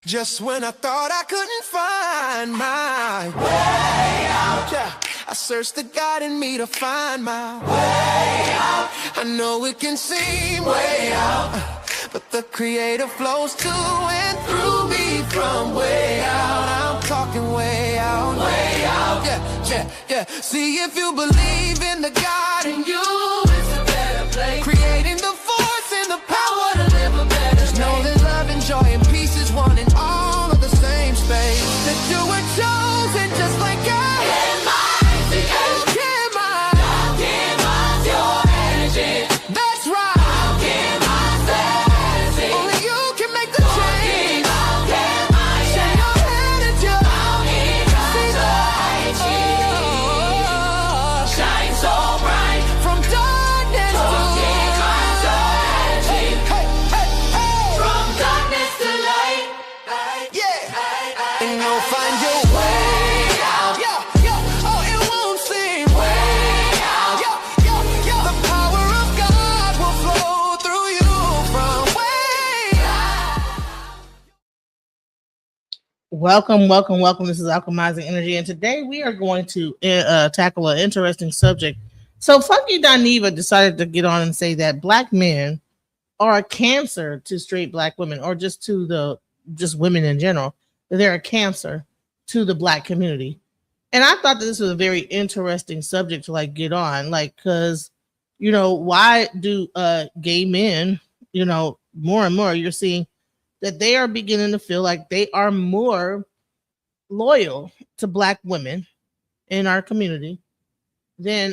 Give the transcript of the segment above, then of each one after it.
Just when I thought I couldn't find my way out, yeah, I searched the God in me to find my way out. I know it can seem way out, but the Creator flows to and through me from way out. I'm talking way out, yeah, yeah, yeah. See, if you believe in the God in you, it's a better place. Creating the force and the power to live a better life. Know that love and joy and peace is one in all of the same space. That you were chosen just like God. Can minimize your energy. That's right. How can I say? Only you can make the change. How can I share your energy? How can I shine so bright from darkness to light? Hey, hey, hey, hey. From darkness to light. Yeah. And you'll find your way out. Yeah, yeah. Oh, it won't seem way out. Yeah, yeah, yeah. The power of God will flow through you from way out. Welcome. This is Alchemizing Energy, and today we are going to tackle an interesting subject. So, Funky Dineva decided to get on and say that black men are a cancer to straight black women, or just to women in general. That they're a cancer to the black community, and I thought that this was a very interesting subject to get on, because why do gay men, more and more you're seeing that they are beginning to feel like they are more loyal to black women in our community than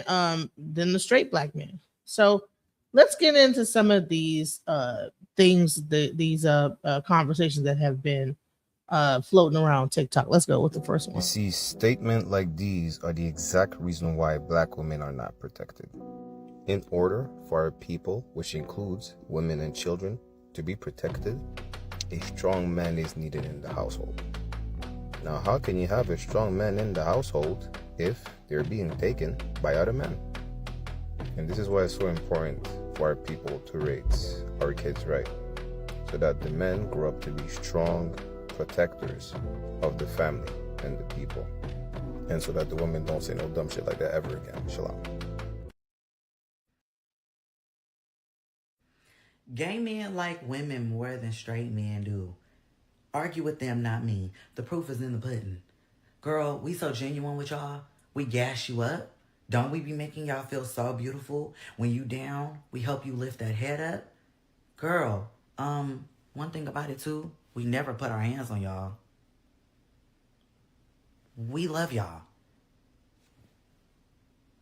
the straight black men. So let's get into some of these things, these conversations that have been floating around TikTok. Let's go with the first one. You see, statements like these are the exact reason why black women are not protected. In order for our people, which includes women and children, to be protected, a strong man is needed in the household. Now, how can you have a strong man in the household if they're being taken by other men? And this is why it's so important for our people to raise our kids right, so that the men grow up to be strong protectors of the family and the people, and so that the women don't say no dumb shit like that ever again. Shalom. Gay men like women more than straight men do. Argue with them, not me. The proof is in the pudding. Girl, we so genuine with y'all. We gas you up. Don't we be making y'all feel so beautiful? When you down, we help you lift that head up. Girl, one thing about it too, we never put our hands on y'all. We love y'all.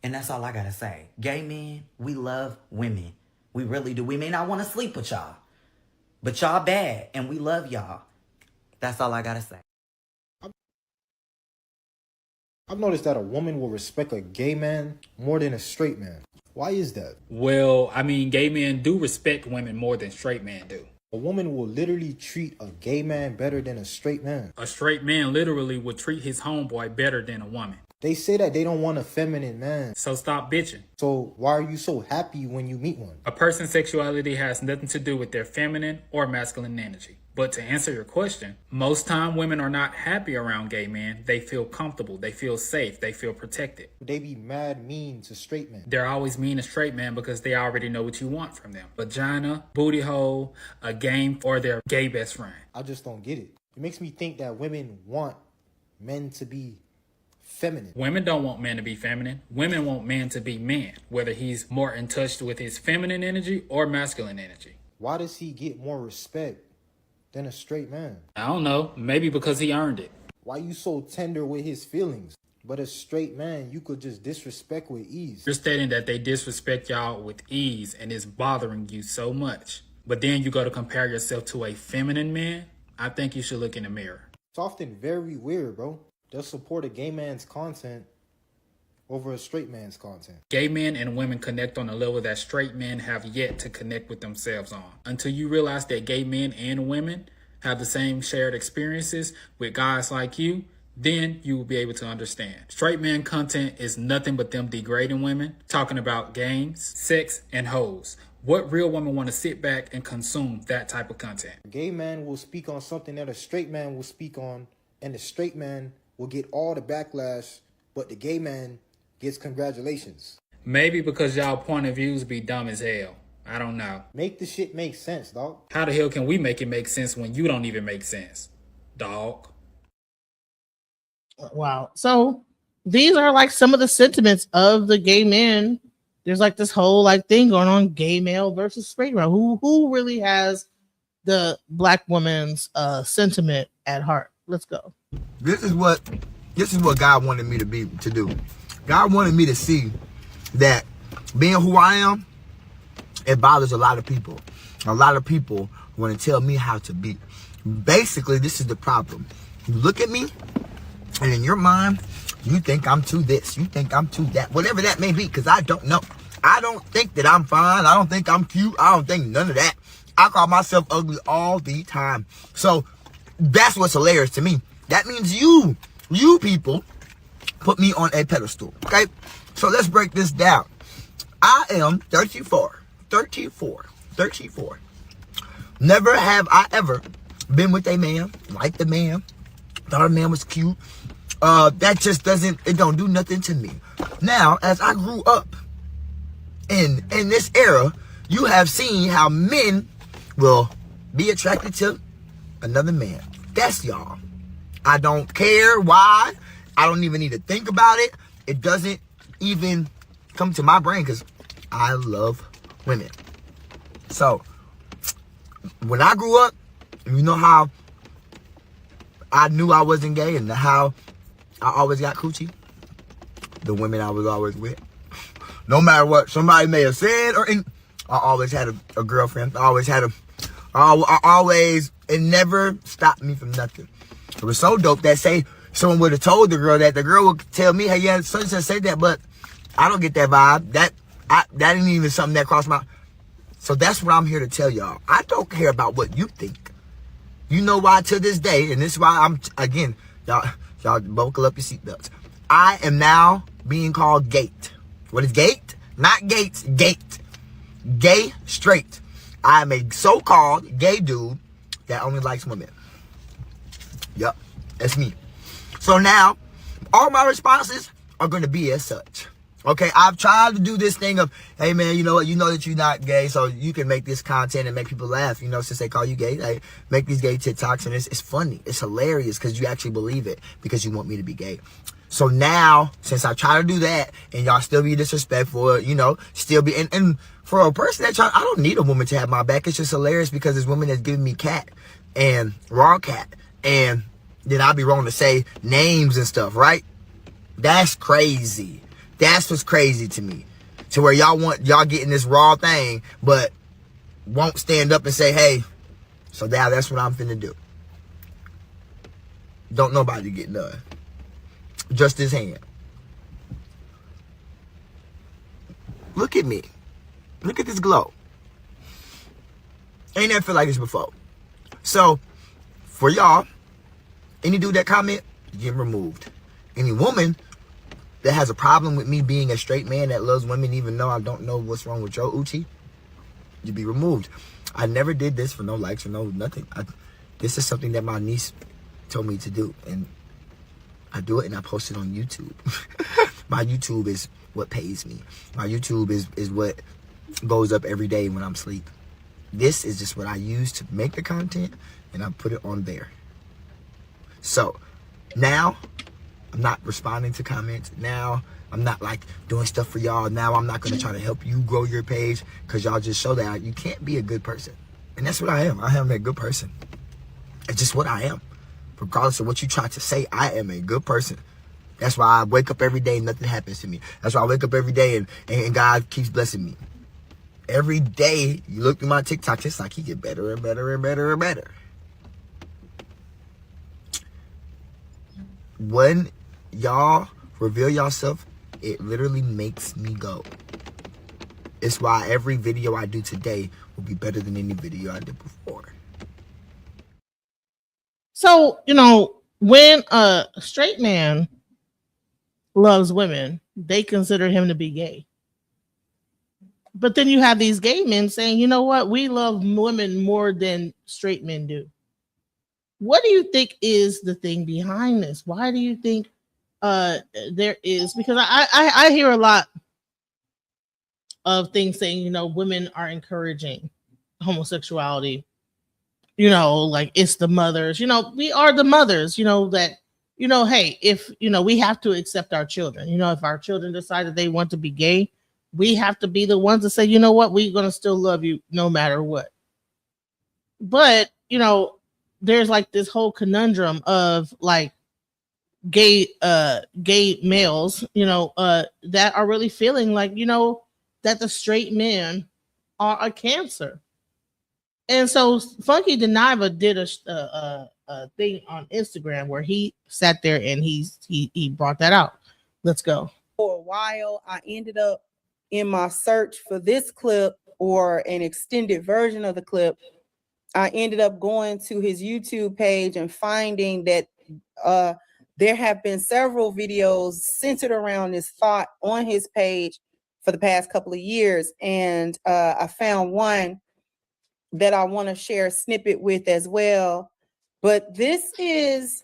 And that's all I gotta say. Gay men, we love women. We really do. We may not want to sleep with y'all, but y'all bad, and we love y'all. That's all I gotta say. I've noticed that a woman will respect a gay man more than a straight man. Why is that? Well, I mean, gay men do respect women more than straight men do. A woman will literally treat a gay man better than a straight man. A straight man literally would treat his homeboy better than a woman. They say that they don't want a feminine man. So stop bitching. So why are you so happy when you meet one? A person's sexuality has nothing to do with their feminine or masculine energy. But to answer your question, most time women are not happy around gay men. They feel comfortable, they feel safe, they feel protected. They be mad mean to straight men. They're always mean to straight men because they already know what you want from them. Vagina, booty hole, a game, or their gay best friend. I just don't get it. It makes me think that women want men to be feminine. Women don't want men to be feminine. Women want men to be men, whether he's more in touch with his feminine energy or masculine energy. Why does he get more respect than a straight man? I don't know. Maybe because he earned it. Why you so tender with his feelings? But a straight man, you could just disrespect with ease. You're stating that they disrespect y'all with ease and it's bothering you so much. But then you go to compare yourself to a feminine man. I think you should look in the mirror. It's often very weird, bro. They'll support a gay man's content over a straight man's content. Gay men and women connect on a level that straight men have yet to connect with themselves on. Until you realize that gay men and women have the same shared experiences with guys like you, then you will be able to understand. Straight man content is nothing but them degrading women, talking about games, sex, and hoes. What real woman want to sit back and consume that type of content? A gay man will speak on something that a straight man will speak on, and the straight man will get all the backlash, but the gay man gets congratulations. Maybe because y'all point of views be dumb as hell. I don't know. Make the shit make sense, dog. How the hell can we make it make sense when you don't even make sense, dog? Wow. So these are like some of the sentiments of the gay men. There's like this whole like thing going on, gay male versus straight male. Who really has the black woman's sentiment at heart? Let's go. This is what God wanted me to do. God wanted me to see that being who I am, it bothers a lot of people. A lot of people want to tell me how to be. Basically, this is the problem. You look at me, and in your mind, you think I'm too this, you think I'm too that, whatever that may be, because I don't know. I don't think that I'm fine. I don't think I'm cute. I don't think none of that. I call myself ugly all the time. So that's what's hilarious to me. That means you people put me on a pedestal, okay? So let's break this down. I am 34. Never have I ever been with a man, liked a man, thought a man was cute. That just it don't do nothing to me. Now, as I grew up in this era, you have seen how men will be attracted to another man. That's y'all. I don't care why. I don't even need to think about it. It doesn't even come to my brain because I love women. So, when I grew up, you know how I knew I wasn't gay and how I always got coochie? The women I was always with. No matter what somebody may have said I always had a girlfriend. It never stopped me from nothing. It was so dope that say someone would have told the girl that, the girl would tell me, hey, yeah, such and say that, but I don't get that vibe. That ain't even something that crossed my... So that's what I'm here to tell y'all. I don't care about what you think. You know why to this day, and this is why I'm, again, y'all buckle up your seatbelts. I am now being called gate. What is gate? Not gates, gate. Gay straight. I am a so-called gay dude that only likes women. Yup, that's me. So now, all my responses are going to be as such. Okay, I've tried to do this thing of, hey man, you know what, you know that you're not gay, so you can make this content and make people laugh, you know, since they call you gay, like, make these gay TikToks, and it's funny, it's hilarious, because you actually believe it, because you want me to be gay. So now, since I try to do that, and y'all still be disrespectful, you know, still be, and for a person that I don't need a woman to have my back, it's just hilarious, because there's women that's giving me cat, and raw cat, and then I'll be wrong to say names and stuff, right? That's crazy. That's what's crazy to me. To where y'all getting this raw thing, but won't stand up and say, hey, so now that's what I'm finna do. Don't nobody get none. Just his hand. Look at me. Look at this glow. Ain't never feel like this before. So, for y'all, any dude that comment, you get removed. Any woman that has a problem with me being a straight man that loves women, even though I don't know what's wrong with your Uchi, you be removed. I never did this for no likes or no nothing. This is something that my niece told me to do, and I do it and I post it on YouTube. My YouTube is what pays me. My YouTube is what goes up every day when I'm asleep. This is just what I use to make the content, and I put it on there. So now I'm not responding to comments. Now I'm not like doing stuff for y'all. Now I'm not going to try to help you grow your page, because y'all just show that you can't be a good person. And that's what I am. I am a good person. It's just what I am. Regardless of what you try to say, I am a good person. That's why I wake up every day and nothing happens to me. That's why I wake up every day and God keeps blessing me. Every day you look through my TikTok, it's like he get better and better and better and better. When y'all reveal yourself, it literally makes me go. It's why every video I do today will be better than any video I did before. So, you know, when a straight man loves women, they consider him to be gay. But then you have these gay men saying, you know what, we love women more than straight men do. What do you think is the thing behind this? Why do you think there is? Because I hear a lot of things saying, you know, women are encouraging homosexuality. You know, like it's the mothers. You know, we are the mothers. You know that. You know, hey, if you know, we have to accept our children. You know, if our children decide that they want to be gay, we have to be the ones to say, you know what, we're gonna still love you no matter what. But you know, there's like this whole conundrum of like gay males, you know, that are really feeling like, you know, that the straight men are a cancer. And so Funky Deniva did a thing on Instagram where he sat there and he brought that out. Let's go. For a while, I ended up in my search for this clip or an extended version of the clip. I ended up going to his YouTube page and finding that there have been several videos centered around this thought on his page for the past couple of years. And I found one that I want to share a snippet with as well. But this is,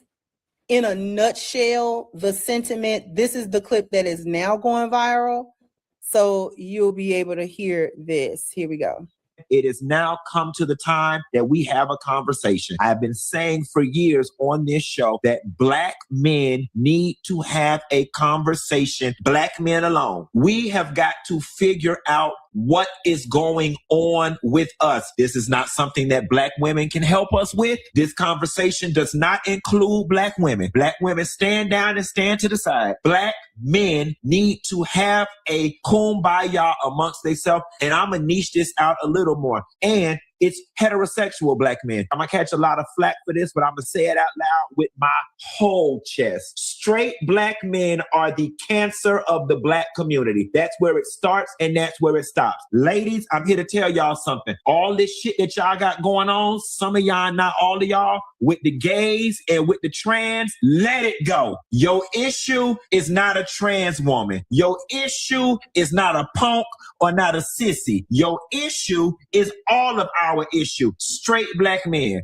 in a nutshell, the sentiment. This is the clip that is now going viral. So you'll be able to hear this. Here we go. It has now come to the time that we have a conversation. I've been saying for years on this show that Black men need to have a conversation, Black men alone. We have got to figure out what is going on with us. This is not something that Black women can help us with. This conversation does not include Black women. Black women, stand down and stand to the side. Black men need to have a kumbaya amongst themselves. And I'm going to niche this out a little more. And it's heterosexual Black men. I'm going to catch a lot of flack for this, but I'm going to say it out loud with my whole chest. Straight Black men are the cancer of the Black community. That's where it starts and that's where it stops. Ladies, I'm here to tell y'all something. All this shit that y'all got going on, some of y'all, not all of y'all, with the gays and with the trans, let it go. Your issue is not a trans woman. Your issue is not a punk or not a sissy. Your issue is all of our issue. Straight Black men.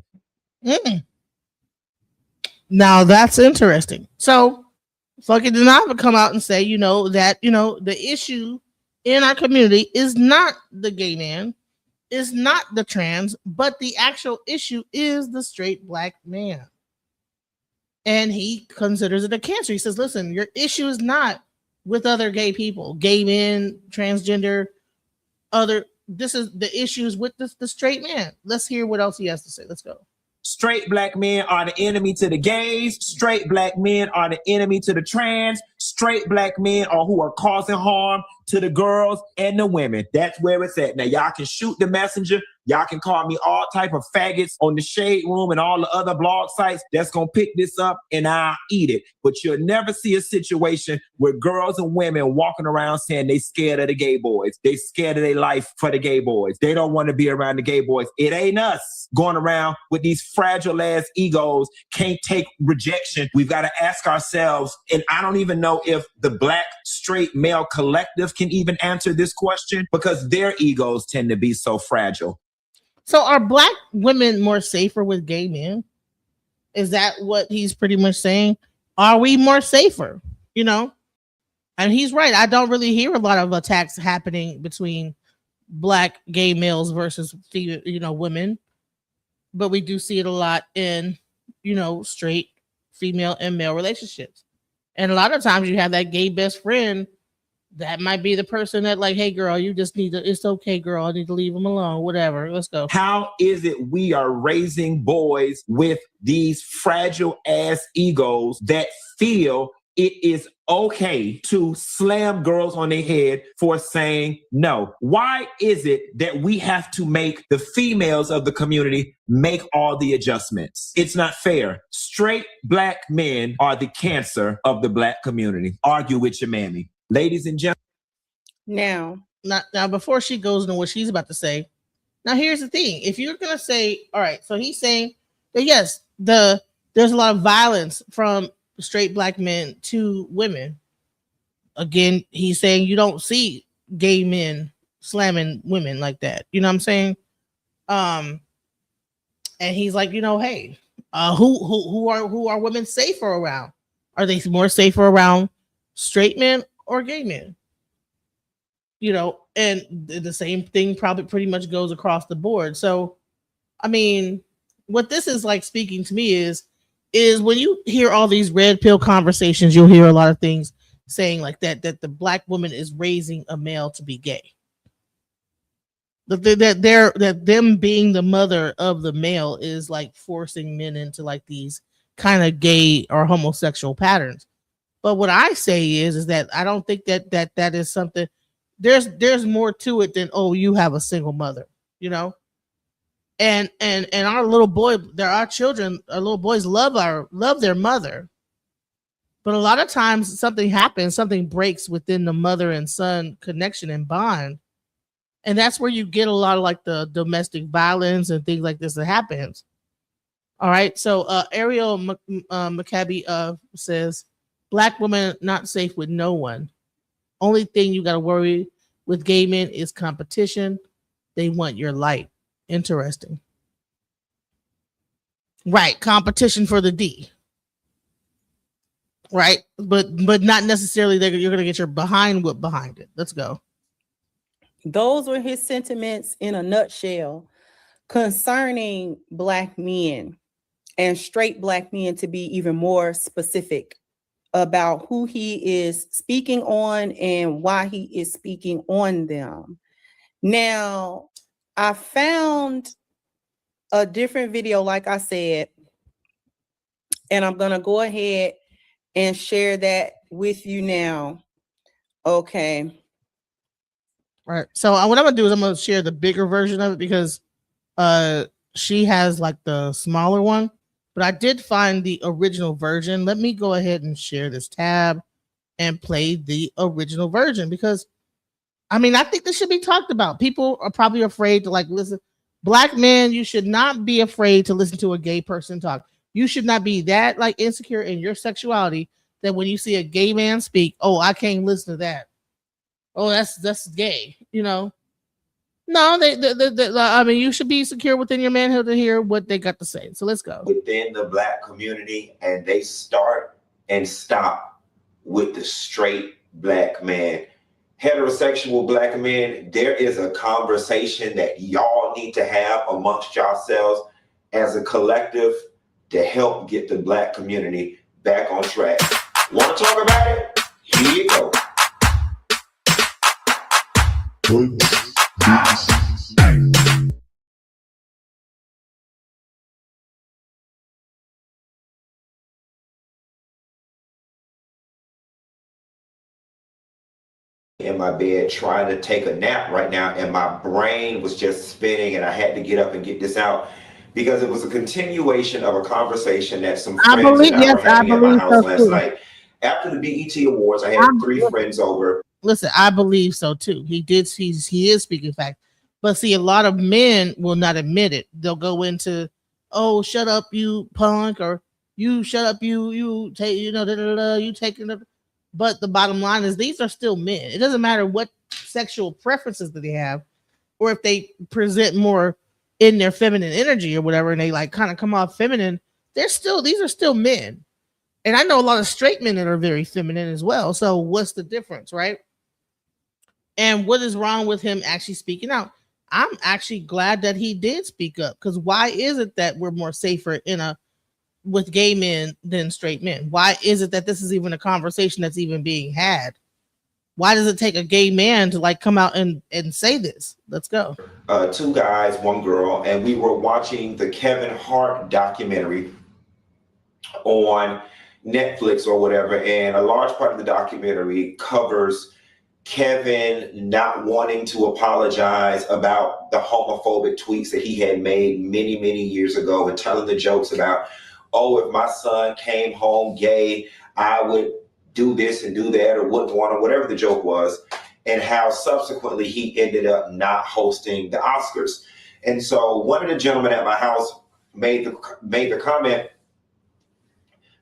Now that's interesting. So Funky Deniva come out and say, you know, that, you know, the issue in our community is not the gay man, is not the trans, but the actual issue is the straight Black man. And he considers it a cancer. He says, listen, your issue is not with other gay people, gay men, transgender, this is the issues with the straight man. Let's hear what else he has to say. Let's go. Straight Black men are the enemy to the gays. Straight Black men are the enemy to the trans. Straight Black men are who are causing harm to the girls and the women. That's where it's at. Now, y'all can shoot the messenger. Y'all can call me all type of faggots on the Shade Room and all the other blog sites that's going to pick this up and I'll eat it. But you'll never see a situation where girls and women walking around saying they scared of the gay boys. They scared of their life for the gay boys. They don't want to be around the gay boys. It ain't us going around with these fragile ass egos, can't take rejection. We've got to ask ourselves, and I don't even know if the Black straight male collective can even answer this question because their egos tend to be so fragile. So are Black women more safer with gay men? Is that what he's pretty much saying? Are we more safer? You know? And he's right. I don't really hear a lot of attacks happening between Black gay males versus, you know, women. But we do see it a lot in, you know, straight female and male relationships. And a lot of times you have that gay best friend that might be the person that like, hey girl, you just need to, it's okay girl, I need to leave them alone, whatever, let's go. How is it we are raising boys with these fragile ass egos that feel it is okay to slam girls on their head for saying no? Why is it that we have to make the females of the community make all the adjustments? It's not fair. Straight Black men are the cancer of the Black community. Argue with your mammy. Ladies and gentlemen. Now, before she goes into what she's about to say, now here's the thing. If you're going to say, all right, so he's saying that yes, there's a lot of violence from straight Black men to women. Again, he's saying you don't see gay men slamming women like that. You know what I'm saying? And he's like, hey, who are women safer around? Are they more safer around straight men or gay men? And the same thing probably pretty much goes across the board. So, I mean, what this is like speaking to me is when you hear all these red pill conversations, you'll hear a lot of things saying like that the black woman is raising a male to be gay. That them being the mother of the male is like forcing men into like these kind of gay or homosexual patterns. But what I say is that I don't think that is something. There's more to it than, oh, you have a single mother, and our little boy, our children, our little boys love their mother. But a lot of times something happens, something breaks within the mother and son connection and bond. And that's where you get a lot of like the domestic violence and things like this that happens. All right. So Ariel Maccabi says, black women not safe with no one. Only thing you got to worry with gay men is competition. They want your light. Interesting. Right. Competition for the D. Right. But not necessarily that you're going to get your behind whip behind it. Let's go. Those were his sentiments in a nutshell concerning black men and straight black men, to be even more specific about who he is speaking on and why he is speaking on them. Now, I found a different video, like I said, and I'm going to go ahead and share that with you now. Okay. Right. So what I'm gonna do is I'm gonna share the bigger version of it because she has like the smaller one, but I did find the original version. Let me go ahead and share this tab and play the original version because I mean I think this should be talked about. People are probably afraid to like listen. Black men, you should not be afraid to listen to a gay person talk. You should not be that like insecure in your sexuality that when you see a gay man speak, oh, I can't listen to that. Oh, that's gay, No, I mean, you should be secure within your manhood to hear what they got to say. So let's go. Within the black community, and they start and stop with the straight black man. Heterosexual black men, there is a conversation that y'all need to have amongst yourselves as a collective to help get the black community back on track. Want to talk about it? Here you go. In my bed trying to take a nap right now, and my brain was just spinning, and I had to get up and get this out because it was a continuation of a conversation that some friends were having at my house last night. After the BET Awards, I had three friends over. Listen, I believe so too. He is speaking fact. But see, a lot of men will not admit it. They'll go into, oh, shut up, you punk, or you shut up, you take, you taking it. But the bottom line is these are still men. It doesn't matter what sexual preferences that they have, or if they present more in their feminine energy or whatever, and they like kind of come off feminine. These are still men. And I know a lot of straight men that are very feminine as well. So what's the difference, right? And what is wrong with him actually speaking out? I'm actually glad that he did speak up, because why is it that we're more safer with gay men than straight men? Why is it that this is even a conversation that's even being had? Why does it take a gay man to like come out and say this? Let's go. Two guys, one girl, and we were watching the Kevin Hart documentary on Netflix or whatever, and a large part of the documentary covers Kevin not wanting to apologize about the homophobic tweets that he had made many, many years ago, and telling the jokes about, oh, if my son came home gay, I would do this and do that, or wouldn't want, or whatever the joke was, and how subsequently he ended up not hosting the Oscars. And so one of the gentlemen at my house made the comment,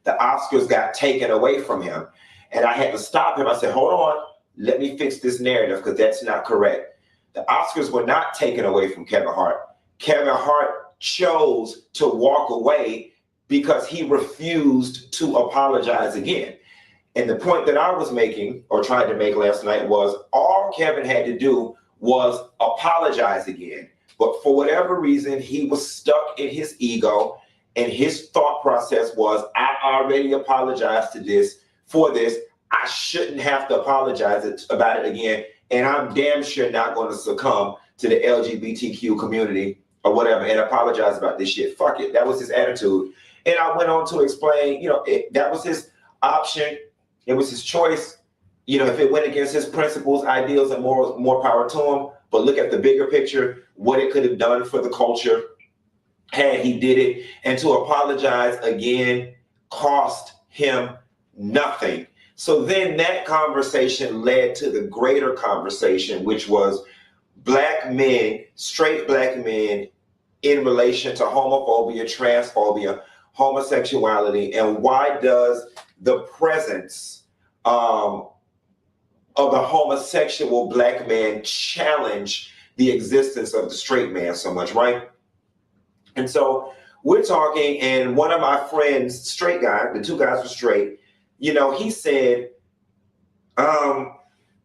the Oscars got taken away from him. And I had to stop him. I said, hold on, let me fix this narrative, because that's not correct. The Oscars were not taken away from Kevin Hart. Kevin Hart chose to walk away because he refused to apologize again. And the point that I was making, or tried to make last night, was all Kevin had to do was apologize again. But for whatever reason, he was stuck in his ego, and his thought process was, I already apologized for this. I shouldn't have to apologize about it again. And I'm damn sure not going to succumb to the LGBTQ community or whatever and apologize about this shit. Fuck it. That was his attitude. And I went on to explain, that was his option. It was his choice. If it went against his principles, ideals, and morals, more power to him. But look at the bigger picture, what it could have done for the culture had he did it. And to apologize again cost him nothing. So then that conversation led to the greater conversation, which was black men, straight black men, in relation to homophobia, transphobia, homosexuality, and why does the presence of the homosexual black man challenge the existence of the straight man so much, right? And so we're talking, and one of my friends, straight guy, the two guys were straight, he said, him,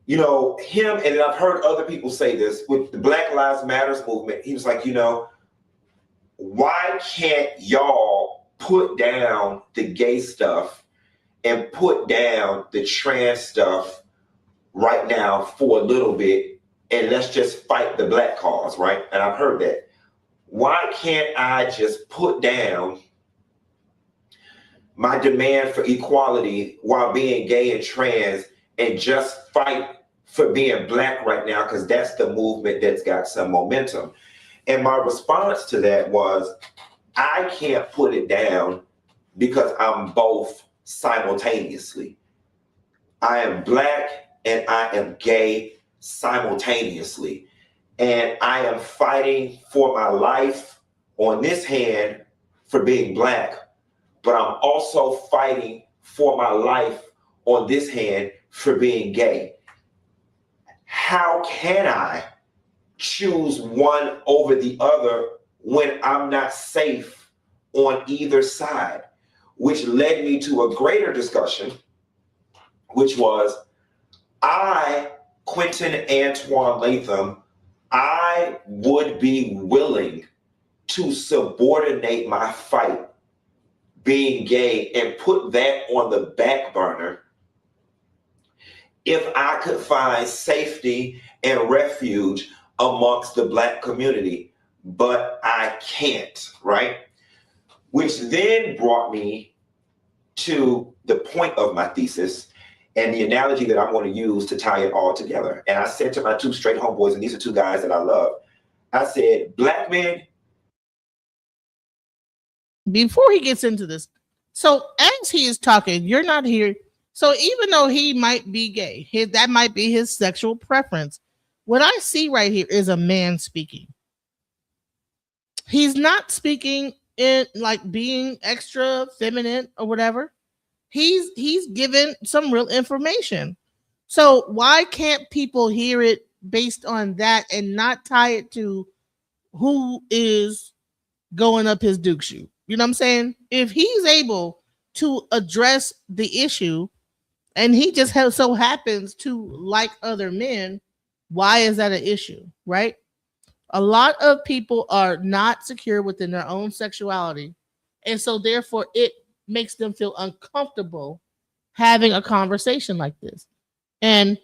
and I've heard other people say this with the Black Lives Matters movement. He was like, why can't y'all put down the gay stuff and put down the trans stuff right now for a little bit, and let's just fight the black cause, right? And I've heard that. Why can't I just put down my demand for equality while being gay and trans and just fight for being black right now, because that's the movement that's got some momentum? And my response to that was, I can't put it down because I'm both simultaneously. I am black and I am gay simultaneously. And I am fighting for my life on this hand for being black, but I'm also fighting for my life on this hand for being gay. How can I choose one over the other when I'm not safe on either side? Which led me to a greater discussion, which was, Quentin Antoine Latham, I would be willing to subordinate my fight being gay and put that on the back burner if I could find safety and refuge amongst the black community, but I can't, right? Which then brought me to the point of my thesis and the analogy that I'm going to use to tie it all together. And I said to my two straight homeboys, and these are two guys that I love, I said, black men. Before he gets into this, so as he is talking, you're not here. So even though he might be gay, that might be his sexual preference. What I see right here is a man speaking. He's not speaking in like being extra feminine or whatever. He's given some real information. So why can't people hear it based on that and not tie it to who is going up his Duke shoe? You know what I'm saying? If he's able to address the issue and he just so happens to like other men, why is that an issue, right? A lot of people are not secure within their own sexuality. And so therefore it makes them feel uncomfortable having a conversation like this. And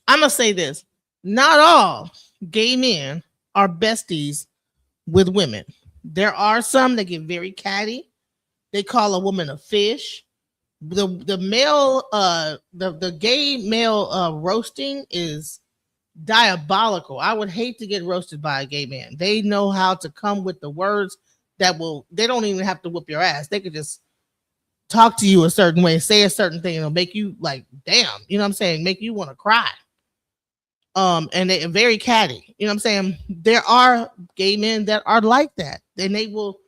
I'm going to say this, not all gay men are besties with women. There are some that get very catty. They call a woman a fish. The male, the gay male roasting is diabolical. I would hate to get roasted by a gay man. They know how to come with the words that they don't even have to whoop your ass. They could just talk to you a certain way, say a certain thing, and it'll make you like, damn, you know what I'm saying? Make you want to cry. And they're very catty. You know what I'm saying? There are gay men that are like that. Then they will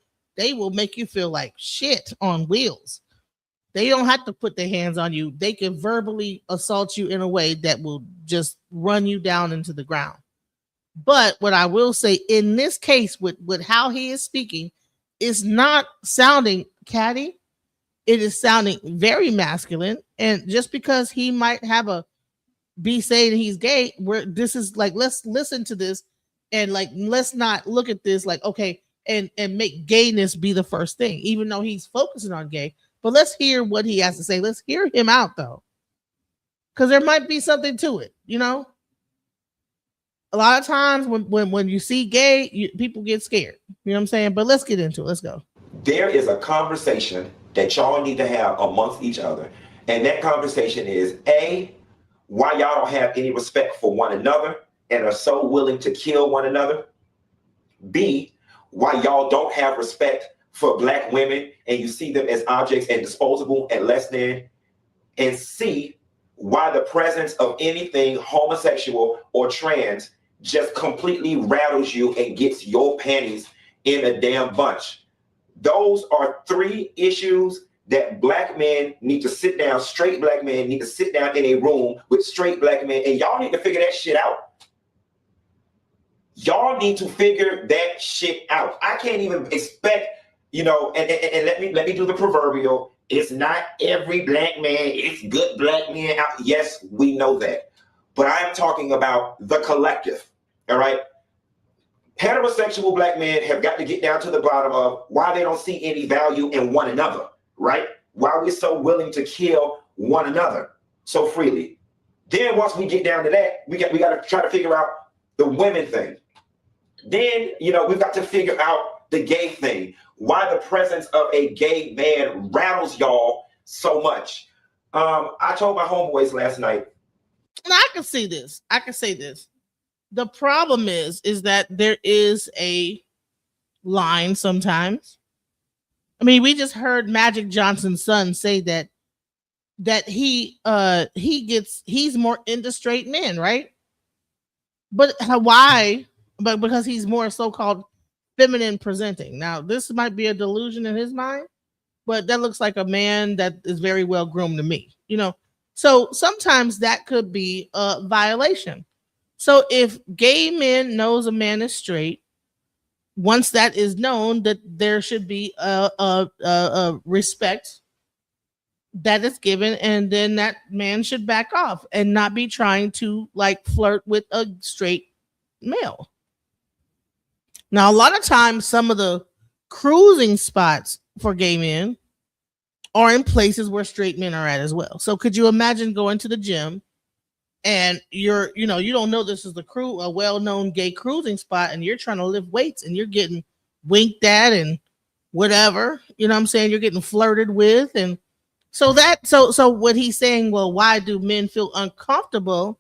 make you feel like shit on wheels. They don't have to put their hands on you. They can verbally assault you in a way that will just run you down into the ground. But what I will say in this case, with how he is speaking, is not sounding catty. It is sounding very masculine. And just because he might have be saying he's gay, where this is like, let's listen to this and like, let's not look at this like, okay, and make gayness be the first thing, even though he's focusing on gay. But let's hear what he has to say. Let's hear him out though, because there might be something to it. You know, a lot of times when you see gay, people get scared. You know what I'm saying? But let's get into it. Let's go. There is a conversation that y'all need to have amongst each other. And that conversation is A, why y'all don't have any respect for one another and are so willing to kill one another. B, why y'all don't have respect for Black women and you see them as objects and disposable and less than. And C, why the presence of anything homosexual or trans just completely rattles you and gets your panties in a damn bunch. Those are 3 issues that Black men need to sit down, straight Black men need to sit down in a room with straight Black men, and y'all need to figure that shit out. Y'all need to figure that shit out. I can't even expect, and let me do the proverbial. It's not every Black man, it's good Black men out. Yes, we know that. But I'm talking about the collective, all right? Heterosexual Black men have got to get down to the bottom of why they don't see any value in one another, right? Why we're so willing to kill one another so freely. Then once we get down to that, we got to try to figure out the women thing. Then, we've got to figure out the gay thing. Why the presence of a gay man rattles y'all so much. I told my homeboys last night. And I can see this. I can say this. The problem is that there is a line sometimes. I mean, we just heard Magic Johnson's son say that he's more into straight men, right? But why? But because he's more so-called feminine presenting. Now, this might be a delusion in his mind, but that looks like a man that is very well groomed to me, So sometimes that could be a violation. So if gay men knows a man is straight, once that is known, that there should be a respect that is given, and then that man should back off and not be trying to like flirt with a straight male. Now, a lot of times, some of the cruising spots for gay men are in places where straight men are at as well. So could you imagine going to the gym and you don't know this is a well-known gay cruising spot, and you're trying to lift weights and you're getting winked at and whatever, you know what I'm saying? You're getting flirted with. And so so what he's saying, well, why do men feel uncomfortable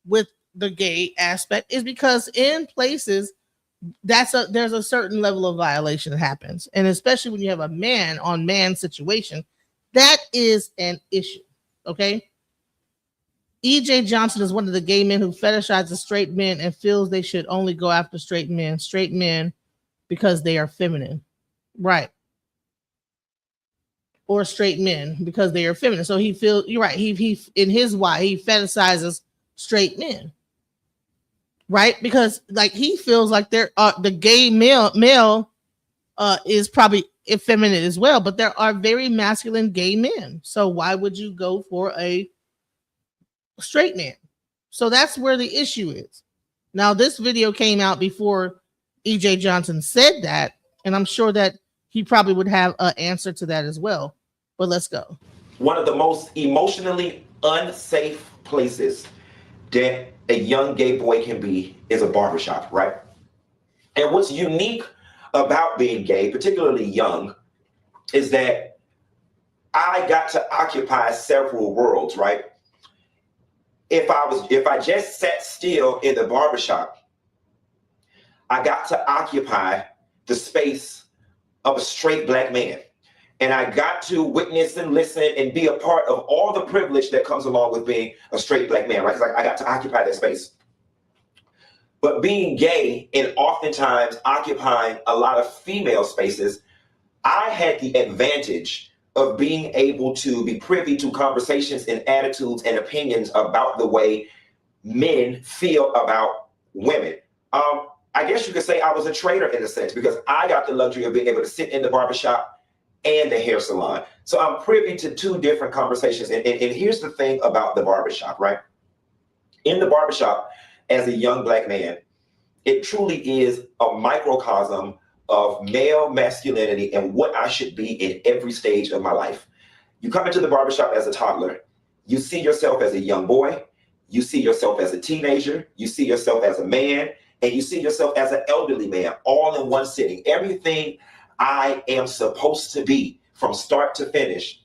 with the gay aspect is because in places there's a certain level of violation that happens. And especially when you have a man on man situation, that is an issue. Okay. E.J. Johnson is one of the gay men who fetishizes straight men and feels they should only go after straight men because they are feminine. Right. Or straight men because they are feminine. So he feels, you're right. He in his why he fetishizes straight men. Right? Because like he feels like the gay male is probably effeminate as well, but there are very masculine gay men. So why would you go for a straight man? So that's where the issue is. Now, this video came out before E.J. Johnson said that, and I'm sure that he probably would have an answer to that as well. But let's go. One of the most emotionally unsafe places that a young gay boy can be is a barbershop, right? And what's unique about being gay, particularly young, is that I got to occupy several worlds, right? If I just sat still in the barbershop, I got to occupy the space of a straight black man. And I got to witness and listen and be a part of all the privilege that comes along with being a straight black man, right? Because I got to occupy that space. But being gay and oftentimes occupying a lot of female spaces, I had the advantage of being able to be privy to conversations and attitudes and opinions about the way men feel about women. I guess you could say I was a traitor in a sense, because I got the luxury of being able to sit in the barbershop and the hair salon. So I'm privy to two different conversations. And here's the thing about the barbershop, right? In the barbershop, as a young Black man, it truly is a microcosm of male masculinity and what I should be in every stage of my life. You come into the barbershop as a toddler, you see yourself as a young boy, you see yourself as a teenager, you see yourself as a man, and you see yourself as an elderly man, all in one sitting. Everything I am supposed to be from start to finish,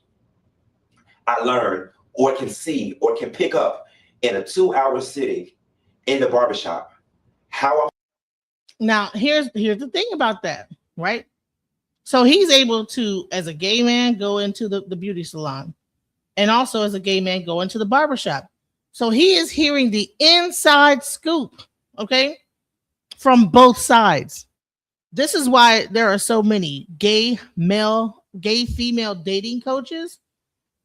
I learn or can see or can pick up in a 2-hour sitting in the barbershop. How I'm Now, here's the thing about that, right? So he's able to, as a gay man, go into the beauty salon, and also as a gay man, go into the barbershop. So he is hearing the inside scoop, okay, from both sides. This is why there are so many gay female dating coaches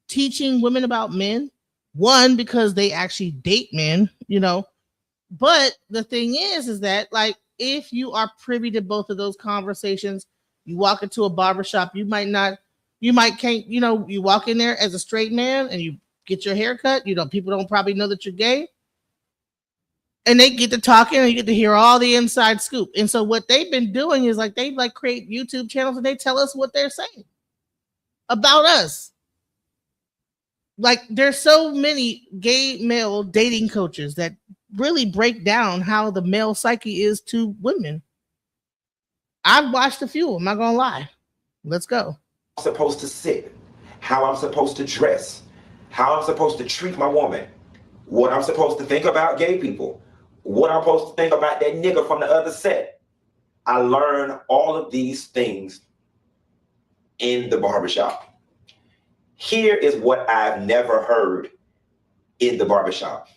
teaching women about men. One, because they actually date men, you know. But the thing is that, like, if you are privy to both of those conversations, you walk into a barbershop, you can't, you know, you walk in there as a straight man and you get your hair cut, you know, people don't probably know that you're gay. And they get to talking and you get to hear all the inside scoop. And so what they've been doing is like, they like create YouTube channels and they tell us what they're saying about us. Like, there's so many gay male dating coaches that really break down how the male psyche is to women. I've watched a few, I'm not gonna lie. Let's go. supposed to sit, how I'm supposed to dress, how I'm supposed to treat my woman, what I'm supposed to think about gay people, what I'm supposed to think about that nigga from the other set. I learn all of these things in the barbershop. Here is what I've never heard in the barbershop.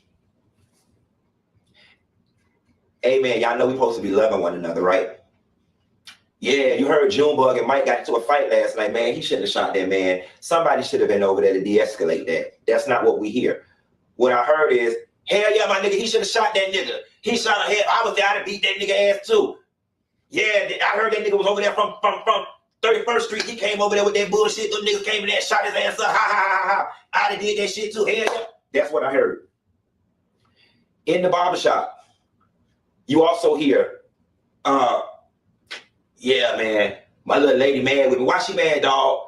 Hey man, y'all know we supposed to be loving one another, right? Yeah, you heard Junebug and Mike got into a fight last night, man. He shouldn't have shot that man. Somebody should have been over there to de-escalate that. That's not what we hear. What I heard is, hell yeah, my nigga, he should have shot that nigga. He shot a head. I was there to beat that nigga ass too. Yeah, I heard that nigga was over there from 31st Street. He came over there with that bullshit. Them niggas came in there, shot his ass up. Ha ha ha ha. I done did that shit too. Hell yeah. That's what I heard. In the barbershop, you also hear, yeah, man, my little lady mad with me. Why she mad, dog?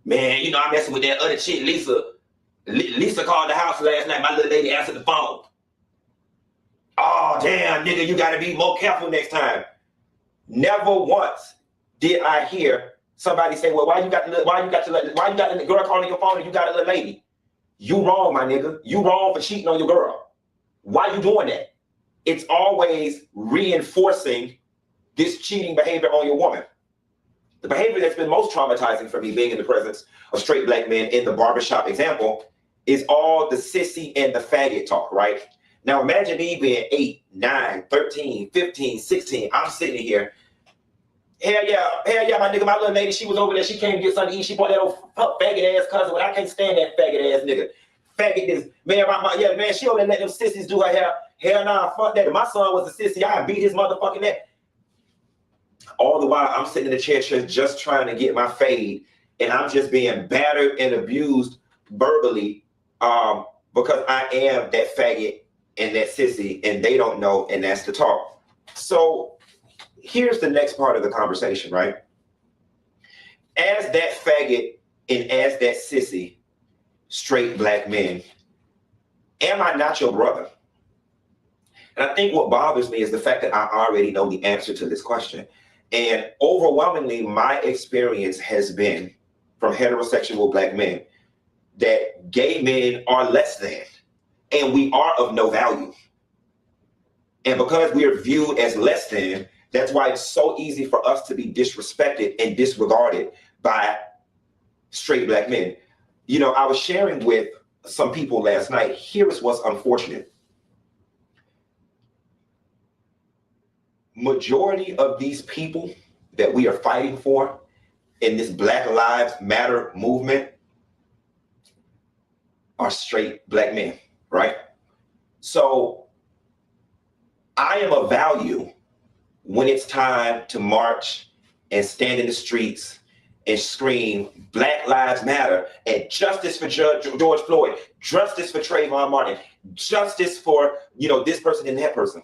Man, you know, I'm messing with that other chick, Lisa. Lisa called the house last night. My little lady answered the phone. Oh, damn, nigga, you gotta be more careful next time. Never once did I hear somebody say, well, why you got the girl calling your phone and you got a little lady? You wrong, my nigga. You wrong for cheating on your girl. Why you doing that? It's always reinforcing this cheating behavior on your woman. The behavior that's been most traumatizing for me being in the presence of straight black men in the barbershop example is all the sissy and the faggot talk, right? Now imagine me being 8, 9, 13, 15, 16. I'm sitting here. Hell yeah, my nigga, my little lady, she was over there. She came to get something to eat. She bought that old faggot ass cousin, but I can't stand that faggot ass nigga. Faggot is, man, man, she over there let them sissies do her hair. Hell nah, fuck that. If my son was a sissy, I'd beat his motherfucking neck. All the while, I'm sitting in the chair just trying to get my fade, and I'm just being battered and abused verbally because I am that faggot and that sissy, and they don't know, and that's the talk. So here's the next part of the conversation, right? As that faggot and as that sissy, straight black men, am I not your brother? And I think what bothers me is the fact that I already know the answer to this question. And overwhelmingly, my experience has been from heterosexual black men that gay men are less than, and we are of no value. And because we are viewed as less than, that's why it's so easy for us to be disrespected and disregarded by straight black men. You know, I was sharing with some people last night. Here is what's unfortunate. Majority of these people that we are fighting for in this Black Lives Matter movement are straight black men, right? So I am of value when it's time to march and stand in the streets and scream Black Lives Matter and justice for George Floyd, justice for Trayvon Martin, justice for, this person and that person.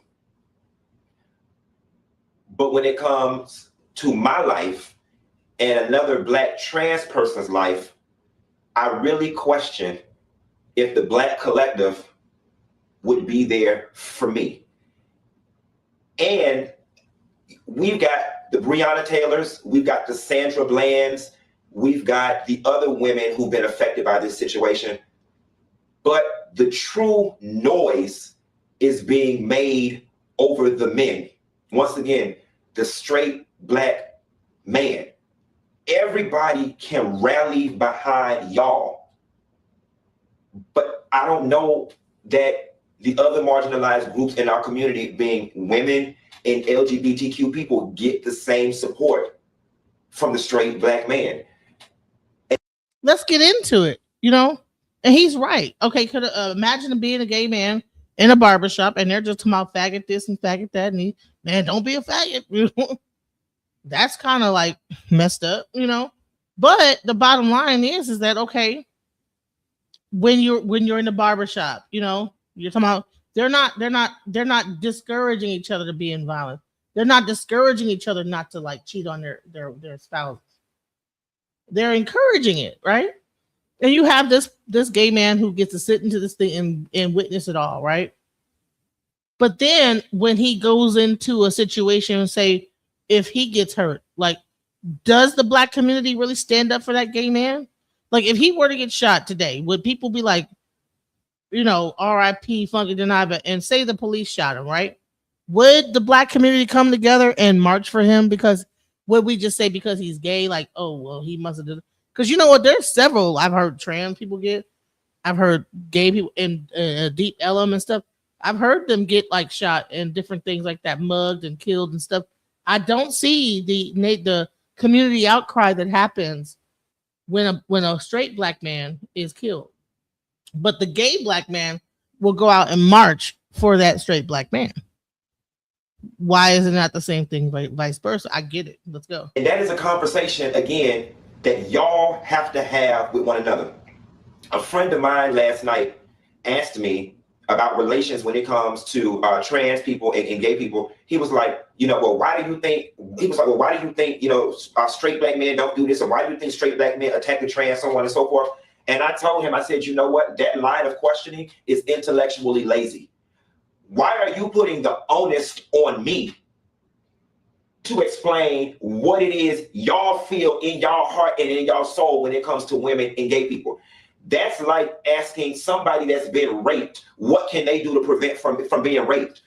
But when it comes to my life and another Black trans person's life, I really question if the Black collective would be there for me. And we've got the Breonna Taylors, we've got the Sandra Blands, we've got the other women who've been affected by this situation. But the true noise is being made over the men. Once again, the straight Black man. Everybody can rally behind y'all. But I don't know that the other marginalized groups in our community, being women and LGBTQ people, get the same support from the straight Black man. Let's get into it, and he's right. Okay, could imagine being a gay man in a barbershop and they're just talking about faggot this and faggot that, and man, don't be a faggot. That's kind of like messed up, But the bottom line is that okay, when you're in the barbershop, you're talking about they're not discouraging each other to be in violence. They're not discouraging each other not to like cheat on their spouses. They're encouraging it, right? And you have this gay man who gets to sit into this thing and witness it all, right? But then when he goes into a situation and say, if he gets hurt, like, does the Black community really stand up for that gay man? Like, if he were to get shot today, would people be like, R.I.P. Funky Dinaiva, and say the police shot him, right? Would the Black community come together and march for him? Because would we just say because he's gay, like, oh, well, he must have done? Because you know what? There's several. I've heard trans people get. I've heard gay people in Deep Ellum and stuff. I've heard them get like shot and different things like that, mugged and killed and stuff. I don't see the community outcry that happens when a straight Black man is killed. But the gay Black man will go out and march for that straight Black man. Why is it not the same thing, vice versa? I get it. Let's go. And that is a conversation, again, that y'all have to have with one another. A friend of mine last night asked me about relations when it comes to trans people and gay people. He was like, why do you think, straight Black men don't do this? Or why do you think straight Black men attack the trans, so on and so forth? And I told him, I said, you know what? That line of questioning is intellectually lazy. Why are you putting the onus on me to explain what it is y'all feel in y'all heart and in y'all soul when it comes to women and gay people? That's like asking somebody that's been raped, what can they do to prevent from being raped?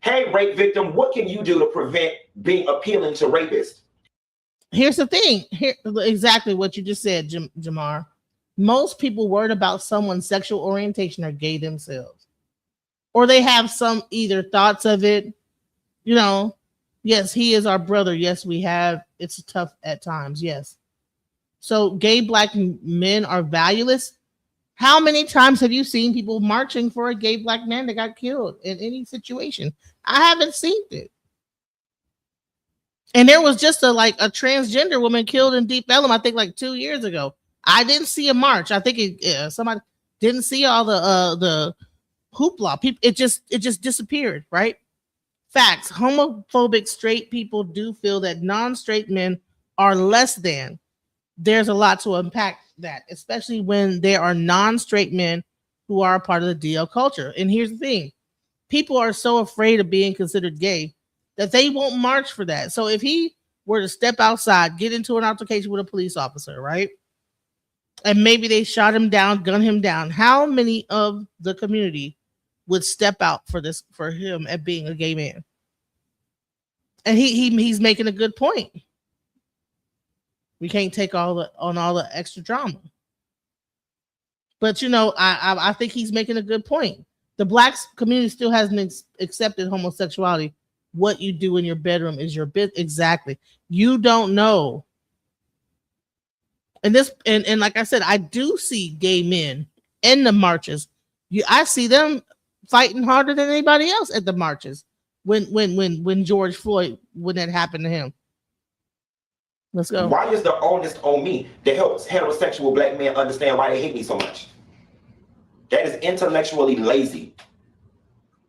Hey, rape victim, what can you do to prevent being appealing to rapists? Here's the thing. Here, exactly what you just said, Jamar. Most people worried about someone's sexual orientation are gay themselves. Or they have some either thoughts of it, yes, he is our brother. Yes, we have. It's tough at times. Yes. So gay Black men are valueless. How many times have you seen people marching for a gay Black man that got killed in any situation? I haven't seen it. And there was just a transgender woman killed in Deep Ellum, I think like 2 years ago. I didn't see a march. I think somebody didn't see all the hoopla. It just disappeared, right? Facts. Homophobic straight people do feel that non-straight men are less than. There's a lot to unpack that, especially when there are non-straight men who are a part of the DL culture. And here's the thing. People are so afraid of being considered gay that they won't march for that. So if he were to step outside, get into an altercation with a police officer, right? And maybe they shot him down, gunned him down. How many of the community would step out for him at being a gay man? And he's making a good point. We can't take all the extra drama. But I think he's making a good point. The Black community still hasn't accepted homosexuality. What you do in your bedroom is your bit. Exactly. You don't know. And like I said, I do see gay men in the marches. I see them fighting harder than anybody else at the marches. when George Floyd, when that happened to him. Let's go. Why is the onus on me that helps heterosexual black men understand why they hate me so much? That is intellectually lazy.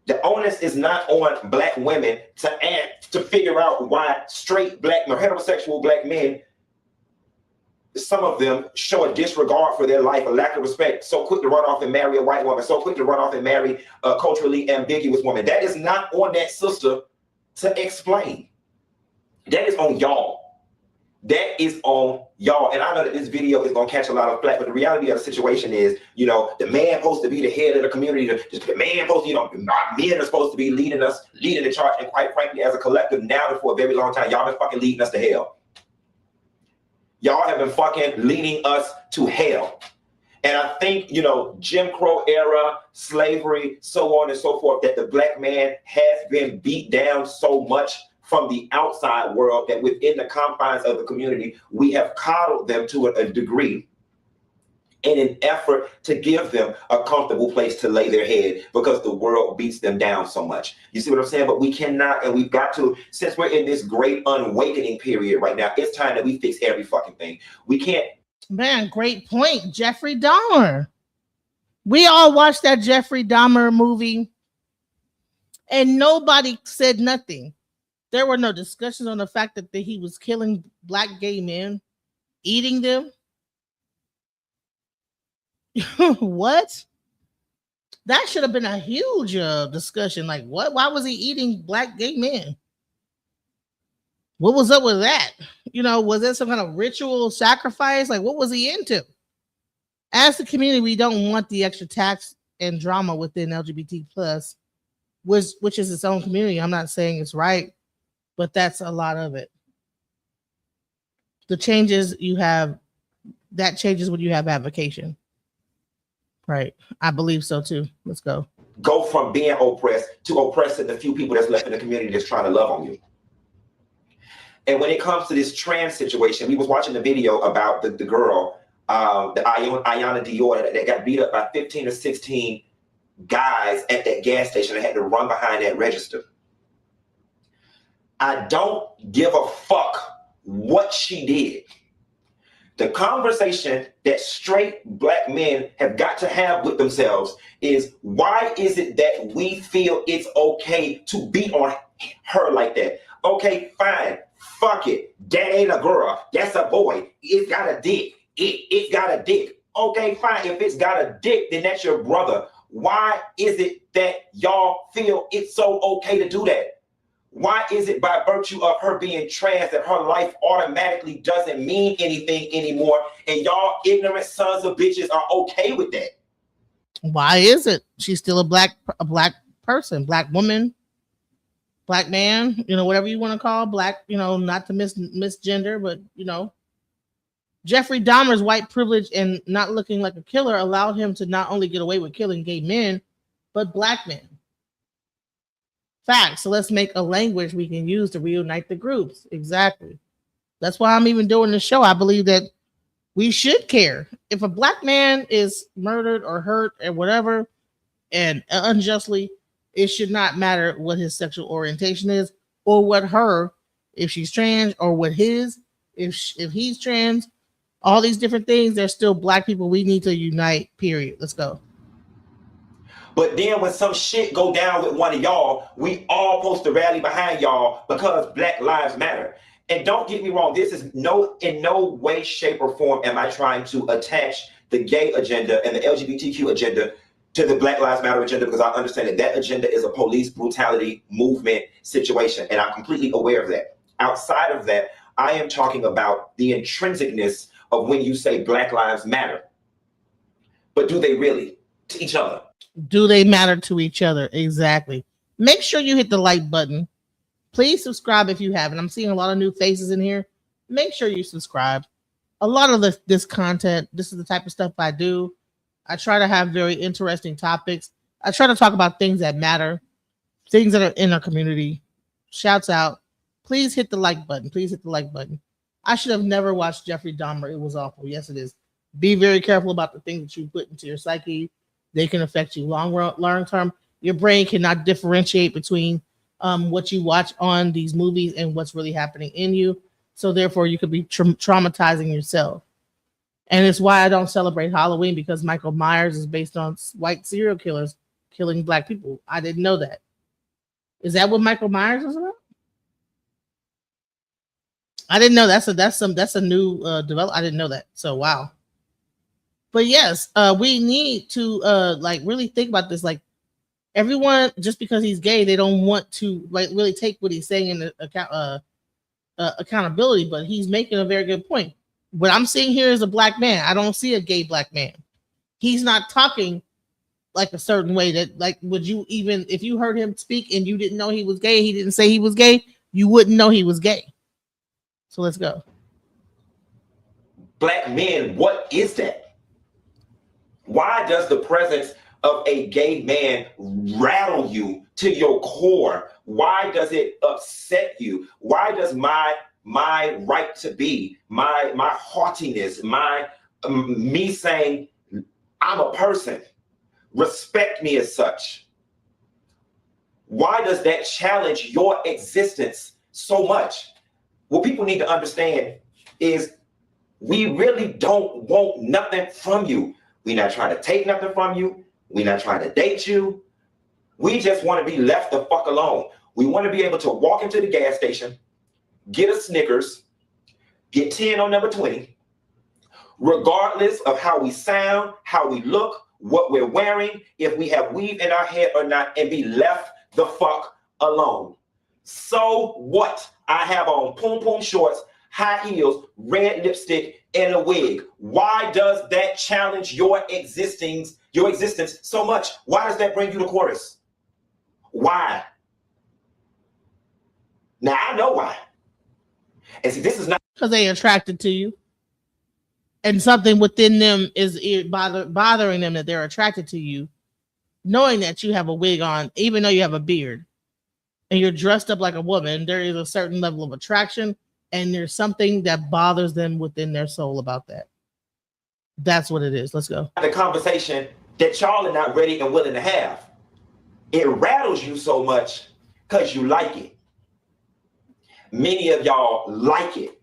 The onus is not on black women to figure out why straight black or heterosexual black men, some of them show a disregard for their life, a lack of respect, so quick to run off and marry a white woman, so quick to run off and marry a culturally ambiguous woman. That is not on that sister to explain. That is on y'all. That is on y'all. And I know that this video is going to catch a lot of flack, but the reality of the situation is, you know, the man supposed to be the head of the community. The man supposed to, you know, not men are supposed to be leading the charge. And quite frankly, as a collective, now and for a very long time, y'all been fucking leading us to hell. Y'all have been fucking leading us to hell. And I think, you know, Jim Crow era, slavery, so on and so forth, that the black man has been beat down so much from the outside world that within the confines of the community, we have coddled them to a degree in an effort to give them a comfortable place to lay their head because the world beats them down so much. You see what I'm saying? But we cannot, and we've got to, since we're in this great unawakening period right now, it's time that we fix every fucking thing. We can't. Man, great point. Jeffrey Dahmer. We all watched that Jeffrey Dahmer movie and nobody said nothing. There were no discussions on the fact that he was killing black gay men, eating them. What? That should have been a huge discussion. Like, what? Why was he eating black gay men? What was up with that? You know, was there some kind of ritual sacrifice? Like, what was he into? As the community, we don't want the extra tax and drama within LGBT plus, which is its own community. I'm not saying it's right, but that's a lot of it. The changes you have, that changes when you have avocation. Right. I believe so too. Let's go. Go from being oppressed to oppressing the few people that's left in the community that's trying to love on you. And when it comes to this trans situation, we was watching the video about the girl, the Ayana Dior, that got beat up by 15 or 16 guys at that gas station and had to run behind that register. I don't give a fuck what she did. The conversation that straight black men have got to have with themselves is, why is it that we feel it's okay to beat on her like that? Okay, fine. Fuck it. That ain't a girl. That's a boy. It's got a dick. It's got a dick. Okay, fine. If it's got a dick, then that's your brother. Why is it that y'all feel it's so okay to do that? Why is it by virtue of her being trans that her life automatically doesn't mean anything anymore? And y'all ignorant sons of bitches are okay with that. Why is it? She's still a black person, black woman, black man, you know, whatever you want to call black, you know, not to misgender, but you know, Jeffrey Dahmer's white privilege and not looking like a killer allowed him to not only get away with killing gay men, but black men. Facts. So let's make a language we can use to reunite the groups. Exactly. That's why I'm even doing this show. I believe that we should care. If a black man is murdered or hurt or whatever, and unjustly, it should not matter what his sexual orientation is or what her, if she's trans, or what his, if he's trans, all these different things. They're still black people. We need to unite, period. Let's go. But then when some shit go down with one of y'all, we all supposed to rally behind y'all because Black Lives Matter. And don't get me wrong, this is in no way, shape, or form am I trying to attach the gay agenda and the LGBTQ agenda to the Black Lives Matter agenda, because I understand that that agenda is a police brutality movement situation, and I'm completely aware of that. Outside of that, I am talking about the intrinsicness of when you say Black Lives Matter. But do they really? To each other. Do they matter to each other? Exactly. Make sure you hit the like button. Please subscribe if you haven't. I'm seeing a lot of new faces in here. Make sure you subscribe. A lot of this content, this is the type of stuff I do. I try to have very interesting topics. I try to talk about things that matter, things that are in our community. Shouts out. Please hit the like button. Please hit the like button. I should have never watched Jeffrey Dahmer. It was awful. Yes, it is. Be very careful about the things that you put into your psyche. They can affect you long term. Your brain cannot differentiate between what you watch on these movies and what's really happening in you. So therefore, you could be traumatizing yourself. And it's why I don't celebrate Halloween, because Michael Myers is based on white serial killers killing black people. I didn't know that. Is that what Michael Myers is about? I didn't know. That's a new develop. I didn't know that. So wow. But yes, we need to like really think about this. Like, everyone, just because he's gay, they don't want to like really take what he's saying in accountability. But he's making a very good point. What I'm seeing here is a black man. I don't see a gay black man. He's not talking like a certain way that, like, would you even, if you heard him speak and you didn't know he was gay, he didn't say he was gay, you wouldn't know he was gay. So let's go. Black men, what is that? Why does the presence of a gay man rattle you to your core? Why does it upset you? Why does my right to be, my haughtiness, me saying I'm a person, respect me as such, why does that challenge your existence so much? What people need to understand is we really don't want nothing from you. We're not trying to take nothing from you. We're not trying to date you. We just want to be left the fuck alone. We want to be able to walk into the gas station, get a Snickers, get 10 on number 20, regardless of how we sound, how we look, what we're wearing, if we have weave in our head or not, and be left the fuck alone. So what? I have on poom shorts, high heels, red lipstick, and a wig. Why does that challenge your existence so much? Why does that bring you to chorus? Why? Now I know why. And see, this is not because they're attracted to you, and something within them is bothering them that they're attracted to you, knowing that you have a wig on, even though you have a beard, and you're dressed up like a woman. There is a certain level of attraction, and there's something that bothers them within their soul about that. That's what it is. Let's go. the conversation that y'all are not ready and willing to have. It rattles you so much because you like it. Many of y'all like it,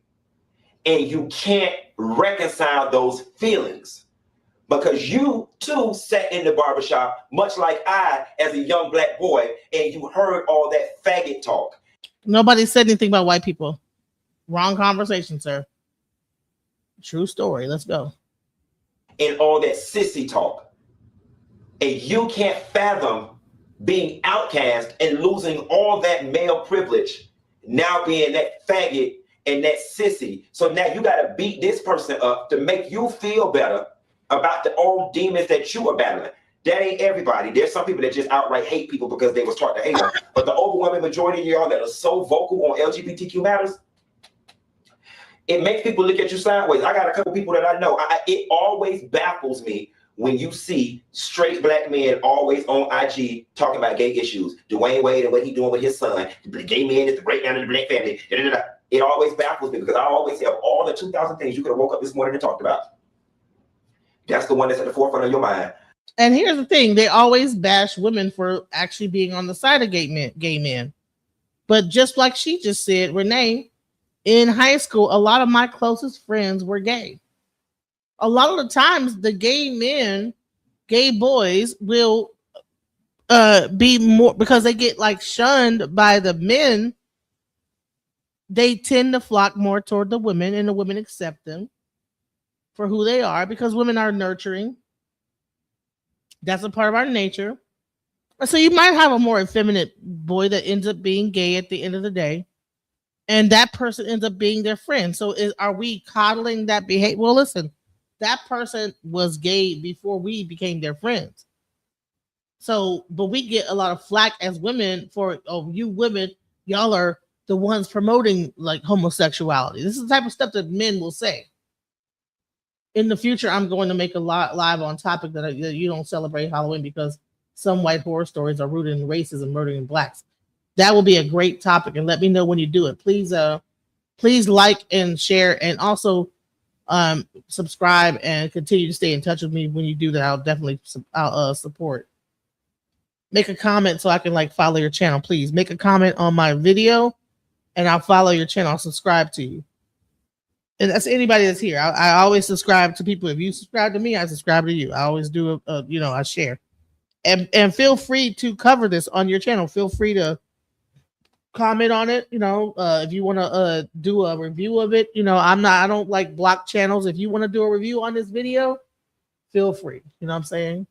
and you can't reconcile those feelings because you too sat in the barbershop, much like I, as a young black boy, and you heard all that faggot talk. Nobody said anything about white people. Wrong conversation, sir. True story. Let's go. And all that sissy talk. And you can't fathom being outcast and losing all that male privilege, now being that faggot and that sissy. So now you got to beat this person up to make you feel better about the old demons that you are battling. That ain't everybody. There's some people that just outright hate people because they was taught to hate them. But the overwhelming majority of y'all that are so vocal on LGBTQ matters, it makes people look at you sideways. I got a couple people that I know. It always baffles me when you see straight black men always on IG talking about gay issues. Dwayne Wade and what he doing with his son. The gay man is the breakdown of the black family. It always baffles me because I always say of all the 2,000 things you could have woke up this morning and talked about, that's the one that's at the forefront of your mind. And here's the thing. They always bash women for actually being on the side of gay men. But just like she just said, Renee, in high school, a lot of my closest friends were gay. A lot of the times the gay men, gay boys will be more, because they get like shunned by the men, they tend to flock more toward the women, and the women accept them for who they are because women are nurturing. That's a part of our nature. So you might have a more effeminate boy that ends up being gay at the end of the day, and that person ends up being their friend. So are we coddling that behavior? Well, listen, that person was gay before we became their friends. So, but we get a lot of flack as women for, oh, you women, y'all are the ones promoting like homosexuality. This is the type of stuff that men will say. In the future, I'm going to make a live on topic that you don't celebrate Halloween because some white horror stories are rooted in racism, murdering blacks. That will be a great topic, and let me know when you do it. Please like and share, and also subscribe and continue to stay in touch with me when you do that. I'll definitely support. make a comment so I can like follow your channel. Please make a comment on my video and I'll follow your channel. I'll subscribe to you. And that's anybody that's here. I always subscribe to people. If you subscribe to me, I subscribe to you. I always do I share. And feel free to cover this on your channel. Feel free to comment on it. If you want to do a review of it, I don't like block channels. If you want to do a review on this video, feel free. You know what I'm saying?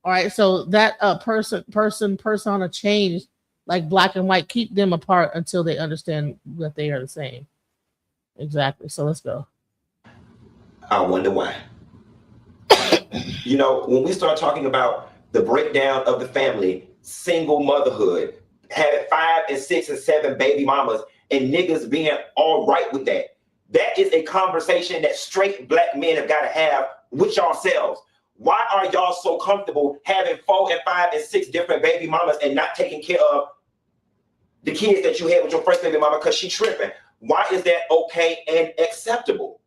All right. So that persona change, like black and white, keep them apart until they understand that they are the same. Exactly. So let's go. I wonder why. When we start talking about the breakdown of the family, single motherhood, having 5 and 6 and 7 baby mamas, and niggas being all right with that, that is a conversation that straight black men have got to have with yourselves. Why are y'all so comfortable having 4 and 5 and 6 different baby mamas and not taking care of the kids that you had with your first baby mama because she tripping? Why is that okay and acceptable?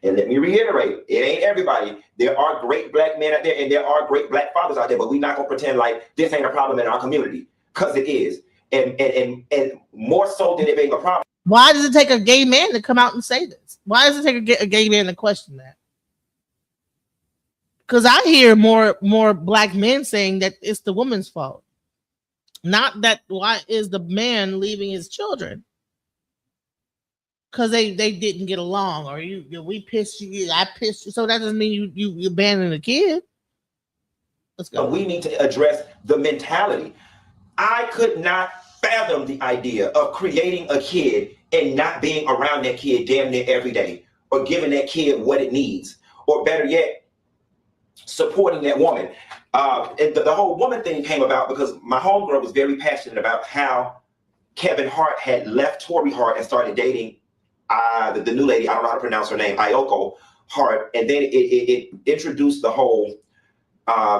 And let me reiterate, it ain't everybody. There are great black men out there and there are great black fathers out there, but we're not going to pretend like this ain't a problem in our community, because it is. And more so than it being a problem. Why does it take a gay man to come out and say this? Why does it take a gay man to question that? Because I hear more black men saying that it's the woman's fault. Not that why is the man leaving his children? Because they didn't get along, or we pissed you, I pissed you. So that doesn't mean you abandon the kid. Let's go. We need to address the mentality. I could not fathom the idea of creating a kid and not being around that kid damn near every day, or giving that kid what it needs, or better yet, supporting that woman. And the whole woman thing came about because my homegirl was very passionate about how Kevin Hart had left Torrei Hart and started dating the new lady, I don't know how to pronounce her name, Ayoko Hart. And then it introduced the whole,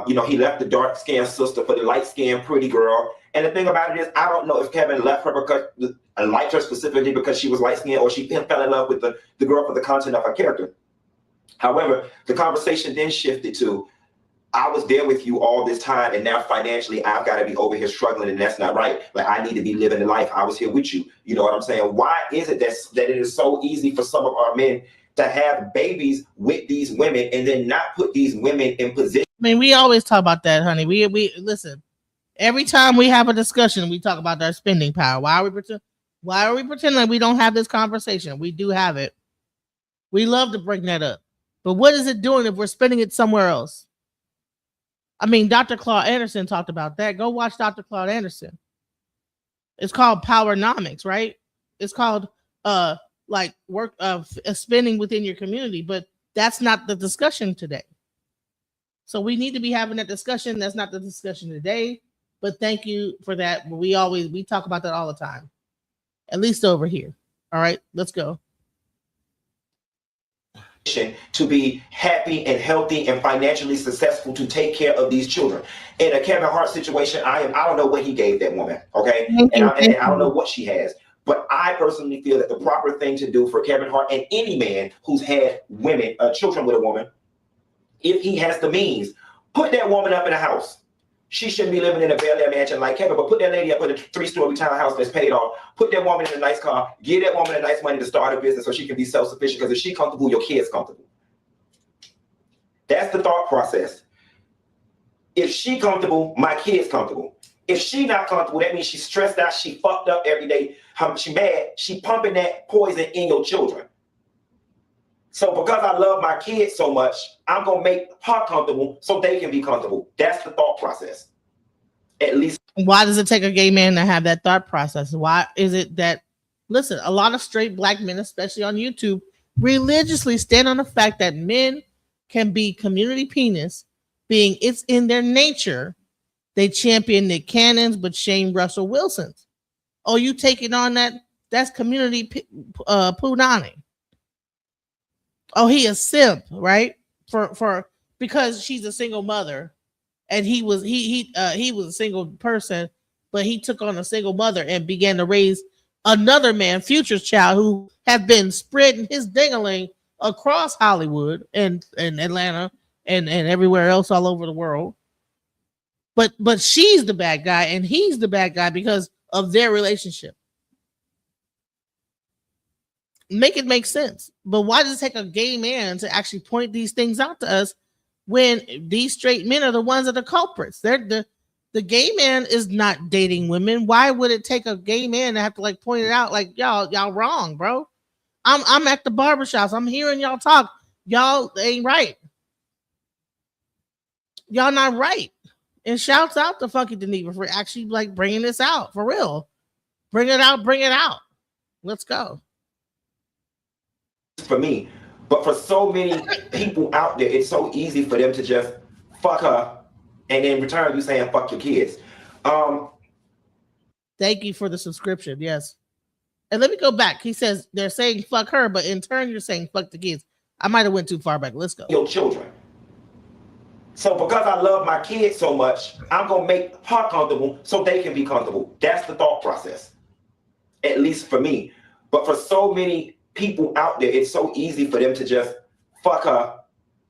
he left the dark-skinned sister for the light-skinned pretty girl. And the thing about it is, I don't know if Kevin left her because I liked her specifically because she was light-skinned, or she fell in love with the girl for the content of her character. However, the conversation then shifted to, I was there with you all this time, and now financially I've got to be over here struggling, and that's not right. Like, I need to be living the life. I was here with you. You know what I'm saying? Why is it that it is so easy for some of our men to have babies with these women and then not put these women in position? I mean, we always talk about that, honey. We listen. Every time we have a discussion, we talk about our spending power. Why are we pretending like we don't have this conversation? We do have it. We love to bring that up. But what is it doing if we're spending it somewhere else? I mean, Dr. Claude Anderson talked about that. Go watch Dr. Claude Anderson. It's called Powernomics, right? It's called like work of spending within your community, but that's not the discussion today. So we need to be having that discussion. That's not the discussion today, but thank you for that. We talk about that all the time, at least over here. All right, let's go. To be happy and healthy and financially successful to take care of these children. In a Kevin Hart situation, I don't know what he gave that woman, okay? And I don't know what she has. But I personally feel that the proper thing to do for Kevin Hart and any man who's had children with a woman, if he has the means, put that woman up in a house. She shouldn't be living in a Bel Air mansion like Kevin, but put that lady up in a 3-story townhouse that's paid off. Put that woman in a nice car. Give that woman a nice money to start a business so she can be self-sufficient, because if she's comfortable, your kid's comfortable. That's the thought process. If she comfortable, my kid's comfortable. If she not comfortable, that means she's stressed out, she fucked up every day, she mad, she pumping that poison in your children. So because I love my kids so much, I'm going to make her comfortable so they can be comfortable. That's the thought process. At least. Why does it take a gay man to have that thought process? Why is it that, listen, a lot of straight black men, especially on YouTube, religiously stand on the fact that men can be community penis, being it's in their nature. They champion Nick Cannon's, but shame Russell Wilson's. Oh, you taking on that's community punani. Oh, he a simp, right? For because she's a single mother, and he was a single person, but he took on a single mother and began to raise another man, Future's child, who have been spreading his dingling across Hollywood and Atlanta and everywhere else all over the world. But she's the bad guy and he's the bad guy because of their relationship. Make it make sense. But why does it take a gay man to actually point these things out to us when these straight men are the ones that are culprits? They're the gay man is not dating women. Why would it take a gay man to have to like point it out like y'all wrong, bro? I'm at the barbershops. I'm hearing y'all talk. Y'all ain't right. Y'all not right. And shouts out to Funky Dineva for actually like bringing this out for real. Bring it out. Let's go. For me, but for so many people out there, it's so easy for them to just fuck her, and in return, you saying fuck your kids. Thank you for the subscription. Yes. And let me go back. He says they're saying fuck her, but in turn, you're saying fuck the kids. I might have went too far back. Let's go. Your children. So because I love my kids so much, I'm going to make her comfortable so they can be comfortable. That's the thought process, at least for me. But for so many people out there, it's so easy for them to just fuck her,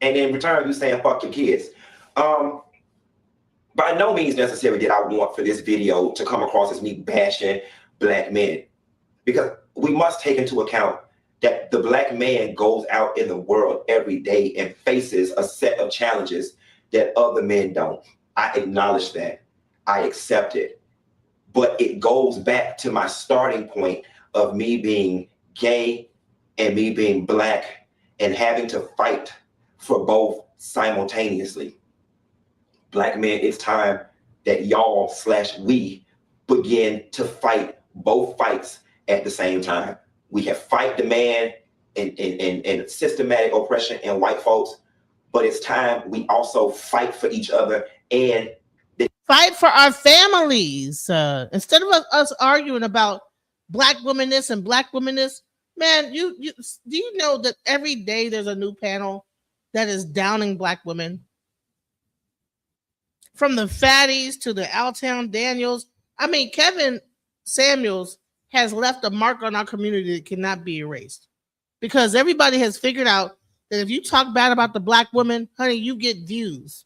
and in return, you saying fuck your kids. By no means necessary did I want for this video to come across as me bashing black men, because we must take into account that the black man goes out in the world every day and faces a set of challenges that other men don't. I acknowledge that. I accept it. But it goes back to my starting point of me being gay and me being black and having to fight for both simultaneously. Black men, it's time that y'all/we begin to fight both fights at the same time. We can fight the man and systematic oppression in white folks, but it's time we also fight for each other and fight for our families. Instead of us arguing about black women this and black women this, man, do you know that every day there's a new panel that is downing black women? From the fatties to the Altown Daniels. I mean, Kevin Samuels has left a mark on our community that cannot be erased, because everybody has figured out that if you talk bad about the black woman, honey, you get views.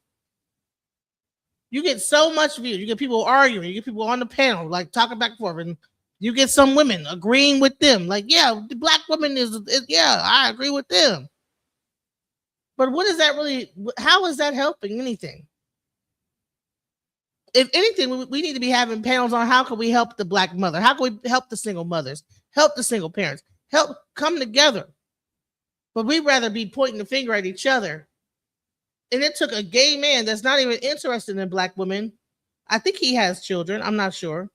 You get so much views. You get people arguing. You get people on the panel, like talking back and forth, and you get some women agreeing with them. Like, yeah, the black woman is yeah, I agree with them. But what is that really? How is that helping anything? If anything, we need to be having panels on how can we help the black mother? How can we help the single mothers? Help the single parents? Help come together. But we'd rather be pointing the finger at each other. And it took a gay man that's not even interested in black women. I think he has children. I'm not sure.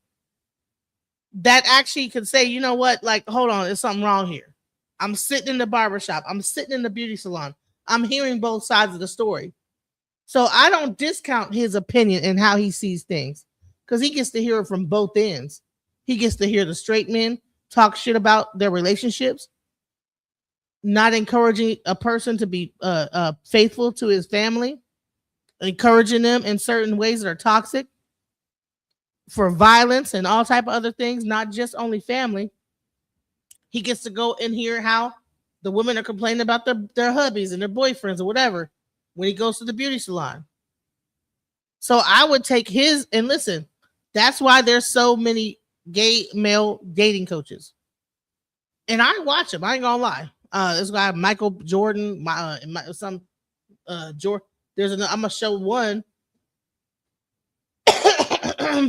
That actually could say, you know what? Like, hold on, there's something wrong here. I'm sitting in the barbershop. I'm sitting in the beauty salon. I'm hearing both sides of the story. So I don't discount his opinion and how he sees things, because he gets to hear it from both ends. He gets to hear the straight men talk shit about their relationships, not encouraging a person to be faithful to his family, encouraging them in certain ways that are toxic, for violence and all type of other things, not just only family. He gets to go and hear how the women are complaining about their hubbies and their boyfriends or whatever when he goes to the beauty salon. So I would take his, and listen, that's why there's so many gay male dating coaches. And I watch them, I ain't gonna lie. This guy, Michael Jordan, Jordan, I'm gonna show one.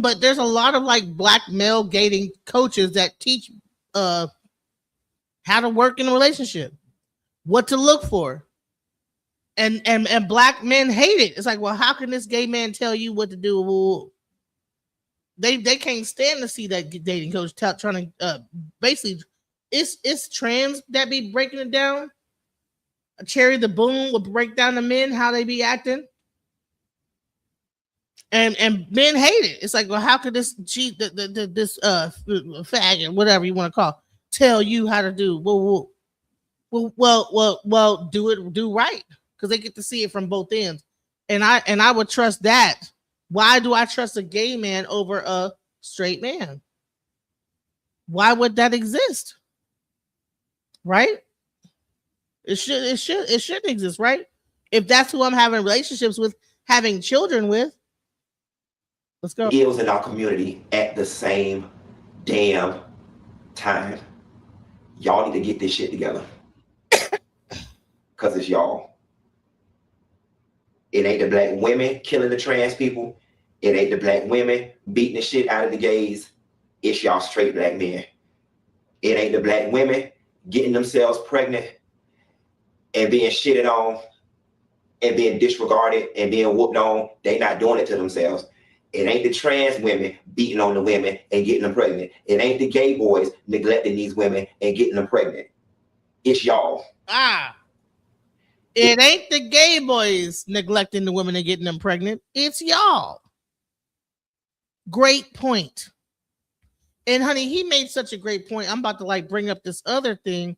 But there's a lot of like black male dating coaches that teach how to work in a relationship, what to look for. And black men hate it. It's like, well, how can this gay man tell you what to do? Well, they can't stand to see that dating coach trying to basically, it's trans that be breaking it down. Cherry the Boom will break down the men, how they be acting. And men hate it. It's like, well, how could this this faggot, whatever you want to call, tell you how to do? Well, do right, because they get to see it from both ends. And I would trust that. Why do I trust a gay man over a straight man? Why would that exist? Right? It shouldn't exist, right? If that's who I'm having relationships with, having children with, Let's go. Ills in our community at the same damn time. Y'all need to get this shit together. Because it's y'all. It ain't the black women killing the trans people. It ain't the black women beating the shit out of the gays. It's y'all straight black men. It ain't the black women getting themselves pregnant and being shitted on and being disregarded and being whooped on. They not doing it to themselves. It ain't the trans women beating on the women and getting them pregnant. It ain't the gay boys neglecting these women and getting them pregnant. It's y'all. It ain't the gay boys neglecting the women and getting them pregnant. It's y'all. Great point. And honey, he made such a great point. I'm about to like bring up this other thing.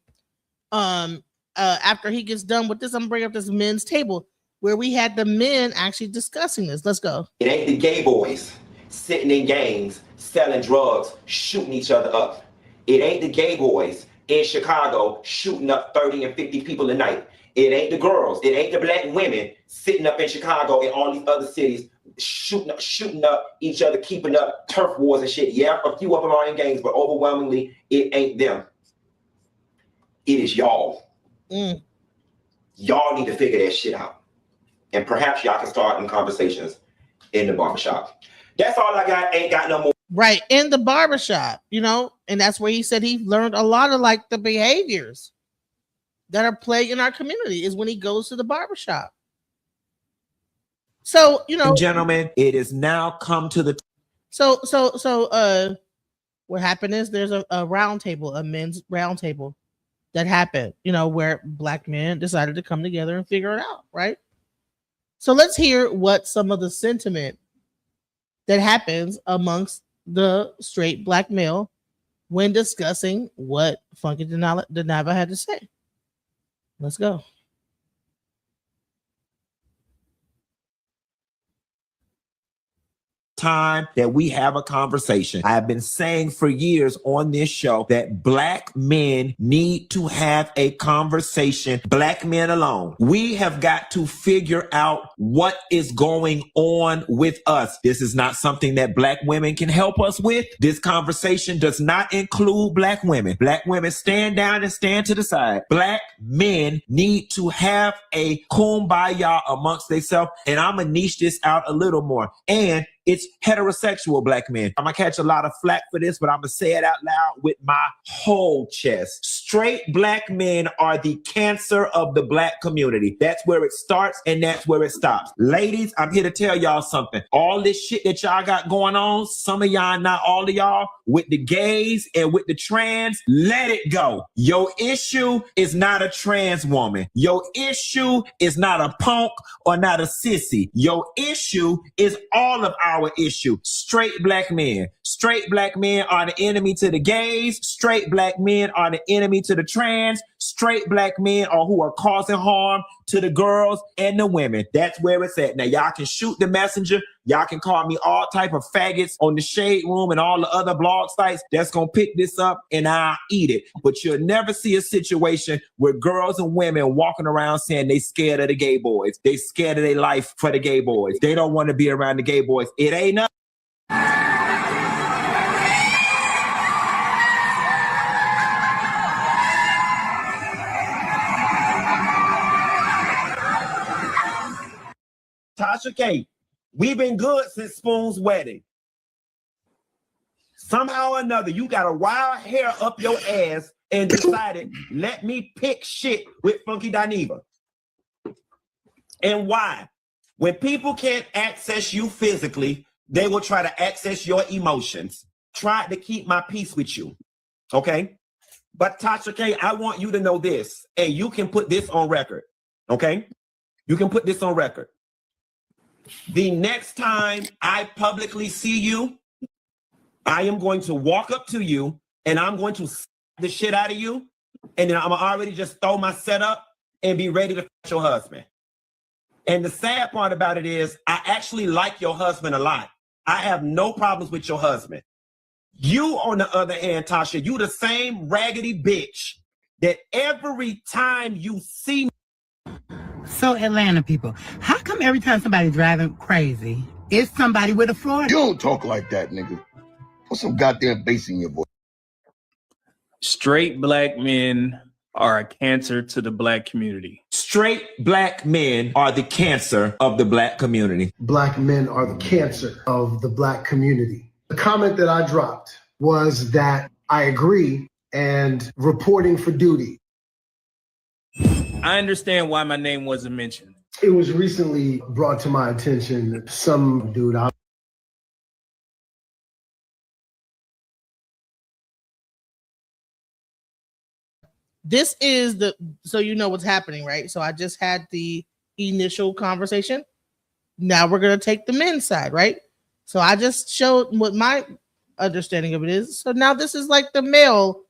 After he gets done with this, I'm gonna bring up this men's table where we had the men actually discussing this. Let's go. It ain't the gay boys sitting in gangs, selling drugs, shooting each other up. It ain't the gay boys in Chicago shooting up 30 and 50 people a night. It ain't the girls. It ain't the black women sitting up in Chicago and all these other cities shooting up each other, keeping up turf wars and shit. Yeah, a few of them are in gangs, but overwhelmingly, it ain't them. It is y'all. Y'all need to figure that shit out. And perhaps y'all can start in conversations in the barbershop. That's all I got. Ain't got no more. Right, in the barbershop, you know, and that's where he said he learned a lot of like the behaviors that are plaguing our community is when he goes to the barbershop. So, you know, gentlemen, it is now come to the So what happened is there's a round table, a men's round table that happened, you know, where black men decided to come together and figure it out, right? So let's hear what some of the sentiment that happens amongst the straight black male when discussing what Funky Dinava had to say. Let's go. time that we have a conversation. I have been saying for years on this show that black men need to have a conversation, black men alone. We have got to figure out what is going on with us. This is not something that black women can help us with. This conversation does not include black women. Black women, stand down and stand to the side. Black men need to have a kumbaya amongst themselves. And I'm going to niche this out a little more. And it's heterosexual black men. I'm going to catch a lot of flack for this, but I'm going to say it out loud with my whole chest. Straight black men are the cancer of the black community. That's where it starts and that's where it stops. Ladies, I'm here to tell y'all something. All this shit that y'all got going on, some of y'all, not all of y'all, with the gays and with the trans, let it go. Your issue is not a trans woman. Your issue is not a punk or not a sissy. Your issue is all of our issue. Straight black men. Straight black men are the enemy to the gays. Straight black men are the enemy to the trans. Straight black men are who are causing harm to the girls and the women. That's where it's at. Now, y'all can shoot the messenger. Y'all can call me all type of faggots on the Shade Room and all the other blog sites that's going to pick this up and I'll eat it. But you'll never see a situation where girls and women walking around saying they scared of the gay boys. They scared of their life for the gay boys. They don't want to be around the gay boys. It ain't nothing. Tasha K, we've been good since Spoon's wedding. Somehow or another, you got a wild hair up your ass and decided, let me pick shit with Funky Dineva. And why? When people can't access you physically, they will try to access your emotions. Try to keep my peace with you, okay? But Tasha K, I want you to know this, and you can put this on record, okay? You can put this on record. The next time I publicly see you, I am going to walk up to you and I'm going to slap the shit out of you. And then I'm already just throw my setup and be ready to fight your husband. And the sad part about it is I actually like your husband a lot. I have no problems with your husband. You, on the other hand, Tasha, you the same raggedy bitch that every time you see me. So Atlanta people, how come every time somebody driving crazy It's somebody with a Florida. You don't talk like that, nigga. Put some goddamn bass in your voice. Straight black men are a cancer to the black community. Straight black men are the cancer of the black community. Black men are the cancer of the black community. The comment that I dropped was that I agree and reporting for duty. I understand why my name wasn't mentioned. It was recently brought to my attention that some dude out. This is the, so you know what's happening, right? So I just had the initial conversation. Now we're going to take the men's side, right? So I just showed what my understanding of it is. So now this is like the male,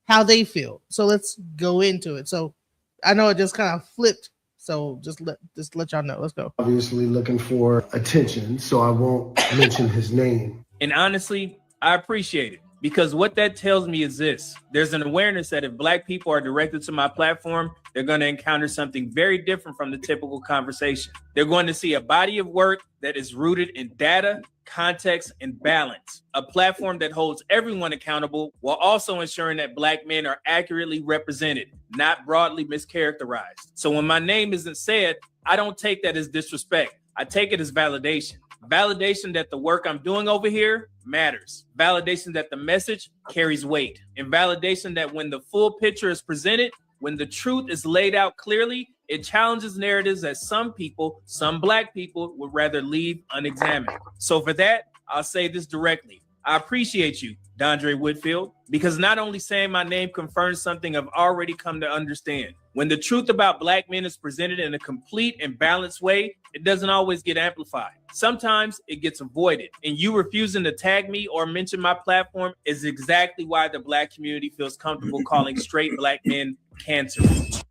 how they feel. So let's go into it. So I know it just kind of flipped. So just let y'all know. Let's go. Obviously looking for attention, so I won't mention his name. And honestly, I appreciate it, because what that tells me is this: there's an awareness that if black people are directed to my platform, they're going to encounter something very different from the typical conversation. They're going to see a body of work that is rooted in data, context, and balance. A platform that holds everyone accountable while also ensuring that black men are accurately represented, not broadly mischaracterized. So when my name isn't said, I don't take that as disrespect. I take it as validation. Validation that the work I'm doing over here matters. Validation that the message carries weight. And validation that when the full picture is presented, when the truth is laid out clearly, it challenges narratives that some people, some black people, would rather leave unexamined. So for that, I'll say this directly. I appreciate you, Dondre Whitfield, because not only saying my name confirms something I've already come to understand. When the truth about black men is presented in a complete and balanced way, it doesn't always get amplified. Sometimes it gets avoided. And you refusing to tag me or mention my platform is exactly why the black community feels comfortable calling straight black men cancerous.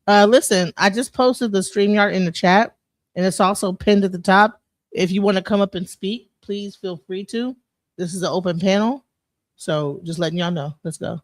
Listen, I just posted the StreamYard in the chat, and it's also pinned at the top. If you want to come up and speak, please feel free to. This is an open panel, so just letting y'all know. Let's go.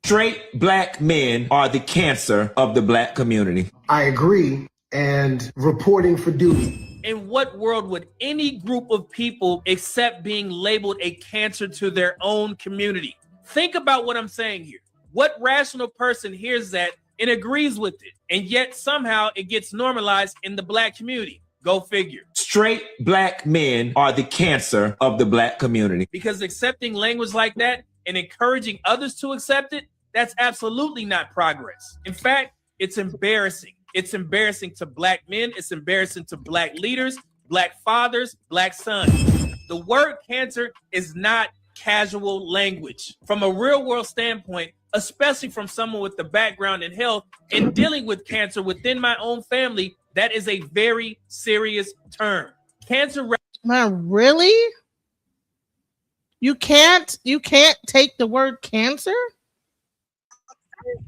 Straight black men are the cancer of the black community. I agree and reporting for duty. In what world would any group of people accept being labeled a cancer to their own community? Think about what I'm saying here. What rational person hears that and agrees with it, and yet somehow it gets normalized in the black community? Go figure. Straight black men are the cancer of the black community. Because accepting language like that and encouraging others to accept it, that's absolutely not progress. In fact, it's embarrassing. It's embarrassing to black men. It's embarrassing to black leaders, black fathers, black sons. The word cancer is not casual language. From a real world standpoint, especially from someone with the background in health and dealing with cancer within my own family, that is a very serious term. Cancer. Man, really? You can't take the word cancer?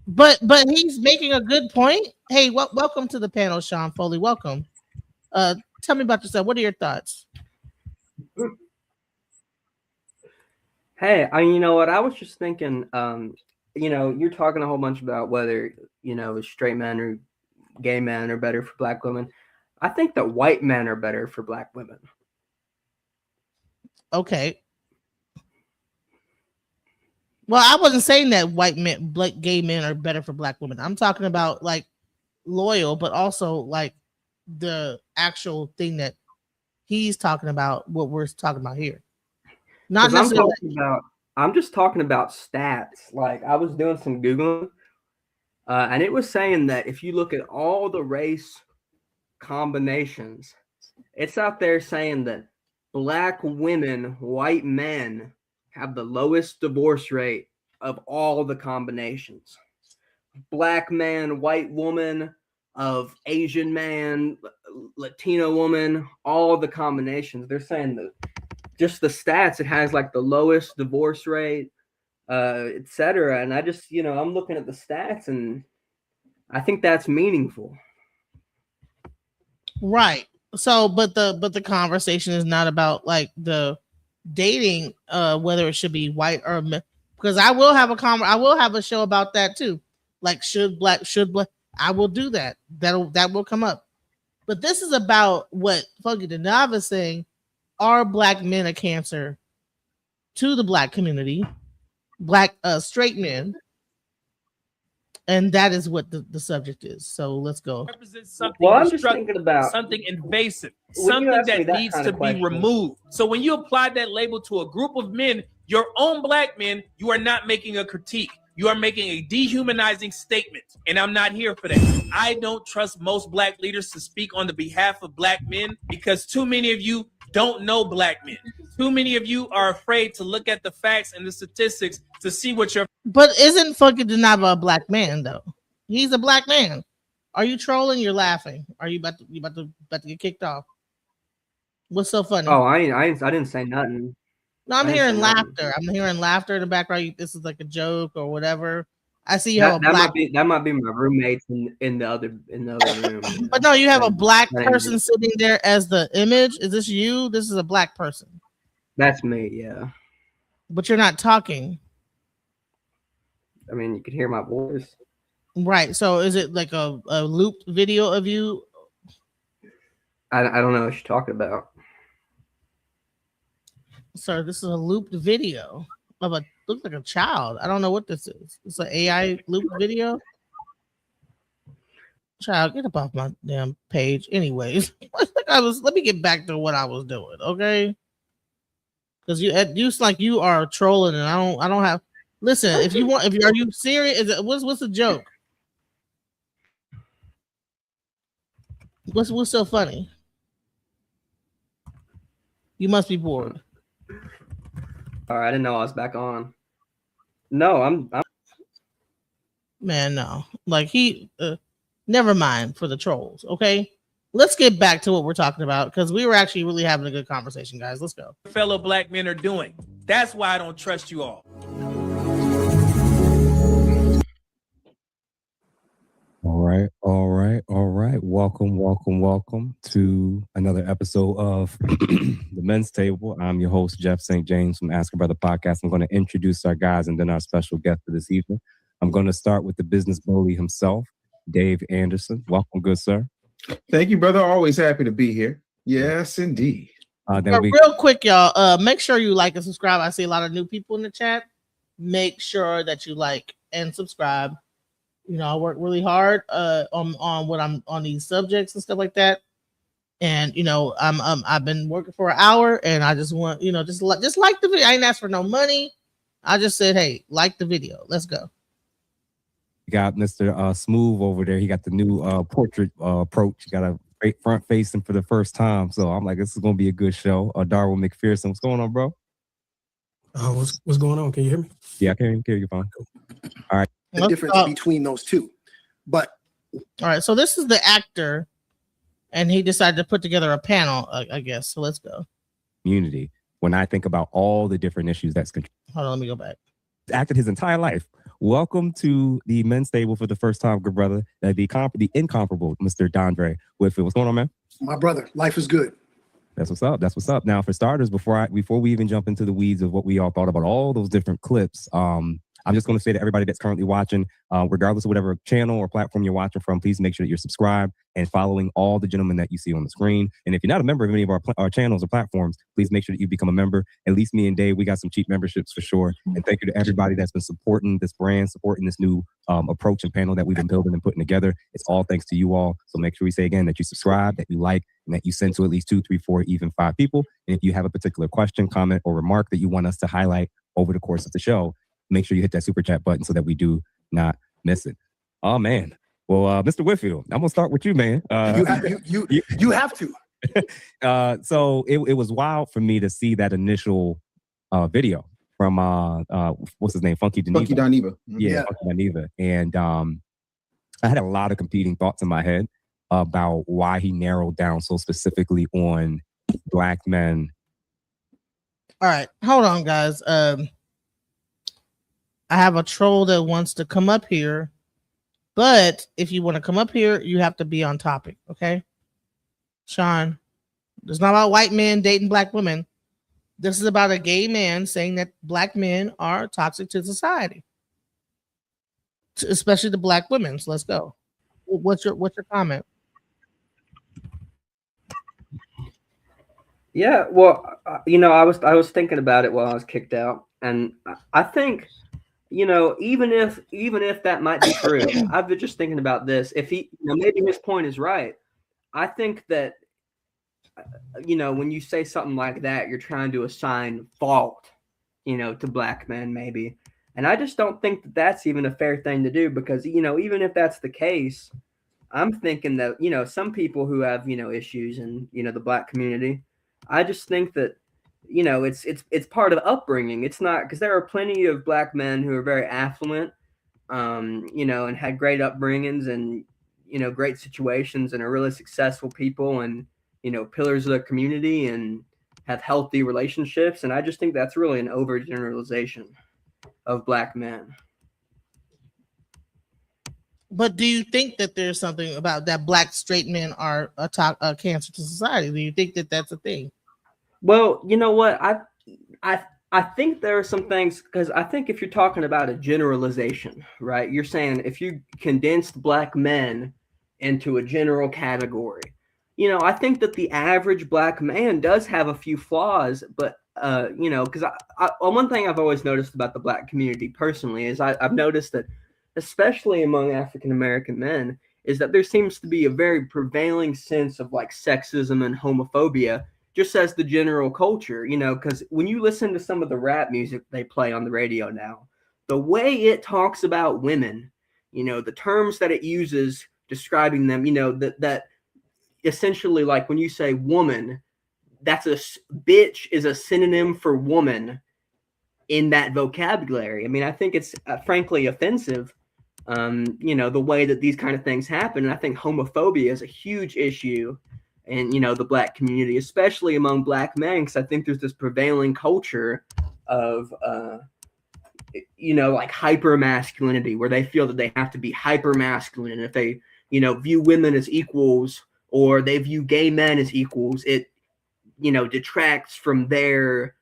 But he's making a good point. Hey, welcome to the panel, Sean Foley. Welcome. Tell me about yourself. What are your thoughts? Hey, you know what? I was just thinking, you're talking a whole bunch about whether, straight men or gay men are better for black women. I think that white men are better for black women. Okay. Well, I wasn't saying that white men, gay men are better for black women. I'm talking about like loyal, but also like the actual thing that he's talking about, what we're talking about here. Not necessarily. I'm just talking about stats. Like I was doing some Googling, and it was saying that if you look at all the race combinations, it's out there saying that black women, white men have the lowest divorce rate of all the combinations. Black man, white woman, of Asian man, Latino woman, all the combinations. They're saying that just the stats, it has like the lowest divorce rate, etc. And I just, I'm looking at the stats and I think that's meaningful. Right. So, but the conversation is not about like the dating, whether it should be white or because I will have a show about that too. Like should black, I will do that. That will come up. But this is about what Funky Dinava is saying. Are black men a cancer to the black community? Black straight men. And that is what the subject is. So let's go. Represents something Well, I'm just destructive, thinking about something invasive, when you something ask me that that needs kind to of be question. removed. So when you apply that label to a group of men, your own black men, you are not making a critique. You are making a dehumanizing statement. And I'm not here for that. I don't trust most black leaders to speak on the behalf of black men because too many of you don't know black men. Too many of you are afraid to look at the facts and the statistics to see what you're. But isn't Funky Dinava a black man though? He's a black man. Are you trolling? You're laughing. Are you about to get kicked off? What's so funny? Oh, I didn't say nothing. No, I'm I didn't hearing say nothing. laughter. I'm hearing laughter in the background. This is like a joke or whatever. I see you have That, a black. that might be my roommates in the other room. But no, you have a black That ain't person me. sitting there as the image. Is this you? This is a black person. That's me, yeah. But you're not talking. I mean, you could hear my voice. Right. So is it like a looped video of you? I don't know what you're talking about. Sir, this is a looped video of looks like a child. I don't know what this is. It's an AI looped video. Child, get up off my damn page. Anyways, let me get back to what I was doing, okay? Because you like you are trolling, and I don't have. Listen, if you want, are you serious? What's the joke? What's so funny? You must be bored. All right, I didn't know I was back on. No, I'm Man, no. Like never mind for the trolls, okay? Let's get back to what we're talking about because we were actually really having a good conversation, guys. Let's go. Fellow black men are doing. That's why I don't trust you all. All right. Welcome to another episode of The Men's Table. I'm your host, Jeff St. James from Ask a Brother Podcast. I'm going to introduce our guys and then our special guest for this evening. I'm going to start with the business bully himself, Dave Anderson. Welcome, good sir. Thank you, brother. Always happy to be here. Yes, indeed. Real quick, y'all, make sure you like and subscribe. I see a lot of new people in the chat. Make sure that you like and subscribe. You know, I work really hard on what I'm on these subjects and stuff like that. And you know, I've been working for an hour, and I just want just like the video. I ain't asked for no money. I just said, hey, like the video. Let's go. You got Mr. Smooth over there. He got the new portrait approach. You got a great front facing for the first time. So I'm like, this is gonna be a good show. Darwin McPherson, what's going on, bro? What's going on? Can you hear me? Yeah, I can hear you fine. All right. The difference between those two. But all right, so this is the actor, and he decided to put together a panel, I guess. So let's go. Community. When I think about all the different issues that's hold on, let me go back. Acted his entire life. Welcome to the Men's Table for the first time, good brother. The incomparable Mr. Dondre Whitfield. What's going on, man? my brother, life is good. That's what's up. That's what's up. Now, for starters, before we even jump into the weeds of what we all thought about all those different clips, I'm just going to say to everybody that's currently watching, regardless of whatever channel or platform you're watching from, please make sure that you're subscribed and following all the gentlemen that you see on the screen. And if you're not a member of any of our channels or platforms, please make sure that you become a member. At least me and Dave, we got some cheap memberships for sure. And thank you to everybody that's been supporting this brand, supporting this new approach and panel that we've been building and putting together. It's all thanks to you all. So make sure we say again that you subscribe, that you like, and that you send to at least 2, 3, 4, even 5 people. And if you have a particular question, comment, or remark that you want us to highlight over the course of the show, make sure you hit that super chat button so that we do not miss it. Oh man. Well, Mr. Whitfield, I'm gonna start with you, man. You have to. So it was wild for me to see that initial video from what's his name, Funky Dineva. Funky Dineva. Yeah, Funky Dineva. And I had a lot of competing thoughts in my head about why he narrowed down so specifically on Black men. All right, hold on, guys. I have a troll that wants to come up here, but if you want to come up here, you have to be on topic, okay? Sean, it's not about white men dating black women. This is about a gay man saying that black men are toxic to society, especially the black women. So let's go. What's your comment? Yeah, well, I was thinking about it while I was kicked out, and I think, even if that might be true, I've been just thinking about this. If maybe his point is right. I think that when you say something like that, you're trying to assign fault, to black men maybe, and I just don't think that that's even a fair thing to do because even if that's the case, I'm thinking that some people who have issues in the black community, I just think that it's part of upbringing. It's not because there are plenty of black men who are very affluent, and had great upbringings and great situations and are really successful people and pillars of the community and have healthy relationships. And I just think that's really an overgeneralization of black men. But do you think that there's something about that black straight men are a cancer to society? Do you think that that's a thing? Well, you know what? I think there are some things because I think if you're talking about a generalization, right? You're saying if you condensed black men into a general category, I think that the average black man does have a few flaws, but because one thing I've always noticed about the black community personally is I've noticed that, especially among African American men, is that there seems to be a very prevailing sense of like sexism and homophobia, just as the general culture, because when you listen to some of the rap music they play on the radio now, the way it talks about women, the terms that it uses describing them, that essentially, like when you say woman, that's bitch is a synonym for woman in that vocabulary. I mean, I think it's frankly offensive, the way that these kind of things happen. And I think homophobia is a huge issue in, the black community, especially among black men, because I think there's this prevailing culture of, like hyper masculinity, where they feel that they have to be hyper masculine. And if they, view women as equals or they view gay men as equals, it, detracts from their,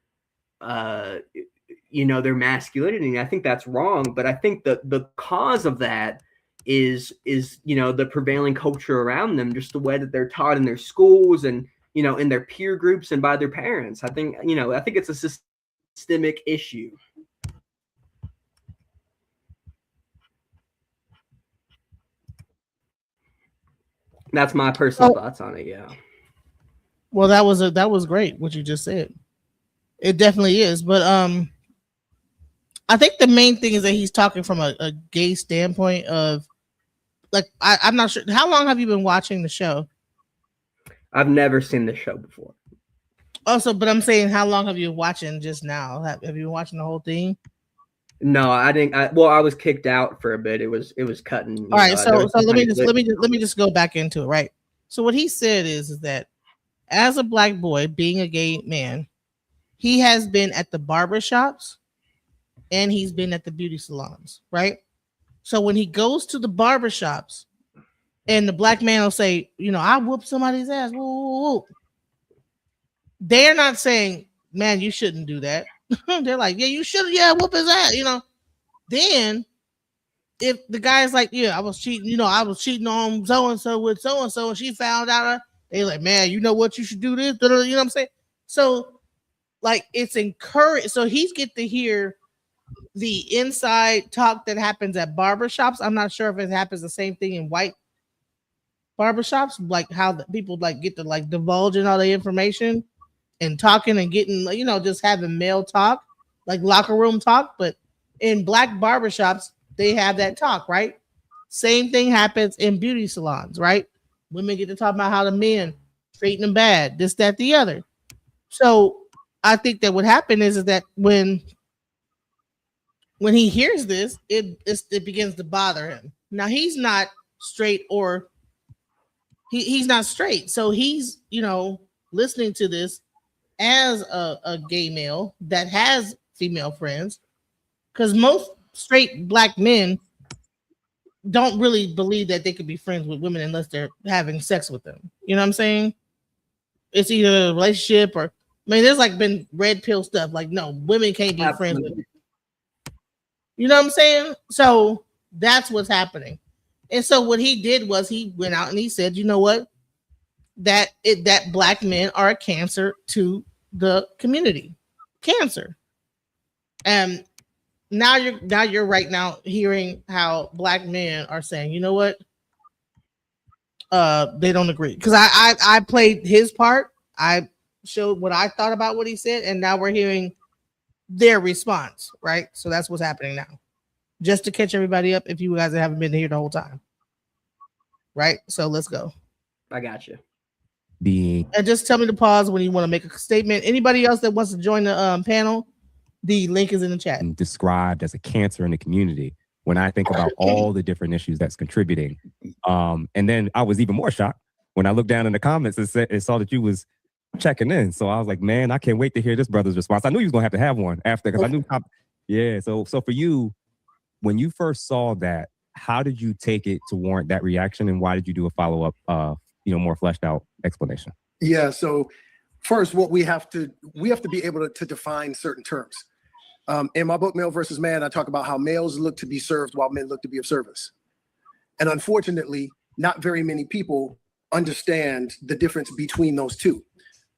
their masculinity. I think that's wrong, but I think that the cause of that is the prevailing culture around them, just the way that they're taught in their schools and in their peer groups and by their parents. I think it's a systemic issue. That's my personal thoughts on it. Yeah. Well, that was great what you just said. It definitely is, but I think the main thing is that he's talking from a gay standpoint of, like, I'm not sure. How long have you been watching the show? I've never seen the show before. Also, but I'm saying, how long have you been watching just now? Have you been watching the whole thing? No, I didn't. I was kicked out for a bit. It was cutting. All right, so let me just go back into it, right? So what he said is that as a black boy, being a gay man, he has been at the barbershops and he's been at the beauty salons, right? So when he goes to the barbershops and the black man will say, I whooped somebody's ass. Woo, woo, woo. They're not saying, man, you shouldn't do that. They're like, yeah, you should. Yeah, whoop his ass. Then if the guy's like, yeah, I was cheating on so-and-so with so-and-so and she found out, they're like, man, you know what? You should do this. You know what I'm saying? So like, it's encouraged. So he's get to hear the inside talk that happens at barbershops. I'm not sure if it happens the same thing in white barbershops, like how the people like get to like divulging all the information and talking and getting, just having male talk, like locker room talk. But in black barbershops, they have that talk, right? Same thing happens in beauty salons, right? Women get to talk about how the men treating them bad, this, that, the other. So I think that what happened is that when he hears this, it begins to bother him. Now he's not straight, or he's not straight, so he's listening to this as a gay male that has female friends, because most straight black men don't really believe that they could be friends with women unless they're having sex with them. You know what I'm saying? It's either a relationship or, there's like been red pill stuff. Like, no, women can't be friends with them. You know what I'm saying? So that's what's happening. And so what he did was he went out and he said, you know what? that black men are a cancer to the community. Cancer. And now you're right now hearing how black men are saying, you know what? They don't agree. Because I played his part. I showed what I thought about what he said, and now we're hearing their response, right? So that's what's happening now. Just to catch everybody up if you guys haven't been here the whole time. Right? So let's go. I got you. And just tell me to pause when you want to make a statement. Anybody else that wants to join the panel, the link is in the chat. Described as a cancer in the community when I think about all the different issues that's contributing. And then I was even more shocked when I looked down in the comments and saw that you was checking in. So I was like, man, I can't wait to hear this brother's response. I knew he was going to have one after, because I knew. Yeah. So for you, when you first saw that, how did you take it to warrant that reaction, and why did you do a follow-up, more fleshed out explanation? Yeah. So first, what we have to be able to define certain terms. In my book, Male versus Man, I talk about how males look to be served while men look to be of service. And unfortunately, not very many people understand the difference between those two.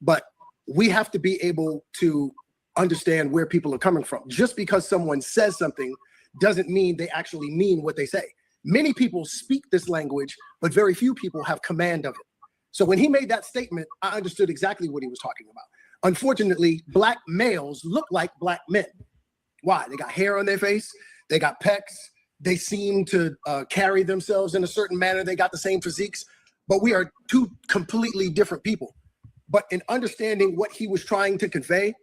But we have to be able to understand where people are coming from. Just because someone says something doesn't mean they actually mean what they say. Many people speak this language, but very few people have command of it. So when he made that statement, I understood exactly what he was talking about. Unfortunately, black males look like black men. Why? They got hair on their face. They got pecs. They seem to carry themselves in a certain manner. They got the same physiques, but we are two completely different people. But in understanding what he was trying to convey,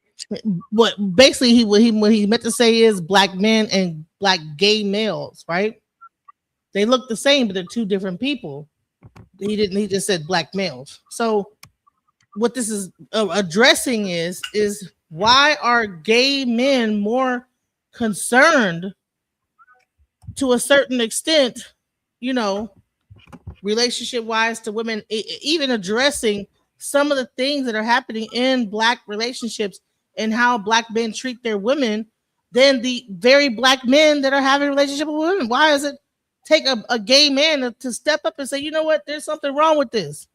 what basically what he meant to say is black men and black gay males, right? They look the same, but they're two different people. He just said black males. So what this is addressing is why are gay men more concerned to a certain extent, relationship wise to women, even addressing some of the things that are happening in black relationships and how black men treat their women than the very black men that are having a relationship with women. Why does it take a gay man to step up and say, you know what, there's something wrong with this?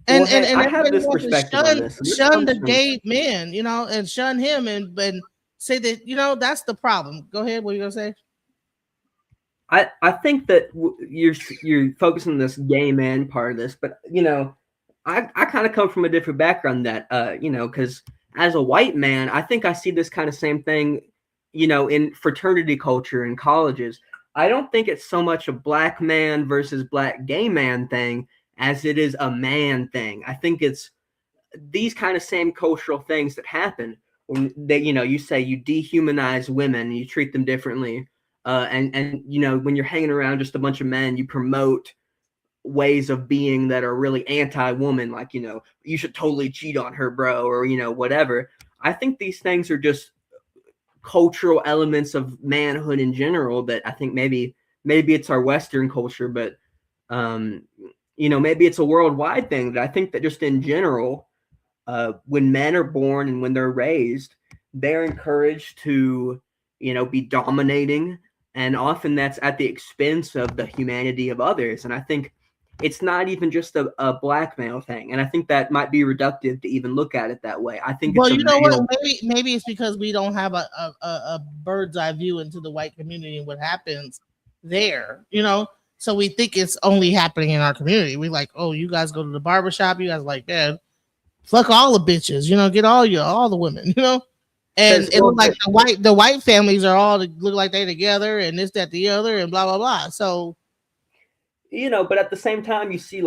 And I have this perspective on this. Shun the gay men, and shun him and say that, that's the problem. Go ahead. What are you going to say? I think that you're focusing on this gay man part of this, but I kind of come from a different background that because as a white man, I think I see this kind of same thing, in fraternity culture in colleges. I don't think it's so much a black man versus black gay man thing as it is a man thing. I think it's these kind of same cultural things that happen when they, you say you dehumanize women, you treat them differently. And when you're hanging around just a bunch of men, you promote ways of being that are really anti-woman, like, you should totally cheat on her, bro, or, whatever. I think these things are just cultural elements of manhood in general that I think maybe it's our Western culture, but, maybe it's a worldwide thing that I think that just in general, when men are born and when they're raised, they're encouraged to, be dominating. And often that's at the expense of the humanity of others. And I think it's not even just a black male thing. And I think that might be reductive to even look at it that way. I think what? Maybe it's because we don't have a bird's eye view into the white community and what happens there, So we think it's only happening in our community. We like, oh, you guys go to the barbershop. You guys like, man, fuck all the bitches, get all the women, And it looked like the white families are all look like they together and this, that, the other, and blah, blah, blah. So, but at the same time, you see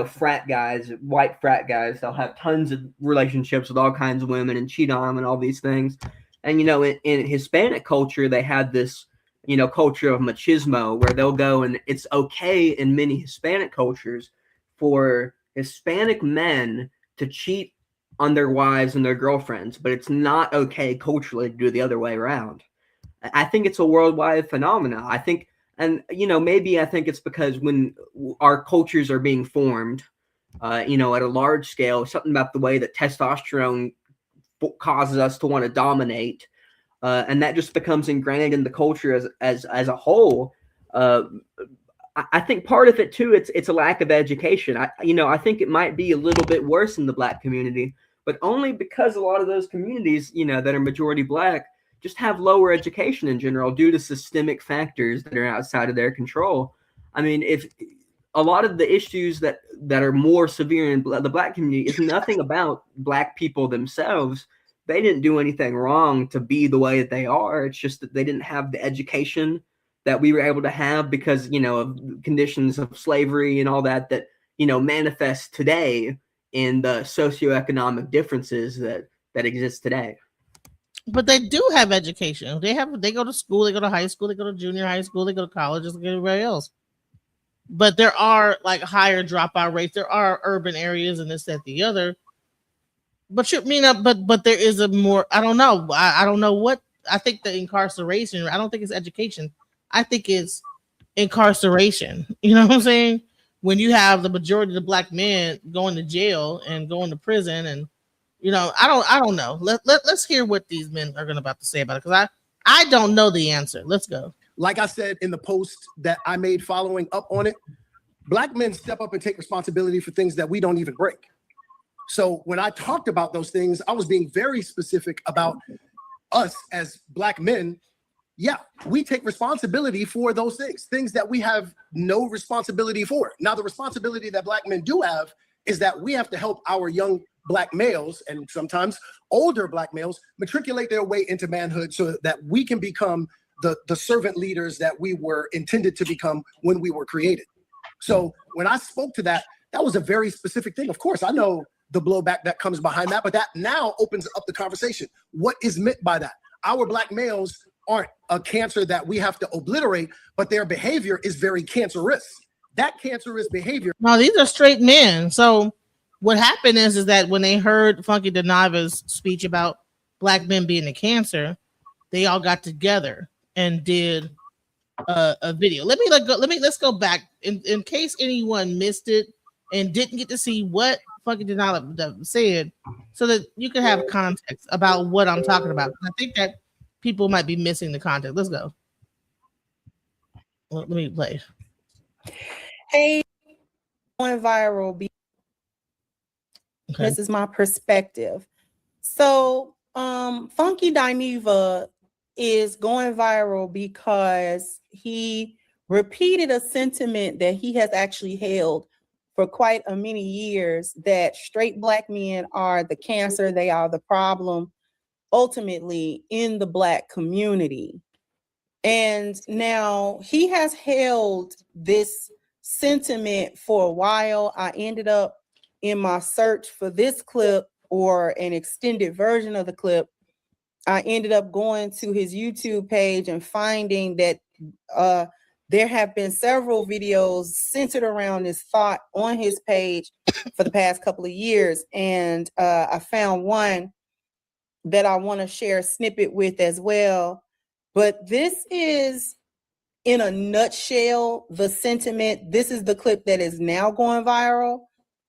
frat guys, white frat guys, they'll have tons of relationships with all kinds of women and cheat on them and all these things. And, in Hispanic culture, they had this, culture of machismo where they'll go, and it's okay in many Hispanic cultures for Hispanic men to cheat on their wives and their girlfriends, but it's not okay culturally to do it the other way around. I think it's a worldwide phenomenon. I think, and maybe I think it's because when our cultures are being formed, at a large scale, something about the way that testosterone causes us to want to dominate, and that just becomes ingrained in the culture as a whole. I think part of it too, it's a lack of education. I think it might be a little bit worse in the Black community, but only because a lot of those communities, that are majority Black, just have lower education in general due to systemic factors that are outside of their control. I mean, if a lot of the issues that are more severe in the Black community is nothing about Black people themselves. They didn't do anything wrong to be the way that they are. It's just that they didn't have the education that we were able to have because, of conditions of slavery and all that, manifest today in the socioeconomic differences that exist today. But they do have education. They go to school, they go to high school, they go to junior high school, they go to college, just like everybody else. But there are like higher dropout rates. There are urban areas and this, that, the other. But but there is a more, I don't know. I don't know what, I think the incarceration, I don't think it's education. I think it's incarceration. You know what I'm saying? When you have the majority of the Black men going to jail and going to prison, and I don't know. Let's hear what these men are about to say about it, because I don't know the answer. Let's go. Like I said in the post that I made following up on it, Black men step up and take responsibility for things that we don't even break. So when I talked about those things, I was being very specific about us as Black men. Yeah, we take responsibility for those things that we have no responsibility for. Now, the responsibility that Black men do have is that we have to help our young Black males and sometimes older Black males matriculate their way into manhood so that we can become the servant leaders that we were intended to become when we were created. So when I spoke to that, that was a very specific thing. Of course, I know the blowback that comes behind that, but that now opens up the conversation. What is meant by that? Our Black males aren't a cancer that we have to obliterate, but their behavior is very cancerous. That cancerous behavior. No, these are straight men. So what happened is that when they heard Funky Dinava's speech about Black men being a cancer, they all got together and did a video. Let's go back in case anyone missed it and didn't get to see what Funky Dinava said, so that you can have context about what I'm talking about. I think that people might be missing the context. Let's go. Let me play. Hey, going viral. This is my perspective. So, Funky Dineva is going viral because he repeated a sentiment that he has actually held for quite a many years, that straight Black men are the cancer, they are the problem ultimately in the Black community. And now he has held this sentiment for a while. I ended up in my search for this clip or an extended version of the clip, I ended up going to his YouTube page and finding that there have been several videos centered around this thought on his page for the past couple of years. And I found one that I want to share a snippet with as well. But this is, in a nutshell, the sentiment. This is the clip that is now going viral.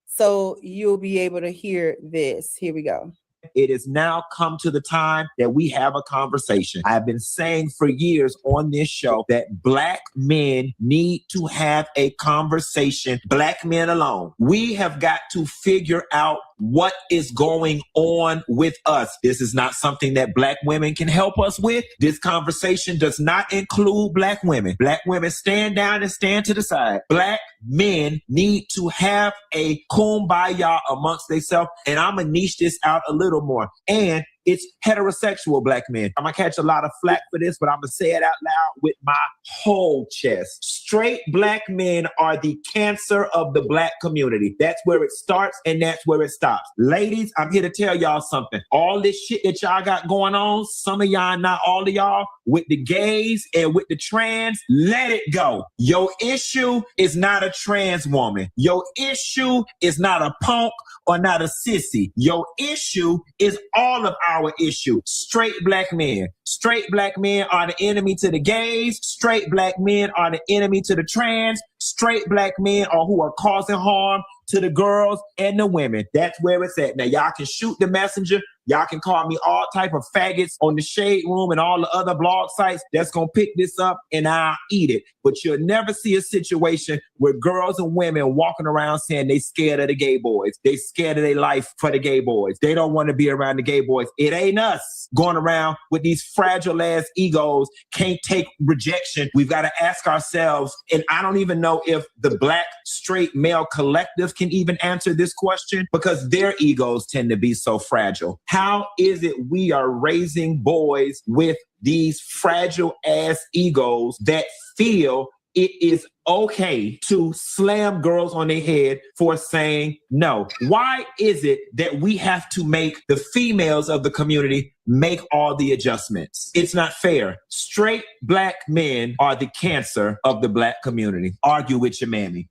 So you'll be able to hear this. Here we go. It has now come to the time that we have a conversation. I've been saying for years on this show that Black men need to have a conversation, Black men alone. We have got to figure out what is going on with us. This is not something that Black women can help us with. This conversation does not include Black women. Black women, stand down and stand to the side. Black men need to have a kumbaya amongst themselves. And I'm going to niche this out a little more. And it's heterosexual Black men. I'm going to catch a lot of flack for this, but I'm going to say it out loud with my whole chest. Straight Black men are the cancer of the Black community. That's where it starts and that's where it stops. Ladies, I'm here to tell y'all something. All this shit that y'all got going on, some of y'all, not all of y'all, with the gays and with the trans, let it go. Your issue is not a trans woman. Your issue is not a punk or not a sissy. Your issue is all of our issue. Straight Black men. Straight Black men are the enemy to the gays. Straight Black men are the enemy to the trans. Straight Black men are who are causing harm to the girls and the women. That's where it's at. Now, y'all can shoot the messenger, Y'all can call me all type of faggots on the Shade Room and all the other blog sites that's going to pick this up and I'll eat it. But you'll never see a situation where girls and women walking around saying they scared of the gay boys. They scared of their life for the gay boys. They don't want to be around the gay boys. It ain't us going around with these fragile ass egos, can't take rejection. We've got to ask ourselves, and I don't even know if the Black straight male collective can even answer this question because their egos tend to be so fragile. How is it we are raising boys with these fragile ass egos that feel it is okay to slam girls on their head for saying no? Why is it that we have to make the females of the community make all the adjustments? It's not fair. Straight Black men are the cancer of the Black community. Argue with your mammy.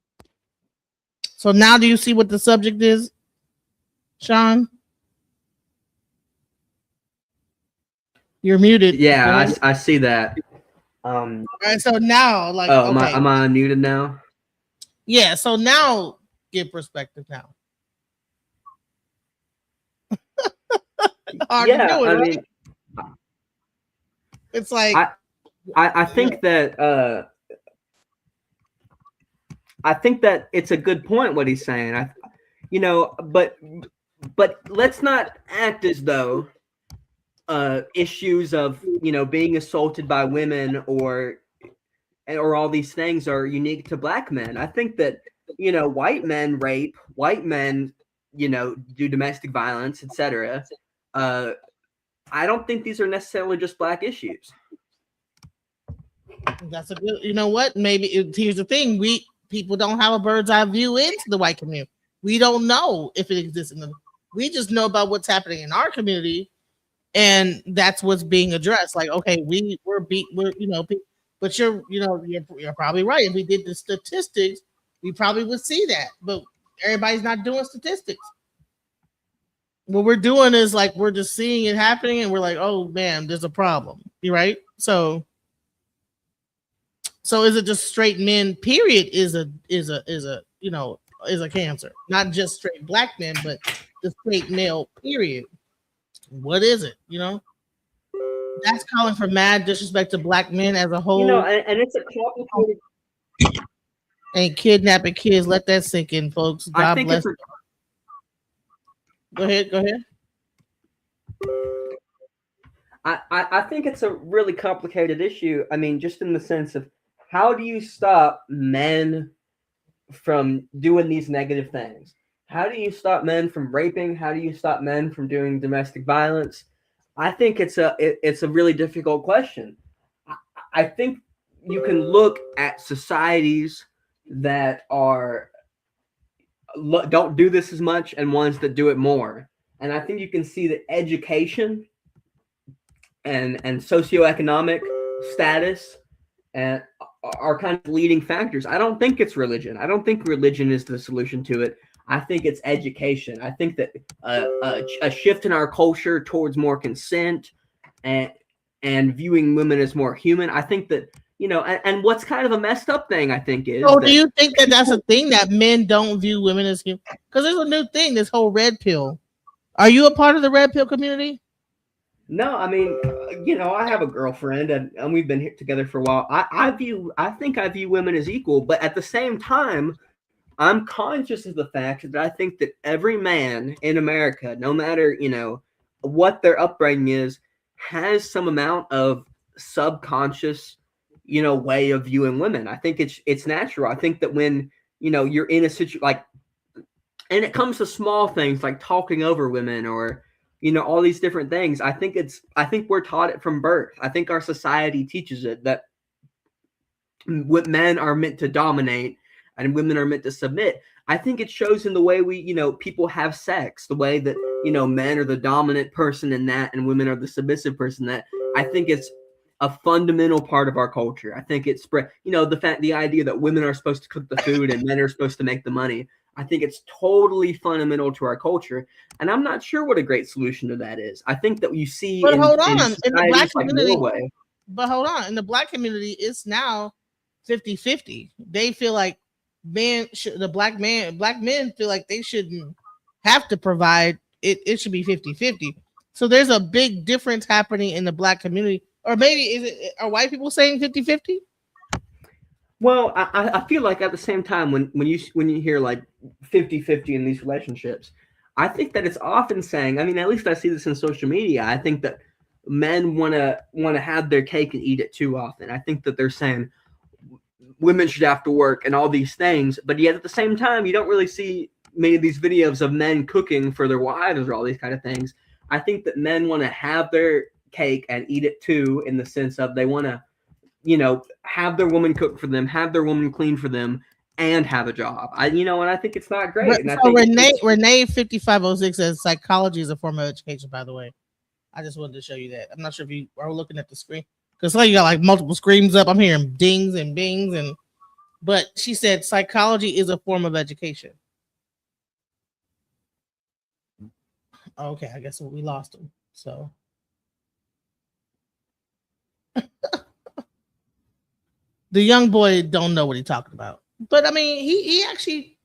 So now do you see what the subject is, Sean? You're muted. Yeah, I see that. All right, so now, like, oh, okay. am I unmuted now? Yeah, so now give perspective now. Hard to do it, I right? mean, it's like I think that I think that it's a good point what he's saying. But let's not act as though issues of being assaulted by women or all these things are unique to Black men. I think that white men rape, white men do domestic violence, etc. I don't think these are necessarily just Black issues. That's a good. You know what? Maybe here's the thing: people don't have a bird's eye view into the white community. We don't know if it exists in them. We just know about what's happening in our community. And that's what's being addressed. Like, okay, but you're probably right. If we did the statistics, we probably would see that. But everybody's not doing statistics. What we're doing is like we're just seeing it happening, and we're like, oh man, there's a problem. You right? So is it just straight men? Period is a cancer, not just straight Black men, but the straight male. Period. What is it? That's calling for mad disrespect to Black men as a whole. And it's a complicated. And kidnapping kids. Let that sink in, folks. God bless. Go ahead. I think it's a really complicated issue. I mean, just in the sense of how do you stop men from doing these negative things? How do you stop men from raping? How do you stop men from doing domestic violence? I think it's a really difficult question. I think you can look at societies that don't do this as much and ones that do it more. And I think you can see that education and socioeconomic status and are kind of leading factors. I don't think it's religion. I don't think religion is the solution to it. I think it's education. I think that a shift in our culture towards more consent and viewing women as more human. I think that, and what's kind of a messed up thing, I think, is. So do you think that that's a thing that men don't view women as human? Because there's a new thing, this whole red pill. Are you a part of the red pill community? No, I mean, I have a girlfriend and we've been here together for a while. I think I view women as equal, but at the same time, I'm conscious of the fact that I think that every man in America, no matter, what their upbringing is, has some amount of subconscious, way of viewing women. I think it's natural. I think that when, you're in a situation and it comes to small things like talking over women or, all these different things. I think we're taught it from birth. I think our society teaches it that men are meant to dominate and women are meant to submit. I think it shows in the way we, people have sex, the way that, men are the dominant person in that and women are the submissive person that. I think it's a fundamental part of our culture. I think it's spread, the idea that women are supposed to cook the food and men are supposed to make the money. I think it's totally fundamental to our culture. And I'm not sure what a great solution to that is. I think that you see in the Black community, but hold on, in the Black community, it's now 50-50. They feel like black men feel like they shouldn't have to provide. It should be 50-50. So there's a big difference happening in the black community. Or maybe are white people saying 50-50? Well, I feel like at the same time when you hear like 50-50 in these relationships, I think that it's often saying, I mean, at least I see this in social media. I think that men want to have their cake and eat it too often. I think that they're saying women should have to work and all these things, but yet at the same time, you don't really see many of these videos of men cooking for their wives or all these kind of things. I think that men want to have their cake and eat it too, in the sense of they want to, have their woman cook for them, have their woman clean for them, and have a job. And I think it's not great. And I think Renee 5506 says psychology is a form of education, by the way. I just wanted to show you that. I'm not sure if you are looking at the screen, because you got like multiple screens up. I'm hearing dings and bings, but she said psychology is a form of education. Okay, I guess we lost him. So the young boy don't know what he's talking about. But I mean, he actually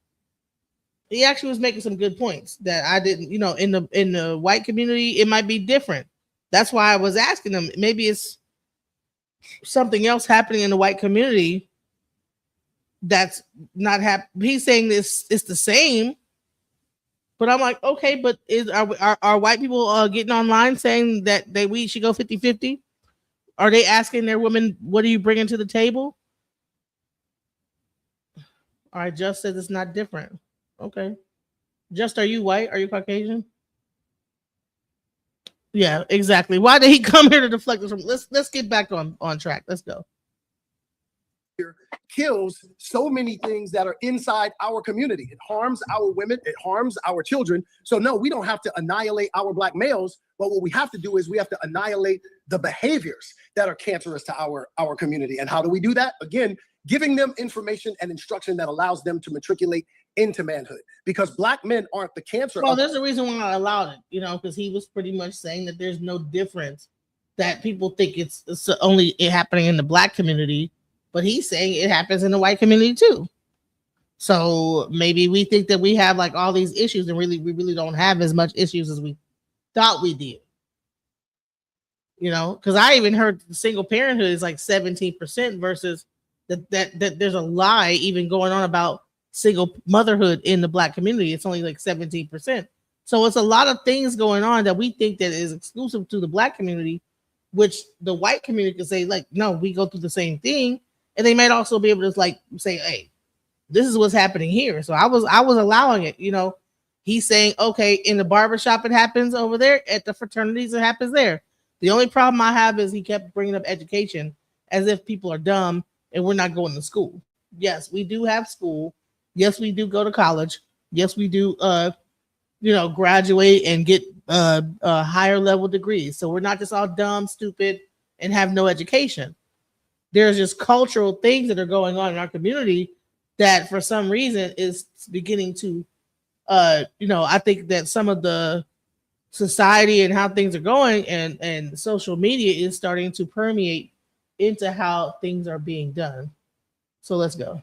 was making some good points that I didn't, in the white community, it might be different. That's why I was asking him. Maybe it's something else happening in the white community that's not happening. He's saying this it's the same, but I'm like, okay, but are white people getting online saying that we should go 50-50? Are they asking their women, what are you bringing to the table? All right, Just says it's not different. Okay. Just, are you white? Are you Caucasian? Yeah, exactly. Why did he come here to deflect us from? Let's get back on track. Let's go. Kills so many things that are inside our community. It harms our women. It harms our children. So no, we don't have to annihilate our black males. But what we have to do is we have to annihilate the behaviors that are cancerous to our community. And how do we do that? Again, giving them information and instruction that allows them to matriculate into manhood. Because black men aren't the cancer. Well, there's a reason why I allowed it, because he was pretty much saying that there's no difference, that people think it's only happening in the black community, but he's saying it happens in the white community too. So maybe we think that we have like all these issues, and we really don't have as much issues as we thought we did. Because I even heard single parenthood is like 17% versus that there's a lie even going on about single motherhood in the black community. It's only like 17%. So it's a lot of things going on that we think that is exclusive to the black community, which the white community can say like, no, we go through the same thing. And they might also be able to like say, hey, this is what's happening here. So I was allowing it. He's saying, okay, in the barbershop it happens over there, at the fraternities it happens there. The only problem I have is he kept bringing up education as if people are dumb and we're not going to school. Yes, we do have school. Yes, we do go to college. Yes, we do, graduate and get higher level degrees. So we're not just all dumb, stupid, and have no education. There's just cultural things that are going on in our community that for some reason is beginning to, I think that some of the society and how things are going and social media is starting to permeate into how things are being done. So let's go.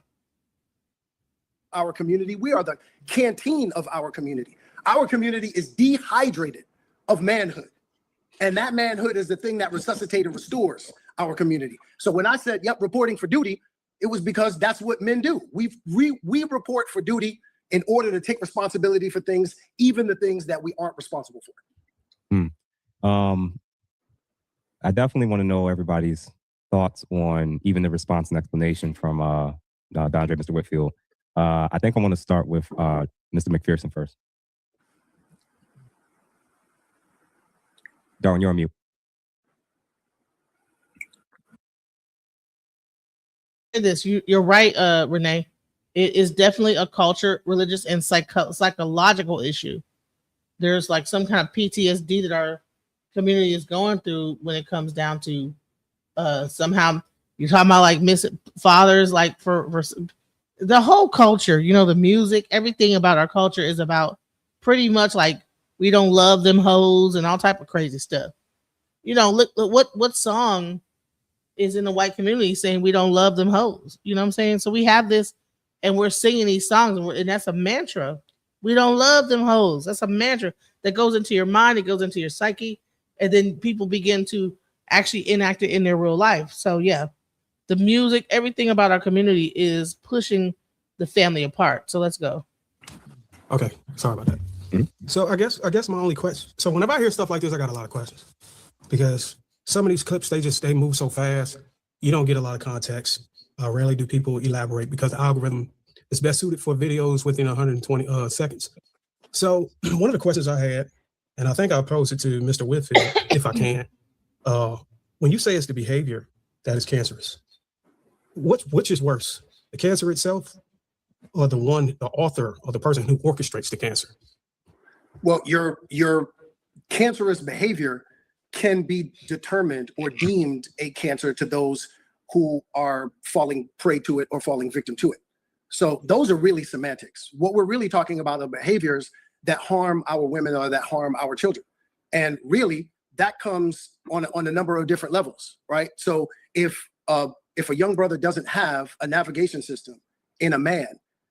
Our community, we are the canteen of our community. Our community is dehydrated of manhood. And that manhood is the thing that resuscitates and restores our community. So when I said, yep, reporting for duty, it was because that's what men do. We report for duty in order to take responsibility for things, even the things that we aren't responsible for. I definitely want to know everybody's thoughts on even the response and explanation from Dondre, Mr. Whitfield. I think I want to start with Mr. McPherson first. Darwin, you're on mute. You're right, Renee. It is definitely a culture, religious, and psychological issue. There's like some kind of PTSD that our community is going through when it comes down to somehow you're talking about like missing fathers, like for the whole culture, the music, everything about our culture is about pretty much like we don't love them hoes and all type of crazy stuff. Look what song is in the white community saying we don't love them hoes. You know what I'm saying? So we have this and we're singing these songs and that's a mantra We don't love them hoes. That's a mantra that goes into your mind, it goes into your psyche, and then people begin to actually enact it in their real life. So yeah, the music, everything about our community is pushing the family apart. So let's go. Okay, sorry about that. So I guess my only question. So whenever I hear stuff like this, I got a lot of questions because some of these clips they move so fast, you don't get a lot of context. Rarely do people elaborate because the algorithm is best suited for videos within 120 seconds. So one of the questions I had, and I think I'll pose it to Mr. Whitfield if I can. When you say it's the behavior that is cancerous, which is worse, the cancer itself, or the author or the person who orchestrates the cancer? Well, your cancerous behavior can be determined or deemed a cancer to those who are falling prey to it or falling victim to it. So those are really semantics. What we're really talking about are behaviors that harm our women or that harm our children. And really, that comes on a number of different levels, right? So if a young brother doesn't have a navigation system in a man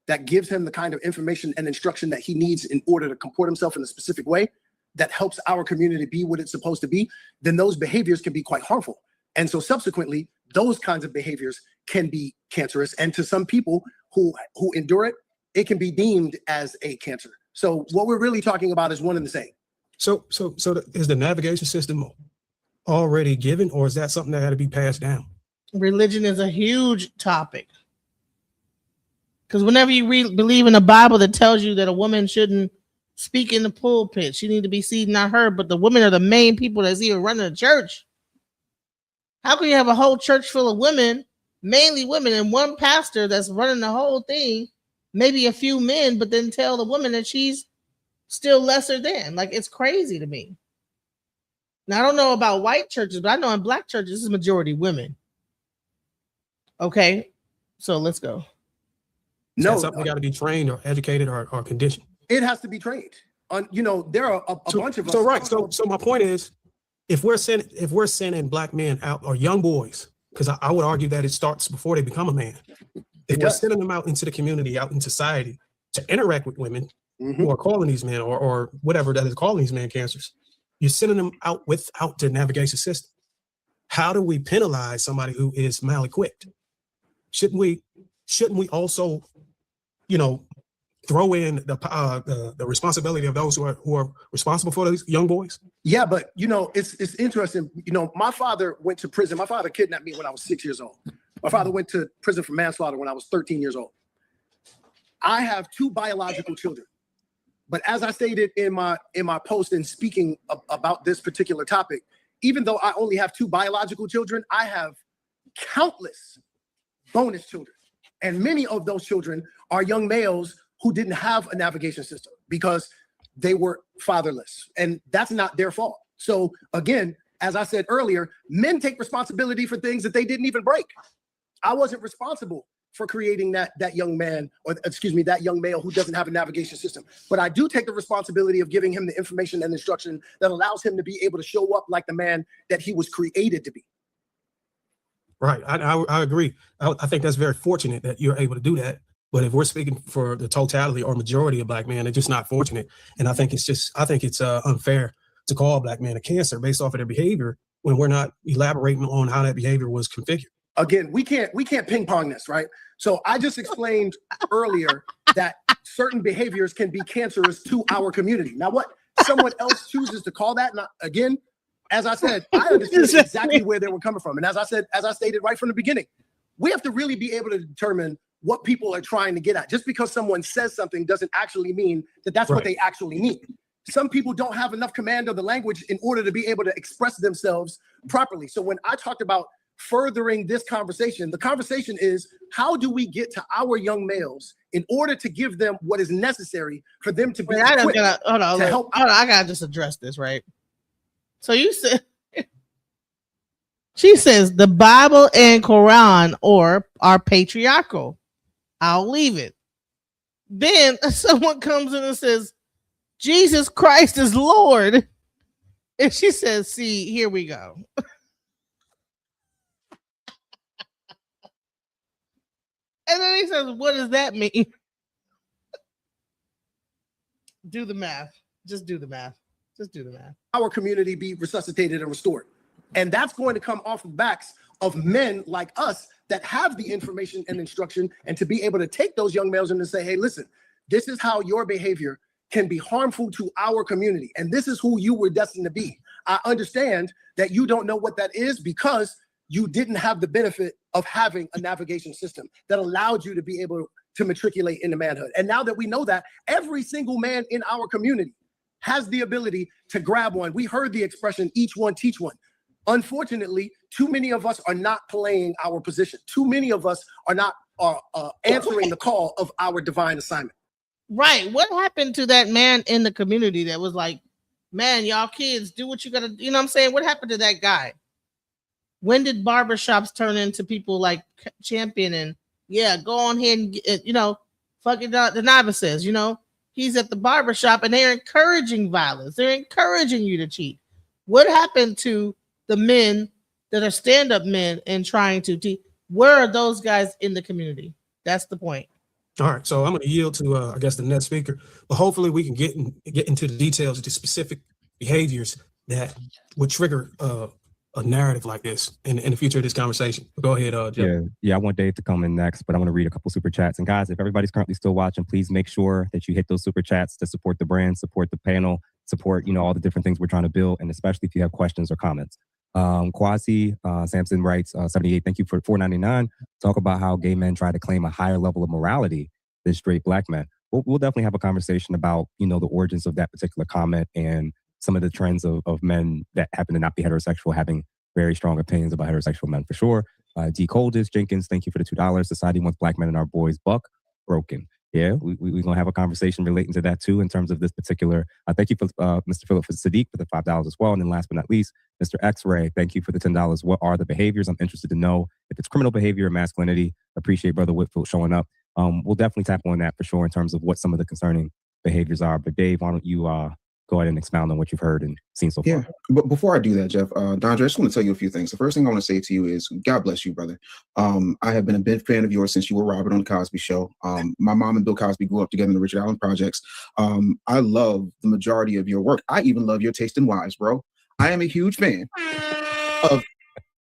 that gives him the kind of information and instruction that he needs in order to comport himself in a specific way that helps our community be what it's supposed to be, then those behaviors can be quite harmful. And so subsequently, those kinds of behaviors can be cancerous. And to some people who endure it, it can be deemed as a cancer. So what we're really talking about is one and the same. So is the navigation system already given, or is that something that had to be passed down? Religion is a huge topic. Because whenever you believe in a Bible that tells you that a woman shouldn't speak in the pulpit, she need to be seen, not heard, but the women are the main people that's even running the church. How can you have a whole church full of women, mainly women, and one pastor that's running the whole thing, maybe a few men, but then tell the woman that she's still lesser than? Like, it's crazy to me. Now, I don't know about white churches, but I know in black churches, this is majority women. Okay, so let's go. No, something got to be trained or educated or conditioned. It has to be trained. There are a bunch of us. So right. So my point is, if we're sending black men out or young boys, because I would argue that it starts before they become a man. If we're sending them out into the community, out in society to interact with women who are calling these men or whatever that is calling these men cancers, you're sending them out without the navigation system. How do we penalize somebody who is mal-equipped? Shouldn't we also, throw in the responsibility of those who are responsible for these young boys? Yeah, but it's interesting. My father went to prison. My father kidnapped me when I was 6 years old. My father went to prison for manslaughter when I was 13 years old. I have 2 biological children, but as I stated in my post and speaking about this particular topic, even though I only have 2 biological children, I have countless bonus children. And many of those children are young males who didn't have a navigation system because they were fatherless. And that's not their fault. So again, as I said earlier, men take responsibility for things that they didn't even break. I wasn't responsible for creating that young man, or excuse me, that young male who doesn't have a navigation system. But I do take the responsibility of giving him the information and instruction that allows him to be able to show up like the man that he was created to be. Right. I agree. I think that's very fortunate that you're able to do that. But if we're speaking for the totality or majority of black men, they're just not fortunate. And I think it's unfair to call black men a cancer based off of their behavior when we're not elaborating on how that behavior was configured. Again, we can't ping pong this, right? So I just explained earlier that certain behaviors can be cancerous to our community. Now, what someone else chooses to call that, again, as I said, I understood exactly where they were coming from. And as I stated right from the beginning, we have to really be able to determine what people are trying to get at. Just because someone says something doesn't actually mean that that's what they actually mean. Some people don't have enough command of the language in order to be able to express themselves properly. So when I talked about furthering this conversation, the conversation is, how do we get to our young males in order to give them what is necessary for them to be equipped to help? I gotta just address this, right? So you said, she says the Bible and Quran are patriarchal. I'll leave it. Then someone comes in and says, Jesus Christ is Lord. And she says, see, here we go. And then he says, what does that mean? Do the math. Just do the math. Just do the math. Our community be resuscitated and restored. And that's going to come off the backs of men like us that have the information and instruction, and to be able to take those young males and to say, hey, listen, this is how your behavior can be harmful to our community. And this is who you were destined to be. I understand that you don't know what that is because you didn't have the benefit of having a navigation system that allowed you to be able to matriculate into manhood. And now that we know that, every single man in our community has the ability to grab one. We heard the expression, each one teach one. Unfortunately, too many of us are not playing our position. Too many of us are not answering the call of our divine assignment. Right. What happened to that man in the community that was like, man, y'all kids, do what you gotta, you know what I'm saying? What happened to that guy? When did barbershops turn into people like championing? Yeah, go on ahead and get, you know, fucking the novice says, you know, he's at the barbershop and they're encouraging violence. They're encouraging you to cheat. What happened to the men that are stand-up men and trying to teach? Where are those guys in the community? That's the point. All right, so I'm going to yield to, I guess, the next speaker, but hopefully we can get into the details of the specific behaviors that would trigger a narrative like this in the future of this conversation. Go ahead, Jeff. Yeah, I want Dave to come in next, but I want to read a couple super chats. And guys, if everybody's currently still watching, please make sure that you hit those super chats to support the brand, support the panel, support, you know, all the different things we're trying to build, and especially if you have questions or comments. Quasi Samson writes 78, thank you for $4.99. Talk about how gay men try to claim a higher level of morality than straight black men. We'll definitely have a conversation about, you know, the origins of that particular comment and some of the trends of men that happen to not be heterosexual having very strong opinions about heterosexual men for sure. D. Coldis Jenkins, thank you for the $2. Society wants black men and our boys buck broken. Yeah, we're going to have a conversation relating to that too in terms of this particular. Thank you for Mr. Philip for Sadiq for the $5 as well. And then last but not least, Mr. X-Ray, thank you for the $10. What are the behaviors? I'm interested to know if it's criminal behavior or masculinity. Appreciate Brother Whitfield showing up. We'll definitely tap on that for sure in terms of what some of the concerning behaviors are. But Dave, why don't you go ahead and expound on what you've heard and seen so far? Yeah, but before I do that, Jeff, Dondre, I just want to tell you a few things. The first thing I want to say to you is, God bless you, brother. I have been a big fan of yours since you were Robert on the Cosby Show. My mom and Bill Cosby grew up together in the Richard Allen Projects. I love the majority of your work. I even love your taste in wives, bro. I am a huge fan of.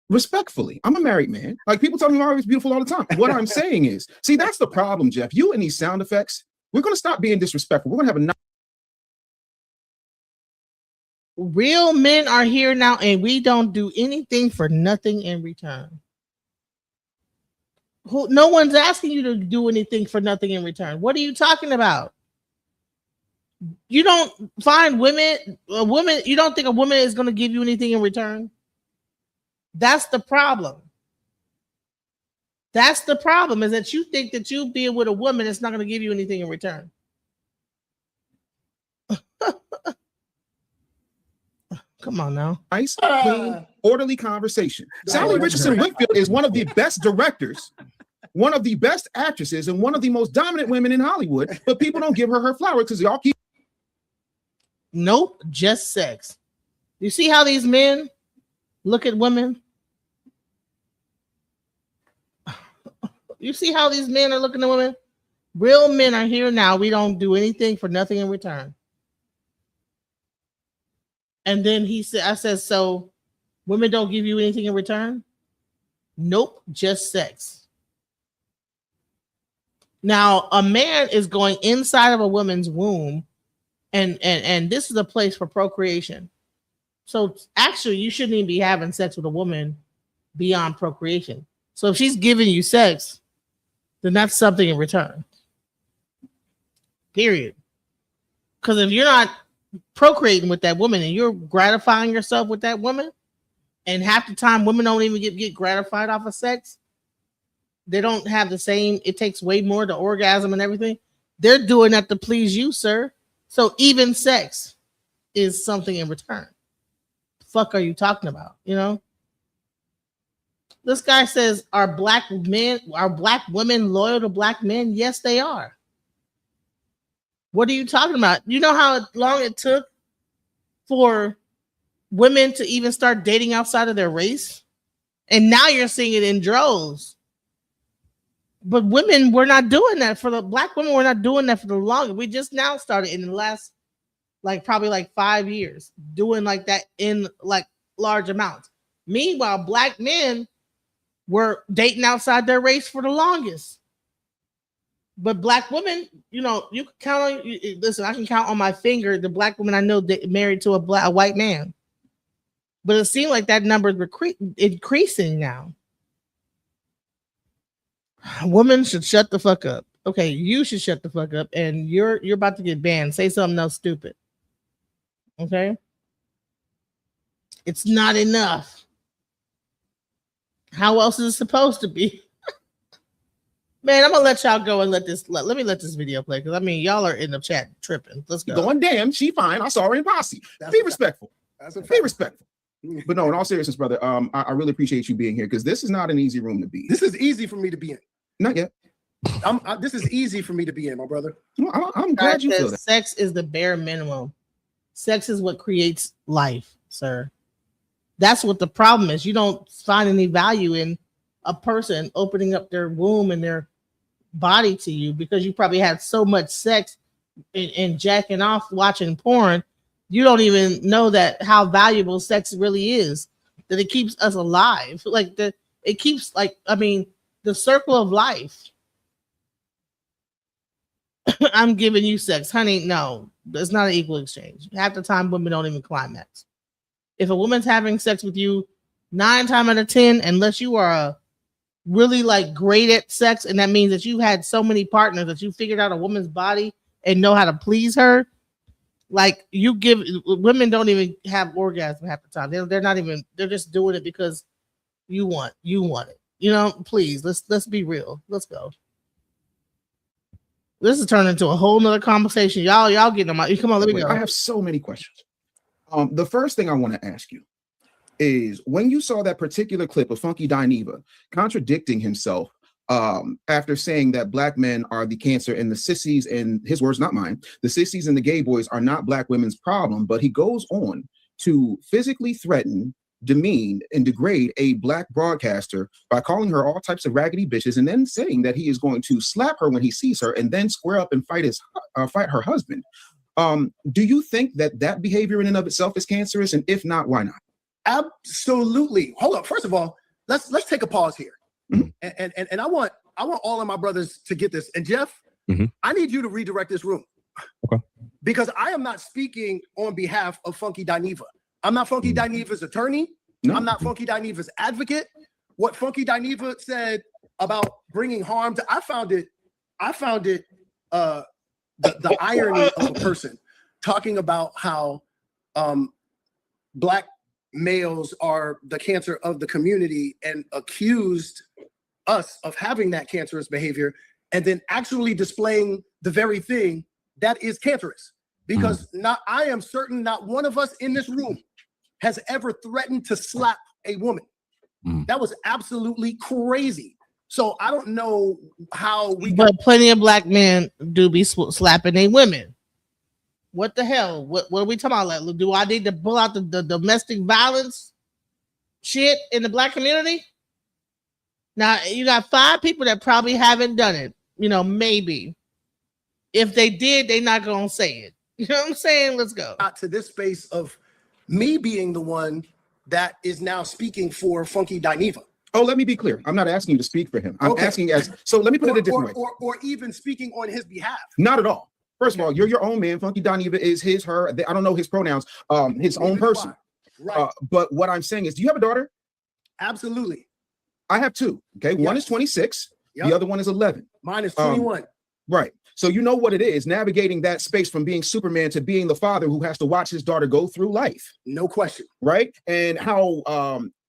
Respectfully, I'm a married man. Like, people tell me my wife is beautiful all the time. What I'm saying is, see, that's the problem, Jeff. You and these sound effects, we're going to stop being disrespectful. We're going to have a Real men are here now, and we don't do anything for nothing in return. No one's asking you to do anything for nothing in return. What are you talking about? You don't find a woman, you don't think a woman is going to give you anything in return? That's the problem. That's the problem, is that you think that you being with a woman is not going to give you anything in return. Come on now. Nice, clean, orderly conversation. Sally Richardson Whitfield is one of the best directors, one of the best actresses, and one of the most dominant women in Hollywood, but people don't give her her flowers because y'all keep. Nope, just sex. You see how these men look at women? You see how these men are looking at women? Real men are here now. We don't do anything for nothing in return. And then I said, so women don't give you anything in return? Nope, just sex. Now, a man is going inside of a woman's womb, and this is a place for procreation. So actually, you shouldn't even be having sex with a woman beyond procreation. So if she's giving you sex, then that's something in return. Period. Because if you're not procreating with that woman and you're gratifying yourself with that woman, and half the time women don't even get gratified off of sex, they don't have the same, it takes way more to orgasm and everything. They're doing that to please you, sir. So even sex is something in return. The fuck are you talking about? You know? This guy says, are black women loyal to black men? Yes, they are. What are you talking about? You know how long it took for women to even start dating outside of their race? And now you're seeing it in droves. But women were not doing that for the black women. Were not doing that for the longest. We just now started in the last, like probably like 5 years, doing like that in like large amounts. Meanwhile, black men were dating outside their race for the longest. But black women, you know, you can count on. Listen, I can count on my finger the black women I know that married to a white man. But it seems like that number is increasing now. Women should shut the fuck up. Okay, you should shut the fuck up, and you're about to get banned. Say something else stupid. Okay? It's not enough. How else is it supposed to be? Man, I'm gonna let y'all go and let me let this video play, because I mean y'all are in the chat tripping. Let's go. Going, damn, she fine. I saw her in Posse. Be respectful. Be respectful. But no, in all seriousness, brother, I really appreciate you being here, because this is not an easy room to be. This is easy for me to be in. Not yet. This is easy for me to be in, my brother. I'm glad you feel that. Sex is the bare minimum. Sex is what creates life, sir. That's what the problem is. You don't find any value in a person opening up their womb and their body to you because you probably had so much sex and jacking off watching porn. You don't even know that how valuable sex really is, that it keeps us alive. It keeps the circle of life. I'm giving you sex, honey. No, it's not an equal exchange. Half the time women don't even climax. If a woman's having sex with you 9 times out of 10, unless you are really great at sex, and that means that you had so many partners that you figured out a woman's body and know how to please her, women don't even have orgasm half the time. They're just doing it because you want it. You know, please, let's be real. Let's go. This is turning into a whole nother conversation. Y'all getting them out. Come on, let me go. I have so many questions. The first thing I want to ask you is, when you saw that particular clip of Funky Dineva contradicting himself after saying that black men are the cancer and the sissies, and his words, not mine, the sissies and the gay boys are not black women's problem, but he goes on to physically threaten, demean, and degrade a black broadcaster by calling her all types of raggedy bitches, and then saying that he is going to slap her when he sees her and then square up and fight her husband. Do you think that behavior in and of itself is cancerous? And if not, why not? Absolutely. Hold up. First of all, let's take a pause here. Mm-hmm. And I want all of my brothers to get this. And Jeff, I need you to redirect this room. Okay. Because I am not speaking on behalf of Funky Dineva. I'm not Funky Dineva's attorney. No. I'm not Funky Dineva's advocate. What Funky Dineva said about bringing harm to, I found it the irony of a person talking about how black males are the cancer of the community and accused us of having that cancerous behavior, and then actually displaying the very thing that is cancerous. Because I am certain not one of us in this room has ever threatened to slap a woman. That was absolutely crazy. So I don't know how But plenty of black men do be slapping a women. What the hell? What are we talking about? Do I need to pull out the domestic violence shit in the black community? Now, you got 5 people that probably haven't done it. You know, maybe. If they did, they're not going to say it. You know what I'm saying? Let's go. To this space of me being the one that is now speaking for Funky Dineva. Oh, let me be clear. I'm not asking you to speak for him. I'm asking so let me put it a different way. Or even speaking on his behalf. Not at all. First of all, you're your own man. Funky Dineva is his, her. I don't know his pronouns. His own person. Right. But what I'm saying is, do you have a daughter? Absolutely. I have 2. Okay. Yes. One is 26. Yep. The other one is 11. Mine is 21. Right. So you know what it is, navigating that space from being Superman to being the father who has to watch his daughter go through life. No question. Right. And how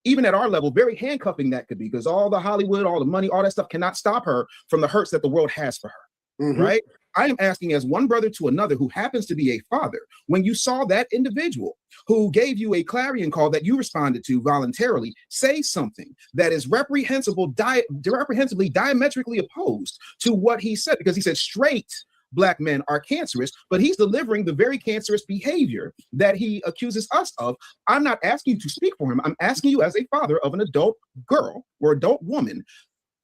even at our level, very handcuffing that could be, because all the Hollywood, all the money, all that stuff cannot stop her from the hurts that the world has for her. Right. I am asking, as one brother to another who happens to be a father, when you saw that individual who gave you a clarion call that you responded to voluntarily say something that is reprehensibly diametrically opposed to what he said, because he said straight black men are cancerous, but he's delivering the very cancerous behavior that he accuses us of. I'm not asking you to speak for him. I'm asking you, as a father of an adult girl or adult woman,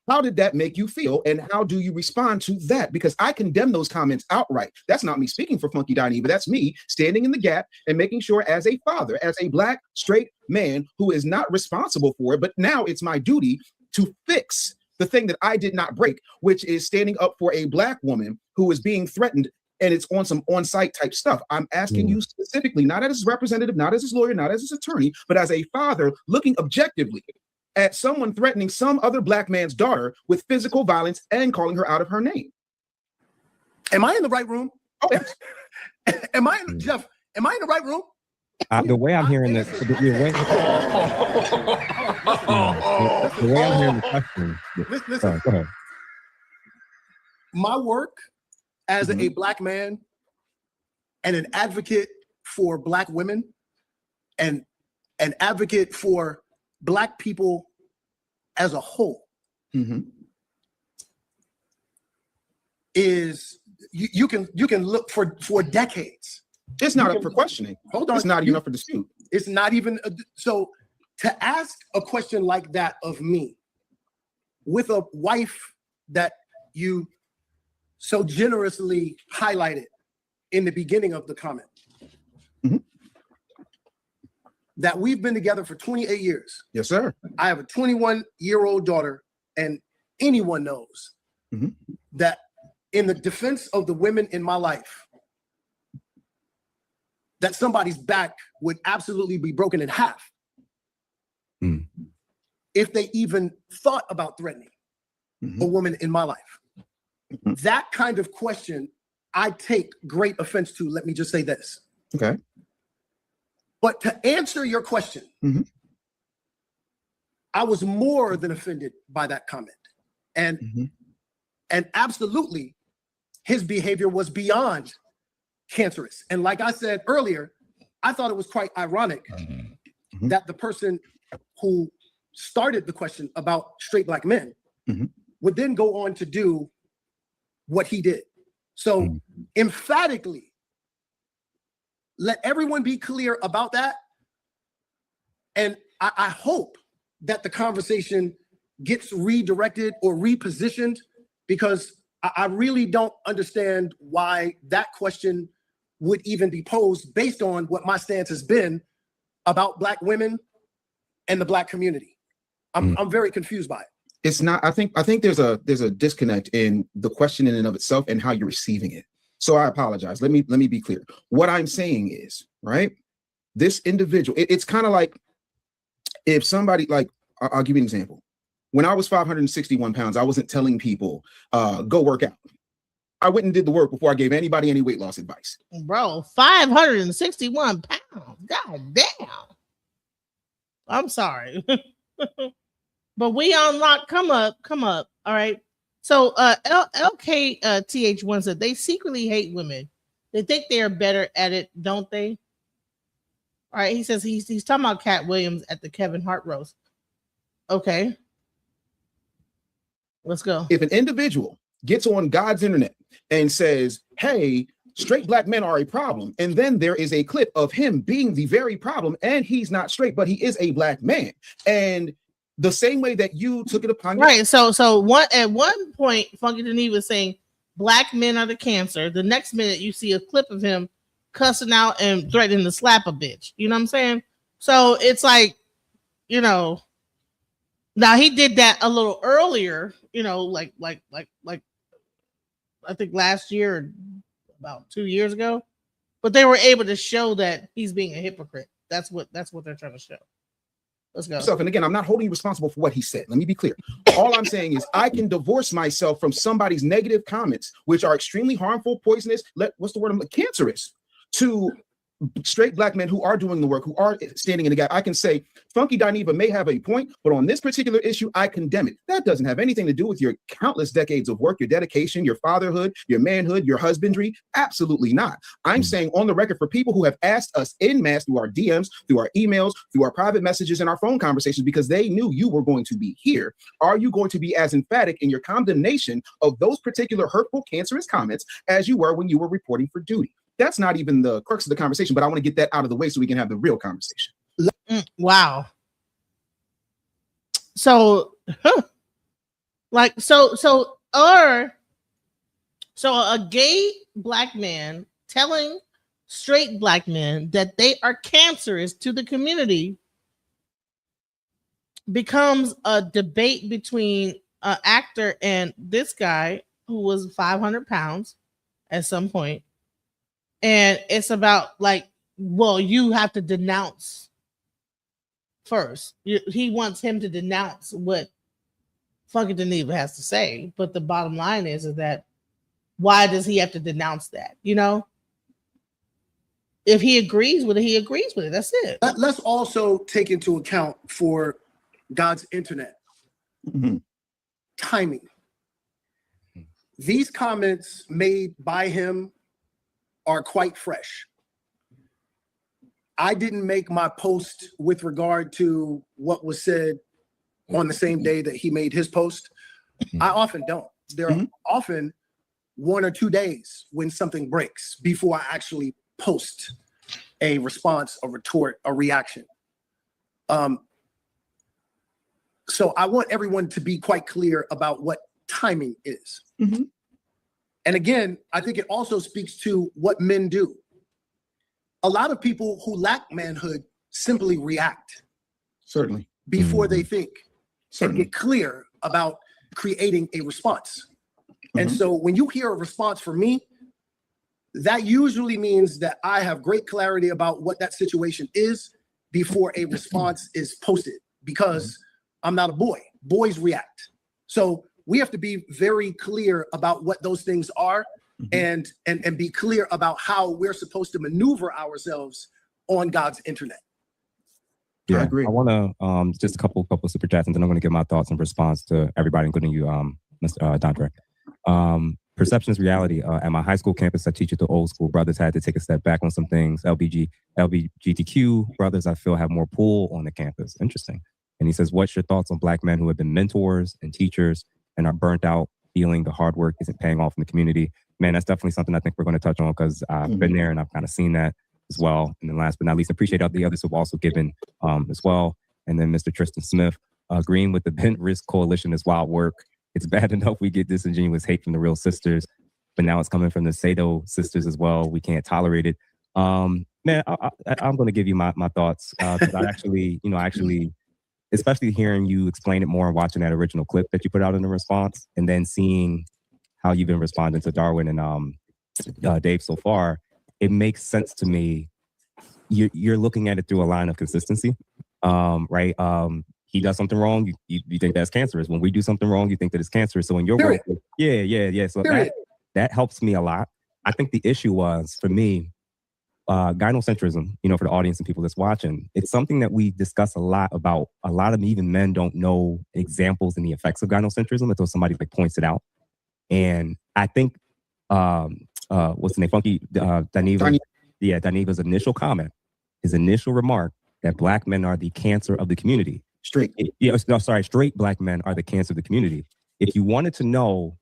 How did that make you feel? And how do you respond to that? Because I condemn those comments outright. That's not me speaking for Funky Dineva. That's me standing in the gap and making sure, as a father, as a Black straight man who is not responsible for it, but now it's my duty to fix the thing that I did not break, which is standing up for a Black woman who is being threatened, and it's on some on-site type stuff. I'm asking you specifically, not as his representative, not as his lawyer, not as his attorney, but as a father looking objectively at someone threatening some other Black man's daughter with physical violence and calling her out of her name. Am I in the right room? Oh, yes. Jeff, am I in the right room? The way I'm hearing this, the way I'm hearing the question. Listen. Sorry, go ahead. My work as a Black man and an advocate for Black women and an advocate for Black people as a whole is you can look for decades. It's not up for questioning. Hold on. It's not even up for dispute. It's not even so to ask a question like that of me with a wife that you so generously highlighted in the beginning of the comment. That we've been together for 28 years. Yes, sir. I have a 21-year-old daughter, and anyone knows that in the defense of the women in my life, that somebody's back would absolutely be broken in half if they even thought about threatening a woman in my life. That kind of question, I take great offense to. Let me just say this. Okay. But to answer your question, I was more than offended by that comment. And absolutely, his behavior was beyond cancerous. And like I said earlier, I thought it was quite ironic that the person who started the question about straight Black men would then go on to do what he did. So emphatically, let everyone be clear about that. And I hope that the conversation gets redirected or repositioned, because I really don't understand why that question would even be posed based on what my stance has been about Black women and the Black community. I'm very confused by it. It's not, I think there's a disconnect in the question in and of itself and how you're receiving it. So I apologize. Let me be clear. What I'm saying is, right, this individual, it's kind of like if somebody, like, I'll give you an example. When I was 561 pounds, I wasn't telling people, go work out. I went and did the work before I gave anybody any weight loss advice. Bro, 561 pounds. God damn. I'm sorry. But we unlock. Come up. All right. So LKTH1 said they secretly hate women. They think they are better at it, don't they? All right. He says he's talking about Cat Williams at the Kevin Hart roast. Okay. Let's go. If an individual gets on God's internet and says, hey, straight Black men are a problem, and then there is a clip of him being the very problem, and he's not straight, but he is a Black man. And the same way that you took it upon right. So at one point, Funky Dineva was saying Black men are the cancer. The next minute you see a clip of him cussing out and threatening to slap a bitch. You know what I'm saying? So it's like, now he did that a little earlier, like I think last year or about 2 years ago, but they were able to show that he's being a hypocrite. That's what they're trying to show. Let's go. And again, I'm not holding you responsible for what he said. Let me be clear. All I'm saying is I can divorce myself from somebody's negative comments, which are extremely harmful, poisonous, cancerous to straight Black men who are doing the work, who are standing in the gap. I can say Funky Dineva may have a point, but on this particular issue, I condemn it. That doesn't have anything to do with your countless decades of work, your dedication, your fatherhood, your manhood, your husbandry. Absolutely not. I'm saying on the record for people who have asked us en masse through our DMs, through our emails, through our private messages and our phone conversations, because they knew you were going to be here. Are you going to be as emphatic in your condemnation of those particular hurtful, cancerous comments as you were when you were reporting for duty? That's not even the crux of the conversation, but I want to get that out of the way so we can have the real conversation. Wow. So Like so a gay black man telling straight black men that they are cancerous to the community becomes a debate between an actor and this guy who was 500 pounds at some point. And it's about like, well, you have to denounce first. He wants him to denounce what Funky Dineva has to say. But the bottom line is that why does he have to denounce that? You know, if he agrees with it, he agrees with it. That's it. Let's also take into account for God's internet timing. These comments made by him are quite fresh. I didn't make my post with regard to what was said on the same day that he made his post. I often don't. There are often 1 or 2 days when something breaks before I actually post a response, a retort, a reaction. So I want everyone to be quite clear about what timing is. And again, I think it also speaks to what men do. A lot of people who lack manhood simply react. Certainly. Before they think and get clear about creating a response. And so when you hear a response from me, that usually means that I have great clarity about what that situation is before a response is posted, because I'm not a boy. Boys react. So we have to be very clear about what those things are and be clear about how we're supposed to maneuver ourselves on God's internet. Yeah, I agree. I want to just a couple super chats, and then I'm going to give my thoughts in response to everybody, including you, Mr. Dondre. Perception is reality. At my high school campus, I teach at the old school. Brothers had to take a step back on some things. LGBTQ brothers, I feel, have more pull on the campus. Interesting. And he says, what's your thoughts on black men who have been mentors and teachers and are burnt out, feeling the hard work isn't paying off in the community? Man, that's definitely something I think we're going to touch on, because I've been there and I've kind of seen that as well. And then last but not least, appreciate all the others who've also given as well. And then Mr. Tristan Smith, agreeing with the Bent Risk Coalition is wild work. It's bad enough we get disingenuous hate from the real sisters, but now it's coming from the Sado sisters as well. We can't tolerate it. Man, I'm going to give you my thoughts. Because I actually, especially hearing you explain it more and watching that original clip that you put out in the response, and then seeing how you've been responding to Darwin and Dave so far, it makes sense to me. You're looking at it through a line of consistency, right? He does something wrong, you think that's cancerous. When we do something wrong, you think that it's cancerous. So in your work, yeah. So that helps me a lot. I think the issue was, for me, gynocentrism, for the audience and people that's watching, it's something that we discuss a lot about. A lot of even men don't know examples and the effects of gynocentrism until somebody like points it out. And I think, what's the name? Funky Dineva. Yeah, Dineva's initial comment, his initial remark that black men are the cancer of the community. Straight black men are the cancer of the community. If you wanted to know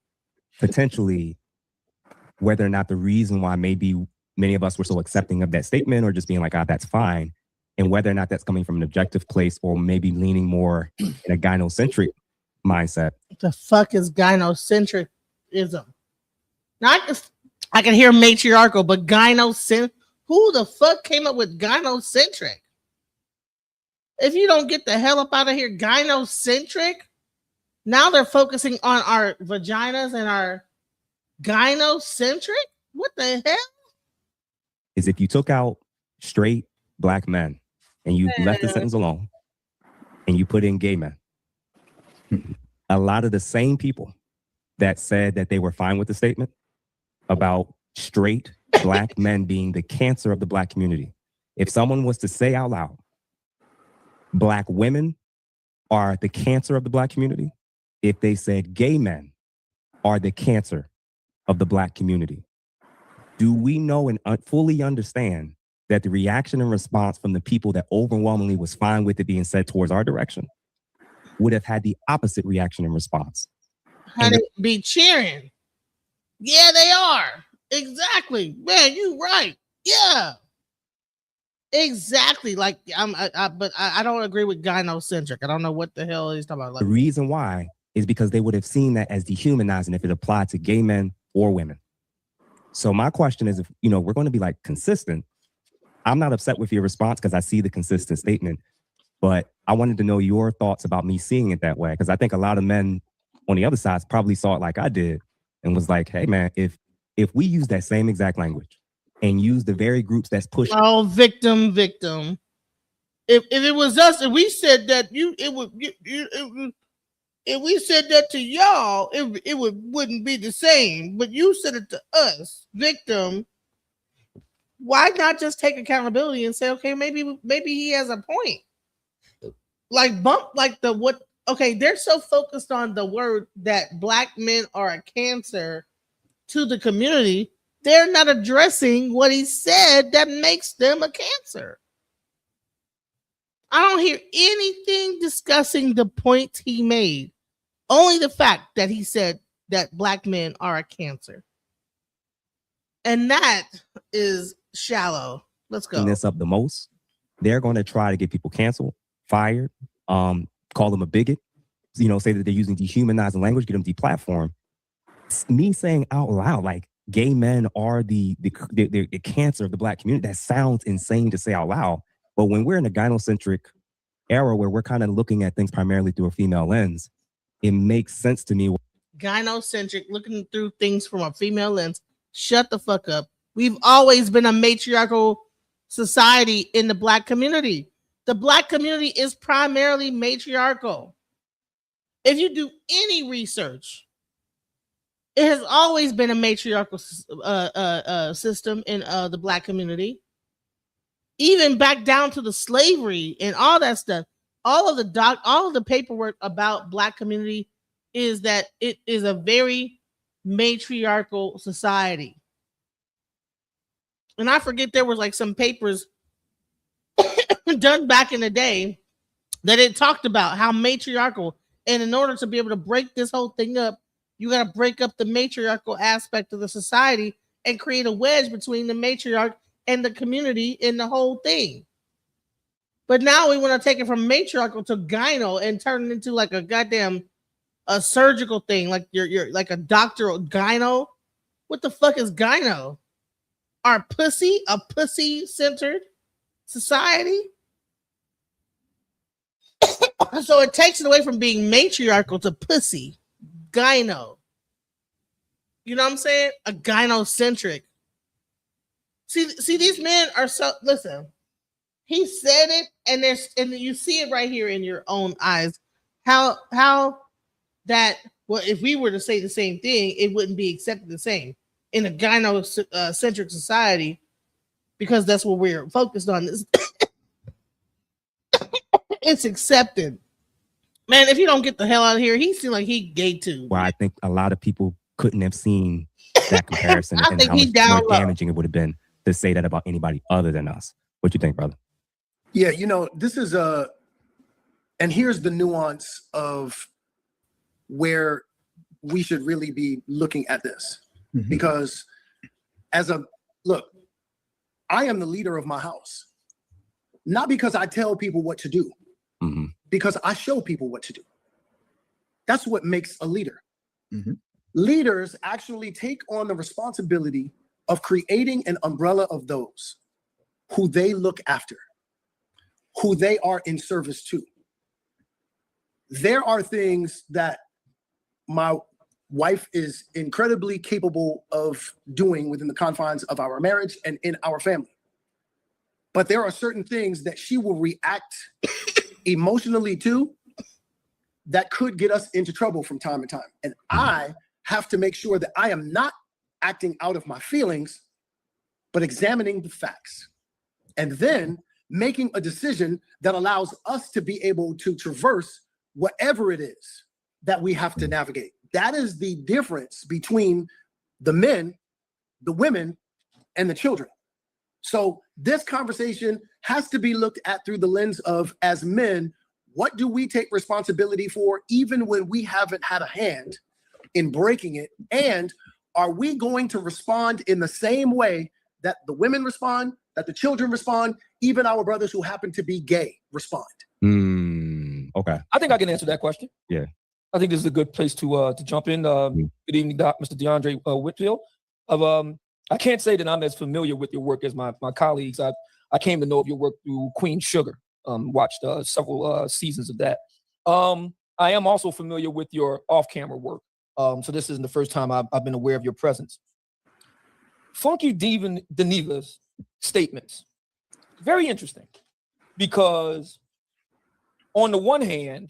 potentially whether or not the reason why maybe many of us were so accepting of that statement, or just being like, that's fine, and whether or not that's coming from an objective place or maybe leaning more in a gynocentric mindset. What the fuck is gynocentrism? I can hear matriarchal, but gynocentric. Who the fuck came up with gynocentric? If you don't get the hell up out of here, gynocentric. Now they're focusing on our vaginas and our gynocentric. What the hell? Is if you took out straight black men and you left the sentence alone and you put in gay men, a lot of the same people that said that they were fine with the statement about straight black men being the cancer of the black community, if someone was to say out loud, black women are the cancer of the black community, if they said gay men are the cancer of the black community, do we know and fully understand that the reaction and response from the people that overwhelmingly was fine with it being said towards our direction would have had the opposite reaction and response? Honey, be cheering. Yeah, they are. Exactly. Man, you right. Yeah. Exactly. Like but I don't agree with gynocentric. I don't know what the hell he's talking about. The reason why is because they would have seen that as dehumanizing if it applied to gay men or women. So my question is, if we're going to be like consistent, I'm not upset with your response because I see the consistent statement, but I wanted to know your thoughts about me seeing it that way, because I think a lot of men on the other side probably saw it like I did and was like, hey man, if we use that same exact language and use the very groups that's pushing. Oh, victim. If it was us, if we said that if we said that to y'all, it wouldn't be the same. But you said it to us, victim. Why not just take accountability and say, okay, maybe he has a point. They're so focused on the word that black men are a cancer to the community, they're not addressing what he said that makes them a cancer. I don't hear anything discussing the point he made. Only the fact that he said that black men are a cancer. And that is shallow. Let's go. This up the most. They're going to try to get people canceled, fired, call them a bigot, say that they're using dehumanizing language, get them deplatformed. Me saying out loud, like, gay men are the cancer of the black community, that sounds insane to say out loud. But when we're in a gynocentric era where we're kind of looking at things primarily through a female lens, it makes sense to me. Gynocentric, looking through things from a female lens. Shut the fuck up. We've always been a matriarchal society in the black community. The black community is primarily matriarchal. If you do any research, it has always been a matriarchal system in the black community. Even back down to the slavery and all that stuff. All of the paperwork about black community is that it is a very matriarchal society. And I forget, there was like some papers done back in the day that it talked about how matriarchal, and in order to be able to break this whole thing up, you got to break up the matriarchal aspect of the society and create a wedge between the matriarch and the community in the whole thing. But now we want to take it from matriarchal to gyno and turn it into like a goddamn surgical thing, like you're like a doctoral gyno. What the fuck is gyno? Our pussy, a pussy-centered society? So it takes it away from being matriarchal to pussy. Gyno. You know what I'm saying? A gynocentric. See, these men are so, listen, he said it, and you see it right here in your own eyes. How that, well, if we were to say the same thing, it wouldn't be accepted the same in a gynocentric society, because that's what we're focused on. It's accepted. Man, if you don't get the hell out of here, he seemed like he gay too. Well, I think a lot of people couldn't have seen that comparison I and think how he much down more low. damaging it would have been to say that about anybody other than us. What you think, brother? Yeah, this is and here's the nuance of where we should really be looking at this. Because I am the leader of my house. Not because I tell people what to do, because I show people what to do. That's what makes a leader. Leaders actually take on the responsibility of creating an umbrella of those who they look after, who they are in service to. There are things that my wife is incredibly capable of doing within the confines of our marriage and in our family. But there are certain things that she will react emotionally to that could get us into trouble from time to time. And I have to make sure that I am not acting out of my feelings, but examining the facts. And then making a decision that allows us to be able to traverse whatever it is that we have to navigate. That is the difference between the men, the women, and the children. So this conversation has to be looked at through the lens of, as men, what do we take responsibility for even when we haven't had a hand in breaking it? And are we going to respond in the same way that the women respond, that the children respond, even our brothers who happen to be gay respond? Okay. I think I can answer that question. Yeah. I think this is a good place to jump in. Good evening, Mr. DeAndre Whitfield. I can't say that I'm as familiar with your work as my colleagues. I came to know of your work through Queen Sugar. Watched several seasons of that. I am also familiar with your off-camera work. So this isn't the first time I've been aware of your presence. Funky Dineva's statements, very interesting, because on the one hand,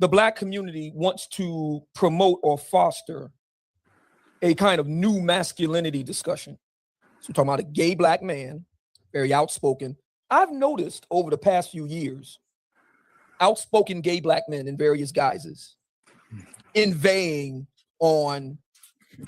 the Black community wants to promote or foster a kind of new masculinity discussion. So we're talking about a gay Black man, very outspoken. I've noticed over the past few years, outspoken gay Black men in various guises inveighing on,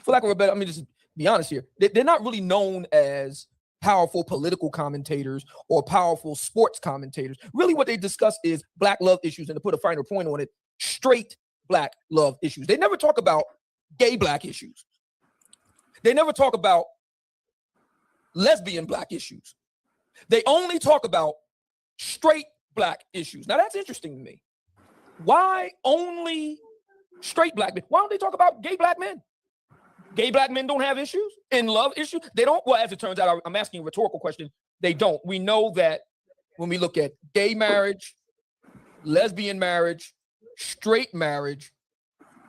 for lack of a better, I mean, just be honest here, they're not really known as powerful political commentators or powerful sports commentators. Really what they discuss is Black love issues, and to put a finer point on it, straight Black love issues. They never talk about gay Black issues. They never talk about lesbian Black issues. They only talk about straight Black issues. Now that's interesting to me. Why only straight Black men? Why don't they talk about gay Black men? Gay Black men don't have issues and love issues. They don't. Well, as it turns out, I'm asking a rhetorical question. They don't. We know that when we look at gay marriage, lesbian marriage, straight marriage,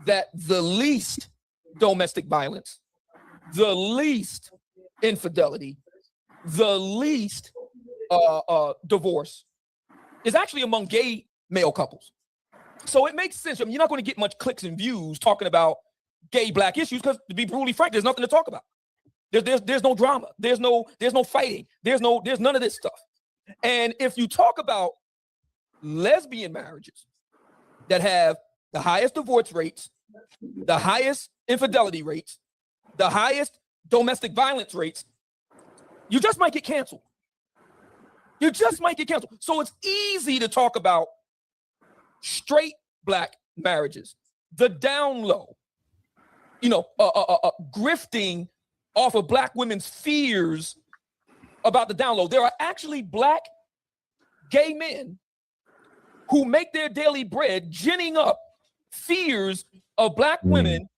that the least domestic violence, the least infidelity, the least divorce is actually among gay male couples. So it makes sense. I mean, you're not going to get much clicks and views talking about gay Black issues because, to be brutally frank, there's nothing to talk about. There's no drama. There's no fighting. There's none of this stuff. And if you talk about lesbian marriages that have the highest divorce rates, the highest infidelity rates, the highest domestic violence rates, you just might get canceled. You just might get canceled. So it's easy to talk about straight Black marriages, the down low, grifting off of Black women's fears about the down low. There are actually Black gay men who make their daily bread ginning up fears of Black women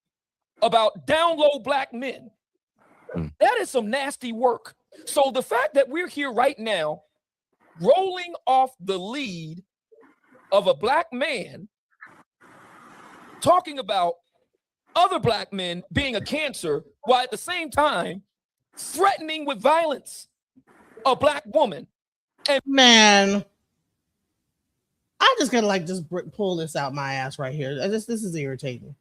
about down low Black men. That is some nasty work. So the fact that we're here right now, rolling off the lead of a Black man talking about other Black men being a cancer, while at the same time threatening with violence a Black woman. And man, I just gotta just pull this out my ass right here. This is irritating.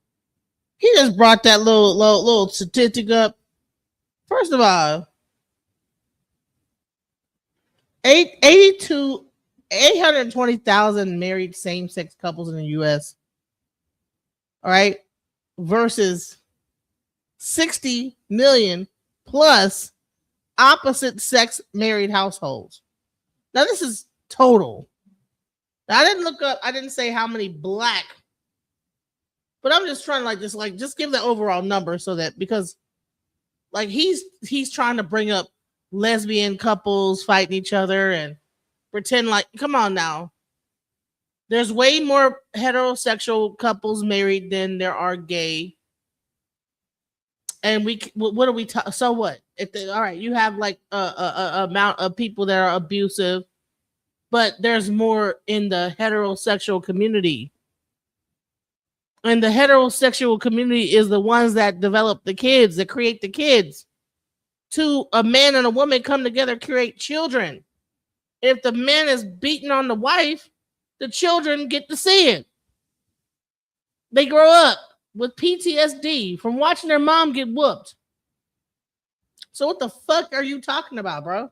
He just brought that little statistic up. First of all, 820,000 married same-sex couples in the U.S. All right, versus 60 million plus opposite-sex married households. Now this is total. Now, I didn't look up. I didn't say how many Black, but I'm just trying to just give the overall number so that, because he's trying to bring up lesbian couples fighting each other and pretend come on now. There's way more heterosexual couples married than there are gay. And what are we talking? So what? All right, you have a amount of people that are abusive, but there's more in the heterosexual community. And the heterosexual community is the ones that develop the kids, that create the kids. A man and a woman come together, create children. If the man is beating on the wife, the children get to see it. They grow up with PTSD from watching their mom get whooped. So what the fuck are you talking about, bro?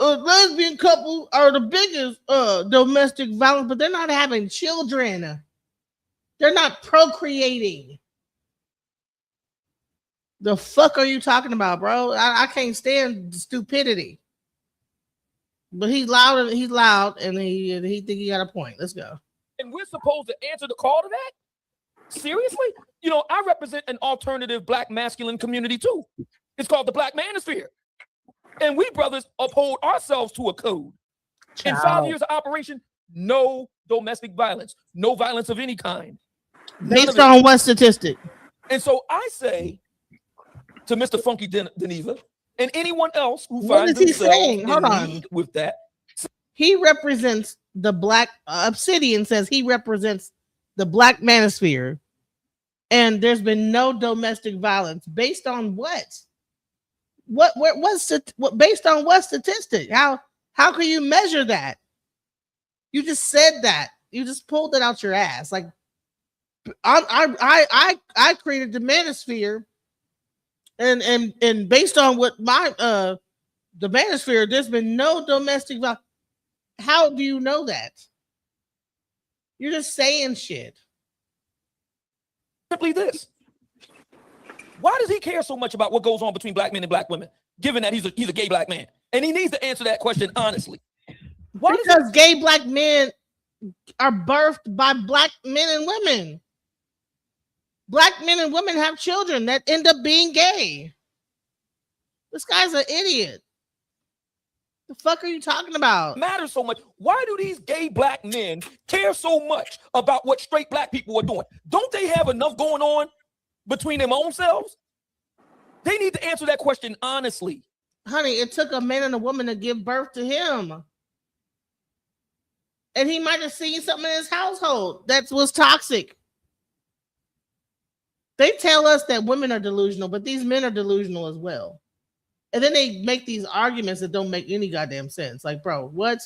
Lesbian couples are the biggest domestic violence, but they're not having children. They're not procreating. The fuck are you talking about, bro? I can't stand stupidity. But he's loud, and he think he got a point. Let's go. And we're supposed to answer the call to that? Seriously? I represent an alternative Black masculine community too. It's called the Black Manosphere. And we brothers uphold ourselves to a code. In 5 years of operation, no domestic violence, no violence of any kind. Based on what statistic? And so I say to Mr. Funky Dineva and anyone else who What finds is he themselves saying? Hold in on. need with that. He represents the black Obsidian says he represents the black manosphere, and there's been no domestic violence. Based on what? What based on what statistic? How can you measure that? You just said that. You just pulled it out your ass. Like I created the manosphere, and based on what my the manosphere, there's been no domestic violence. How do you know that? You're just saying shit. Simply this. Why does he care so much about what goes on between black men and black women, given that he's a gay black man? And he needs to answer that question honestly. Because gay black men are birthed by black men and women. Black men and women have children that end up being gay. This guy's an idiot. The fuck are you talking about? Matters so much. Why do these gay black men care so much about what straight black people are doing? Don't they have enough going on between them own selves? They need to answer that question honestly. Honey, it took a man and a woman to give birth to him. And he might have seen something in his household that was toxic. They tell us that women are delusional, but these men are delusional as well. And then they make these arguments that don't make any goddamn sense. Like, bro, what?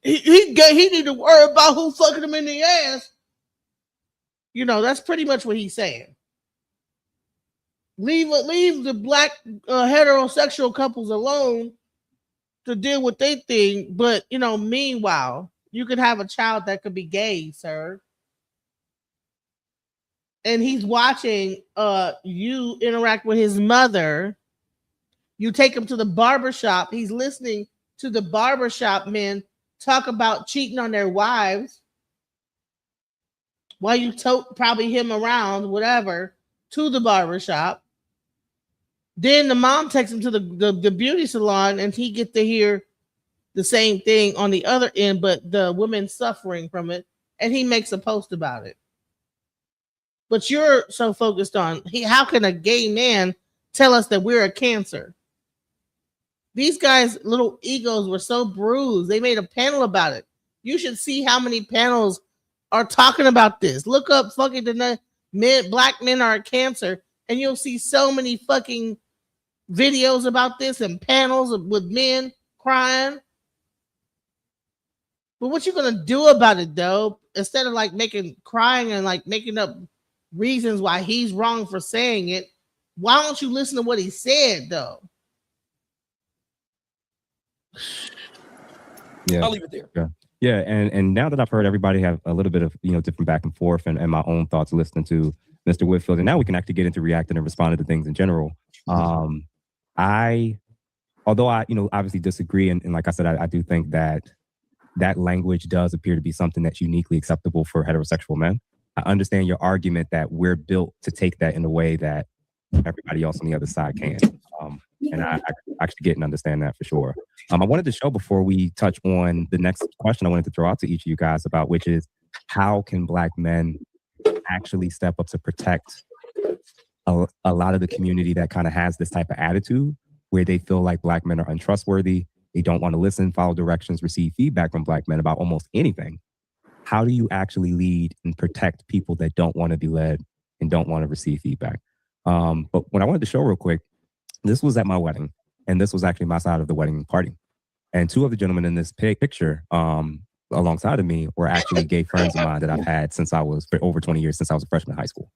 He need to worry about who fucking him in the ass. You know, that's pretty much what he's saying. Leave the black heterosexual couples alone to deal with their thing. But, you know, meanwhile, you could have a child that could be gay, sir. And he's watching you interact with his mother. You take him to the barbershop. He's listening to the barbershop men talk about cheating on their wives while you tote probably him around, whatever, to the barbershop. Then the mom takes him to the beauty salon, and he gets to hear the same thing on the other end, but the woman suffering from it, and he makes a post about it. But you're so focused on how can a gay man tell us that we're a cancer? These guys' little egos were so bruised. They made a panel about it. You should see how many panels are talking about this. Look up fucking black men are a cancer, and you'll see so many fucking videos about this and panels with men crying. But what you gonna do about it though? Instead of like crying and like making up reasons why he's wrong for saying it, why don't you listen to what he said though? Yeah, I'll leave it there. Yeah, and now that I've heard everybody have a little bit of different back and forth and my own thoughts listening to Mr. Whitfield, and now we can actually get into reacting and responding to things in general. Although I obviously disagree, and like I said, I do think that language does appear to be something that's uniquely acceptable for heterosexual men. I understand your argument that we're built to take that in a way that everybody else on the other side can. And I actually get and understand that for sure. I wanted to show before we touch on the next question I wanted to throw out to each of you guys about, which is how can black men actually step up to protect a lot of the community that kind of has this type of attitude where they feel like black men are untrustworthy. They don't want to listen, follow directions, receive feedback from black men about almost anything. How do you actually lead and protect people that don't want to be led and don't want to receive feedback? But what I wanted to show real quick, this was at my wedding, and this was actually my side of the wedding party. And two of the gentlemen in this picture alongside of me were actually gay friends of mine that I've had since I was for over 20 years, since I was a freshman in high school,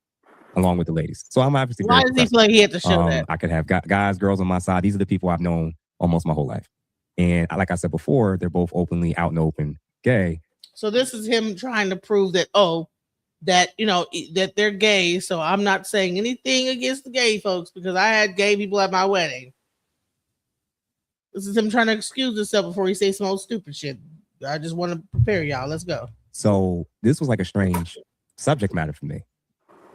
along with the ladies. So I'm obviously why does he feel like he had to show that? I could have guys, girls on my side. These are the people I've known almost my whole life. And like I said before, they're both openly out and open gay. So this is him trying to prove that, that they're gay. So I'm not saying anything against the gay folks because I had gay people at my wedding. This is him trying to excuse himself before he says some old stupid shit. I just want to prepare y'all. Let's go. So this was like a strange subject matter for me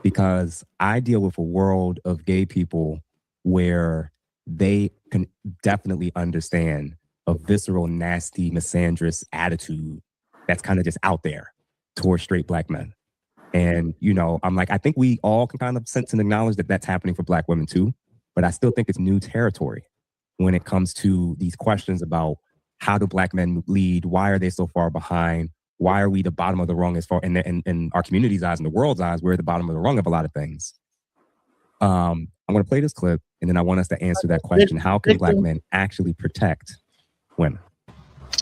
because I deal with a world of gay people where they can definitely understand a visceral, nasty, misandrous attitude that's kind of just out there towards straight black men. And, you know, I'm like, I think we all can kind of sense and acknowledge that that's happening for black women too. But I still think it's new territory when it comes to these questions about how do black men lead? Why are they so far behind? Why are we the bottom of the rung as far in our community's eyes and the world's eyes? We're the bottom of the rung of a lot of things. I'm going to play this clip, and then I want us to answer that question. How can black men actually protect women?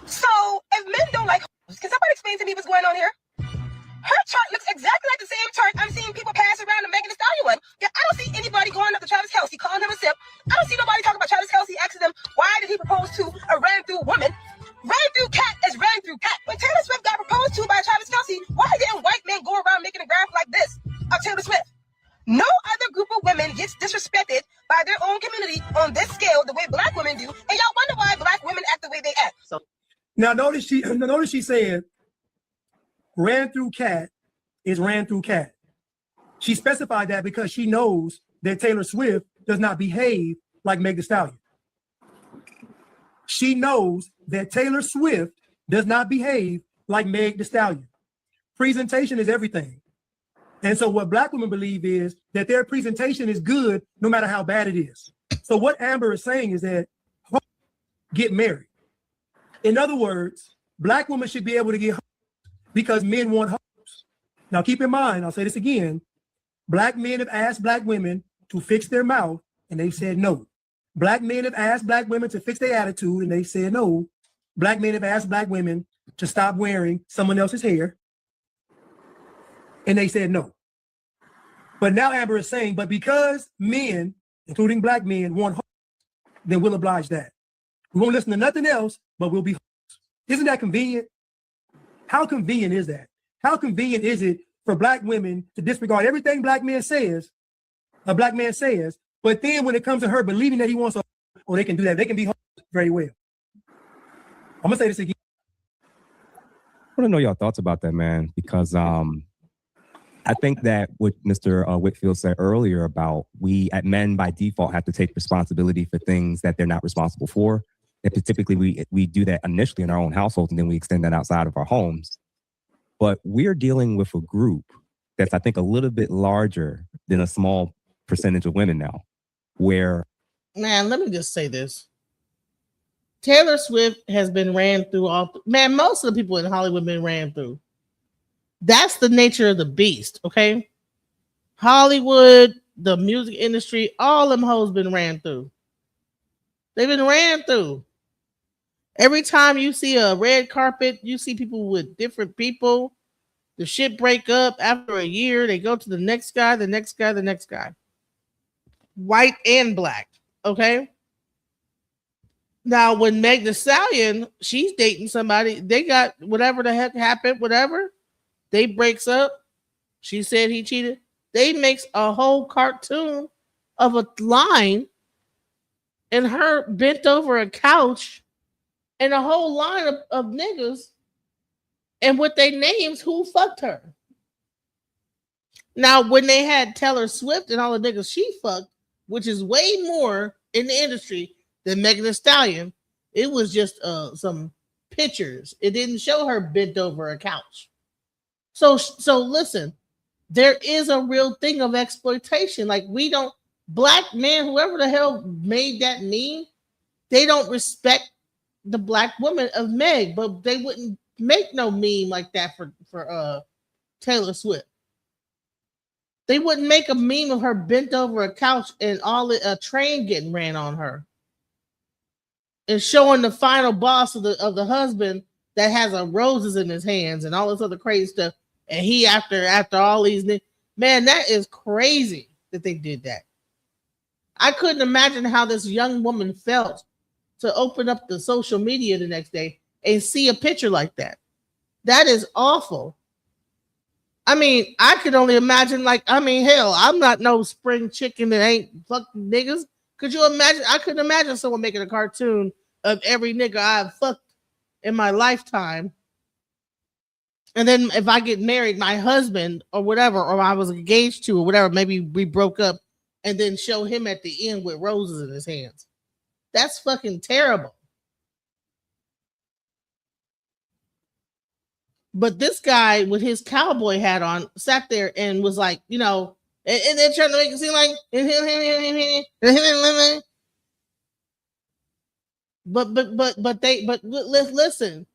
So if men don't like hoes, can somebody explain to me what's going on here? Her chart looks exactly like the same chart I'm seeing people pass around and Megan Thee Stallion one. Yeah, I don't see anybody going up to Travis Kelce calling him a simp. I don't see nobody talking about Travis Kelce asking them why did he propose to a ran through woman. Ran through cat is ran through cat. When Taylor Swift got proposed to by Travis Kelce, why didn't white men go around making a graph like this of Taylor Swift? No other group of women gets disrespected by their own community on this scale the way black women do, and y'all wonder why black women act the way they act. So now notice she said ran through cat is ran through cat. She specified that because she knows that Taylor Swift does not behave like Meg Thee Stallion. She knows that Taylor Swift does not behave like Meg Thee Stallion. Presentation is everything. And so what black women believe is that their presentation is good no matter how bad it is. So what Amber is saying is that hoes get married. In other words, black women should be able to get hoes because men want hoes. Now keep in mind, I'll say this again, black men have asked black women to fix their mouth and they said no. Black men have asked black women to fix their attitude and they said no. Black men have asked black women to stop wearing someone else's hair and they said no. But now Amber is saying, but because men, including black men, want hoes, then we'll oblige that. We won't listen to nothing else, but we'll be hoes. Isn't that convenient? How convenient is that? How convenient is it for black women to disregard everything a black man says, but then when it comes to her believing that he wants a, or they can do that, they can be hoes very well. I'm gonna say this again. I want to know your thoughts about that, man, because I think that what Mr. Whitfield said earlier about we at men by default have to take responsibility for things that they're not responsible for. And typically we do that initially in our own households and then we extend that outside of our homes. But we're dealing with a group that's, I think, a little bit larger than a small percentage of women now, where... Man, let me just say this. Taylor Swift has been ran through man, most of the people in Hollywood been ran through. That's the nature of the beast, okay? Hollywood, the music industry, all them hoes been ran through. They've been ran through. Every time you see a red carpet, you see people with different people. The shit break up after a year. They go to the next guy, the next guy, the next guy. White and black, okay? Now, when Meg Thee Stallion, she's dating somebody, they got whatever the heck happened, whatever. They breaks up. She said he cheated. They makes a whole cartoon of a line and her bent over a couch and a whole line of niggas and with their names who fucked her. Now, when they had Taylor Swift and all the niggas she fucked, which is way more in the industry than Megan Thee Stallion, it was just some pictures. It didn't show her bent over a couch. So listen, there is a real thing of exploitation. Like black men, whoever the hell made that meme, they don't respect the black woman of Meg, but they wouldn't make no meme like that for Taylor Swift. They wouldn't make a meme of her bent over a couch and a train getting ran on her and showing the final boss of the husband that has roses in his hands and all this other crazy stuff. And he after all these, man, that is crazy that they did that. I couldn't imagine how this young woman felt to open up the social media the next day and see a picture like that. That is awful. I mean, I could only imagine, hell, I'm not no spring chicken that ain't fucking niggas. Could you imagine? I couldn't imagine someone making a cartoon of every nigga I've fucked in my lifetime. And then if I get married, my husband or whatever, or I was engaged to or whatever, maybe we broke up, and then show him at the end with roses in his hands. That's fucking terrible. But this guy with his cowboy hat on sat there and was like, you know, and they're trying to make it seem like, but listen,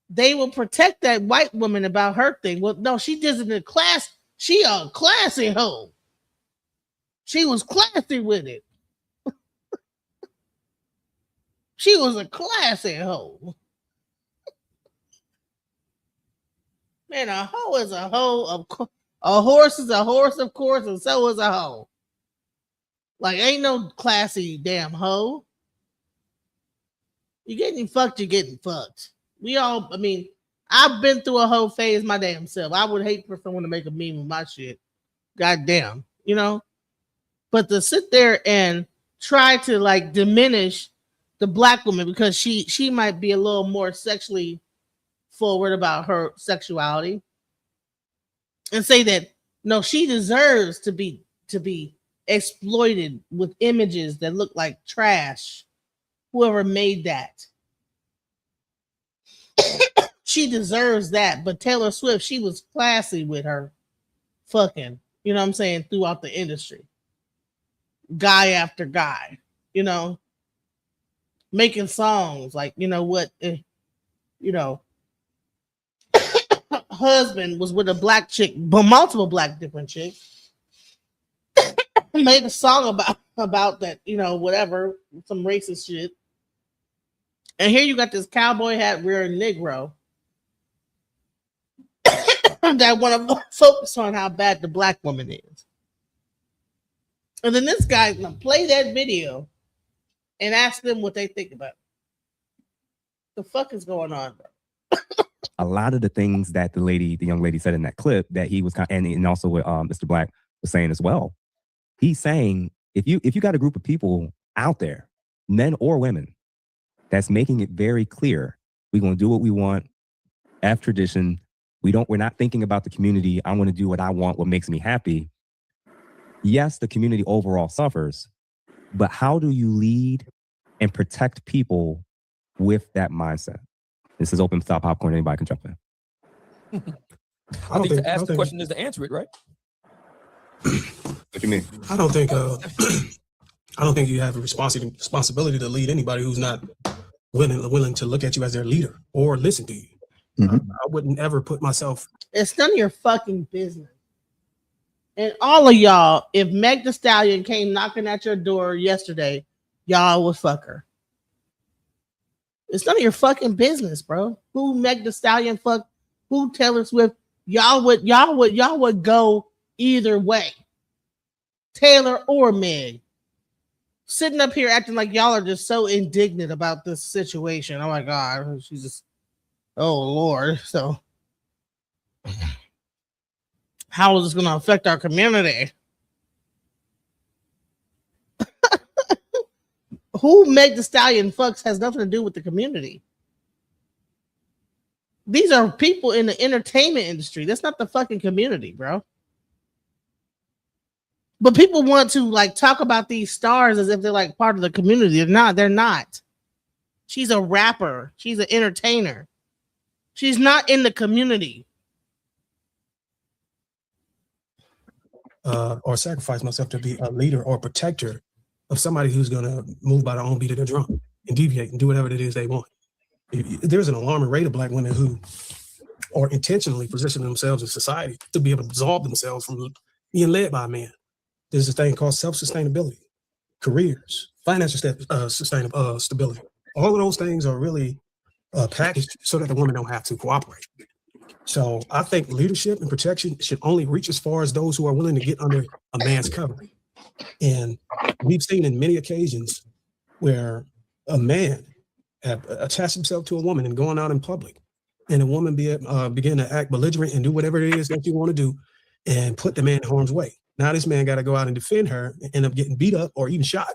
they will protect that white woman about her thing. Well, no, she just in the class. She a classy hoe. She was classy with it. She was a classy hoe. Man, a hoe is a hoe. A horse is a horse, of course, and so is a hoe. Like, ain't no classy damn hoe. You getting fucked, you're getting fucked. We all, I mean, I've been through a hoe phase my damn self. I would hate for someone to make a meme with my shit. Goddamn, you know? But to sit there and try to like diminish the black woman because she might be a little more sexually forward about her sexuality and say that no, she deserves to be exploited with images that look like trash. Whoever made that. She deserves that. But Taylor Swift, she was classy with her fucking, you know what I'm saying, throughout the industry. Guy after guy, you know, making songs like, you know what, you know, husband was with a black chick, but multiple black different chicks. Made a song about that, you know, whatever, some racist shit. And here you got this cowboy hat wearing Negro that want to focus on how bad the black woman is. And then this guy's gonna play that video and ask them what they think about it. The fuck is going on, bro? A lot of the things that the young lady said in that clip that he was and also what Mr. Black was saying as well. He's saying if you got a group of people out there, men or women, that's making it very clear we're gonna do what we want, F tradition. We're not thinking about the community. I want to do what I want, what makes me happy. Yes, the community overall suffers, but how do you lead and protect people with that mindset? This is open style popcorn. Anybody can jump in. I think to ask the question is to answer it, right? What you mean? I don't think you have a responsibility to lead anybody who's not willing to look at you as their leader or listen to you. I wouldn't ever put myself. It's none of your fucking business. And all of y'all, if Meg Thee Stallion came knocking at your door yesterday, y'all would fuck her. It's none of your fucking business, bro. Who Meg Thee Stallion fuck? Who Taylor Swift? Y'all would go either way. Taylor or Meg. Sitting up here acting like y'all are just so indignant about this situation. Oh my God. She's just, oh Lord. So how is this going to affect our community? Who Meg Thee Stallion fucks has nothing to do with the community. These are people in the entertainment industry. That's not the fucking community, bro. But people want to like talk about these stars as if they're like part of the community. They're not. They're not. She's a rapper. She's an entertainer. She's not in the community. Or sacrifice myself to be a leader or protector of somebody who's going to move by their own beat of their drum and deviate and do whatever it is they want. There's an alarming rate of black women who are intentionally positioning themselves in society to be able to absolve themselves from being led by a man. There's a thing called self-sustainability, careers, financial stability. All of those things are really packaged so that the women don't have to cooperate. So I think leadership and protection should only reach as far as those who are willing to get under a man's covering. And we've seen in many occasions where a man have attached himself to a woman and going out in public, and a woman begin to act belligerent and do whatever it is that you want to do and put the man in harm's way. Now this man got to go out and defend her and end up getting beat up or even shot.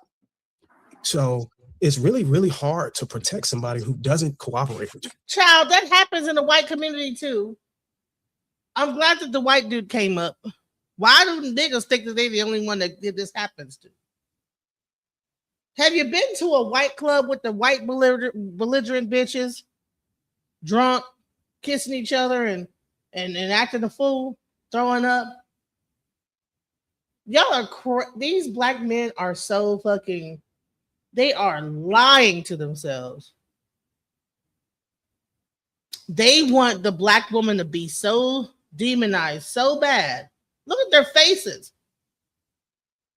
So it's really, really hard to protect somebody who doesn't cooperate with you. Child, that happens in the white community too. I'm glad that the white dude came up. Why do niggas think that they're the only one that this happens to? Have you been to a white club with the white belligerent bitches? Drunk, kissing each other and acting a fool, throwing up. Y'all are these black men are so fucking. They are lying to themselves. They want the black woman to be so demonized, so bad. Look at their faces.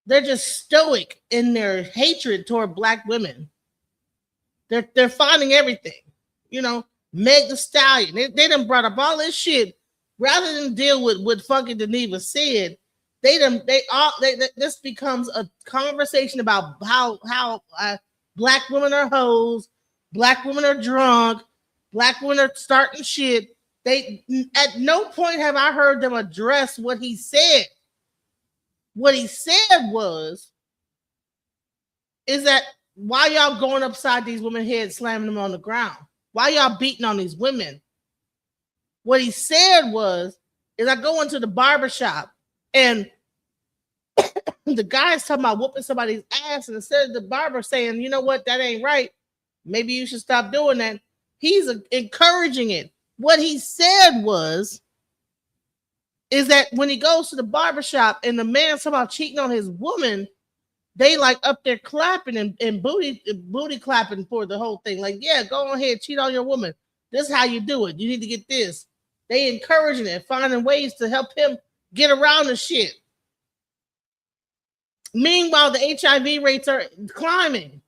They're just stoic in their hatred toward black women. They're finding everything. You know, Meg the Stallion. They done brought up all this shit rather than deal with what fucking Dineva said. This becomes a conversation about how black women are hoes, black women are drunk, black women are starting shit. They at no point have I heard them address what he said. What he said is that why y'all going upside these women's heads, slamming them on the ground? Why y'all beating on these women? What he said is I go into the barbershop and the guy's talking about whooping somebody's ass, and instead of the barber saying, you know what, that ain't right, maybe you should stop doing that, he's encouraging it. What he said is that when he goes to the barbershop and the man's about cheating on his woman, they like up there clapping and booty clapping for the whole thing. Like, yeah, go ahead, cheat on your woman. This is how you do it. You need to get this. They encouraging it, finding ways to help him get around the shit. Meanwhile, the HIV rates are climbing.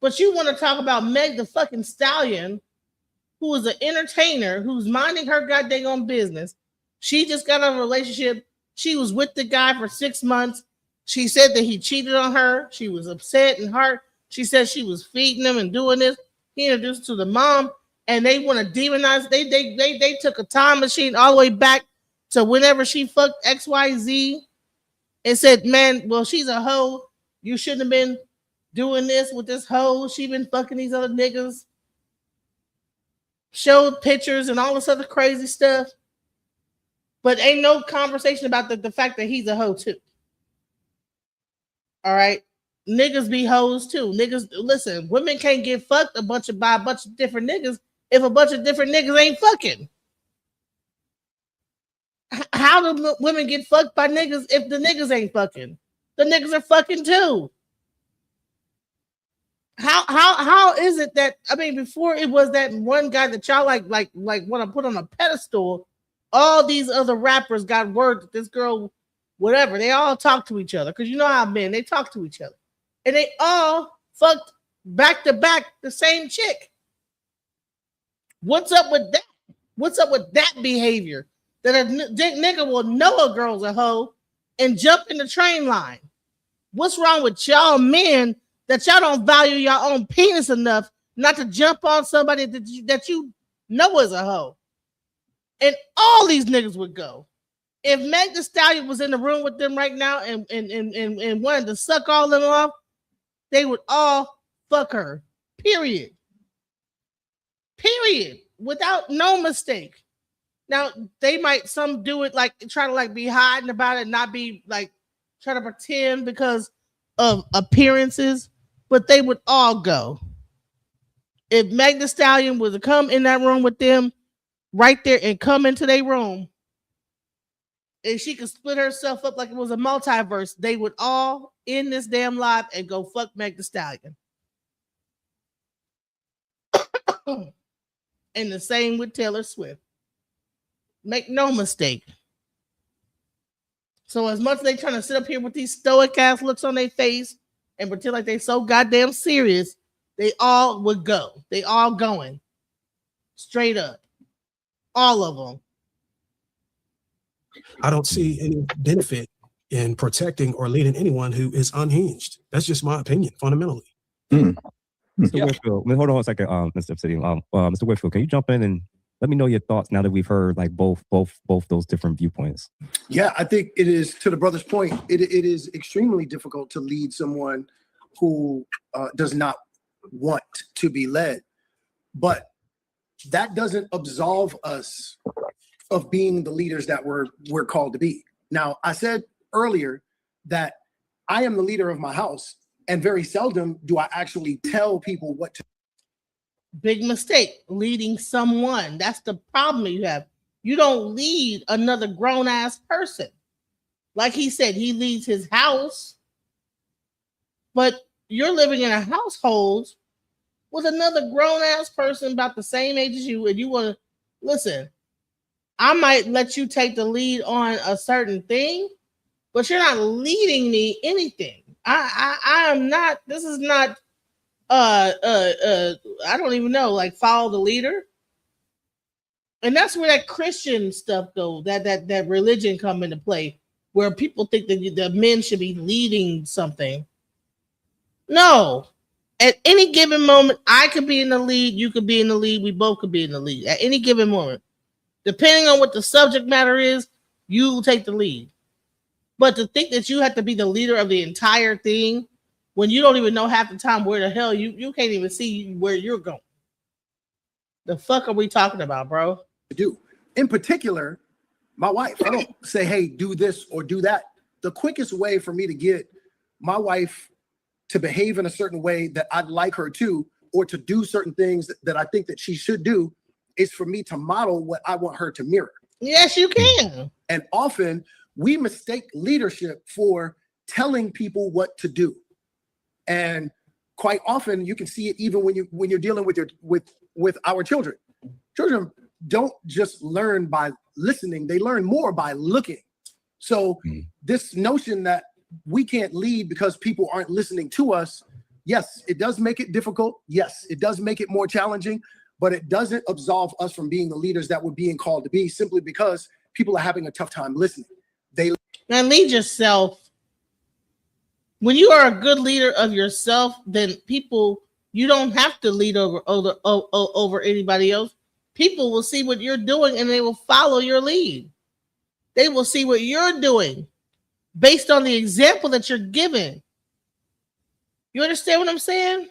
But you want to talk about Meg the fucking Stallion, who is an entertainer, who's minding her goddamn own business. She just got a relationship. She was with the guy for 6 months. She said that he cheated on her. She was upset and hurt. She said she was feeding him and doing this. He introduced her to the mom, and they want to demonize. They took a time machine all the way back to whenever she fucked XYZ and said, man, well, she's a hoe. You shouldn't have been doing this with this hoe. She been fucking these other niggas. Showed pictures and all this other crazy stuff. But ain't no conversation about the fact that he's a hoe too. All right. Niggas be hoes too. Niggas, listen, women can't get fucked by a bunch of different niggas if a bunch of different niggas ain't fucking. How do women get fucked by niggas if the niggas ain't fucking? The niggas are fucking too. How is it that, I mean, before it was that one guy that y'all like want to put on a pedestal, all these other rappers got word that this girl, whatever, they all talk to each other. Because you know how men, they talk to each other. And they all fucked back to back the same chick. What's up with that? What's up with that behavior? That a nigga will know a girl's a hoe and jump in the train line. What's wrong with y'all men that y'all don't value your own penis enough not to jump on somebody that you know is a hoe? And all these niggas would go. If Meg the Stallion was in the room with them right now and wanted to suck all of them off, they would all fuck her. Period. Period. Without no mistake. Now, they might some do it like try to like be hiding about it, not be like try to pretend because of appearances, but they would all go. If Meg the Stallion was to come in that room with them right there and come into their room, and she could split herself up like it was a multiverse, they would all end this damn live and go fuck Meg the Stallion. And the same with Taylor Swift. Make no mistake. So as much as they trying to sit up here with these stoic ass looks on their face and pretend like they so goddamn serious, they all would go. They all going. Straight up. All of them. I don't see any benefit in protecting or leading anyone who is unhinged. That's just my opinion, fundamentally. Mr. Whitfield, hold on a second, Mr. Obsidian. Mr. Whitfield, can you jump in and let me know your thoughts now that we've heard like both those different viewpoints? Yeah, I think it is, to the brother's point, it is extremely difficult to lead someone who does not want to be led. But that doesn't absolve us of being the leaders that we're called to be. Now, I said earlier that I am the leader of my house, and very seldom do I actually tell people what to Big mistake, leading someone. That's the problem you have. You don't lead another grown-ass person. Like he said, he leads his house, but you're living in a household with another grown-ass person about the same age as you, and you want to listen. I might let you take the lead on a certain thing, but you're not leading me anything. I am not. This is not. I don't even know. Like follow the leader, and that's where that Christian stuff goes. That religion come into play, where people think that the men should be leading something. No. At any given moment, I could be in the lead. You could be in the lead. We both could be in the lead at any given moment. Depending on what the subject matter is, you take the lead. But to think that you have to be the leader of the entire thing when you don't even know half the time where the hell you can't even see where you're going. The fuck are we talking about, bro? Do. In particular, my wife. I don't say, hey, do this or do that. The quickest way for me to get my wife to behave in a certain way that I'd like her to, or to do certain things that I think that she should do, is for me to model what I want her to mirror. Yes, you can. And often we mistake leadership for telling people what to do. And quite often you can see it even when you're dealing with our children. Children don't just learn by listening, they learn more by looking. So this notion that we can't lead because people aren't listening to us, yes, it does make it difficult. Yes, it does make it more challenging, but it doesn't absolve us from being the leaders that we're being called to be simply because people are having a tough time listening. Now lead yourself. When you are a good leader of yourself, then people, you don't have to lead over anybody else. People will see what you're doing and they will follow your lead. They will see what you're doing based on the example that you're giving. You understand what I'm saying?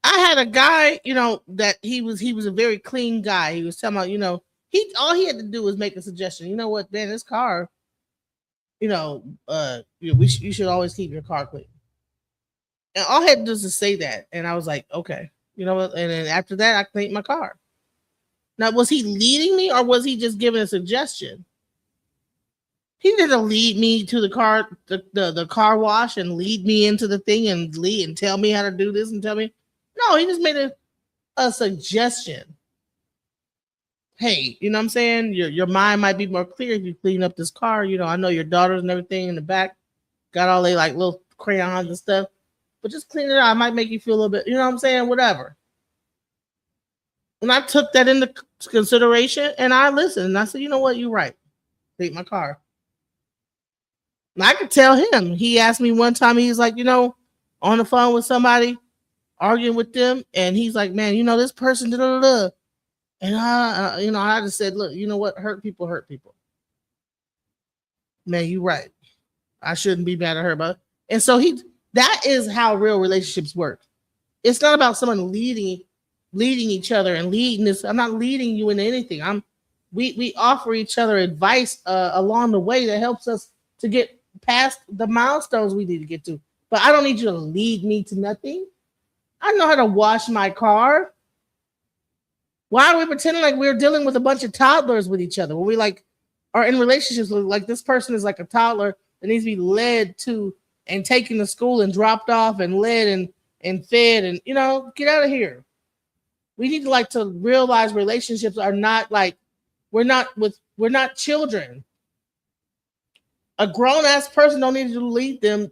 I had a guy, that he was a very clean guy. He was talking about, all he had to do was make a suggestion. You know what, man, this car, you should always keep your car clean. And all I had to do was to say that. And I was like, okay, you know what? And then after that, I cleaned my car. Now, was he leading me or was he just giving a suggestion? He didn't lead me to the car wash and lead me into the thing and tell me how to do this and tell me. No, he just made a suggestion. Hey, you know what I'm saying? Your mind might be more clear if you clean up this car. I know your daughters and everything in the back got all they like little crayons and stuff, but just clean it out. It might make you feel a little bit, you know what I'm saying? Whatever. And I took that into consideration and I listened and I said, you know what? You're right. Clean my car. And I could tell him. He asked me one time, he's like, on the phone with somebody, arguing with them, and he's like, man, this person, da-da-da-da. And I just said, look, you know what? Hurt people. Man, you're right. I shouldn't be mad at her, but and so that is how real relationships work. It's not about someone leading each other and leading this. I'm not leading you into anything. We offer each other advice along the way that helps us to get past the milestones we need to get to. But I don't need you to lead me to nothing. I know how to wash my car. Why are we pretending like we're dealing with a bunch of toddlers with each other when we are in relationships with like this person is like a toddler that needs to be led to and taken to school and dropped off and led and fed and get out of here. We need to realize relationships are not like we're not children. A grown-ass person don't need you to lead them.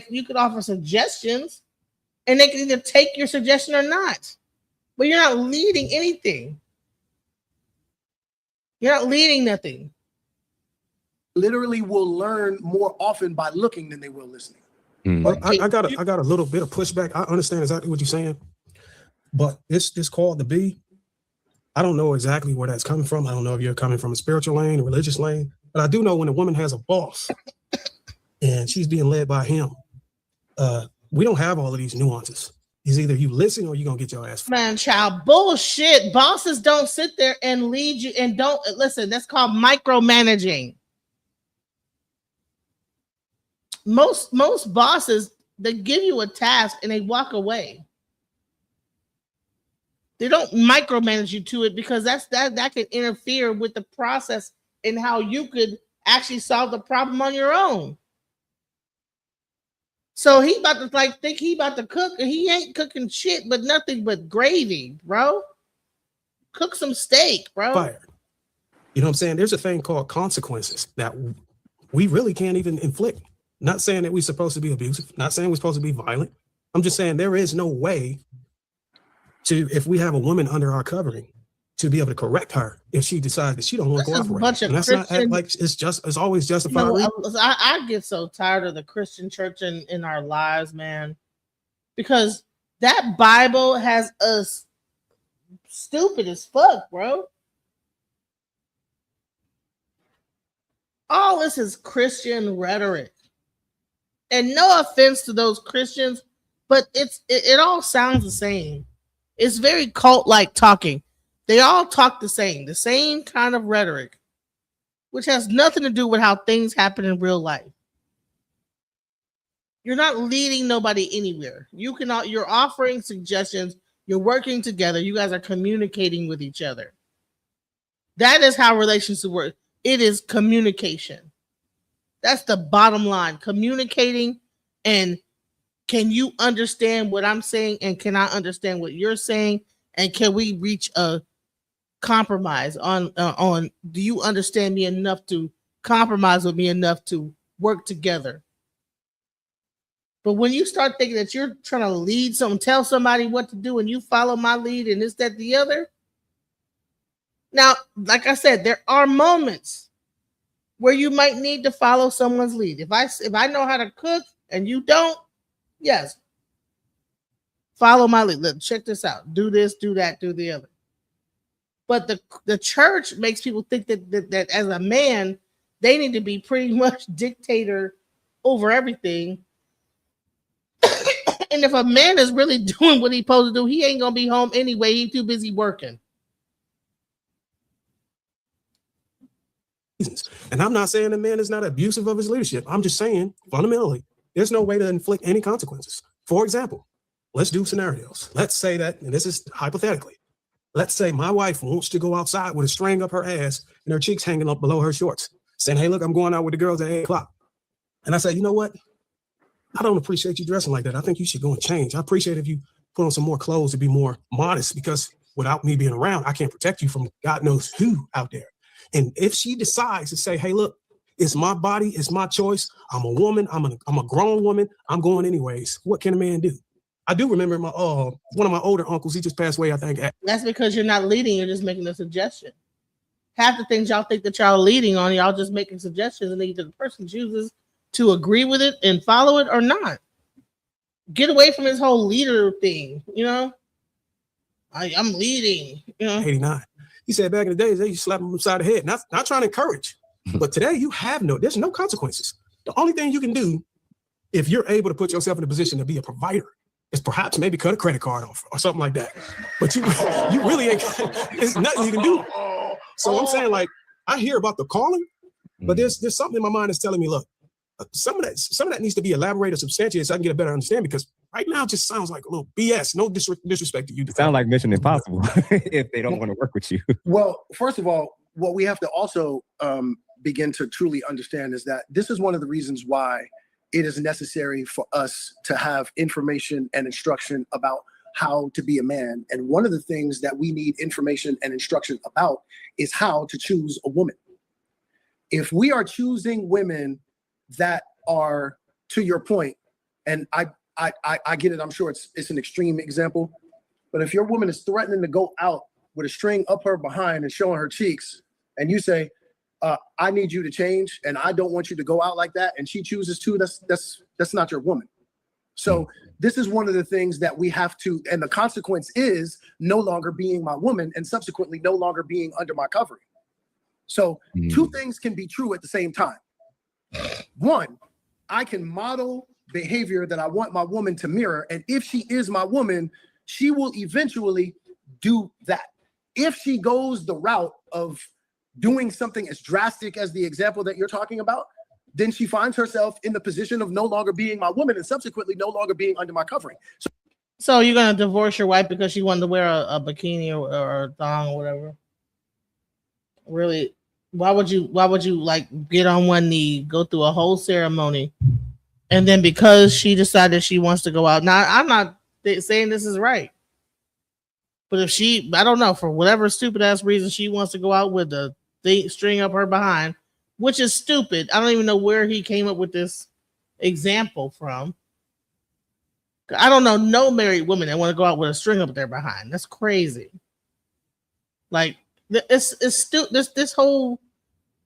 You could offer suggestions and they can either take your suggestion or not. But you're not leading anything. You're not leading nothing. Literally will learn more often by looking than they will listening. Well, I got a little bit of pushback. I understand exactly what you're saying. But this called the B, I don't know exactly where that's coming from. I don't know if you're coming from a spiritual lane, a religious lane. But I do know when a woman has a boss and she's being led by him, we don't have all of these nuances. It's either you listen or you're going to get your ass. Man, child, bullshit. Bosses don't sit there and lead you and don't listen. That's called micromanaging. Most bosses, they give you a task and they walk away. They don't micromanage you to it because that can interfere with the process and how you could actually solve the problem on your own. So he about to think he about to cook, and he ain't cooking shit but nothing but gravy, bro. Cook some steak, bro. Fire. You know what I'm saying? There's a thing called consequences that we really can't even inflict. Not saying that we're supposed to be abusive, not saying we're supposed to be violent. I'm just saying there is no way to, if we have a woman under our covering, to be able to correct her if she decides that she don't want to cooperate. Bunch of and that's Christian, not like it's always justified. I get so tired of the Christian church in our lives, man, because that Bible has us stupid as fuck, bro. All this is Christian rhetoric, and no offense to those Christians, but it all sounds the same. It's very cult-like talking. They all talk the same kind of rhetoric, which has nothing to do with how things happen in real life. You're not leading nobody anywhere. You're offering suggestions. You're working together. You guys are communicating with each other. That is how relationships work. It is communication. That's the bottom line. Communicating, and can you understand what I'm saying, and can I understand what you're saying, and can we reach a compromise on do you understand me enough to compromise with me enough to work together? But when you start thinking that you're trying to lead someone, tell somebody what to do, and you follow my lead and this, that, the other. Now, like I said, there are moments where you might need to follow someone's lead. If I know how to cook and you don't, yes, follow my lead. Look, check this out. Do this, do that, do the other. But the church makes people think that as a man, they need to be pretty much dictator over everything. And if a man is really doing what he's supposed to do, he ain't gonna be home anyway. He's too busy working. And I'm not saying the man is not abusive of his leadership. I'm just saying, fundamentally, there's no way to inflict any consequences. For example, let's do scenarios. Let's say that, and this is hypothetically, let's say my wife wants to go outside with a string up her ass and her cheeks hanging up below her shorts, saying, hey, look, I'm going out with the girls at 8 o'clock. And I say, you know what? I don't appreciate you dressing like that. I think you should go and change. I appreciate if you put on some more clothes to be more modest, because without me being around, I can't protect you from God knows who out there. And if she decides to say, hey, look, it's my body, it's my choice. I'm a woman. I'm a grown woman. I'm going anyways. What can a man do? I do remember my one of my older uncles. He just passed away, I think. That's because you're not leading. You're just making a suggestion. Half the things y'all think that y'all are leading on, y'all just making suggestions, and either the person chooses to agree with it and follow it or not. Get away from this whole leader thing, you know? I'm leading, you know? 89. He said back in the days, they used to slap him upside the head. Not trying to encourage, but today there's no consequences. The only thing you can do, if you're able to put yourself in a position to be a provider, is perhaps maybe cut a credit card off or something like that. But you really ain't, there's nothing you can do. So I'm saying, like, I hear about the calling, but there's something in my mind that's telling me, look, some of that needs to be elaborated, substantiated, so I can get a better understanding, because right now it just sounds like a little BS. No disrespect to you. It sounds like Mission Impossible if they don't want to work with you. Well, first of all, what we have to also begin to truly understand is that this is one of the reasons why it is necessary for us to have information and instruction about how to be a man. And one of the things that we need information and instruction about is how to choose a woman. If we are choosing women that are, to your point, and I get it, I'm sure it's an extreme example, but if your woman is threatening to go out with a string up her behind and showing her cheeks, and you say, I need you to change, and I don't want you to go out like that, and she chooses to, that's not your woman. So this is one of the things that we have to, and the consequence is no longer being my woman, and subsequently no longer being under my covering. So two things can be true at the same time. One, I can model behavior that I want my woman to mirror, and if she is my woman, she will eventually do that. If she goes the route of doing something as drastic as the example that you're talking about, then she finds herself in the position of no longer being my woman and subsequently no longer being under my covering. So So you're gonna divorce your wife because she wanted to wear a bikini or a thong or whatever? Really? Why would you like get on one knee, go through a whole ceremony, and then because she decided she wants to go out? Now I'm not saying this is right, but if she, I don't know, for whatever stupid ass reason she wants to go out with the string up her behind, which is stupid. I don't even know where he came up with this example from. I don't know no married woman that want to go out with a string up their behind. That's crazy. Like it's this whole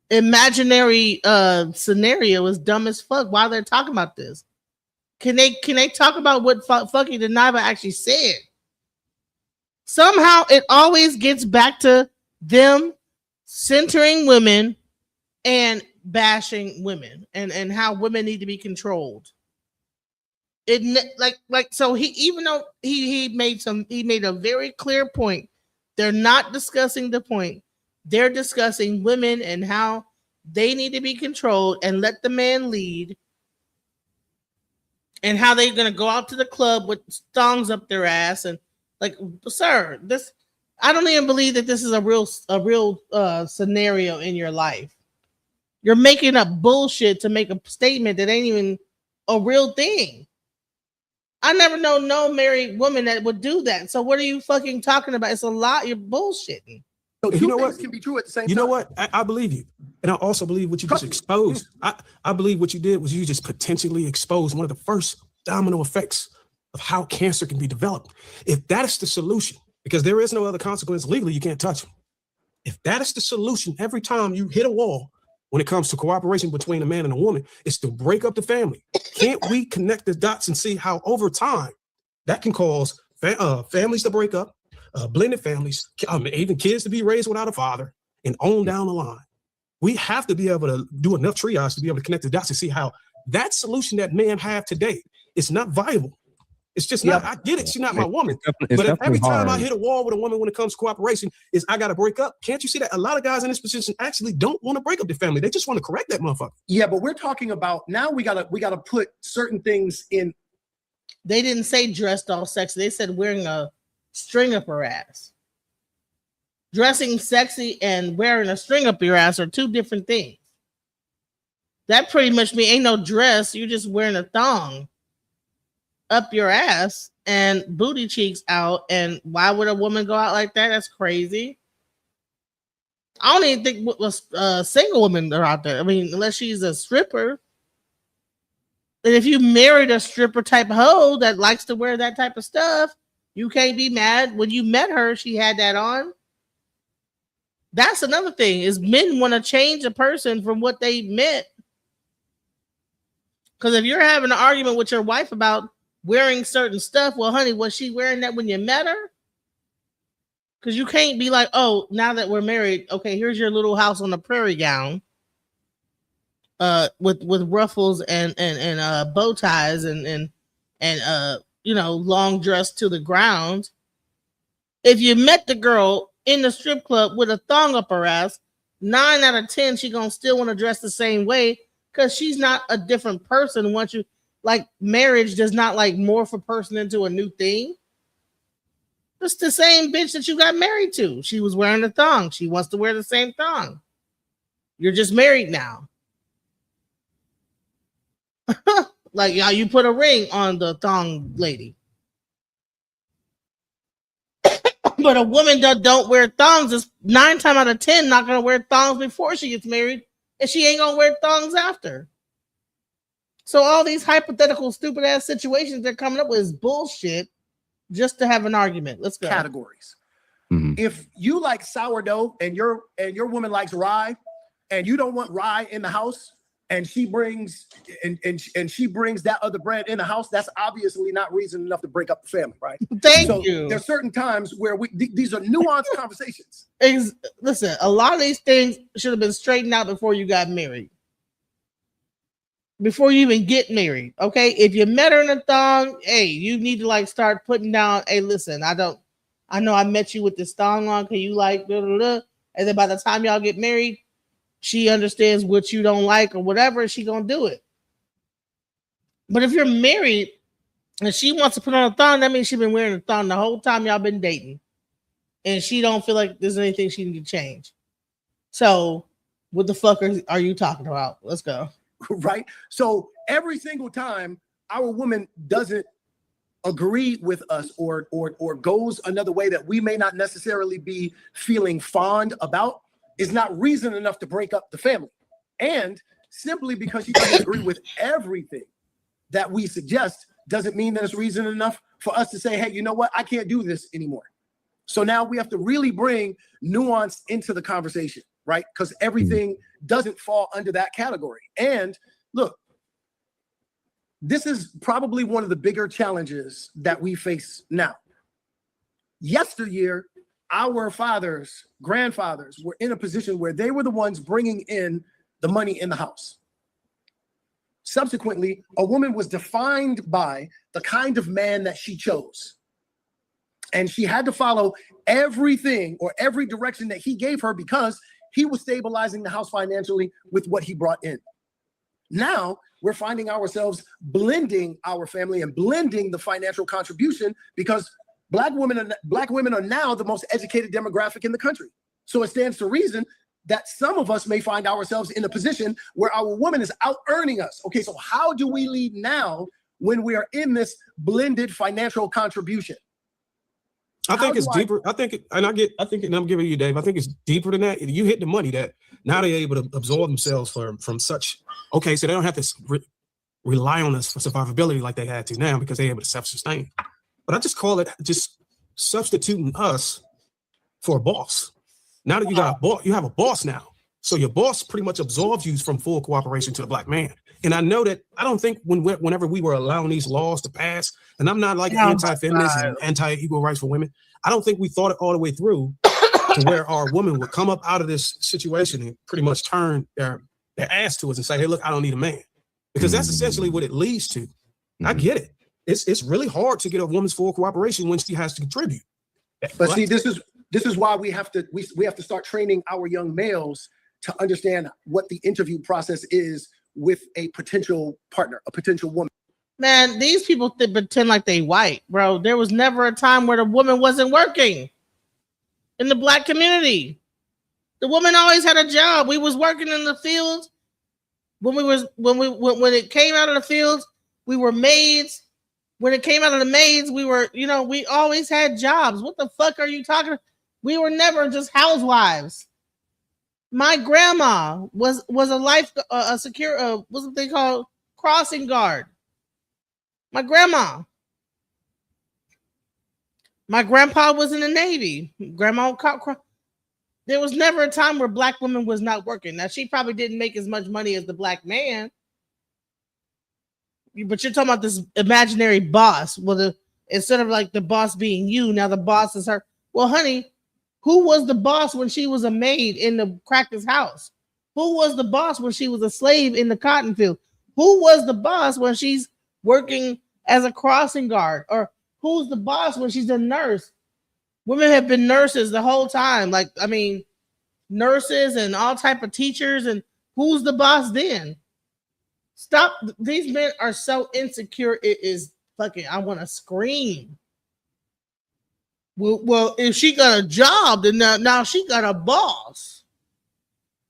imaginary scenario is dumb as fuck. Why they're talking about this? Can they talk about what fucking Deniva actually said? Somehow it always gets back to them centering women and bashing women and how women need to be controlled. It like so he, even though he made a very clear point, they're not discussing the point. They're discussing women and how they need to be controlled and let the man lead, and how they're gonna go out to the club with thongs up their ass. And like, sir, this, I don't even believe that this is a real scenario in your life. You're making up bullshit to make a statement that ain't even a real thing. I never know no married woman that would do that. So what are you fucking talking about? It's a lot. You're bullshitting. So You know what? can be true at the same You time. know what? I believe you. And I also believe what you just exposed. I believe what you did was you just potentially exposed one of the first domino effects of how cancer can be developed. If that is the solution, because there is no other consequence legally, you can't touch them. If that is the solution, every time you hit a wall when it comes to cooperation between a man and a woman, is to break up the family. Can't we connect the dots and see how over time that can cause families to break up, blended families, even kids to be raised without a father, and on down the line? We have to be able to do enough triage to be able to connect the dots and see how that solution that men have today is not viable. It's just not. I get it. She's not my woman. It's But if every definitely time I hard. hit a wall with a woman when it comes to cooperation, is I got to break up. Can't you see that a lot of guys in this position actually don't want to break up their family? They just want to correct that motherfucker. Yeah, but we're talking about now. We gotta put certain things in. They didn't say dressed all sexy. They said wearing a string up her ass. Dressing sexy and wearing a string up your ass are two different things. That pretty much means ain't no dress. You're just wearing a thong up your ass and booty cheeks out. And why would a woman go out like that? That's crazy. I don't even think single women are out there. I mean, unless she's a stripper. And if you married a stripper type hoe that likes to wear that type of stuff, you can't be mad. When you met her, she had that on. That's another thing, is men want to change a person from what they meant. Because if you're having an argument with your wife about wearing certain stuff, well, honey, was she wearing that when you met her? Because you can't be like, oh, now that we're married, okay, here's your little house on the prairie gown, with ruffles and bow ties and long dress to the ground. If you met the girl in the strip club with a thong up her ass, 9 out of 10 she gonna still want to dress the same way, because she's not a different person. Once you, like, marriage does not like morph a person into a new thing. It's the same bitch that you got married to. She was wearing a thong. She wants to wear the same thong. You're just married now. Like, how you put a ring on the thong lady. But a woman that don't wear thongs is 9 times out of 10 not gonna wear thongs before she gets married, and she ain't gonna wear thongs after. So all these hypothetical stupid ass situations they're coming up with is bullshit just to have an argument. Let's go. Categories. If you like sourdough and your woman likes rye, and you don't want rye in the house, and she brings and she brings that other bread in the house, that's obviously not reason enough to break up the family, right? Thank you. There's certain times where these are nuanced conversations. Listen, a lot of these things should have been straightened out before you got married. Before you even get married, okay? If you met her in a thong, hey, you need to like start putting down, hey, listen, I know I met you with this thong on, can you like, blah, blah, blah. And then by the time y'all get married, she understands what you don't like or whatever, she gonna do it. But if you're married and she wants to put on a thong, that means she's been wearing a thong the whole time y'all been dating. And she don't feel like there's anything she can change. So what the fuck are you talking about? Let's go. Right? So every single time our woman doesn't agree with us or goes another way that we may not necessarily be feeling fond about is not reason enough to break up the family. And simply because she doesn't agree with everything that we suggest doesn't mean that it's reason enough for us to say, hey, you know what? I can't do this anymore. So now we have to really bring nuance into the conversation, right? Because everything doesn't fall under that category. And look, this is probably one of the bigger challenges that we face now. Yesteryear, our fathers, grandfathers were in a position where they were the ones bringing in the money in the house. Subsequently, a woman was defined by the kind of man that she chose. And she had to follow everything or every direction that he gave her because he was stabilizing the house financially with what he brought in. Now we're finding ourselves blending our family and blending the financial contribution because Black women are now the most educated demographic in the country. So it stands to reason that some of us may find ourselves in a position where our woman is out earning us. Okay, so how do we lead now when we are in this blended financial contribution? I think it's deeper. I think, and I'm giving you, Dave. I think it's deeper than that. You hit the money that now they're able to absorb themselves from such. Okay, so they don't have to rely on us for survivability like they had to now because they're able to self-sustain. But I just call it just substituting us for a boss. Now that you got a boss, you have a boss now. So your boss pretty much absorbs you from full cooperation to the Black man. And I know that I don't think whenever we were allowing these laws to pass, and I'm not like anti-feminist and anti-equal rights for women, I don't think we thought it all the way through to where our woman would come up out of this situation and pretty much turn their ass to us and say, hey, look, I don't need a man. Because that's essentially what it leads to. I get it. It's really hard to get a woman's full cooperation when she has to contribute. But see, this is why we have to start training our young males to understand what the interview process is with a potential partner, a potential woman. Man, these people pretend like they white, bro. There was never a time where the woman wasn't working in the Black community. The woman always had a job. We was working in the fields. When it came out of the fields, we were maids. When it came out of the maids, we were, we always had jobs. What the fuck are you talking about? We were never just housewives. My grandma was a secure, what's what they call crossing guard. My grandma. My grandpa was in the Navy. Grandma, there was never a time where Black women was not working. Now, she probably didn't make as much money as the Black man. But you're talking about this imaginary boss. Well, instead of like the boss being you, now the boss is her. Well, honey, who was the boss when she was a maid in the cracker's house? Who was the boss when she was a slave in the cotton field? Who was the boss when she's working as a crossing guard? Or who's the boss when she's a nurse? Women have been nurses the whole time. Nurses and all type of teachers. And who's the boss then? Stop. These men are so insecure. It is fucking, I want to scream. Well, if she got a job, then now she got a boss.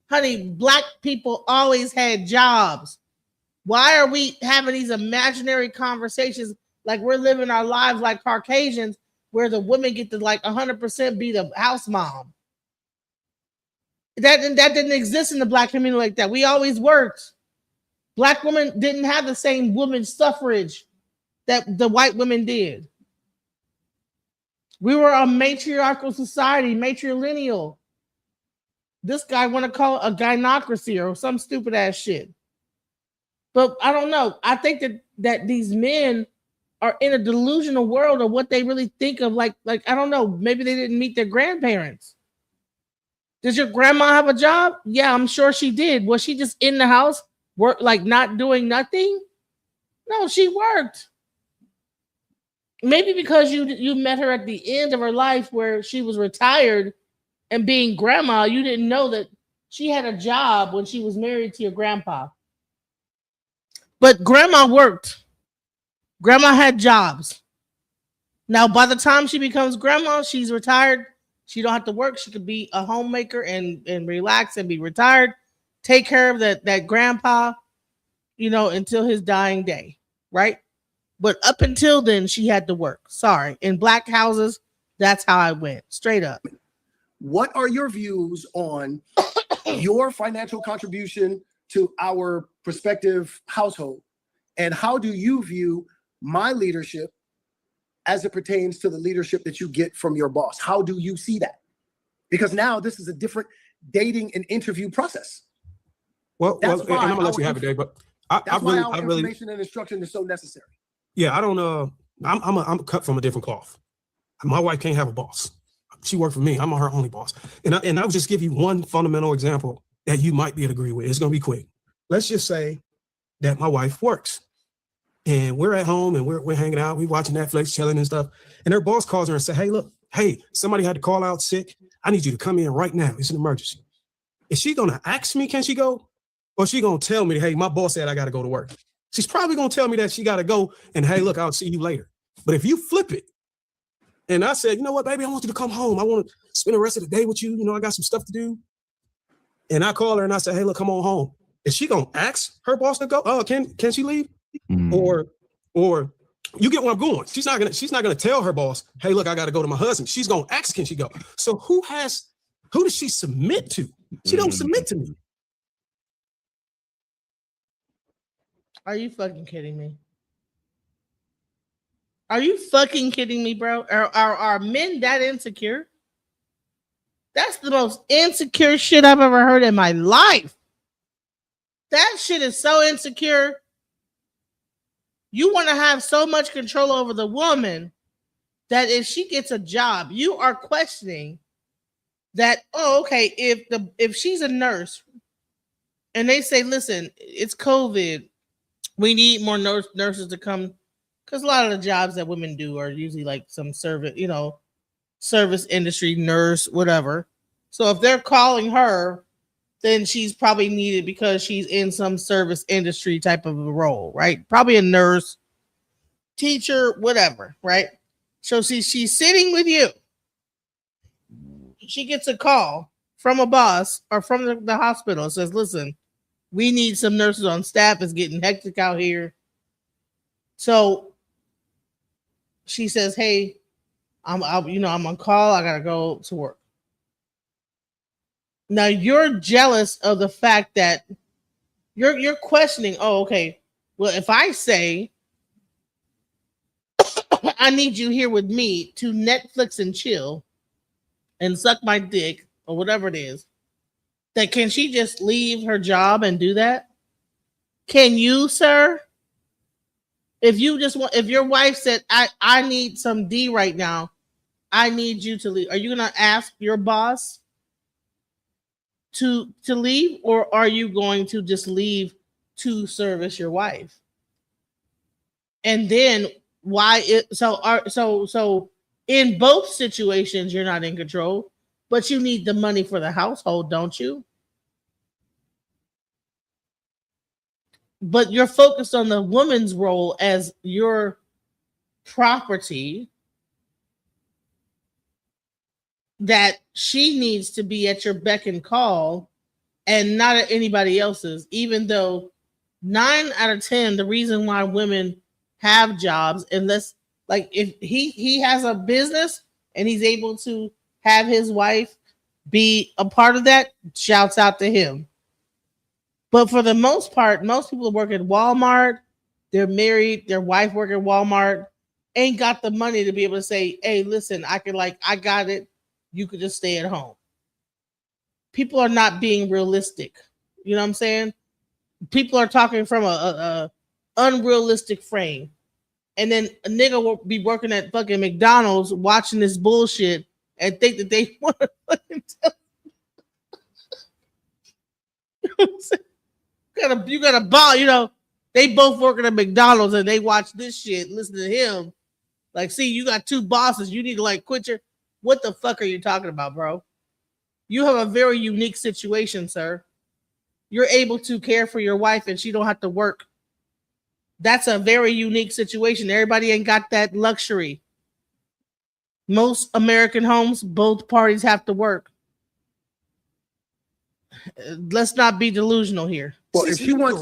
Honey, Black people always had jobs. Why are we having these imaginary conversations like we're living our lives like Caucasians where the women get to 100% be the house mom? That didn't exist in the Black community like that. We always worked. Black women didn't have the same women's suffrage that the white women did. We were a matriarchal society, matrilineal. This guy want to call it a gynocracy or some stupid ass shit. But I don't know. I think that these men are in a delusional world of what they really think of. Like I don't know. Maybe they didn't meet their grandparents. Does your grandma have a job? Yeah, I'm sure she did. Was she just in the house, work not doing nothing? No, she worked. Maybe because you met her at the end of her life where she was retired and being grandma, you didn't know that she had a job when she was married to your grandpa. But grandma worked. Grandma had jobs. Now, by the time she becomes grandma, she's retired. She don't have to work. She could be a homemaker and relax and be retired. Take care of that grandpa, until his dying day, right? But up until then, she had to work. Sorry. In black houses, that's how I went. Straight up. What are your views on your financial contribution to our prospective household? And how do you view my leadership as it pertains to the leadership that you get from your boss? How do you see that? Because now this is a different dating and interview process. And I'm gonna let you have it, Dave. But I really, information and instruction is so necessary. yeah, I don't. I'm cut from a different cloth. My wife can't have a boss. She worked for me. I'm her only boss. And I'll just give you one fundamental example that you might be able to agree with. It's gonna be quick. Let's just say that my wife works, and we're at home and we're hanging out. We're watching Netflix, chilling and stuff. And her boss calls her and say, "Hey, somebody had to call out sick. I need you to come in right now. It's an emergency." Is she gonna ask me, can she go? Or is she gonna tell me, "Hey, my boss said I gotta go to work"? She's probably gonna tell me that she gotta go and, "Hey, look, I'll see you later." But if you flip it, and I said, "You know what, baby, I want you to come home. I want to spend the rest of the day with you. I got some stuff to do." And I call her and I say, "Hey, look, come on home." Is she gonna ask her boss to go? "Oh, can she leave?" Or you get where I'm going. She's not gonna tell her boss, "Hey, look, I gotta go to my husband." She's gonna ask, "Can she go?" So who does she submit to? She don't submit to me. Are you fucking kidding me? Are you fucking kidding me, bro? Are men that insecure? That's the most insecure shit I've ever heard in my life. That shit is so insecure. You want to have so much control over the woman that if she gets a job, you are questioning that, oh, okay, if she's a nurse and they say, "Listen, it's COVID. We need more nurses to come," because a lot of the jobs that women do are usually like some service, service industry, nurse, whatever. So if they're calling her, then she's probably needed because she's in some service industry type of a role, right? Probably a nurse, teacher, whatever, right? So she's sitting with you. She gets a call from a boss or from the hospital. It says, "Listen, we need some nurses on staff. It's getting hectic out here." So she says, "Hey, I'm on call. I gotta go to work." Now you're jealous of the fact that you're questioning. Oh, okay. Well, if I say I need you here with me to Netflix and chill and suck my dick or whatever it is, then can she just leave her job and do that? Can you, sir? If your wife said, I need some D right now, I need you to leave, are you gonna ask your boss to leave, or are you going to just leave to service your wife? And then so in both situations you're not in control, but you need the money for the household, don't you? But you're focused on the woman's role as your property, that she needs to be at your beck and call and not at anybody else's, even though 9 out of 10, the reason why women have jobs, unless like if he has a business and he's able to have his wife be a part of that, shouts out to him. But for the most part, most people work at Walmart, they're married, their wife work at Walmart, ain't got the money to be able to say, "Hey, listen, I got it. You could just stay at home." People are not being realistic. You know what I'm saying? People are talking from a unrealistic frame. And then a nigga will be working at fucking McDonald's watching this bullshit and think that they want to fucking tell. You know what I'm saying? You got a ball, they both working at McDonald's and they watch this shit, listen to him. Like, see, you got two bosses. You need to quit your. What the fuck are you talking about, bro? You have a very unique situation, sir. You're able to care for your wife and she don't have to work. That's a very unique situation. Everybody ain't got that luxury. Most American homes, both parties have to work. Let's not be delusional here. Well, if she wants,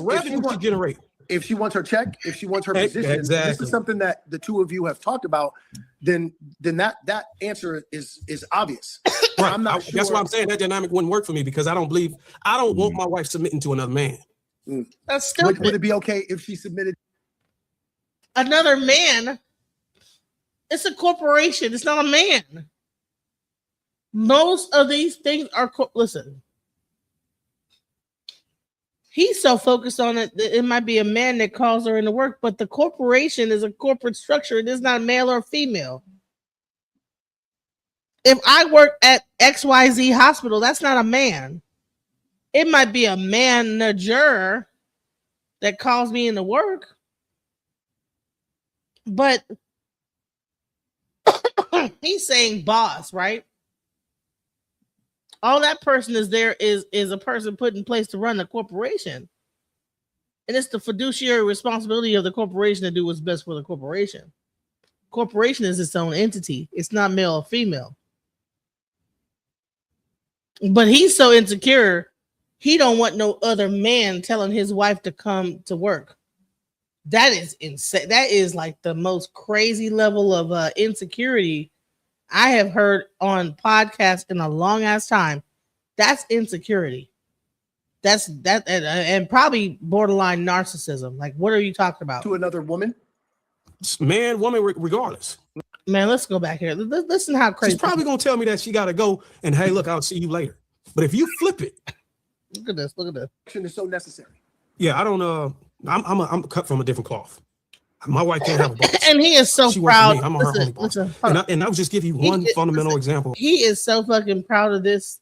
generate. If she wants her check, if she wants her position, this Exactly. is something that the two of you have talked about. Then that answer is obvious. Right. I'm not sure. That's why I'm saying that dynamic wouldn't work for me because I don't want my wife submitting to another man. That's stupid. Would it be okay if she submitted? Another man? It's a corporation. It's not a man. Most of these things are listen. He's so focused on it that it might be a man that calls her into work, but the corporation is a corporate structure. It is not male or female. If I work at XYZ hospital, that's not a man. It might be a manager that calls me into work, but he's saying boss, right? All that person is there is a person put in place to run the corporation. And it's the fiduciary responsibility of the corporation to do what's best for the corporation. Corporation is its own entity. It's not male or female. But he's so insecure, he don't want no other man telling his wife to come to work. That is insane. That is like the most crazy level of insecurity I have heard on podcasts in a long ass time. That's insecurity. That's that and probably borderline narcissism. Like, what are you talking about? To another woman? Man, woman, regardless. Man, let's go back here. Listen how crazy. She's probably gonna tell me that she gotta go and hey, look, I'll see you later. But if you flip it, look at this. Look at this. Action is so necessary. Yeah, I don't I'm cut from a different cloth. My wife can't have a boss. And he is so She works for proud. me. I'm her only boss. And I'll just give you one fundamental example. He is so fucking proud of this.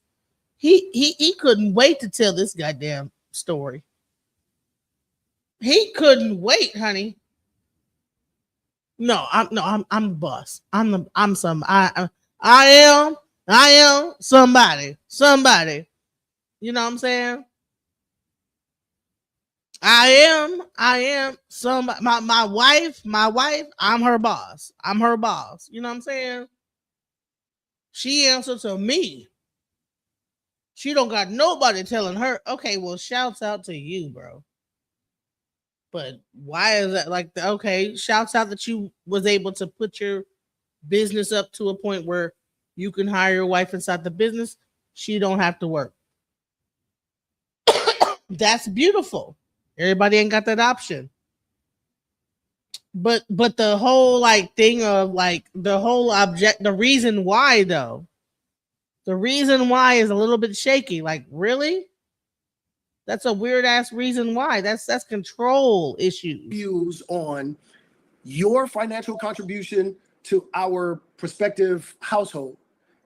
He couldn't wait to tell this goddamn story. He couldn't wait, honey. I'm the boss. I am somebody. You know what I'm saying? I am somebody. My wife, I'm her boss. You know what I'm saying? She answers to me. She don't got nobody telling her, okay, well, shouts out to you, bro. But why is that like okay, shouts out that you was able to put your business up to a point where you can hire your wife inside the business. She don't have to work. That's beautiful. Everybody ain't got that option. But the whole like thing of like the whole the reason why though. The reason why is a little bit shaky. Like, really? That's a weird ass reason why. That's control issues. Views on your financial contribution to our prospective household,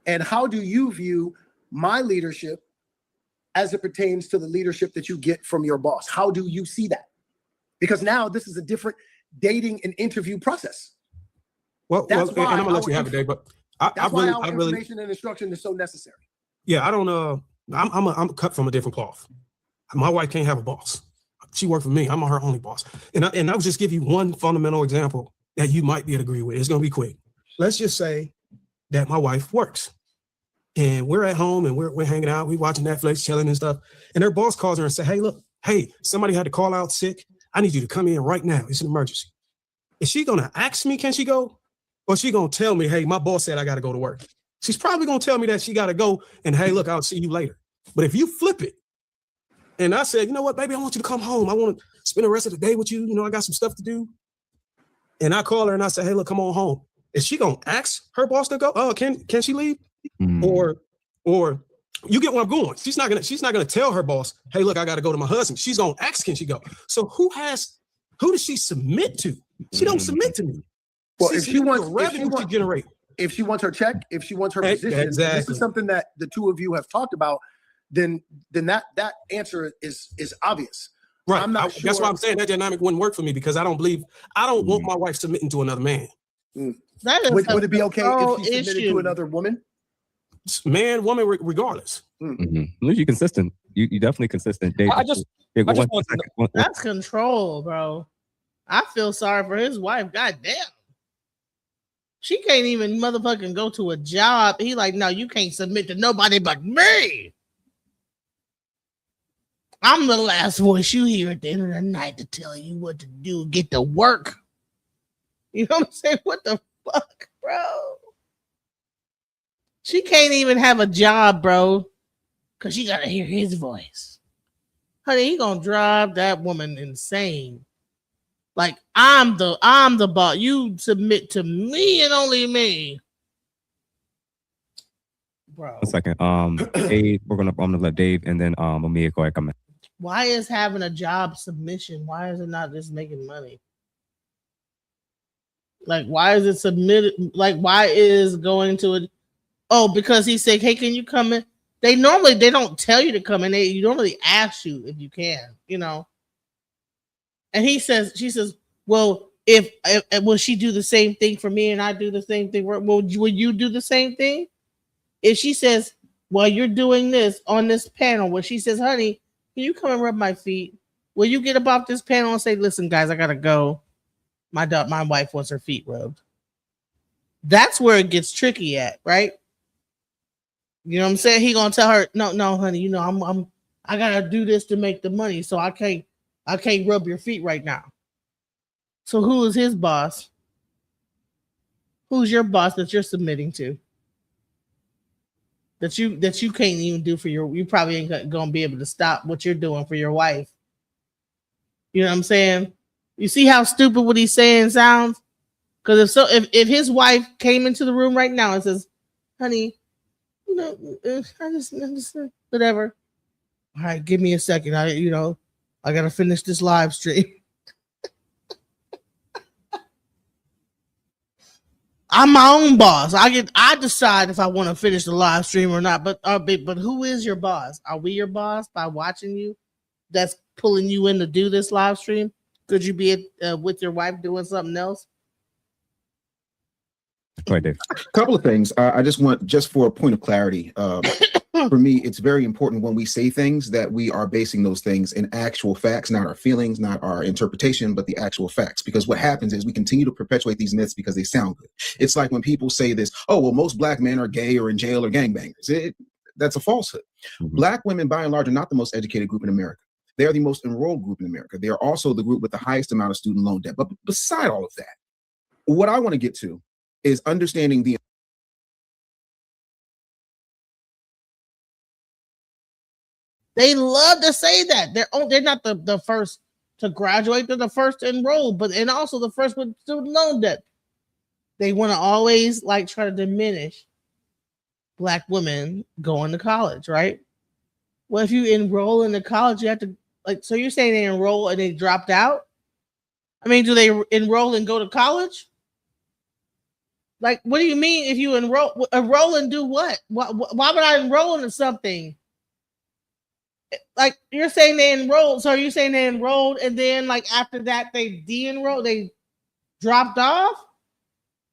and how do you view my leadership as it pertains to the leadership that you get from your boss? How do you see that? Because now this is a different dating and interview process. And I'm gonna let you have it, Dave. But that's why our information and instruction is so necessary. Yeah, I don't. I'm cut from a different cloth. My wife can't have a boss. She worked for me. I'm her only boss. And I'll just give you one fundamental example that you might be able to agree with. It's gonna be quick. Let's just say that my wife works, and we're at home and we're hanging out. We watching Netflix, chilling and stuff. And her boss calls her and say, "Hey, somebody had to call out sick. I need you to come in right now. It's an emergency." Is she gonna ask me, can she go? Or she gonna tell me, hey, my boss said I gotta go to work? She's probably gonna tell me that she gotta go and hey, look, I'll see you later. But if you flip it, and I said, you know what, baby, I want you to come home. I want to spend the rest of the day with you. You know, I got some stuff to do. And I call her and I say, hey, look, come on home. Is she gonna ask her boss to go? Oh, can she leave? Or you get where I'm going. She's not gonna tell her boss, hey, look, I gotta go to my husband. She's gonna ask, can she go? So who does she submit to? She don't submit to me. Well, if she wants her check, if she wants her position, this is something that the two of you have talked about, then that answer is obvious. Right. I'm not sure. That's why I'm saying that dynamic wouldn't work for me because I don't want my wife submitting to another man. That is would it be okay if she submitted to another woman? Man, woman, regardless. At least you're consistent. You definitely consistent. Dave, That's control, bro. I feel sorry for his wife. God damn. She can't even motherfucking go to a job. He like, no, you can't submit to nobody but me. I'm the last voice you hear at the end of the night to tell you what to do, get to work. You know what I'm saying? What the fuck, bro? She can't even have a job, bro, because she got to hear his voice. Honey, he gonna drive that woman insane. Like, I'm the boss. You submit to me and only me. Bro. 1 second. Dave, I'm gonna let Dave and then Amia go ahead come in. Why is having a job submission? Why is it not just making money? Like, why is it submitted? Like, why is going to it? Oh, because he said, hey, can you come in? They don't tell you to come in. They normally ask you if you can, you know. And she says, well, if will she do the same thing for me and I do the same thing? Will you do the same thing? If she says, well, you're doing this on this panel, where she says, honey, can you come and rub my feet? Will you get up off this panel and say, listen, guys, I gotta go. My wife wants her feet rubbed. That's where it gets tricky at, right? You know what I'm saying? He gonna tell her, no, honey, you know, I gotta do this to make the money, so I can't rub your feet right now. So who is his boss? Who's your boss that you're submitting to? That you can't even do for you probably ain't gonna be able to stop what you're doing for your wife. You know what I'm saying? You see how stupid what he's saying sounds? Because if his wife came into the room right now and says, honey, you know, I just whatever. All right, give me a second. I gotta finish this live stream. I'm my own boss. I decide if I want to finish the live stream or not. But who is your boss? Are we your boss by watching you? That's pulling you in to do this live stream. Could you be with your wife doing something else? Go ahead, Dave. A couple of things. I just want, just for a point of clarity, for me, it's very important when we say things that we are basing those things in actual facts, not our feelings, not our interpretation, but the actual facts. Because what happens is we continue to perpetuate these myths because they sound good. It's like when people say this, oh, well, most black men are gay or in jail or gangbangers. That's a falsehood. Mm-hmm. Black women, by and large, are not the most educated group in America. They are the most enrolled group in America. They are also the group with the highest amount of student loan debt. But beside all of that, what I want to get to is understanding the They love to say that. They're not the first to graduate. They're the first to enroll, and also the first with student loan debt. They want to always like try to diminish black women going to college, right? Well, if you enroll in the college, you have to so you're saying they enroll and they dropped out? I mean, do they enroll and go to college? Like, what do you mean if you enroll and do what? Why would I enroll into something? Like, you're saying they enrolled. So are you saying they enrolled and then like after that they de-enrolled, they dropped off?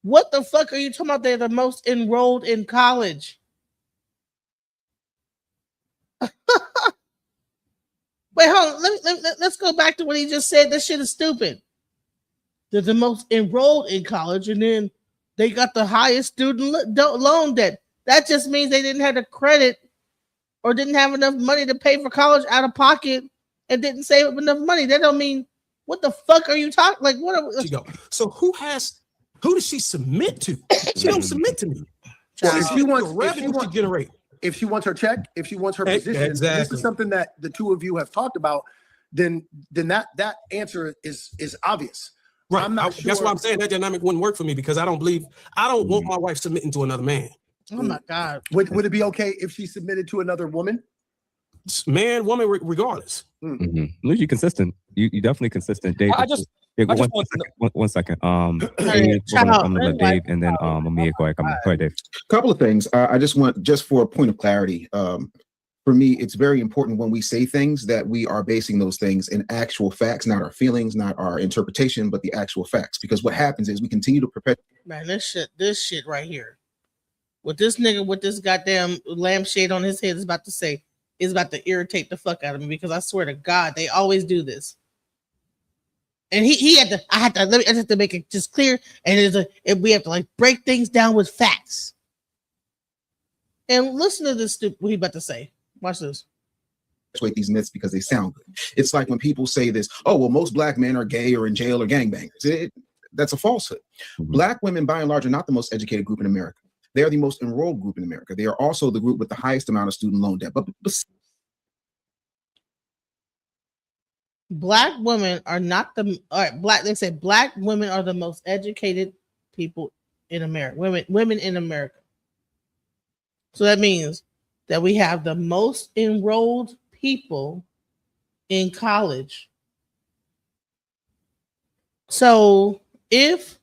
What the fuck are you talking about? They're the most enrolled in college. Wait, hold on. Let's go back to what he just said. This shit is stupid. They're the most enrolled in college, and then they got the highest student loan debt. That just means they didn't have the credit or didn't have enough money to pay for college out of pocket and didn't save up enough money. That don't mean, what the fuck are you talking? Like, what? So who does she submit to? She don't submit to me. Well, if she wants revenue to generate. If she wants her check, if she wants her position, exactly. This is something that the two of you have talked about, then that answer is obvious. Right. I'm not sure. That's why I'm saying that dynamic wouldn't work for me, because I don't want my wife submitting to another man. Oh my God. Would it be okay if she submitted to another woman? Man, woman, regardless. Mm-hmm. You're consistent. You definitely consistent, Dave. One second. I'm gonna let Dave and then Amia go ahead. Go ahead, Dave. Couple of things. I just want, just for a point of clarity, for me, it's very important when we say things that we are basing those things in actual facts, not our feelings, not our interpretation, but the actual facts. Because what happens is we continue to perpetuate. Man, this shit right here, what this nigga with this goddamn lampshade on his head is about to say, is about to irritate the fuck out of me, because I swear to God, they always do this. And he had to. I had to make it just clear. And we have to like break things down with facts. And listen to this stupid. What he about to say? Watch this. Perpetuate these myths because they sound good. It's like when people say this, oh, well, most black men are gay or in jail or gangbangers. That's a falsehood. Black women, by and large, are not the most educated group in America. They are the most enrolled group in America. They are also the group with the highest amount of student loan debt. But Black women are not the black. They say black women are the most educated people in America. Women in America. So that means that we have the most enrolled people in college. So if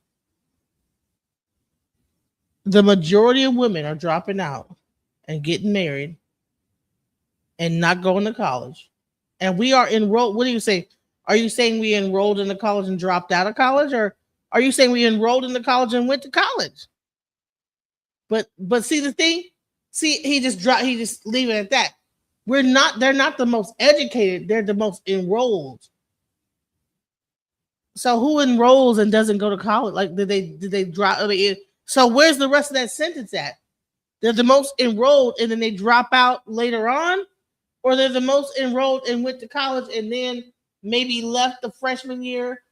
the majority of women are dropping out and getting married and not going to college, and we are enrolled, what do you say? Are you saying we enrolled in the college and dropped out of college? Or are you saying we enrolled in the college and went to college? But see the thing? See, he just leave it at that. They're not the most educated, they're the most enrolled. So who enrolls and doesn't go to college? Like did they drop? So where's the rest of that sentence at? They're the most enrolled and then they drop out later on, or they're the most enrolled and went to college and then maybe left the freshman year,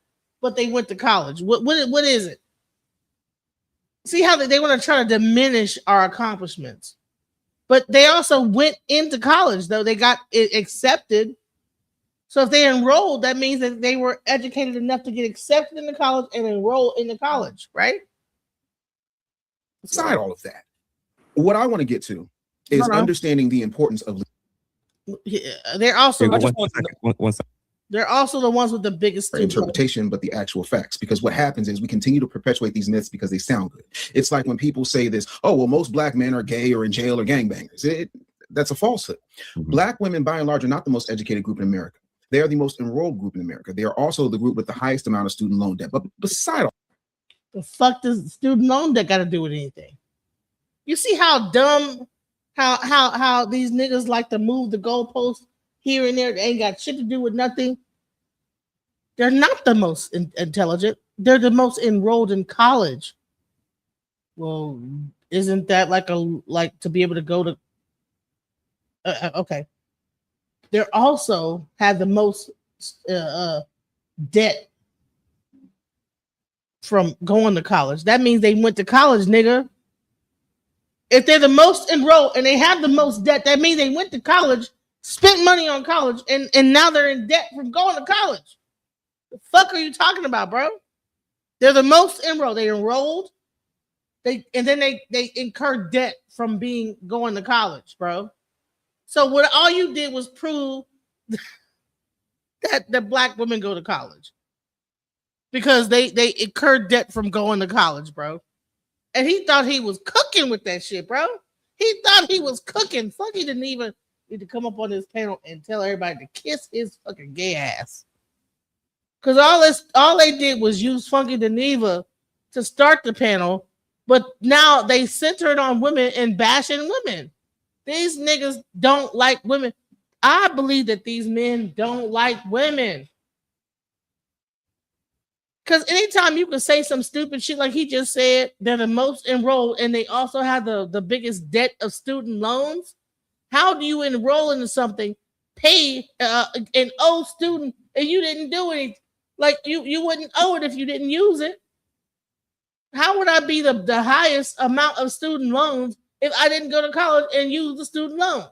but they went to college. What is it? See how they want to try to diminish our accomplishments. But they also went into college, though. They got it accepted. So if they enrolled, that means that they were educated enough to get accepted into college and enroll in the college, right? Aside all of that, what I want to get to is understanding the importance of. They're also One second. They're also the ones with the biggest interpretation, but the actual facts. Because what happens is we continue to perpetuate these myths because they sound good. It's like when people say this, oh, well, most black men are gay or in jail or gangbangers. That's a falsehood. Black women, by and large, are not the most educated group in America. They are the most enrolled group in America. They are also the group with the highest amount of student loan debt. But beside all, the fuck does student loan debt got to do with anything? You see how dumb, how these niggas like to move the goalposts here and there. They ain't got shit to do with nothing. They're not the most intelligent. They're the most enrolled in college. Well, isn't that like to be able to go to? Okay. They're also have the most debt from going to college. That means they went to college, nigga. If they're the most enrolled and they have the most debt, that means they went to college, spent money on college, and now they're in debt from going to college. The fuck are you talking about, bro? They're the most enrolled. They enrolled, they incur debt from going to college, bro. So what all you did was prove that the black women go to college because they incurred debt from going to college, bro. And he thought he was cooking with that shit, bro. He thought he was cooking. Fuck, he didn't even need to come up on this panel and tell everybody to kiss his fucking gay ass. Because all they did was use Funky Dineva to start the panel, but now they centered on women and bashing women. These niggas don't like women. I believe that these men don't like women. Because anytime you can say some stupid shit like he just said, they're the most enrolled and they also have the biggest debt of student loans. How do you enroll into something, pay an owe student, and you didn't do anything? Like you wouldn't owe it if you didn't use it. How would I be the highest amount of student loans if I didn't go to college and use the student loan?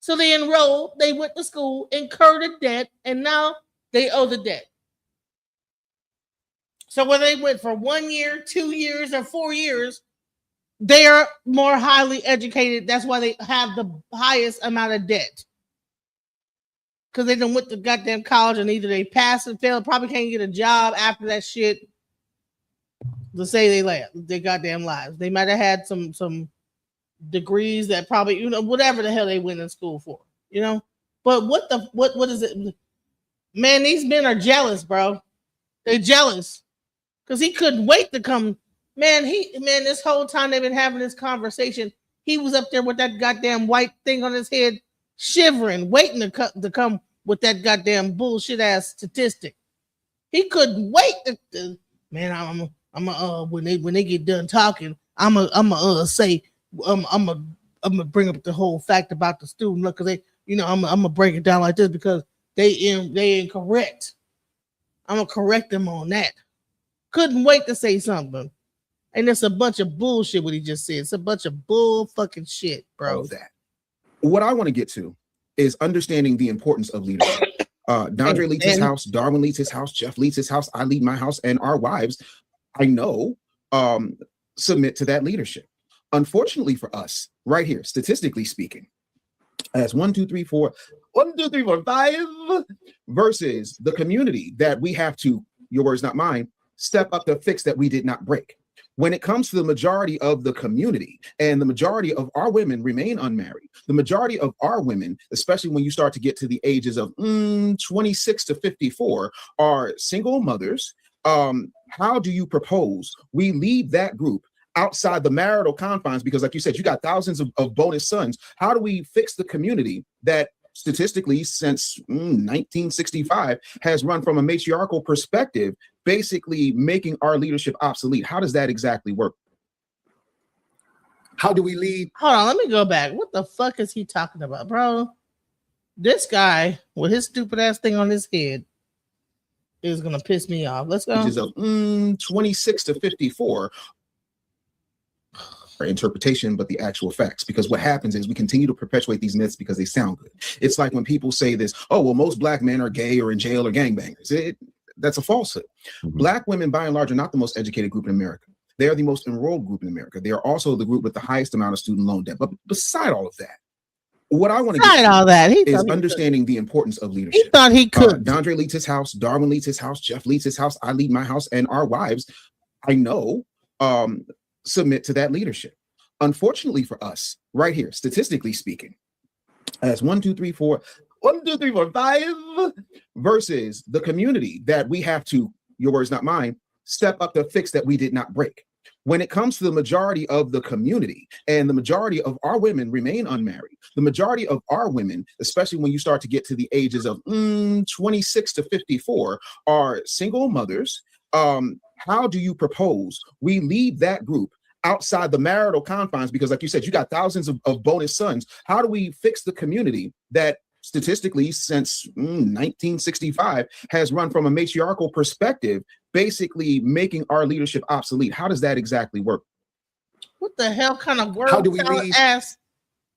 So they enrolled, they went to school, incurred a debt, and now they owe the debt. So whether they went for 1 year, 2 years, or 4 years, they are more highly educated. That's why they have the highest amount of debt. Because they done went to goddamn college and either they passed and failed, probably can't get a job after that shit. To say they goddamn lives. They might have had some degrees that probably, whatever the hell they went in school for, But what is it? Man, these men are jealous, bro. They're jealous. Because he couldn't wait to come. Man, this whole time they've been having this conversation, he was up there with that goddamn white thing on his head, shivering, waiting to come with that goddamn bullshit ass statistic. He couldn't wait man, when they get done talking, I'm gonna bring up the whole fact about the student. Look, cause I'm gonna break it down like this because they incorrect. I'm gonna correct them on that. Couldn't wait to say something. And it's a bunch of bullshit what he just said. It's a bunch of bull fucking shit, bro. That. What I want to get to is understanding the importance of leadership. Dondre leads his house, Darwin leads his house, Jeff leads his house, I lead my house, and our wives, I know, submit to that leadership. Unfortunately for us, right here, statistically speaking, as 1, 2, 3, 4, 5 versus the community that we have to, your words, not mine, step up to fix that we did not break. When it comes to the majority of the community and the majority of our women remain unmarried, the majority of our women, especially when you start to get to the ages of 26 to 54, are single mothers. How do you propose we leave that group outside the marital confines? Because like you said, you got thousands of bonus sons. How do we fix the community that statistically since 1965 has run from a matriarchal perspective, basically making our leadership obsolete? How does that exactly work? How do we lead? Hold on, let me go back. What the fuck is he talking about, bro? This guy with his stupid ass thing on his head is gonna piss me off. Let's go. Ages of 26 to 54. Interpretation, but the actual facts, because what happens is we continue to perpetuate these myths because they sound good. It's like when people say this, oh, well, most black men are gay or in jail or gangbangers. That's a falsehood. Black women, by and large, are not the most educated group in America. They are the most enrolled group in America. They are also the group with the highest amount of student loan debt. But beside all of that, what I want to get all that is understanding the importance of leadership. He thought he could. Dondre leads his house, Darwin leads his house, Jeff leads his house, I lead my house, and our wives, I know, submit to that leadership. Unfortunately for us, right here, statistically speaking, as 1, 2, 3, 4, 5 versus the community that we have to, your words, not mine, step up to fix that we did not break. When it comes to the majority of the community and the majority of our women remain unmarried, the majority of our women, especially when you start to get to the ages of 26 to 54, are single mothers. How do you propose we leave that group outside the marital confines? Because like you said, you got thousands of bonus sons. How do we fix the community that statistically since 1965 has run from a matriarchal perspective, basically making our leadership obsolete? How does that exactly work? What the hell kind of word How do we lead? ass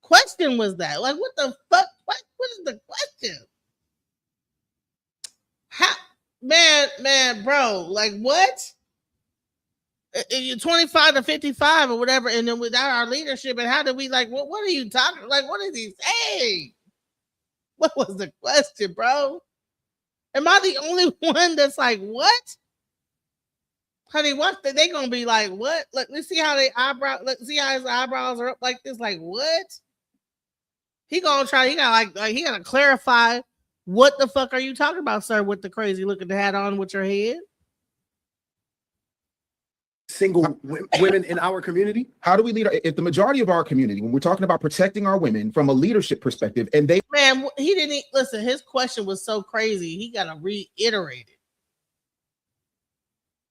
question was that? Like, what the fuck? What is the question? How, man, bro, like what? You're 25 to 55 or whatever, and then without our leadership, and how do we like? What are you talking? Like, what is he saying? What was the question, bro? Am I the only one that's like, what? Honey, what? They gonna be like, what? Look, let's see how they eyebrow. Let's see how his eyebrows are up like this. Like, what? He gonna try. He gotta he gotta clarify. What the fuck are you talking about, sir? With the crazy looking hat on with your head? Single women in our community? How do we lead? If the majority of our community, when we're talking about protecting our women from a leadership perspective, and they Man, he didn't listen. His question was so crazy. He gotta reiterate it.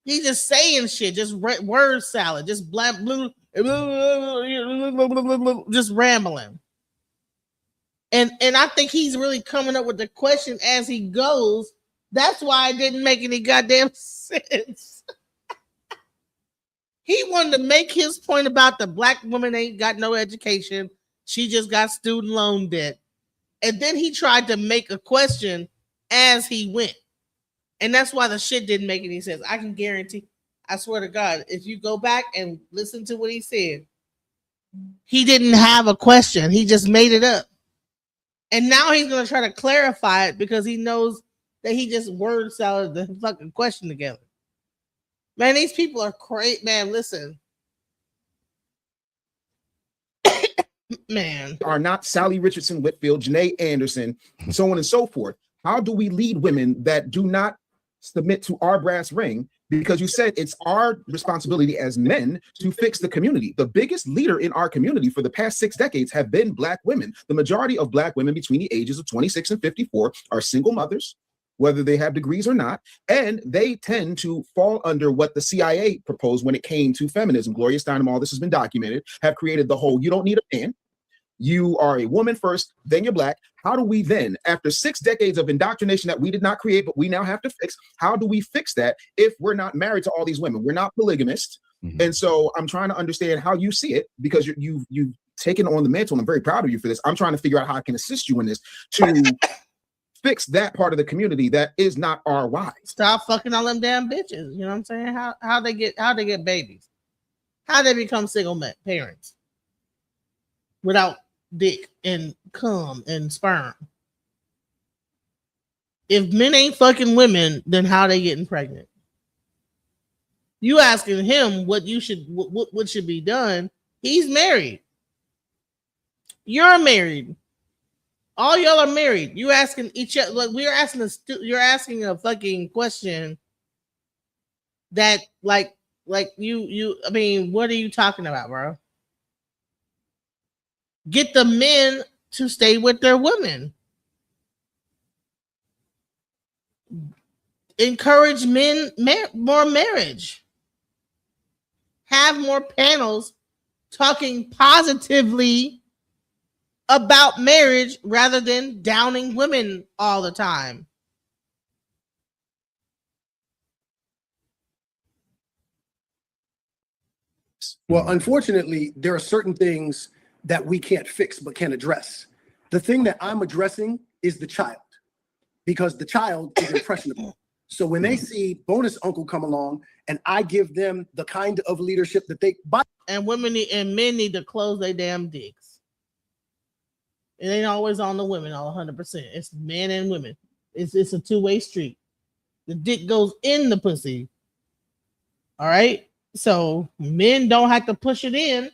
He's just saying shit, just word salad, just just rambling. And I think he's really coming up with the question as he goes. That's why it didn't make any goddamn sense. He wanted to make his point about the black woman ain't got no education. She just got student loan debt. And then he tried to make a question as he went. And that's why the shit didn't make any sense. I can guarantee, I swear to God, if you go back and listen to what he said, he didn't have a question. He just made it up. And now he's going to try to clarify it because he knows that he just word salad the fucking question together. Man, these people are crazy. Man, listen. Man. Are not Sally Richardson Whitfield, Janae Anderson, so on and so forth. How do we lead women that do not submit to our brass ring? Because you said it's our responsibility as men to fix the community. The biggest leader in our community for the past 6 decades have been black women. The majority of black women between the ages of 26 and 54 are single mothers. whether they have degrees or not, and they tend to fall under what the CIA proposed when it came to feminism. Gloria Steinem, all this has been documented, have created the whole, you don't need a man. You are a woman first, then you're black. How do we then, after 6 decades of indoctrination that we did not create, but we now have to fix, how do we fix that if we're not married to all these women? We're not polygamist. And so I'm trying to understand how you see it, because you've taken on the mantle, and I'm very proud of you for this. I'm trying to figure out how I can assist you in this to fix that part of the community that is not our wives. Stop fucking all them damn bitches. You know what I'm saying? How they get babies? How they become single parents without dick and cum and sperm? If men ain't fucking women, then how they getting pregnant? You asking him what should be done? He's married. You're married. All y'all are married. You asking each other, like you're asking a fucking question that like you I mean, what are you talking about, bro? Get the men to stay with their women. Encourage more marriage. Have more panels talking positively about marriage rather than downing women all the time. Well, unfortunately, there are certain things that we can't fix but can address. The thing that I'm addressing is the child, because the child is impressionable. So when they see bonus uncle come along and I give them the kind of leadership that they buy. And men need to close their damn dicks. It ain't always on the women, all 100%. It's men and women. It's a two-way street. The dick goes in the pussy. All right? So men don't have to push it in,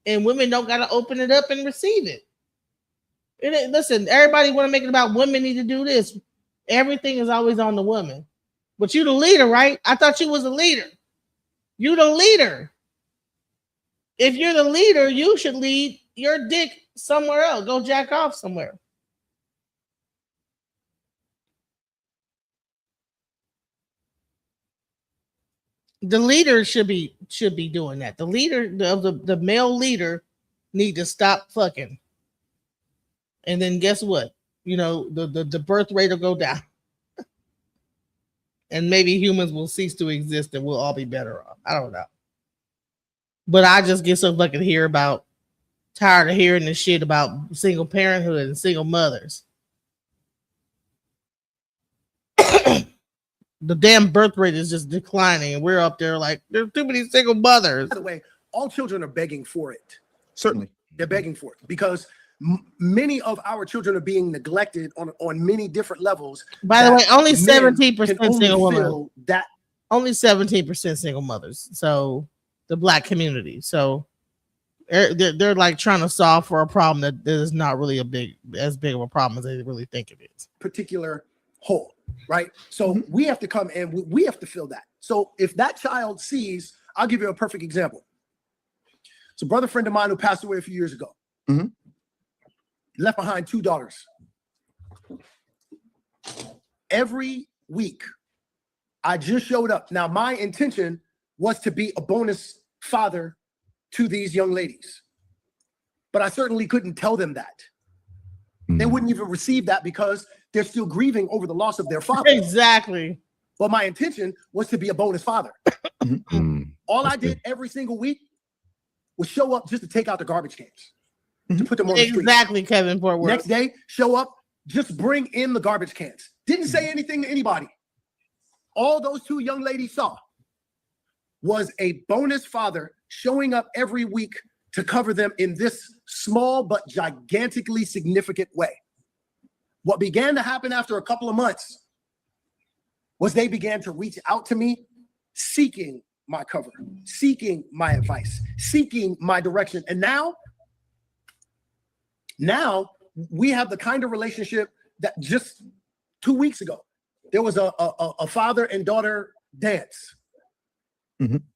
and women don't got to open it up and receive it. Listen, everybody want to make it about women need to do this. Everything is always on the woman. But you the leader, right? I thought you was a leader. You the leader. If you're the leader, you should lead your dick somewhere else. Go jack off somewhere. The leader should be doing that. The leader of the male leader need to stop fucking. And then guess what? You know, the birth rate will go down. And maybe humans will cease to exist and we'll all be better off. I don't know. But I just get so fucking tired of hearing this shit about single parenthood and single mothers. The damn birth rate is just declining, and we're up there like there's too many single mothers. By the way, all children are begging for it. Certainly. They're begging for it because many of our children are being neglected on many different levels. By the way, only 17% single women. That only 17% single mothers. So the black community. So they're like trying to solve for a problem that is not really as big of a problem as they really think it is. Particular hole, right? So we have to come and we have to fill that. So if that child sees, I'll give you a perfect example. So a brother friend of mine who passed away a few years ago, left behind 2 daughters. Every week, I just showed up. Now, my intention was to be a bonus father to these young ladies, but I certainly couldn't tell them that. They wouldn't even receive that because they're still grieving over the loss of their father. Exactly. But my intention was to be a bonus father. All I did every single week was show up just to take out the garbage cans. To put them on the street. Exactly, Kevin Fort Worth. Next day, show up, just bring in the garbage cans. Didn't say anything to anybody. All those 2 young ladies saw was a bonus father showing up every week to cover them in this small but gigantically significant way. What began to happen after a couple of months was they began to reach out to me, seeking my cover, seeking my advice, seeking my direction. And now we have the kind of relationship that just 2 weeks ago, there was a father and daughter dance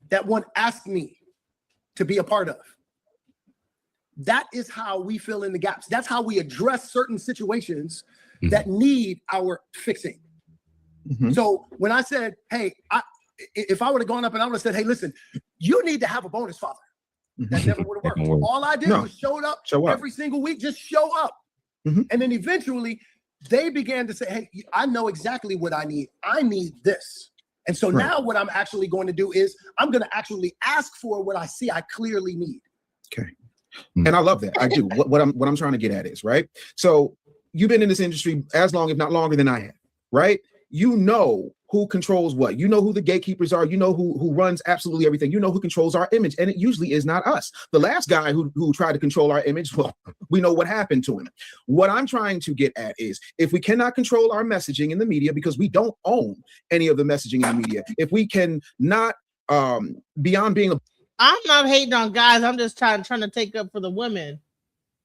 that one asked me to be a part of. That is how we fill in the gaps. That's how we address certain situations that need our fixing. So when I said, hey, if I would have gone up and I would have said, hey, listen, you need to have a bonus father. That never would have worked. All I did was show up every single week, just show up. And then eventually they began to say, hey, I know exactly what I need. I need this. And so now what I'm actually going to do is I'm going to actually ask for what I see I clearly need. Okay. And I love that. I do. What I'm trying to get at is, right? So you've been in this industry as long, if not longer than I have, right? You know who controls what. You know who the gatekeepers are. You know who runs absolutely everything. You know who controls our image. And it usually is not us. The last guy who tried to control our image, well, we know what happened to him. What I'm trying to get at is if we cannot control our messaging in the media because we don't own any of the messaging in the media, if we can not beyond being a I'm not hating on guys. I'm just trying to take up for the women.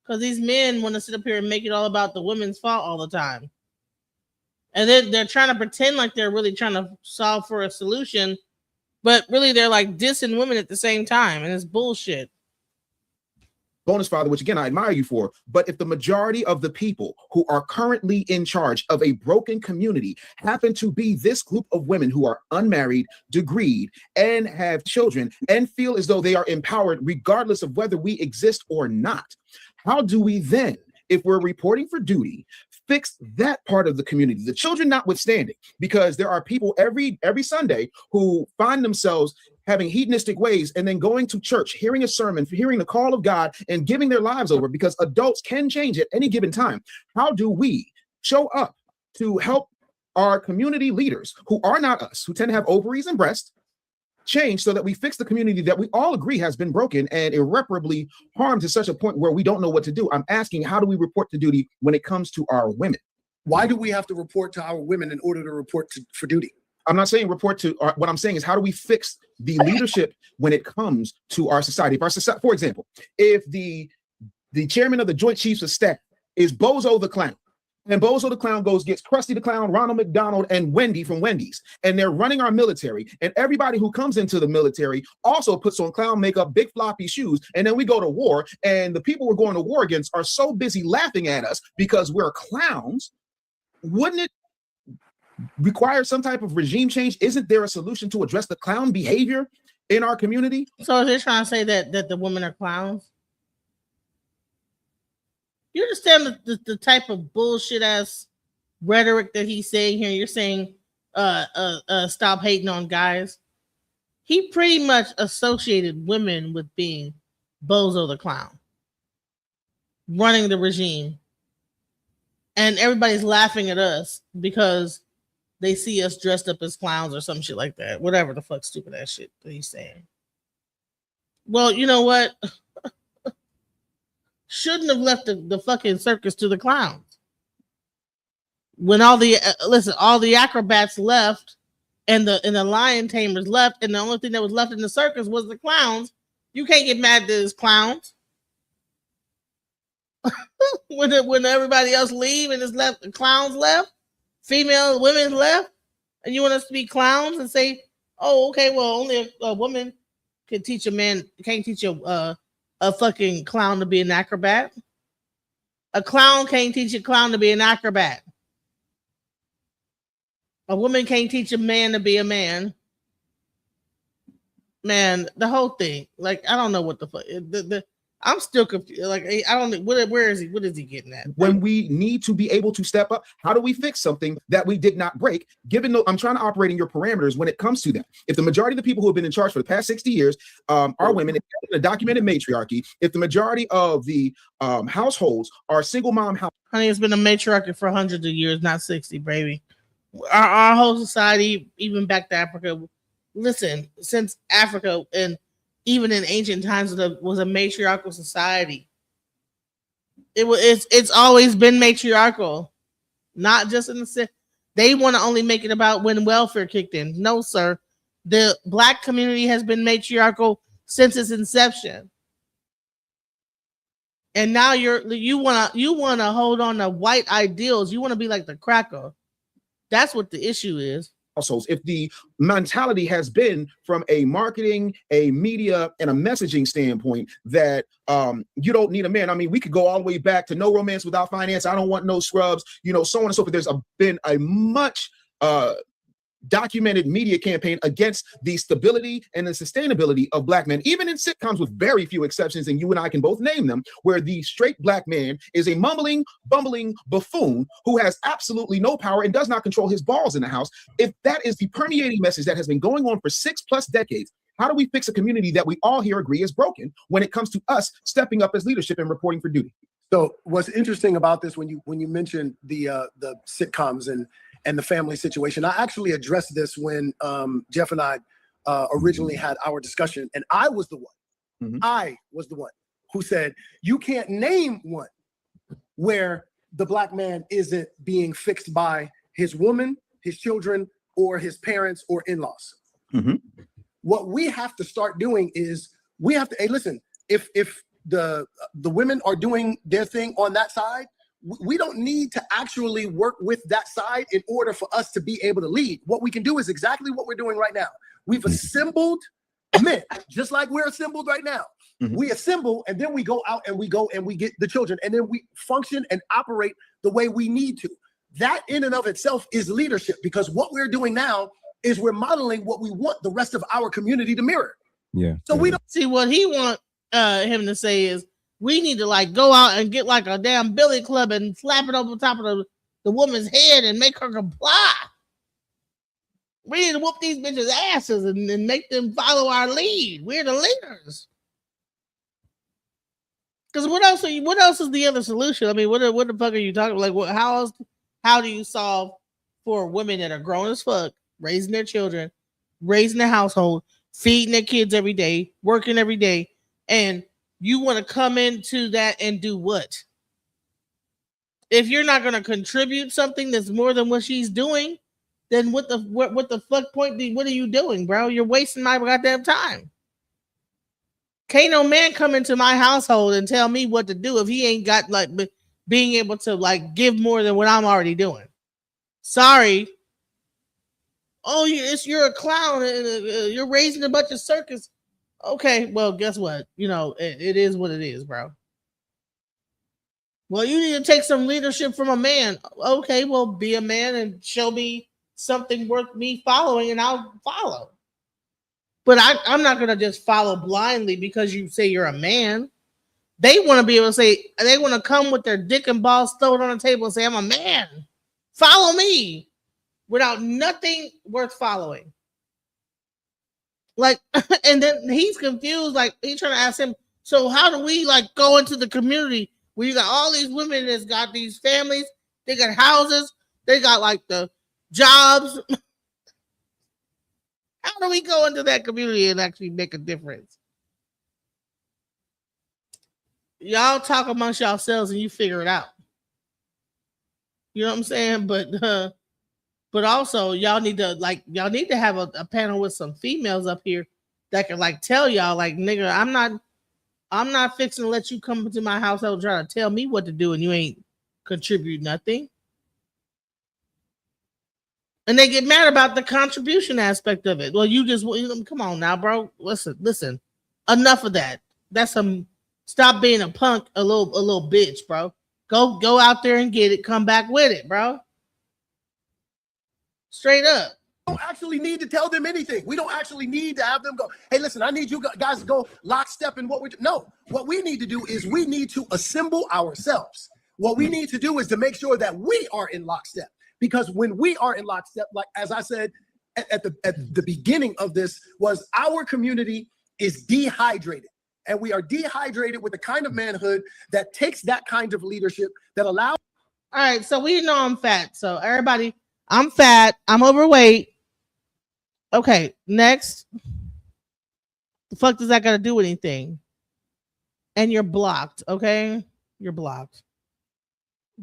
Because these men want to sit up here and make it all about the women's fault all the time. And then they're trying to pretend like they're really trying to solve for a solution. But really, they're like dissing women at the same time. And it's bullshit. bonus father, which again, I admire you for. But if the majority of the people who are currently in charge of a broken community happen to be this group of women who are unmarried, degreed, and have children and feel as though they are empowered regardless of whether we exist or not, how do we then, if we're reporting for duty, fix that part of the community, the children notwithstanding? Because there are people every Sunday who find themselves having hedonistic ways and then going to church, hearing a sermon, hearing the call of God, and giving their lives over, because adults can change at any given time. How do we show up to help our community leaders who are not us, who tend to have ovaries and breasts, change so that we fix the community that we all agree has been broken and irreparably harmed to such a point where we don't know what to do? I'm asking, how do we report to duty when it comes to our women? Why do we have to report to our women in order to report for duty? I'm not saying report to what I'm saying is, how do we fix the leadership when it comes to our society? If our society, for example, if the chairman of the Joint Chiefs of Staff is Bozo the Clown, and Bozo the Clown gets Krusty the Clown, Ronald McDonald, and Wendy from Wendy's, and they're running our military, and everybody who comes into the military also puts on clown makeup, big floppy shoes, and then we go to war, and the people we're going to war against are so busy laughing at us because we're clowns, wouldn't it require some type of regime change? Isn't there a solution to address the clown behavior in our community? So they're trying to say that the women are clowns? You understand the type of bullshit ass rhetoric that he's saying here? You're saying stop hating on guys. He pretty much associated women with being Bozo the Clown, running the regime. And everybody's laughing at us because they see us dressed up as clowns or some shit like that. Whatever the fuck stupid ass shit that he's saying. Well, you know what? Shouldn't have left the fucking circus to the clowns. When all the all the acrobats left and the lion tamers left, and the only thing that was left in the circus was the clowns. You can't get mad that it's clowns. when everybody else leave and it's left, the clowns left, women left, and you want us to be clowns and say, oh, okay, well, only a woman can teach a man, can't teach a fucking clown to be an acrobat. A clown can't teach a clown to be an acrobat. A woman can't teach a man to be a man. Man, the whole thing, like, I don't know what the fuck. I'm still confused. Like, I don't know where is he? What is he getting at? When we need to be able to step up, how do we fix something that we did not break? Given though I'm trying to operate in your parameters when it comes to that. If the majority of the people who have been in charge for the past 60 years are women, in a documented matriarchy, if the majority of the households are single mom house, honey, it's been a matriarchy for hundreds of years, not 60, baby. Our whole society, even back to Africa. Listen, since Africa and even in ancient times, it was a matriarchal society. It's always been matriarchal, not just in the they want to only make it about when welfare kicked in. No, sir, the Black community has been matriarchal since its inception, and now you want to hold on to white ideals. You want to be like the cracker. That's what the issue is. Households, if the mentality has been from a marketing, a media, and a messaging standpoint that you don't need a man. I mean, we could go all the way back to no romance without finance. I don't want no scrubs, so on and so forth. There's been a much documented media campaign against the stability and the sustainability of black men, even in sitcoms with very few exceptions, and you and I can both name them, where the straight black man is a mumbling, bumbling buffoon who has absolutely no power and does not control his balls in the house. If that is the permeating message that has been going on for 6+ decades, how do we fix a community that we all here agree is broken when it comes to us stepping up as leadership and reporting for duty? So what's interesting about this, when you mentioned the sitcoms and the family situation, I actually addressed this when Jeff and I originally had our discussion, and I was the one who said you can't name one where the black man isn't being fixed by his woman, his children, or his parents or in-laws. What we have to start doing is we have to, hey, listen, if the women are doing their thing on that side, we don't need to actually work with that side in order for us to be able to lead. What we can do is exactly what we're doing right now. We've assembled men, just like we're assembled right now. We assemble, and then we go out and we get the children, and then we function and operate the way we need to. That in and of itself is leadership, because what we're doing now is we're modeling what we want the rest of our community to mirror. Yeah. So we don't see what he want him to say is we need to like go out and get like a damn billy club and slap it over top of the woman's head and make her comply. We need to whoop these bitches' asses and make them follow our lead. We're the leaders. Because what else is the other solution? I mean, what the fuck are you talking about? Like, how do you solve for women that are grown as fuck, raising their children, raising their household, feeding their kids every day, working every day, and you want to come into that and do what? If you're not going to contribute something that's more than what she's doing, then what the fuck point? What are you doing, bro? You're wasting my goddamn time. Can't no man come into my household and tell me what to do if he ain't got like being able to like give more than what I'm already doing. Sorry. Oh, you're a clown and you're raising a bunch of circus. Okay, well, guess what? You know, it is what it is, bro. Well, you need to take some leadership from a man. Okay, well, be a man and show me something worth me following, and I'll follow. But I'm not going to just follow blindly because you say you're a man. They want to be able to say, they want to come with their dick and balls thrown on the table and say, I'm a man. Follow me. Without nothing worth following. Like, and then he's confused. Like, he's trying to ask him, so how do we like go into the community where you got all these women that's got these families, they got houses, they got like the jobs. How do we go into that community and actually make a difference? Y'all talk amongst yourselves and you figure it out. You know what I'm saying? But also y'all need to have a panel with some females up here that can like tell y'all like, nigga, I'm not fixing to let you come into my household and try to tell me what to do and you ain't contribute nothing. And they get mad about the contribution aspect of it. Well, come on now, bro. Listen. Enough of that. That's stop being a punk, a little bitch, bro. Go out there and get it. Come back with it, bro. Straight up. We don't actually need to tell them anything. We don't actually need to have them go, hey, listen, I need you guys to go lockstep in what we're doing. No, what we need to do is we need to assemble ourselves. What we need to do is to make sure that we are in lockstep. Because when we are in lockstep, like as I said at the beginning of this, was our community is dehydrated. And we are dehydrated with the kind of manhood that takes that kind of leadership that allows. All right, so we know I'm fat. So everybody, I'm fat. I'm overweight. Okay, next. The fuck does that got to do with anything? And you're blocked, okay? You're blocked.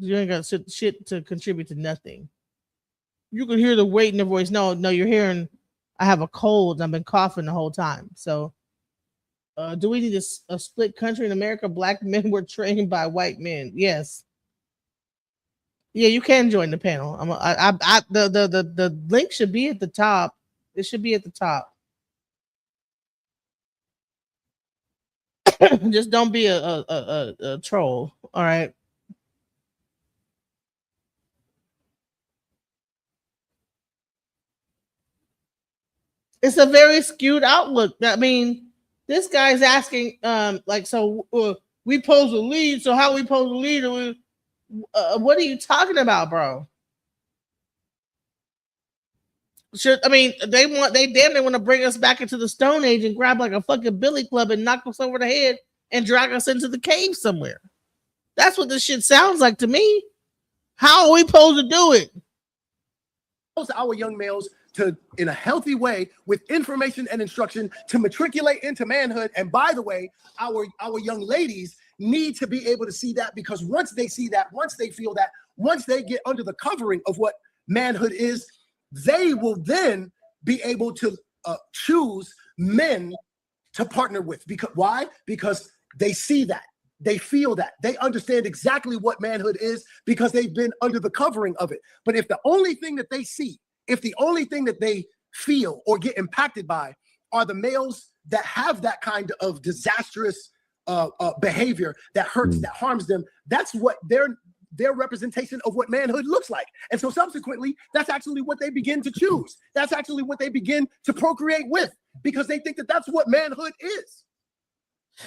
You ain't got shit to contribute to nothing. You can hear the weight in the voice. No, you're hearing, I have a cold. I've been coughing the whole time. So, do we need a split country in America? Black men were trained by white men. Yes. Yeah, you can join the panel. The link should be at the top. It should be at the top. Just don't be a troll. All right. It's a very skewed outlook. I mean, this guy's asking, so we pose a lead. So how we pose a lead? What are you talking about, bro? They damn near want to bring us back into the Stone Age and grab like a fucking billy club and knock us over the head and drag us into the cave somewhere. That's what this shit sounds like to me. How are we supposed to do it? Our young males to, in a healthy way, with information and instruction, to matriculate into manhood. And by the way, our young ladies need to be able to see that, because once they see that, once they feel that, once they get under the covering of what manhood is, they will then be able to choose men to partner with. Because why? Because they see that, they feel that, they understand exactly what manhood is, because they've been under the covering of it. But if the only thing that they see, if the only thing that they feel or get impacted by are the males that have that kind of disastrous behavior that hurts, that harms them, that's what their representation of what manhood looks like. And so subsequently, that's actually what they begin to choose. That's actually what they begin to procreate with, because they think that that's what manhood is.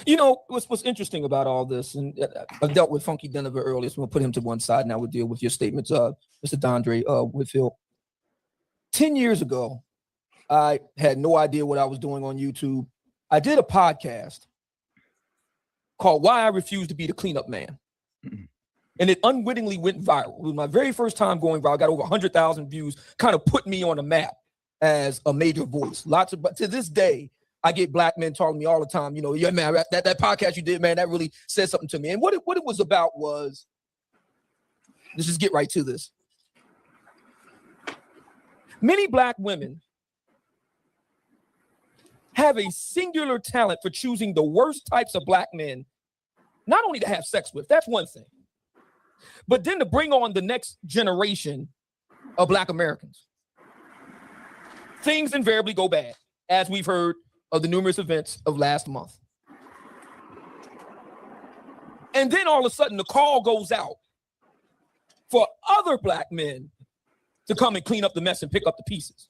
You know, what's interesting about all this, and I've dealt with Funky Denver earlier, so we'll put him to one side now. We'll deal with your statements, Mr. Dondre Whitfield. 10 years ago, I had no idea what I was doing on YouTube. I did a podcast called Why I Refuse to Be the Cleanup Man. And it unwittingly went viral. It was my very first time going viral. I got over 100,000 views, kind of put me on the map as a major voice. But to this day, I get black men talking to me all the time. You know, yeah, man, that podcast you did, man, that really said something to me. And what it was about was, let's just get right to this. Many black women have a singular talent for choosing the worst types of black men, not only to have sex with, that's one thing, but then to bring on the next generation of black Americans. Things invariably go bad, as we've heard of the numerous events of last month. And then all of a sudden the call goes out for other black men to come and clean up the mess and pick up the pieces.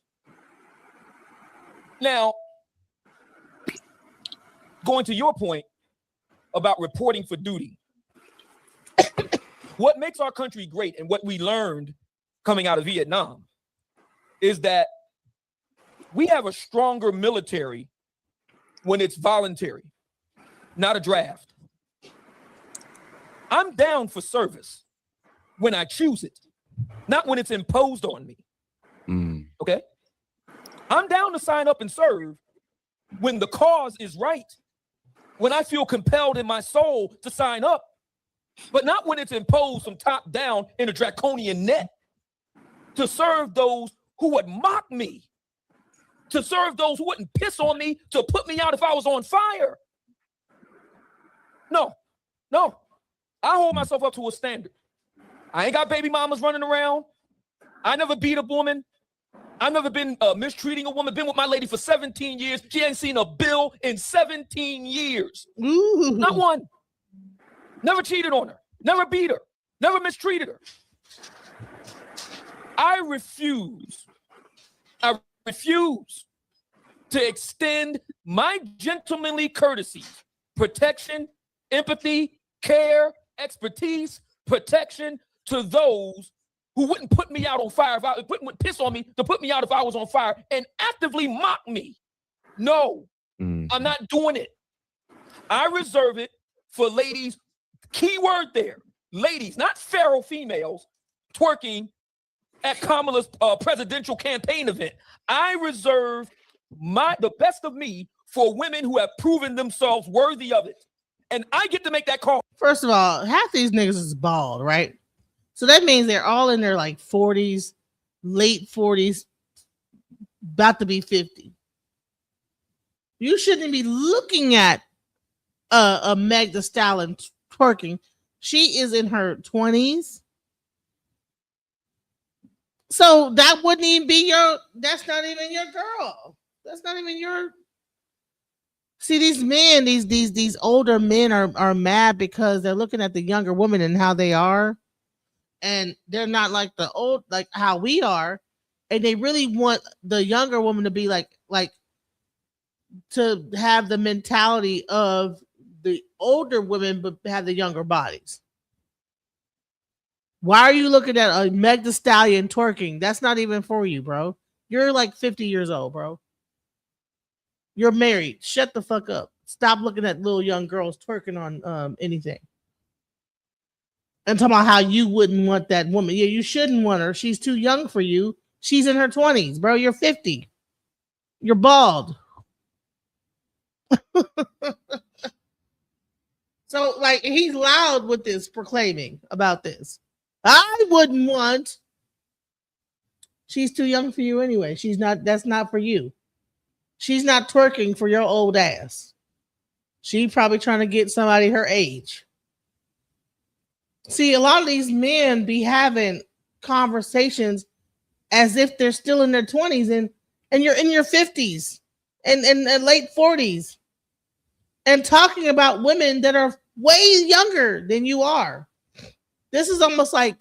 Now, going to your point about reporting for duty, what makes our country great and what we learned coming out of Vietnam is that we have a stronger military when it's voluntary, not a draft. I'm down for service when I choose it, not when it's imposed on me. Okay? I'm down to sign up and serve when the cause is right, when I feel compelled in my soul to sign up, but not when it's imposed from top down in a draconian net, to serve those who would mock me, to serve those who wouldn't piss on me, to put me out if I was on fire. No. I hold myself up to a standard. I ain't got baby mamas running around. I never beat a woman. I've never been mistreating a woman. Been with my lady for 17 years. She ain't seen a bill in 17 years. Ooh. Not one. Never cheated on her. Never beat her. Never mistreated her. I refuse to extend my gentlemanly courtesy, protection, empathy, care, expertise, protection to those who wouldn't put me out on fire, wouldn't piss on me to put me out if I was on fire and actively mock me. No, I'm not doing it. I reserve it for ladies, key word there, ladies, not feral females twerking at Kamala's presidential campaign event. I reserve the best of me for women who have proven themselves worthy of it. And I get to make that call. First of all, half these niggas is bald, right? So that means they're all in their like 40s, late 40s, about to be 50. You shouldn't be looking at a Meg Thee Stallion twerking. She is in her 20s. So that wouldn't even be that's not even your girl. That's not even your. See, these men, these older men are mad because they're looking at the younger women and how they are. And they're not like the old, like how we are. And they really want the younger woman to be like like to have the mentality of the older women but have the younger bodies. Why are you looking at a Meg Thee Stallion twerking? That's not even for you, bro. You're like 50 years old, bro. You're married. Shut the fuck up. Stop looking at little young girls twerking on anything. And talking about how you wouldn't want that woman. Yeah, you shouldn't want her. She's too young for you. She's in her 20s, bro. You're 50. You're bald. So, like, he's loud with this, proclaiming about this. I wouldn't want. She's too young for you anyway. She's not. That's not for you. She's not twerking for your old ass. She's probably trying to get somebody her age. See, a lot of these men be having conversations as if they're still in their 20s and you're in your 50s and late 40s and talking about women that are way younger than you are. This is almost like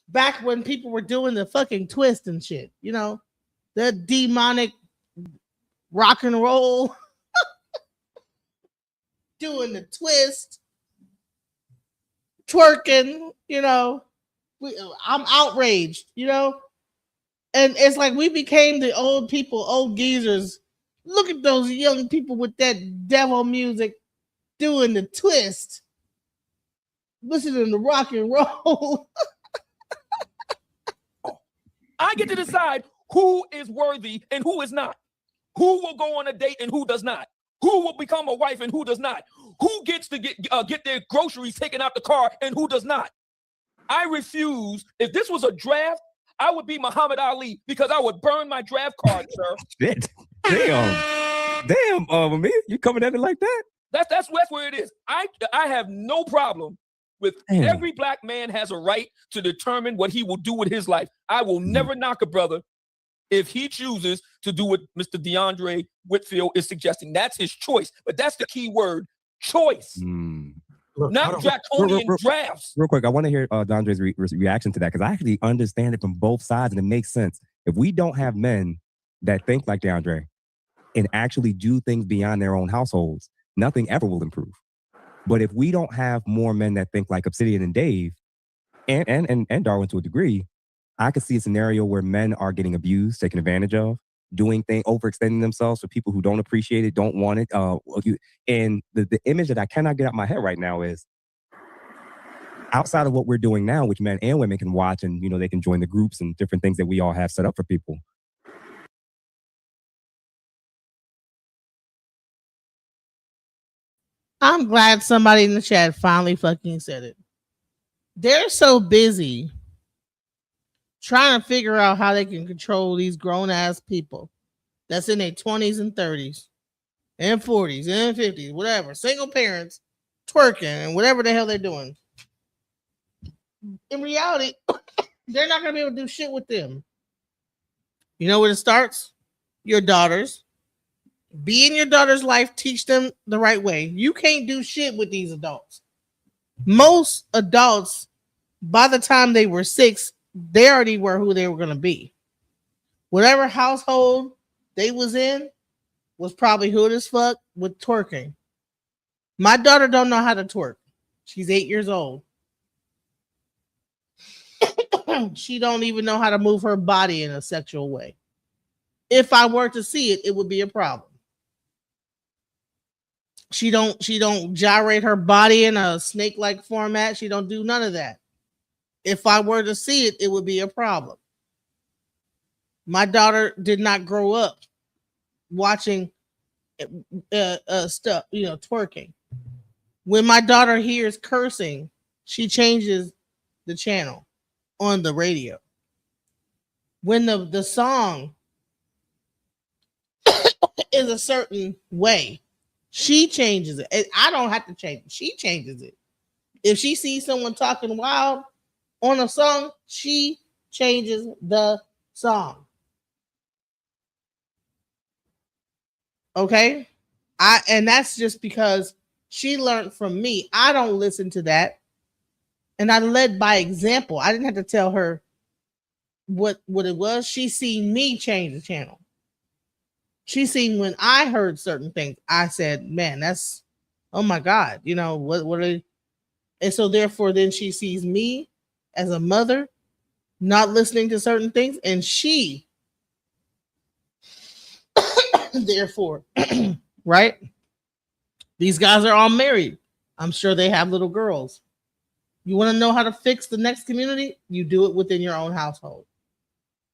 back when people were doing the fucking twist and shit, you know, the demonic rock and roll, doing the twist, twerking, you know. I'm outraged, you know. And it's like we became the old people, old geezers. Look at those young people with that devil music doing the twist, listening to rock and roll. I get to decide who is worthy and who is not. Who will go on a date and who does not. Who will become a wife and who does not. Who gets to get their groceries taken out the car and who does not. I refuse. If this was a draft, I would be Muhammad Ali because I would burn my draft card, sir. Shit. Damn, Amir, you coming at it like that? That's where it is. I have no problem with every black man has a right to determine what he will do with his life. I will never knock a brother if he chooses to do what Mr. DeAndre Whitfield is suggesting. That's his choice. But that's the key word, choice. Look, not draconian drafts. Real quick, I want to hear DeAndre's reaction to that because I actually understand it from both sides and it makes sense. If we don't have men that think like DeAndre and actually do things beyond their own households, nothing ever will improve. But if we don't have more men that think like Obsidian and Dave and Darwin to a degree, I could see a scenario where men are getting abused, taken advantage of, doing things, overextending themselves for people who don't appreciate it, don't want it. And the image that I cannot get out of my head right now is outside of what we're doing now, which men and women can watch and, you know, they can join the groups and different things that we all have set up for people. I'm glad somebody in the chat finally fucking said it. They're so busy trying to figure out how they can control these grown-ass people that's in their 20s and 30s and 40s and 50s, whatever, single parents, twerking and whatever the hell they're doing. In reality, they're not going to be able to do shit with them. You know where it starts? Your daughters. Be in your daughter's life. Teach them the right way. You can't do shit with these adults. Most adults, by the time they were 6, they already were who they were going to be. Whatever household they was in was probably hood as fuck with twerking. My daughter don't know how to twerk. She's 8 years old. She don't even know how to move her body in a sexual way. If I were to see it, it would be a problem. She don't gyrate her body in a snake-like format. She don't do none of that. If I were to see it, it would be a problem. My daughter did not grow up watching stuff, you know, twerking. When my daughter hears cursing, she changes the channel on the radio. When the song is a certain way, she changes it. And I don't have to change it. She changes it. If she sees someone talking wild on a song, she changes the song. Okay? And that's just because she learned from me. I don't listen to that. And I led by example. I didn't have to tell her what it was. She seen me change the channel. She seen when I heard certain things, I said, man, that's, oh my God, you know, what are they? And so therefore then she sees me as a mother not listening to certain things, and she therefore, right? These guys are all married. I'm sure they have little girls. You want to know how to fix the next community? You do it within your own household.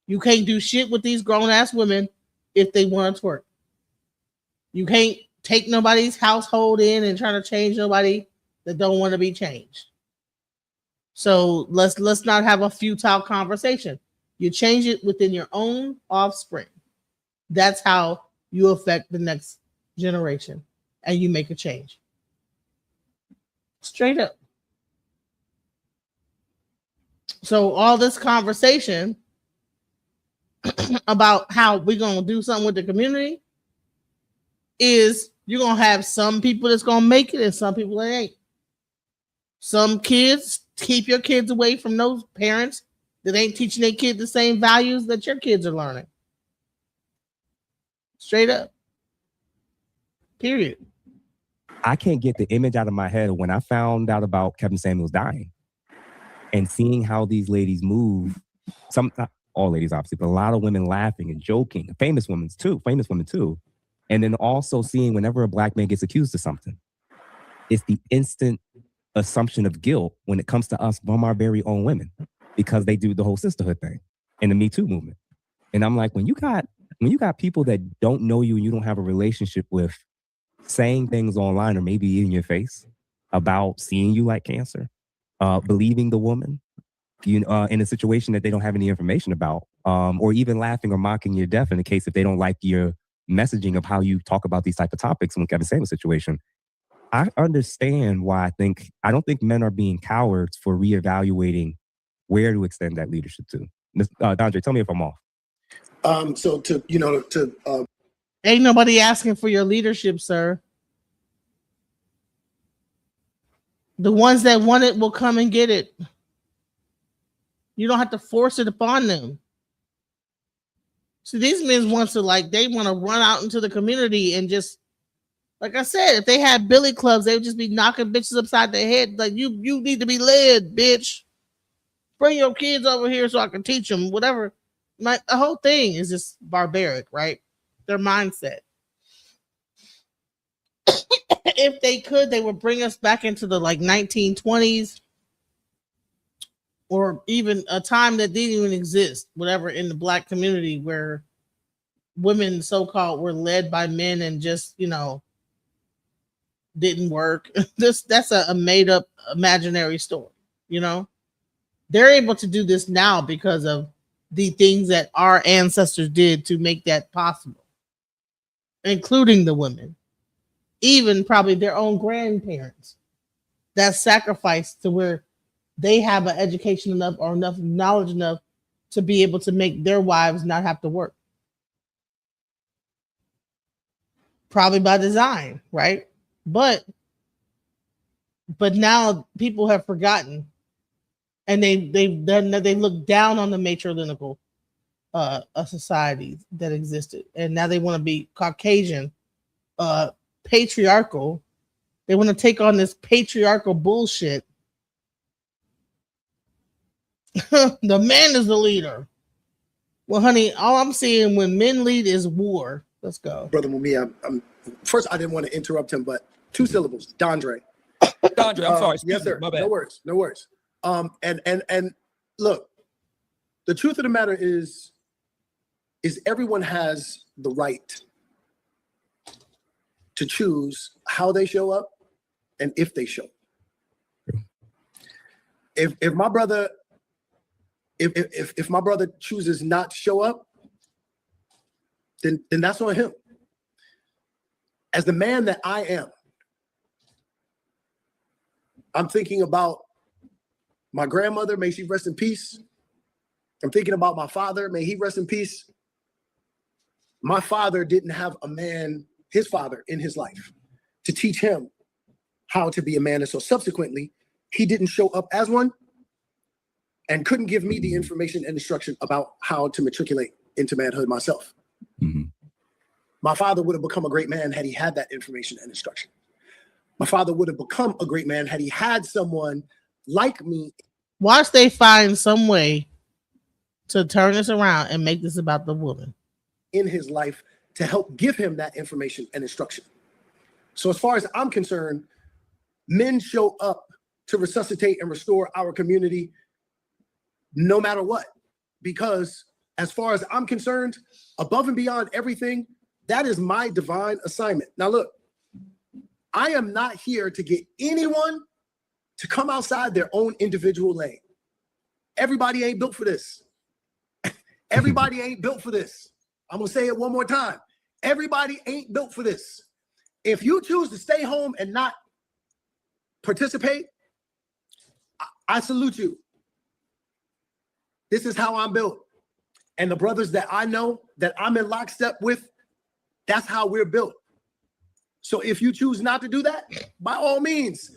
You can't do shit with these grown ass women if they want to twerk. You can't take nobody's household in and try to change nobody that don't want to be changed. So let's not have a futile conversation. You change it within your own offspring. That's how you affect the next generation, and you make a change. Straight up. So all this conversation about how we're going to do something with the community is you're going to have some people that's going to make it and some people that ain't. Some kids, keep your kids away from those parents that ain't teaching their kids the same values that your kids are learning. Straight up. Period. I can't get the image out of my head when I found out about Kevin Samuels dying and seeing how these ladies move. Some, not all ladies, obviously, but a lot of women laughing and joking. Famous women too. And then also seeing whenever a black man gets accused of something, it's the instant assumption of guilt when it comes to us from our very own women, because they do the whole sisterhood thing and the Me Too movement. And I'm like, when you got people that don't know you and you don't have a relationship with, saying things online or maybe in your face about seeing you like cancer, believing the woman, in a situation that they don't have any information about, or even laughing or mocking your death in the case if they don't like your messaging of how you talk about these type of topics in the Kevin Samuels situation. I understand why I don't think men are being cowards for reevaluating where to extend that leadership to. Dondre, tell me if I'm off. Ain't nobody asking for your leadership, sir. The ones that want it will come and get it. You don't have to force it upon them. So these men want to they want to run out into the community and just, like I said, if they had billy clubs, they would just be knocking bitches upside their head. Like, you need to be led, bitch. Bring your kids over here so I can teach them, whatever. The whole thing is just barbaric, right? Their mindset. If they could, they would bring us back into the 1920s or even a time that didn't even exist, whatever, in the black community where women so-called were led by men and just, didn't work. That's a made up imaginary story, They're able to do this now because of the things that our ancestors did to make that possible, including the women, even probably their own grandparents that sacrificed to where they have an education enough or enough knowledge enough to be able to make their wives not have to work. Probably by design, right? But now people have forgotten, and they look down on the matrilineal societies that existed, and now they want to be Caucasian, patriarchal. They want to take on this patriarchal bullshit. The man is the leader. Well, honey, all I'm seeing when men lead is war. Let's go. Brother Mumia, first I didn't want to interrupt him, but 2 syllables, Dondre. Dondre, I'm sorry. Yes, sir. My bad. No worries. And look, the truth of the matter is everyone has the right to choose how they show up and if they show up. If my brother chooses not to show up, then that's on him. As the man that I am, I'm thinking about my grandmother, may she rest in peace. I'm thinking about my father, may he rest in peace. My father didn't have a man, his father, in his life to teach him how to be a man. And so subsequently, he didn't show up as one and couldn't give me the information and instruction about how to matriculate into manhood myself. Mm-hmm. My father would have become a great man had he had that information and instruction. My father would have become a great man had he had someone like me. Watch they find some way to turn this around and make this about the woman in his life to help give him that information and instruction. So as far as I'm concerned, men show up to resuscitate and restore our community no matter what. Because as far as I'm concerned, above and beyond everything, that is my divine assignment. Now look, I am not here to get anyone to come outside their own individual lane. Everybody ain't built for this. Everybody ain't built for this. I'm gonna say it one more time. Everybody ain't built for this. If you choose to stay home and not participate, I salute you. This is how I'm built. And the brothers that I know that I'm in lockstep with, that's how we're built. So if you choose not to do that, by all means,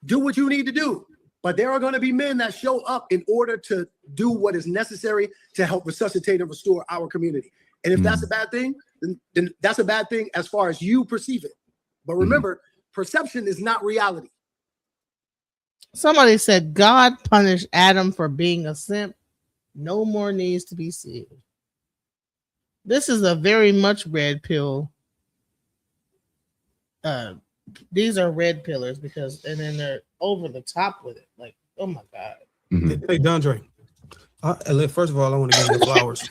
do what you need to do. But there are going to be men that show up in order to do what is necessary to help resuscitate and restore our community. And if that's a bad thing, then that's a bad thing as far as you perceive it. But remember, perception is not reality. Somebody said God punished Adam for being a simp. No more needs to be said. This is a very much red pill. These are red pillars because, and then they're over the top with it. Like, oh my God. Hey, Dondre. First of all, I want to give you the flowers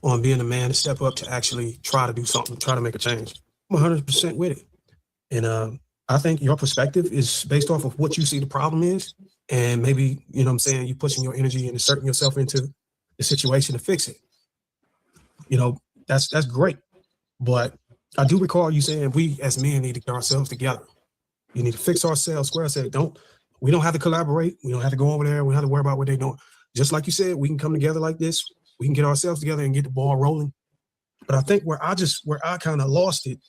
on being a man to step up to actually try to do something, try to make a change. I'm 100% with it. And I think your perspective is based off of what you see the problem is. And maybe, you know what I'm saying, you pushing your energy and inserting yourself into the situation to fix it. You know, that's great. But I do recall you saying we as men need to get ourselves together. You need to fix ourselves. Square said, we don't have to collaborate. We don't have to go over there. We don't have to worry about what they're doing. Just like you said, we can come together like this. We can get ourselves together and get the ball rolling. But I think where I kind of lost it,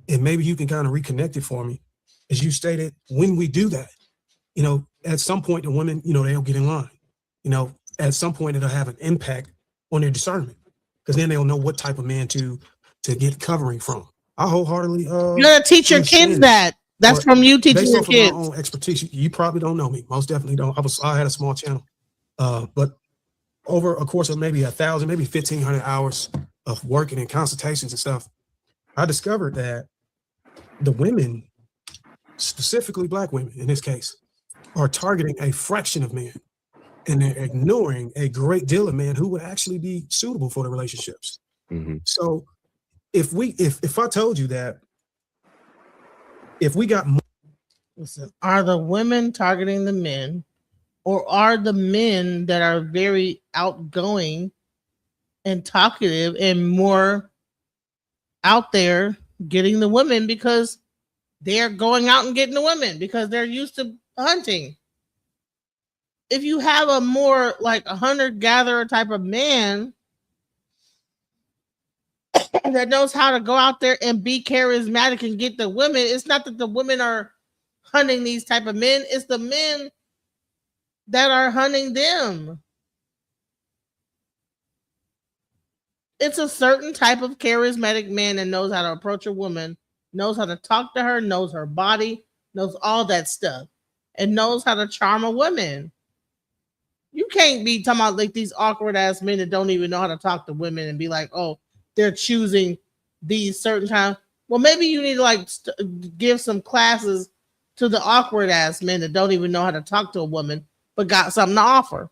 and maybe you can kind of reconnect it for me, as you stated, when we do that, you know, at some point the women, you know, they'll get in line. You know, at some point it'll have an impact on their discernment, because then they'll know what type of man to get covering from. I wholeheartedly you gotta teach your kids that. That's from you teaching your kids. Based off of my own expertise, you probably don't know me. Most definitely don't. I had a small channel, but over a course of maybe 1,000, maybe 1,500 hours of working and consultations and stuff, I discovered that the women, specifically Black women in this case, are targeting a fraction of men, and they're ignoring a great deal of men who would actually be suitable for the relationships. So if I told you that if we got more, listen, are the women targeting the men, or are the men that are very outgoing and talkative and more out there getting the women because they're going out and getting the women because they're used to hunting? If you have a more like a hunter-gatherer type of man that knows how to go out there and be charismatic and get the women, it's not that the women are hunting these type of men, it's the men that are hunting them. It's a certain type of charismatic man that knows how to approach a woman, knows how to talk to her, knows her body, knows all that stuff, and knows how to charm a woman. You can't be talking about like these awkward ass men that don't even know how to talk to women and be like, oh, they're choosing these certain times. Well, maybe you need to like give some classes to the awkward ass men that don't even know how to talk to a woman, but got something to offer.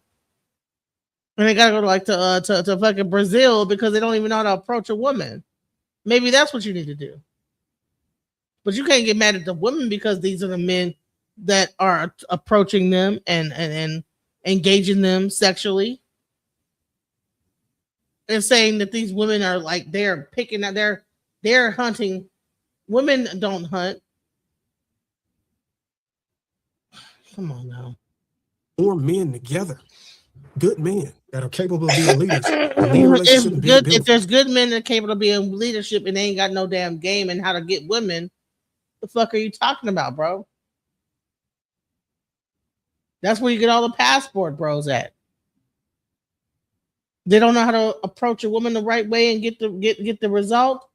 And they gotta go to like to fucking Brazil because they don't even know how to approach a woman. Maybe that's what you need to do. But you can't get mad at the women because these are the men that are approaching them and engaging them sexually. And saying that these women are like they're picking out, they're hunting. Women don't hunt. Come on now. more men together, good men that are capable of being leaders. If there's good men that are capable of being leadership and they ain't got no damn game and how to get women, the fuck are you talking about, bro? That's where you get all the passport bros at. They don't know how to approach a woman the right way and get the result,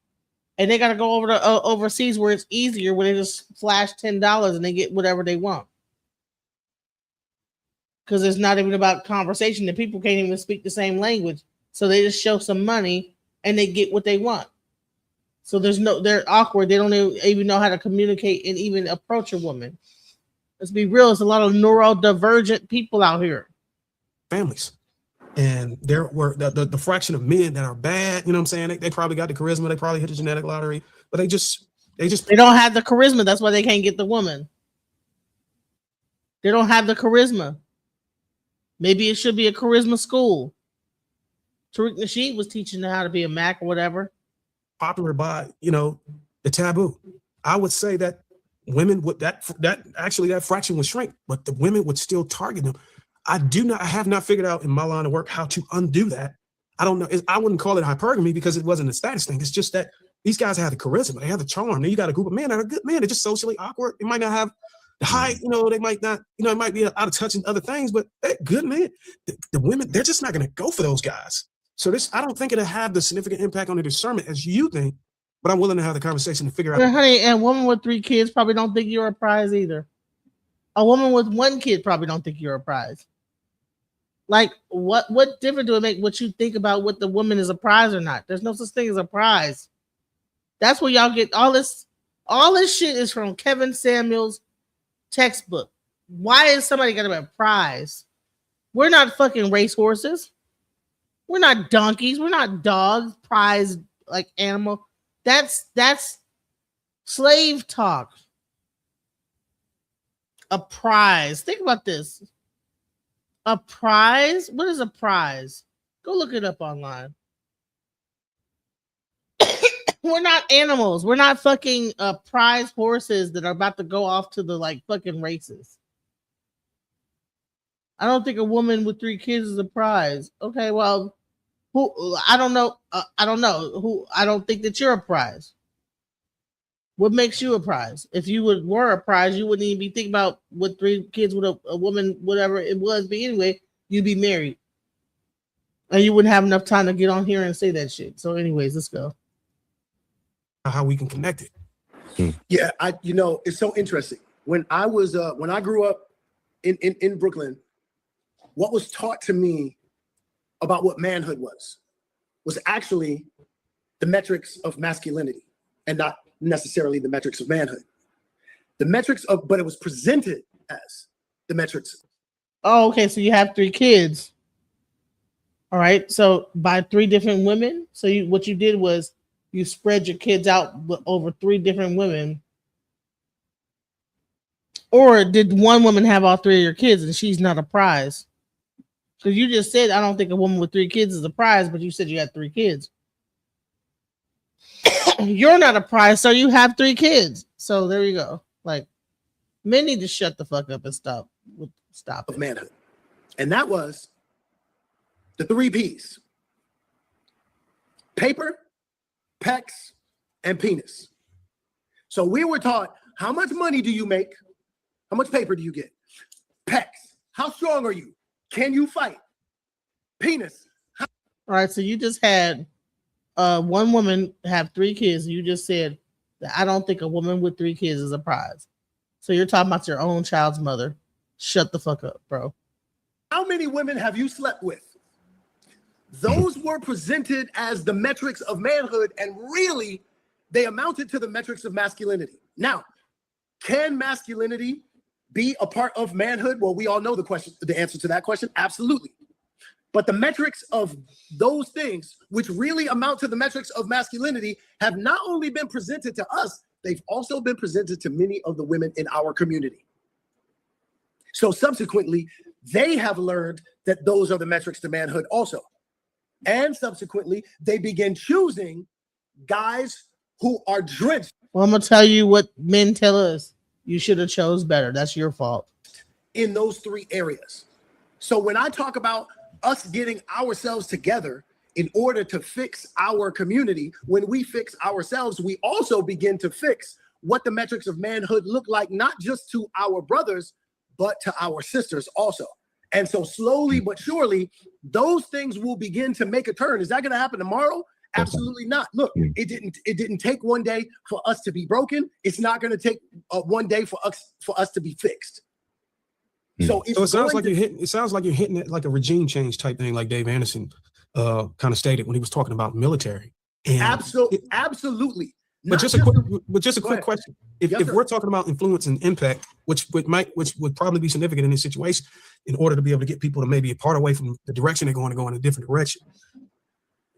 and they got to go over to overseas where it's easier, where they just flash $10 and they get whatever they want. Because it's not even about conversation. The people can't even speak the same language, so they just show some money and they get what they want. So they're awkward. They don't even know how to communicate and even approach a woman. Let's be real. There's a lot of neurodivergent people out here. Families. And there were the fraction of men that are bad, you know what I'm saying? They probably got the charisma, they probably hit the genetic lottery, but they don't have the charisma. That's why they can't get the woman. They don't have the charisma. Maybe it should be a charisma school. Tariq Nasheed was teaching them how to be a Mac or whatever. Popular by, the taboo. I would say that women would that fraction would shrink, but the women would still target them. I have not figured out in my line of work how to undo that. I don't know. I wouldn't call it hypergamy because it wasn't a status thing. It's just that these guys have the charisma, they have the charm. Then you got a group of men that are good men. They're just socially awkward. They might not have the height, they might not, it might be out of touch in other things, but they're good men. The women, they're just not going to go for those guys. So I don't think it'll have the significant impact on the discernment as you think, but I'm willing to have the conversation to figure out. Honey, and a woman with 3 kids probably don't think you're a prize either. A woman with 1 kid probably don't think you're a prize. Like, what difference do it make what you think about what the woman is a prize or not? There's no such thing as a prize. That's where y'all get all this shit is from Kevin Samuels' textbook. Why is somebody gonna be a prize? We're not fucking racehorses. We're not donkeys. We're not dogs, prize like animal. That's slave talk. A prize. Think about this. A prize? What is a prize? Go look it up online. We're not animals. We're not fucking prize horses that are about to go off to the fucking races. I don't think a woman with 3 kids is a prize. Okay, well, who? I don't know. I don't know who. I don't think that you're a prize. What makes you a prize? If you were a prize, you wouldn't even be thinking about with 3 kids with a woman, whatever it was. But anyway, you'd be married, and you wouldn't have enough time to get on here and say that shit. So, anyways, let's go. How we can connect it. Yeah, it's so interesting. When I grew up in Brooklyn, what was taught to me about what manhood was actually the metrics of masculinity and not necessarily the metrics of manhood. But it was presented as the metrics. Oh, okay. So you have 3 kids. All right. So by 3 different women. So what you did was you spread your kids out over 3 different women. Or did one woman have all 3 of your kids and she's not a prize? Because you just said, I don't think a woman with 3 kids is a prize, but you said you had 3 kids. You're not a prize, so you have 3 kids. So there you go. Men need to shut the fuck up and stop of manhood. And that was the 3 P's. Paper, pecs, and penis. So we were taught, how much money do you make? How much paper do you get? Pecs. How strong are you? Can you fight? Penis. All right, so you just had one woman have 3 kids. You just said that I don't think a woman with 3 kids is a prize. So you're talking about your own child's mother. Shut the fuck up, bro. How many women have you slept with? Those were presented as the metrics of manhood, and really, they amounted to the metrics of masculinity. Now, can masculinity be a part of manhood? Well, we all know the answer to that question. Absolutely. But the metrics of those things, which really amount to the metrics of masculinity, have not only been presented to us, they've also been presented to many of the women in our community. So subsequently, they have learned that those are the metrics to manhood also. And subsequently, they begin choosing guys who are drenched. Well, I'm going to tell you what men tell us. You should have chose better. That's your fault. In those 3 areas. So when I talk about us getting ourselves together in order to fix our community, when we fix ourselves, we also begin to fix what the metrics of manhood look like, not just to our brothers, but to our sisters also. And so slowly but surely, those things will begin to make a turn. Is that going to happen tomorrow? Absolutely not. Look, it didn't take one day for us to be broken. It's not going to take one day for us to be fixed. So it sounds like you're hitting it like a regime change type thing, like Dave Anderson kind of stated when he was talking about military. And absolutely. But just a quick question: if we're talking about influence and impact, which would probably be significant in this situation, in order to be able to get people to maybe part away from the direction they're going to go in a different direction,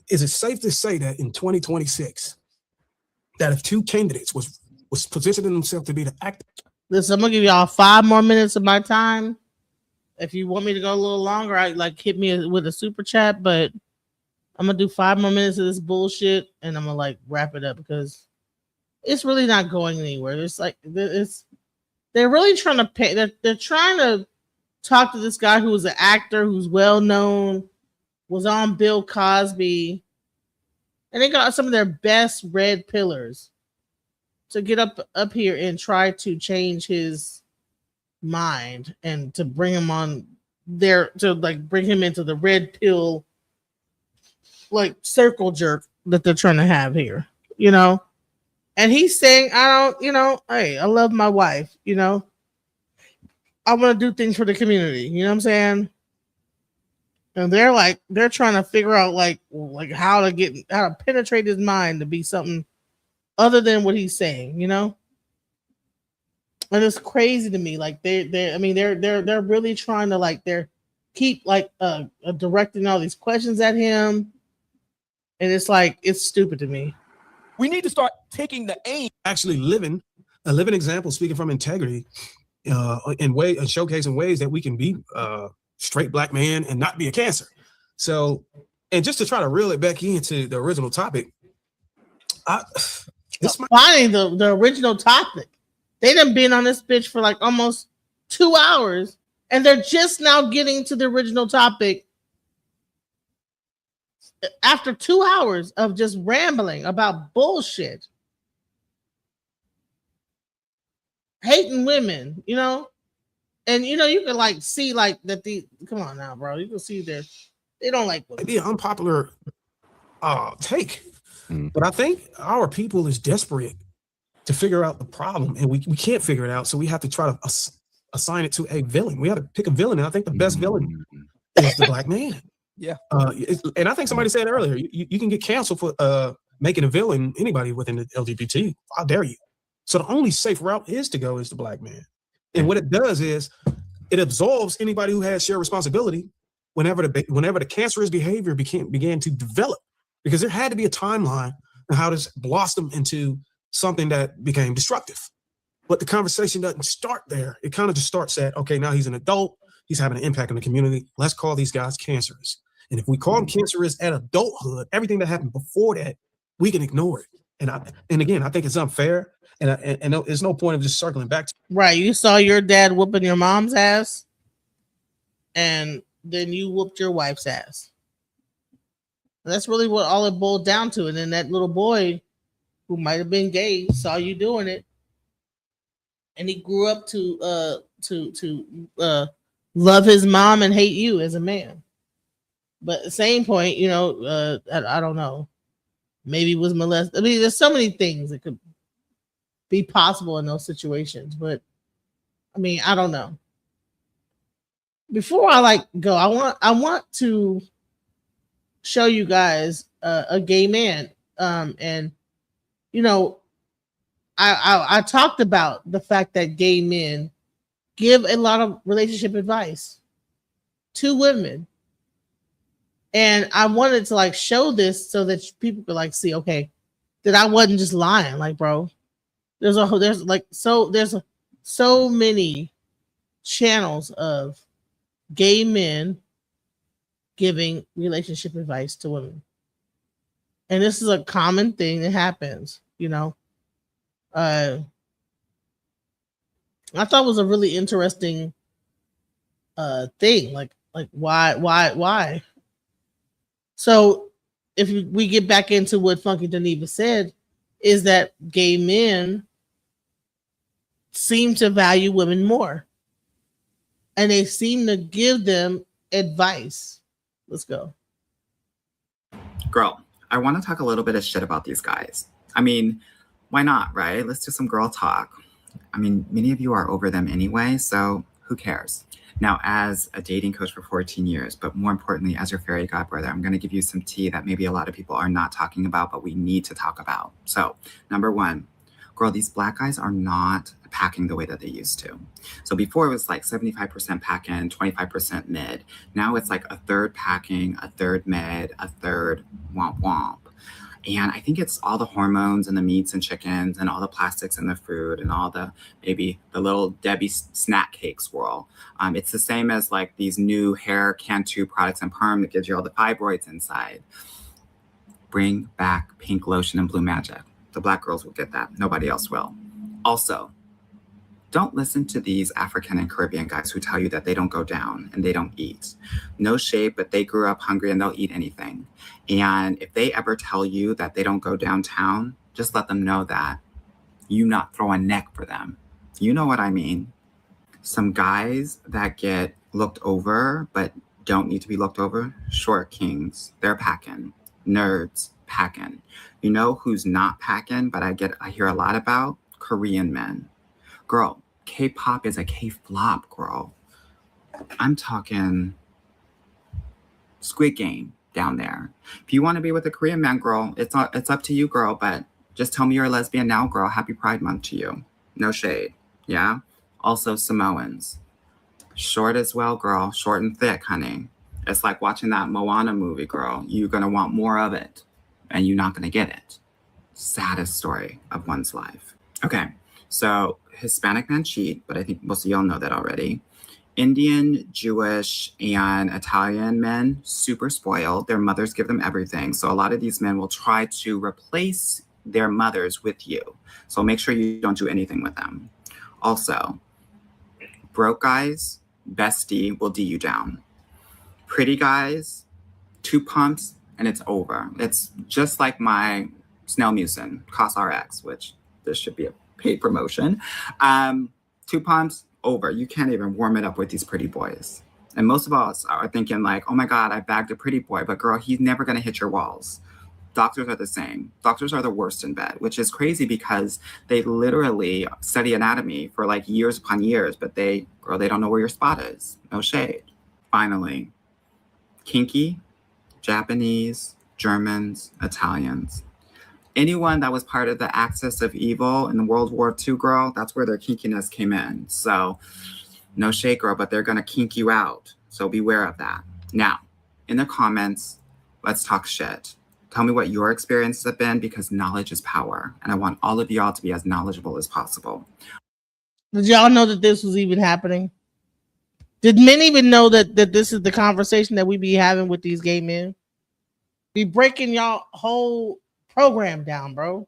is it safe to say that in 2026, that if two candidates was positioning themselves to be the actor? Listen, I'm gonna give y'all 5 more minutes of my time. If you want me to go a little longer, hit me with a super chat, but I'm gonna do 5 more minutes of this bullshit and I'm gonna wrap it up because it's really not going anywhere. They're really trying to pay. They're trying to talk to this guy who was an actor, who's well known, was on Bill Cosby, and they got some of their best red pillars to get up here and try to change his mind and to bring him on there, to bring him into the red pill circle jerk that they're trying to have here, and he's saying, hey, I love my wife, I want to do things for the community, you know what I'm saying? And they're trying to figure out how to penetrate his mind to be something other than what he's saying, and it's crazy to me. They're really trying to keep directing all these questions at him, and it's stupid to me. We need to start taking the aim. Actually living a living example, speaking from integrity, and showcasing ways that we can be straight Black man and not be a cancer. So, and just to try to reel it back into the original topic, finding the original topic. They done been on this bitch for almost 2 hours, and they're just now getting to the original topic after 2 hours of just rambling about bullshit, hating women, and you can see that come on now, bro. You can see they don't like women. It'd be an unpopular take. But I think our people is desperate to figure out the problem, and we can't figure it out. So we have to try to assign it to a villain. We have to pick a villain, and I think the best villain is the Black man. Yeah. And I think somebody said earlier, you can get canceled for making a villain anybody within the LGBT. How dare you? So the only safe route is the Black man. And what it does is it absolves anybody who has shared responsibility whenever the cancerous behavior began to develop. Because there had to be a timeline on how this blossomed into something that became destructive. But the conversation doesn't start there. It kind of just starts at, okay, now he's an adult. He's having an impact on the community. Let's call these guys cancerous. And if we call them cancerous at adulthood, everything that happened before that, we can ignore it. And again, I think it's unfair. And there's no point of just circling back to right. You saw your dad whooping your mom's ass, and then you whooped your wife's ass. That's really what all it boiled down to. And then that little boy who might have been gay saw you doing it, and he grew up to love his mom and hate you as a man. But at the same point, I don't know. Maybe he was molested. I mean, there's so many things that could be possible in those situations. But I mean, I don't know. Before I go, I want to show you guys a gay man, and I talked about the fact that gay men give a lot of relationship advice to women, and I wanted to show this so that people could see, okay, that I wasn't just lying. Bro, there's so many channels of gay men giving relationship advice to women. And this is a common thing that happens, I thought it was a really interesting thing. Why? So if we get back into what Funky Dineva said, is that gay men seem to value women more. And they seem to give them advice. Let's go. Girl, I want to talk a little bit of shit about these guys. I mean, why not, right? Let's do some girl talk. I mean, many of you are over them anyway, so who cares? Now, as a dating coach for 14 years, but more importantly, as your fairy godbrother, I'm going to give you some tea that maybe a lot of people are not talking about, but we need to talk about. So, number one, girl, these black guys are not packing the way that they used to. So before it was like 75% pack in, 25% mid. Now it's like a third packing, a third mid, a third womp womp. And I think it's all the hormones and the meats and chickens and all the plastics in the food and all the, maybe the little Debbie snack cake swirl. It's the same as like these new hair Cantu products and perm that gives you all the fibroids inside. Bring back pink lotion and blue magic. The black girls will get that. Nobody else will. Also, don't listen to these African and Caribbean guys who tell you that they don't go down and they don't eat. No shade, but they grew up hungry and they'll eat anything. And if they ever tell you that they don't go downtown, just let them know that you not throw a neck for them. You know what I mean? Some guys that get looked over but don't need to be looked over, short kings, they're packing. Nerds, packing. You know who's not packing, but I hear a lot about? Korean men. Girl, K-pop is a K-flop, girl. I'm talking Squid Game down there. If you want to be with a Korean man, girl, it's up to you, girl, but just tell me you're a lesbian now, girl. Happy Pride Month to you. No shade, yeah? Also, Samoans. Short as well, girl. Short and thick, honey. It's like watching that Moana movie, girl. You're going to want more of it, and you're not going to get it. Saddest story of one's life. Okay, so Hispanic men cheat, but I think most of y'all know that already. Indian, Jewish, and Italian men, super spoiled. Their mothers give them everything. So a lot of these men will try to replace their mothers with you. So make sure you don't do anything with them. Also, broke guys, bestie will D you down. Pretty guys, 2 pumps, and it's over. It's just like my Snell Mucin, CosRx, which this should be a paid promotion. 2 pumps, over. You can't even warm it up with these pretty boys. And most of us are thinking like, oh my God, I bagged a pretty boy, but girl, he's never gonna hit your walls. Doctors are the same. Doctors are the worst in bed, which is crazy because they literally study anatomy for like years upon years, but they don't know where your spot is. No shade. Finally, kinky, Japanese, Germans, Italians. Anyone that was part of the axis of evil in World War II, girl, that's where their kinkiness came in. So no shade, girl, but they're gonna kink you out. So beware of that. Now, in the comments, let's talk shit. Tell me what your experiences have been because knowledge is power. And I want all of y'all to be as knowledgeable as possible. Did y'all know that this was even happening? Did men even know that this is the conversation that we be having with these gay men? Be breaking y'all whole program down, bro.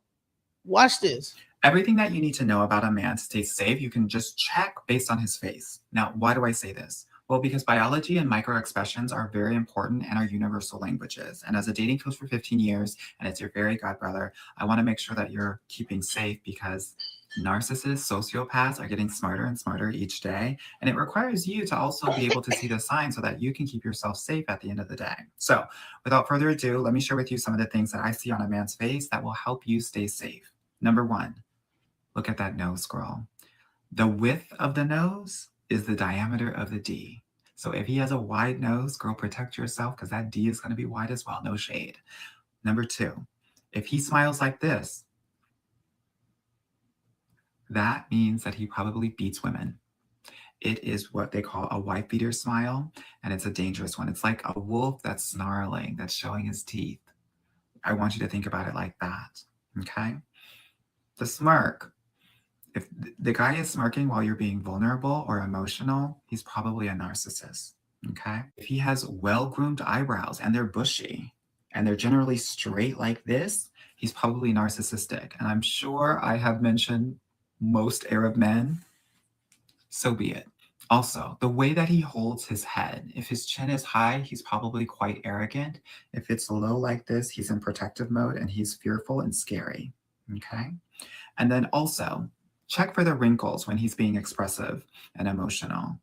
Watch this. Everything that you need to know about a man to stay safe, you can just check based on his face. Now, why do I say this? Well, because biology and microexpressions are very important and are universal languages. And as a dating coach for 15 years, and it's your fairy godbrother, I want to make sure that you're keeping safe because narcissists, sociopaths are getting smarter and smarter each day. And it requires you to also be able to see the signs so that you can keep yourself safe at the end of the day. So without further ado, let me share with you some of the things that I see on a man's face that will help you stay safe. Number one, look at that nose, girl. The width of the nose is the diameter of the D. So if he has a wide nose, girl, protect yourself because that D is going to be wide as well. No shade. Number two, if he smiles like this, that means that he probably beats women. It is what they call a wife beater smile, and it's a dangerous one. It's like a wolf that's snarling, that's showing his teeth. I want you to think about it like that, okay? The smirk. If the guy is smirking while you're being vulnerable or emotional, he's probably a narcissist, okay? If he has well-groomed eyebrows and they're bushy and they're generally straight like this, he's probably narcissistic. And I'm sure I have mentioned most Arab men, so be it. Also, the way that he holds his head, if his chin is high, he's probably quite arrogant. If it's low like this, he's in protective mode and he's fearful and scary, okay? And then also, check for the wrinkles when he's being expressive and emotional.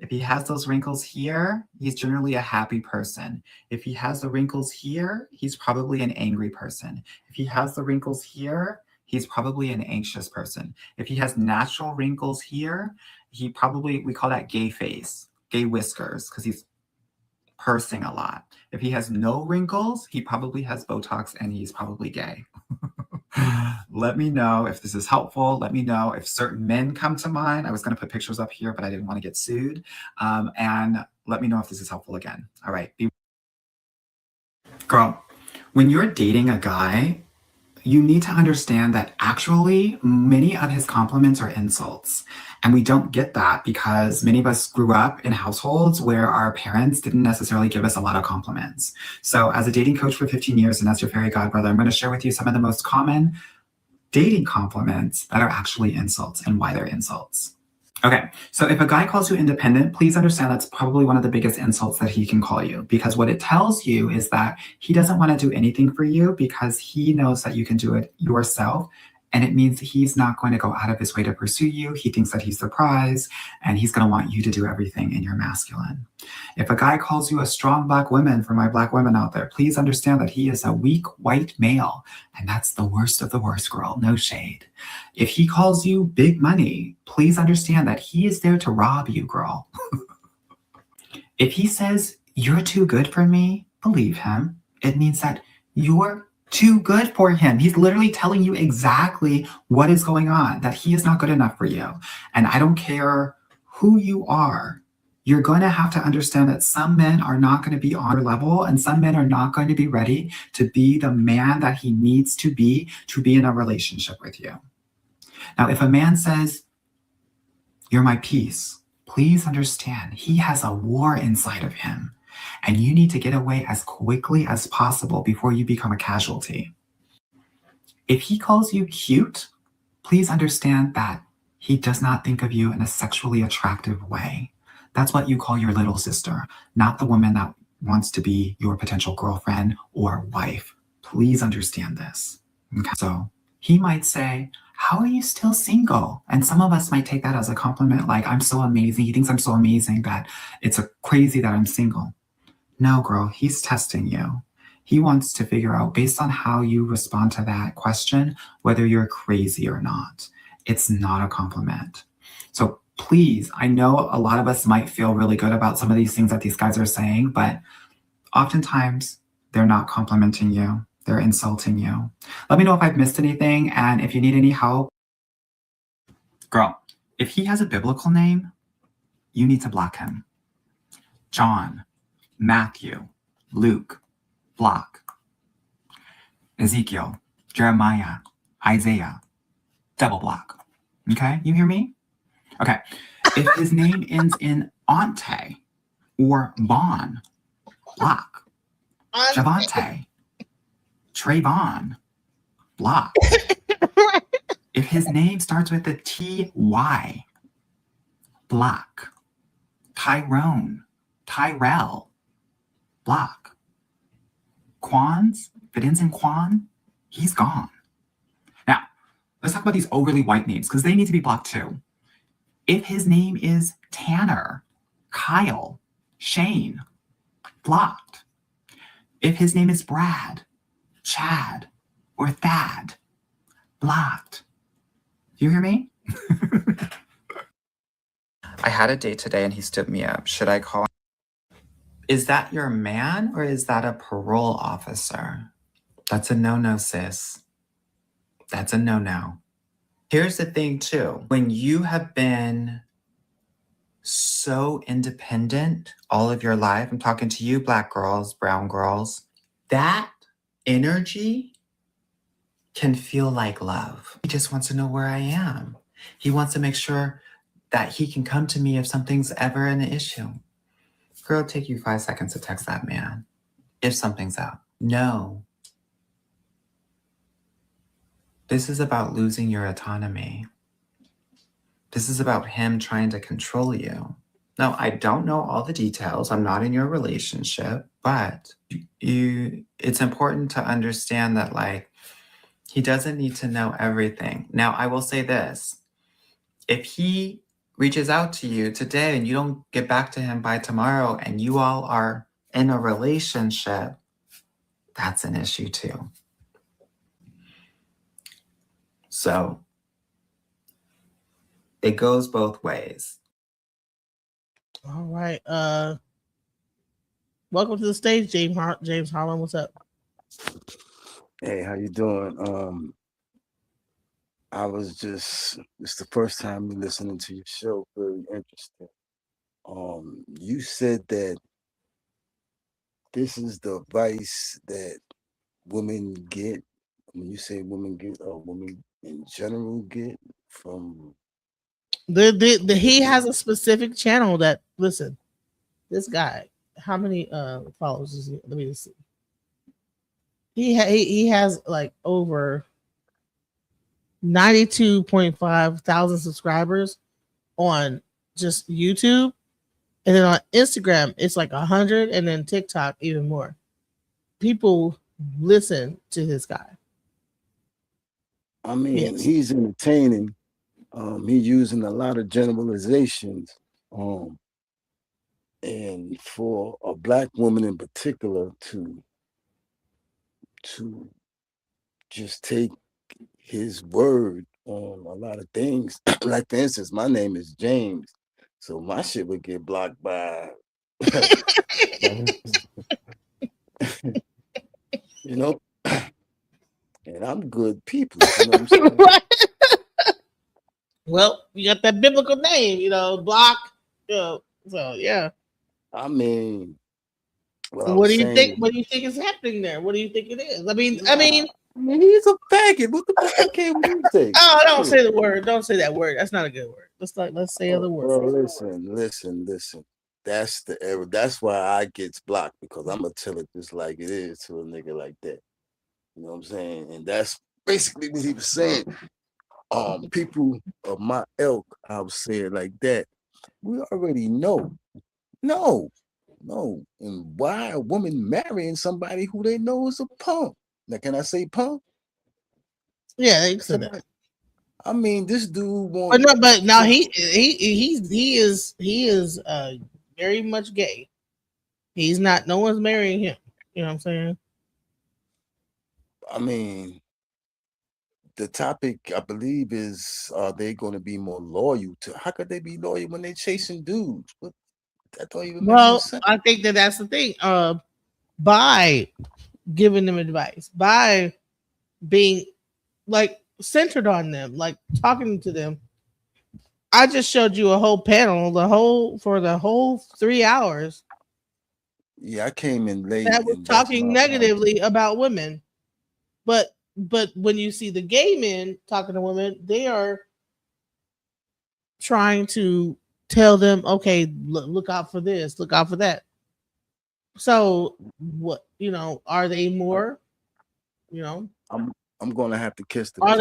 If he has those wrinkles here, he's generally a happy person. If he has the wrinkles here, he's probably an angry person. If he has the wrinkles here, he's probably an anxious person. If he has natural wrinkles here, we call that gay face, gay whiskers, because he's pursing a lot. If he has no wrinkles, he probably has Botox and he's probably gay. Let me know if this is helpful. Let me know if certain men come to mind. I was going to put pictures up here, but I didn't want to get sued. And let me know if this is helpful again. All right. Girl, when you're dating a guy, you need to understand that actually many of his compliments are insults. And we don't get that because many of us grew up in households where our parents didn't necessarily give us a lot of compliments. So as a dating coach for 15 years and as your fairy godbrother, I'm going to share with you some of the most common dating compliments that are actually insults and why they're insults. Okay, so if a guy calls you independent, please understand that's probably one of the biggest insults that he can call you, because what it tells you is that he doesn't want to do anything for you because he knows that you can do it yourself. And it means he's not going to go out of his way to pursue you. He thinks that he's the prize and he's going to want you to do everything in your masculine. If a guy calls you a strong black woman, for my black women out there, please understand that he is a weak white male. And that's the worst of the worst, girl. No shade. If he calls you big money, please understand that he is there to rob you, girl. If he says you're too good for me, believe him. It means that you're too good for him. He's literally telling you exactly what is going on, that he is not good enough for you. And I don't care who you are, you're going to have to understand that some men are not going to be on your level and some men are not going to be ready to be the man that he needs to be in a relationship with you. Now, if a man says, you're my peace, please understand he has a war inside of him. And you need to get away as quickly as possible before you become a casualty. If he calls you cute, please understand that he does not think of you in a sexually attractive way. That's what you call your little sister, not the woman that wants to be your potential girlfriend or wife. Please understand this. Okay? So he might say, how are you still single? And some of us might take that as a compliment, like, I'm so amazing. He thinks I'm so amazing that it's crazy that I'm single. No, girl, he's testing you. He wants to figure out, based on how you respond to that question, whether you're crazy or not. It's not a compliment. So please, I know a lot of us might feel really good about some of these things that these guys are saying, but oftentimes they're not complimenting you. They're insulting you. Let me know if I've missed anything, and if you need any help. Girl, if he has a biblical name, you need to block him. John, Matthew, Luke, block. Ezekiel, Jeremiah, Isaiah, double block. Okay, you hear me? Okay, if his name ends in Ante or Bon, block. Javante, Trayvon, block. If his name starts with a T-Y, block. Tyrone, Tyrell, block. Quans, if it ends in Quan, he's gone. Now, let's talk about these overly white names because they need to be blocked too. If his name is Tanner, Kyle, Shane, blocked. If his name is Brad, Chad, or Thad, blocked. Do you hear me? I had a date today and he stood me up. Should I call him? Is that your man or is that a parole officer? That's a no-no, sis. That's a no-no. Here's the thing too. When you have been so independent all of your life, I'm talking to you, black girls, brown girls, that energy can feel like love. He just wants to know where I am. He wants to make sure that he can come to me if something's ever an issue. Girl, take you 5 seconds to text that man if something's up. No. This is about losing your autonomy. This is about him trying to control you. Now, I don't know all the details. I'm not in your relationship, but it's important to understand that, like, he doesn't need to know everything. Now, I will say this. If he reaches out to you today and you don't get back to him by tomorrow and you all are in a relationship, that's an issue too. So it goes both ways. All right. Welcome to the stage, James Harlan. What's up? Hey, how you doing? I was it's the first time listening to your show. Very interesting. You said that this is the advice that women get. When you say women get, or women in general get from He has a specific channel that, listen, this guy, how many followers is he? Let me just see. He has like over 92.5 thousand subscribers on just YouTube, and then on Instagram it's like 100, and then TikTok even more. People listen to this guy. I mean, Yes. he's entertaining. He's using a lot of generalizations. And for a black woman in particular to just take his word on a lot of things, like for instance, my name is James, so my shit would get blocked by you know, and I'm good people, you know what I'm saying? Well, you got that biblical name, block, so yeah. I mean, What do you think? What do you think is happening there? What do you think it is? I mean, he's a faggot. What the fuck can we say? Oh, don't say the word. Don't say that word. That's not a good word. Let's say other words. Well, listen. That's the error. That's why I gets blocked, because I'm gonna tell it just like it is to a nigga like that. You know what I'm saying? And that's basically what he was saying. People of my ilk, I would say it like that. We already know. No. And why a woman marrying somebody who they know is a punk? Now, can I say punk? Yeah, they said that. I mean, this dude wants. But now he is very much gay. He's not. No one's marrying him. You know what I'm saying? I mean, the topic, I believe, is are they going to be more loyal to? How could they be loyal when they're chasing dudes? What? That don't even make no sense. I think that's the thing. By giving them advice, by being like centered on them, like talking to them. I just showed you a whole panel, for the whole 3 hours. Yeah, I came in late. That was talking negatively about women, but when you see the gay men talking to women, they are trying to tell them, okay, look out for this, look out for that. So what, are they more, I'm gonna have to kiss the. Are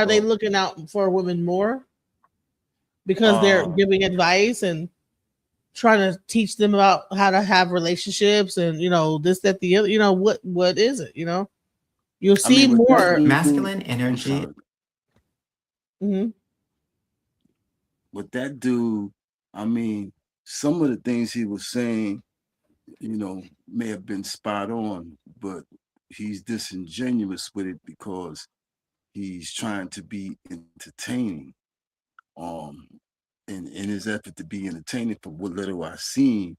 they looking out for women more because they're giving advice and trying to teach them about how to have relationships and this, that, the other? What is it? You'll see more masculine energy. Mm-hmm. With that dude, I mean, some of the things he was saying, may have been spot on, but he's disingenuous with it because he's trying to be entertaining. In his effort to be entertaining, for what little I seen,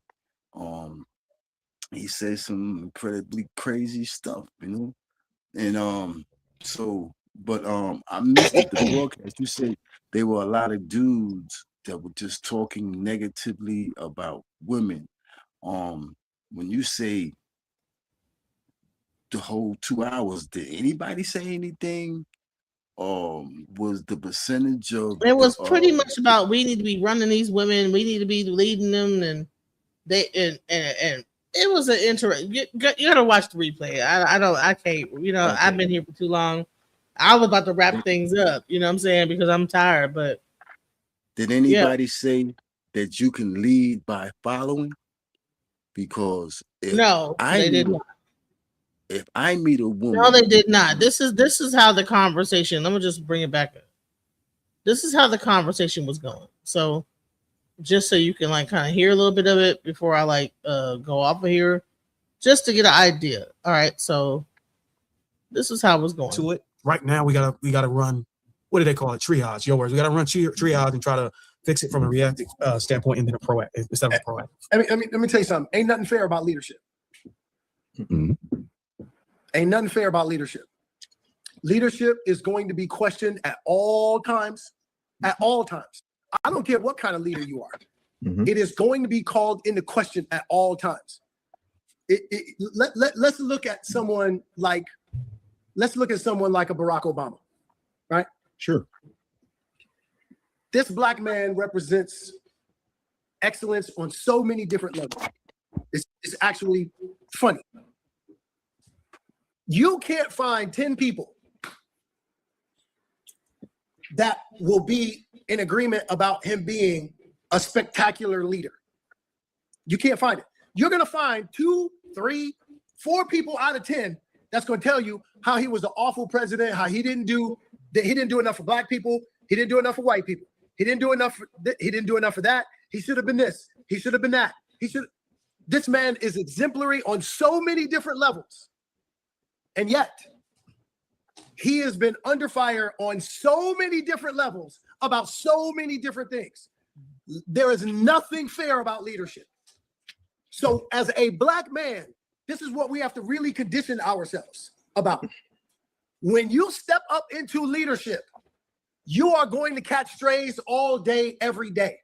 he says some incredibly crazy stuff, and so. But I missed the broadcast. You said there were a lot of dudes that were just talking negatively about women. When you say the whole 2 hours, did anybody say anything? Was the percentage of it was pretty much about we need to be running these women, we need to be leading them, and it was an interesting. You gotta watch the replay. I can't. Okay. I've been here for too long. I was about to wrap things up. You know what I'm saying? Because I'm tired. But did anybody say that you can lead by following? Because they did not. If I meet a woman, no, they did not. This is how the conversation. Let me just bring it back up. this is how the conversation was going. So just so you can like kind of hear a little bit of it before I like go off of here, just to get an idea. All right, so this is how it was going. To it right now, we gotta run. What do they call it? Triage. Your words. We gotta run triage and try to fix it from a reactive standpoint and then a proactive instead of a proactive. Let me tell you something. Ain't nothing fair about leadership. Ain't nothing fair about leadership. Leadership is going to be questioned at all times. At all times. I don't care what kind of leader you are. It is going to be called into question at all times. Let's look at someone like a Barack Obama, right? Sure. This black man represents excellence on so many different levels. It's actually funny. You can't find 10 people that will be in agreement about him being a spectacular leader. You can't find it. You're going to find 2, 3, 4 people out of 10 that's going to tell you how he was an awful president, how he didn't do enough for black people, he didn't do enough for white people, he didn't do enough for that, he should have been this, he should have been that, this man is exemplary on so many different levels, and yet he has been under fire on so many different levels about so many different things. There is nothing fair about leadership. So as a black man, this is what we have to really condition ourselves about. When you step up into leadership, you are going to catch strays all day, every day.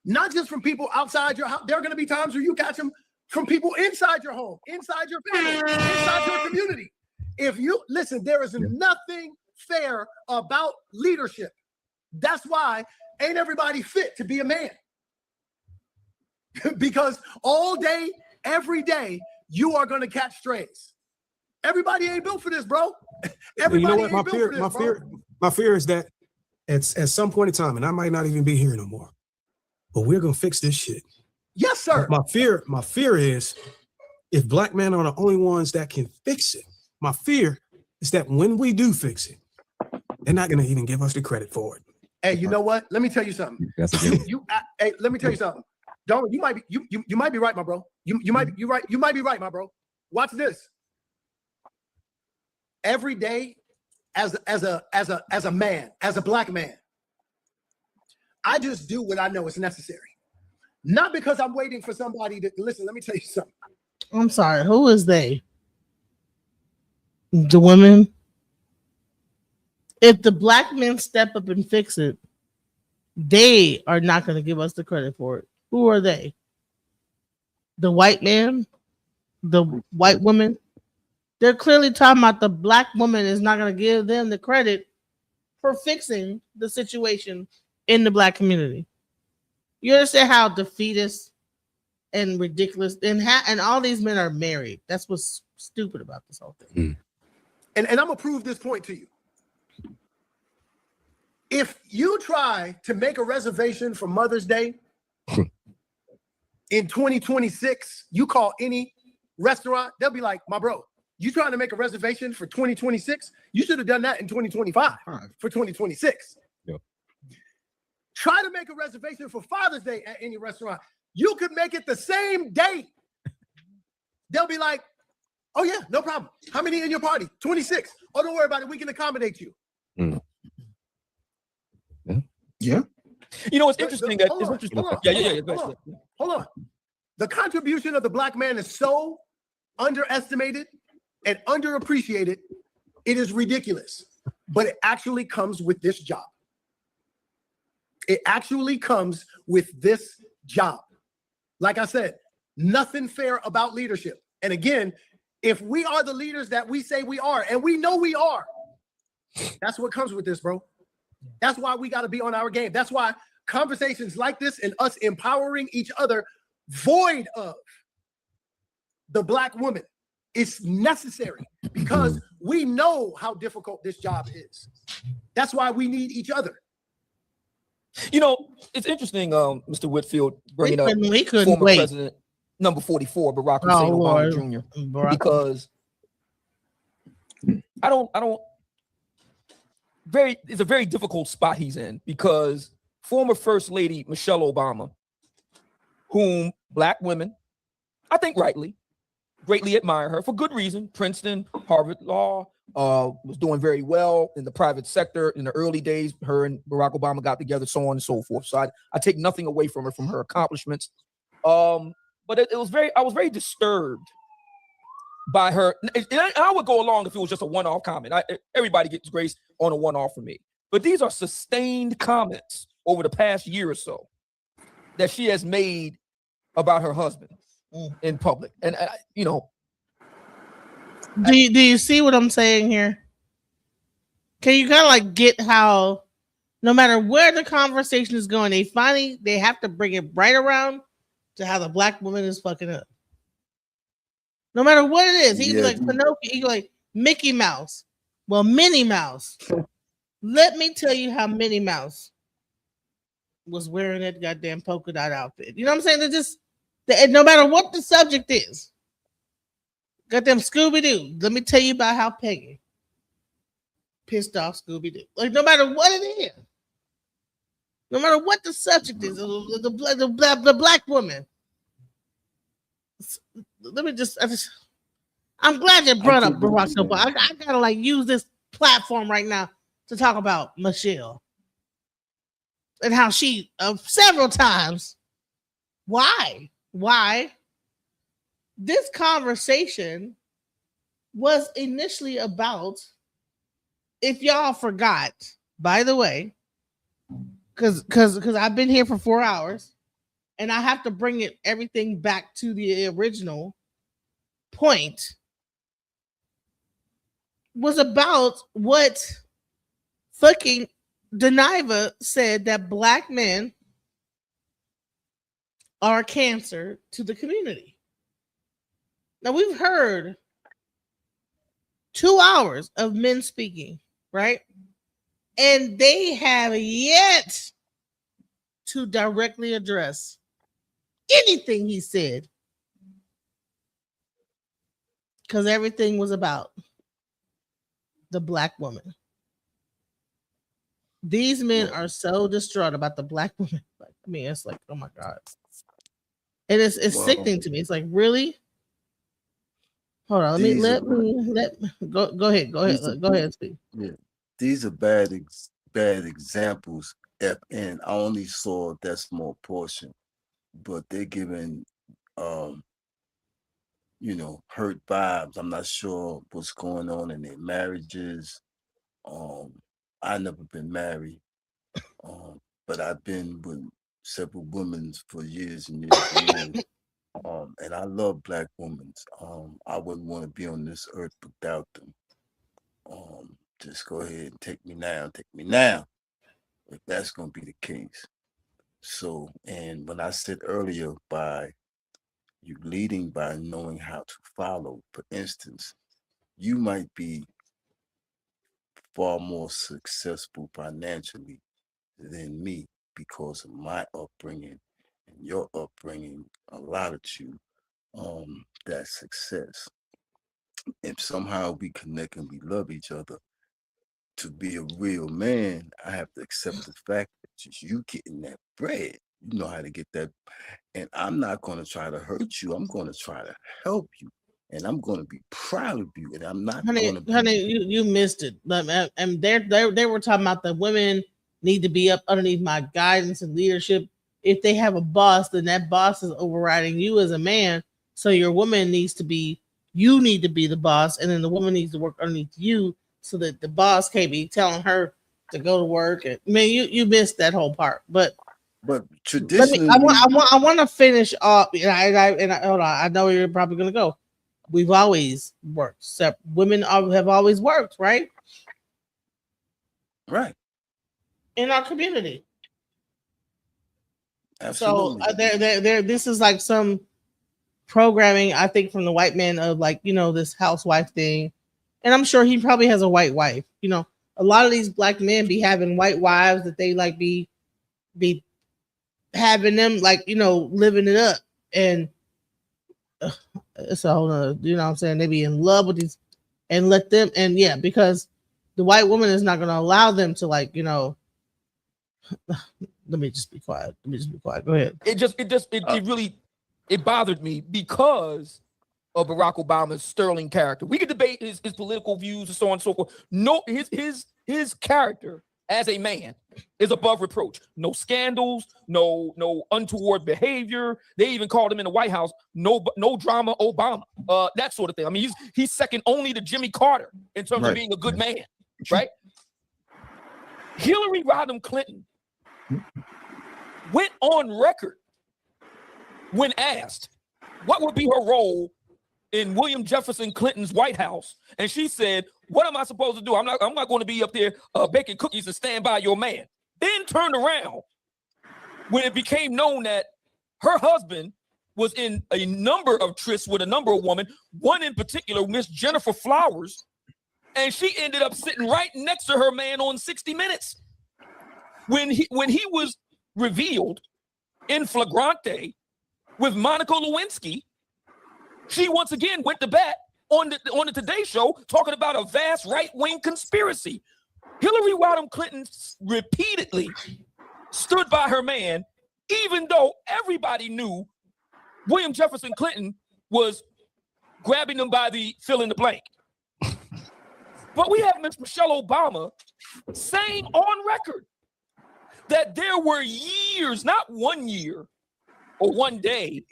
Not just from people outside your house. There are going to be times where you catch them from people inside your home, inside your family, inside your community. If you listen, there is nothing fair about leadership. That's why ain't everybody fit to be a man. Because all day, every day, you are going to catch strays. Everybody ain't built for this, bro. Everybody You know what? ain't built for this, My fear is that at some point in time, and I might not even be here no more, but we're gonna fix this shit. Yes, sir. My fear is if black men are the only ones that can fix it. My fear is that when we do fix it, they're not gonna even give us the credit for it. Hey, you know what? Let me tell you something. That's a good one. Hey, let me tell you something. Don't you might be you might be right, my bro. You might be right. You might be right, my bro. Watch this. Every day, as a man, as a black man, I just do what I know is necessary. Not because I'm waiting for somebody to listen. Let me tell you something. I'm sorry. Who is they? The women. If the black men step up and fix it, they are not going to give us the credit for it. Who are they? The white man? The white woman? They're clearly talking about the black woman is not going to give them the credit for fixing the situation in the black community. You understand how defeatist and ridiculous and all these men are married. That's what's stupid about this whole thing. And I'm gonna prove this point to you. If you try to make a reservation for Mother's Day in 2026, you call any restaurant, they'll be like, my bro, you trying to make a reservation for 2026? You should have done that in 2025 for 2026. Yep. Try to make a reservation for Father's Day at any restaurant. You could make it the same day. They'll be like, oh yeah, no problem. How many in your party? 26. Oh, don't worry about it. We can accommodate you. Yeah. You know, it's interesting that Hold it's on, interesting. hold on, Yeah. hold on, hold on. The contribution of the black man is so underestimated and underappreciated. It is ridiculous, but it actually comes with this job. It actually comes with this job. Like I said, nothing fair about leadership. And again, if we are the leaders that we say we are, and we know we are, that's what comes with this, bro. That's why we got to be on our game. That's why conversations like this and us empowering each other, void of the black woman, is necessary because we know how difficult this job is. That's why we need each other. You know, it's interesting, Mr. Whitfield bringing up we couldn't former wait. president number 44, Barack Hussein Obama Jr. Because I don't. it's a very difficult spot he's in, because former First Lady Michelle Obama, whom Black women, I think rightly, greatly admire her for good reason. Princeton, Harvard Law, was doing very well in the private sector in the early days. Her and Barack Obama got together, so on and so forth. So I take nothing away from her accomplishments. But I was very disturbed by her. And I would go along if it was just a one-off comment. Everybody gets grace on a one-off from me. But these are sustained comments over the past year or so that she has made about her husband in public. And, you know. Do you see what I'm saying here? Can you kind of like get how no matter where the conversation is going, they have to bring it right around to how the Black woman is fucking up. No matter what it is, he's like Pinocchio, he's like Mickey Mouse. Well, Minnie Mouse. Let me tell you how Minnie Mouse was wearing that goddamn polka dot outfit. You know what I'm saying? They're just no matter what the subject is. Goddamn Scooby-Doo. Let me tell you about how Peggy pissed off Scooby-Doo. Like, no matter what it is, no matter what the subject is, the Black woman. I'm glad you brought up Barack Obama. I gotta like use this platform right now to talk about Michelle and how she several times. Why? This conversation was initially about, if y'all forgot, by the way, because I've been here for 4 hours and I have to bring everything back to the original point, was about what fucking Daniva said, that Black men are a cancer to the community. Now, we've heard 2 hours of men speaking, right? And they have yet to directly address anything he said, because everything was about the Black woman. These men are so distraught about the Black woman. Like, I mean, it's like, oh my God. And it's sickening to me. It's like, really? Hold on. Let me go ahead, speak. Yeah, these are bad examples. And I only saw that small portion, but they're giving, hurt vibes. I'm not sure what's going on in their marriages. I've never been married, but I've been with several women for years and years and years. And I love Black women. I wouldn't want to be on this earth without them. Just go ahead and take me now, if that's going to be the case. So, and when I said earlier, by you leading by knowing how to follow, for instance, you might be far more successful financially than me because of my upbringing, and your upbringing allowed you that success. If somehow we connect and we love each other, to be a real man, I have to accept the fact that just you getting that bread, you know how to get that. And I'm not going to try to hurt you. I'm going to try to help you. And I'm going to be proud of you. And I'm not going to be... Honey, you missed it. And they were talking about the women need to be up underneath my guidance and leadership. If they have a boss, then that boss is overriding you as a man. So your woman needs to be, you need to be the boss. And then the woman needs to work underneath you so that the boss can't be telling her to go to work. And, I mean, you missed that whole part. But traditionally... I want to finish off. And hold on. I know you're probably going to go. We've always worked. Women have always worked, right? Right. In our community. Absolutely. So this is like some programming, I think, from the white man of like, this housewife thing. And I'm sure he probably has a white wife. A lot of these Black men be having white wives that they like be having them like, living it up. And it's a whole nother, what I'm saying? They be in love with these and let them, and yeah, because the white woman is not going to allow them to, like, you know. Let me just be quiet. Go ahead. It really bothered me because of Barack Obama's sterling character. We could debate his political views and so on and so forth. No, his character as a man is above reproach. No scandals, no untoward behavior. They even called him in the White House no drama Obama. That sort of thing. I mean, he's second only to Jimmy Carter in terms of being a good man, right? Hillary Rodham Clinton went on record when asked what would be her role in William Jefferson Clinton's White House, and she said, "What am I supposed to do? I'm not going to be up there baking cookies and stand by your man." Then turned around when it became known that her husband was in a number of trysts with a number of women, one in particular, Miss Jennifer Flowers, and she ended up sitting right next to her man on 60 Minutes. When he was revealed in flagrante with Monica Lewinsky, she once again went to bat on the Today Show talking about a vast right-wing conspiracy. Hillary Rodham Clinton repeatedly stood by her man, even though everybody knew William Jefferson Clinton was grabbing them by the fill in the blank. But we have Miss Michelle Obama saying on record that there were years, not 1 year or 1 day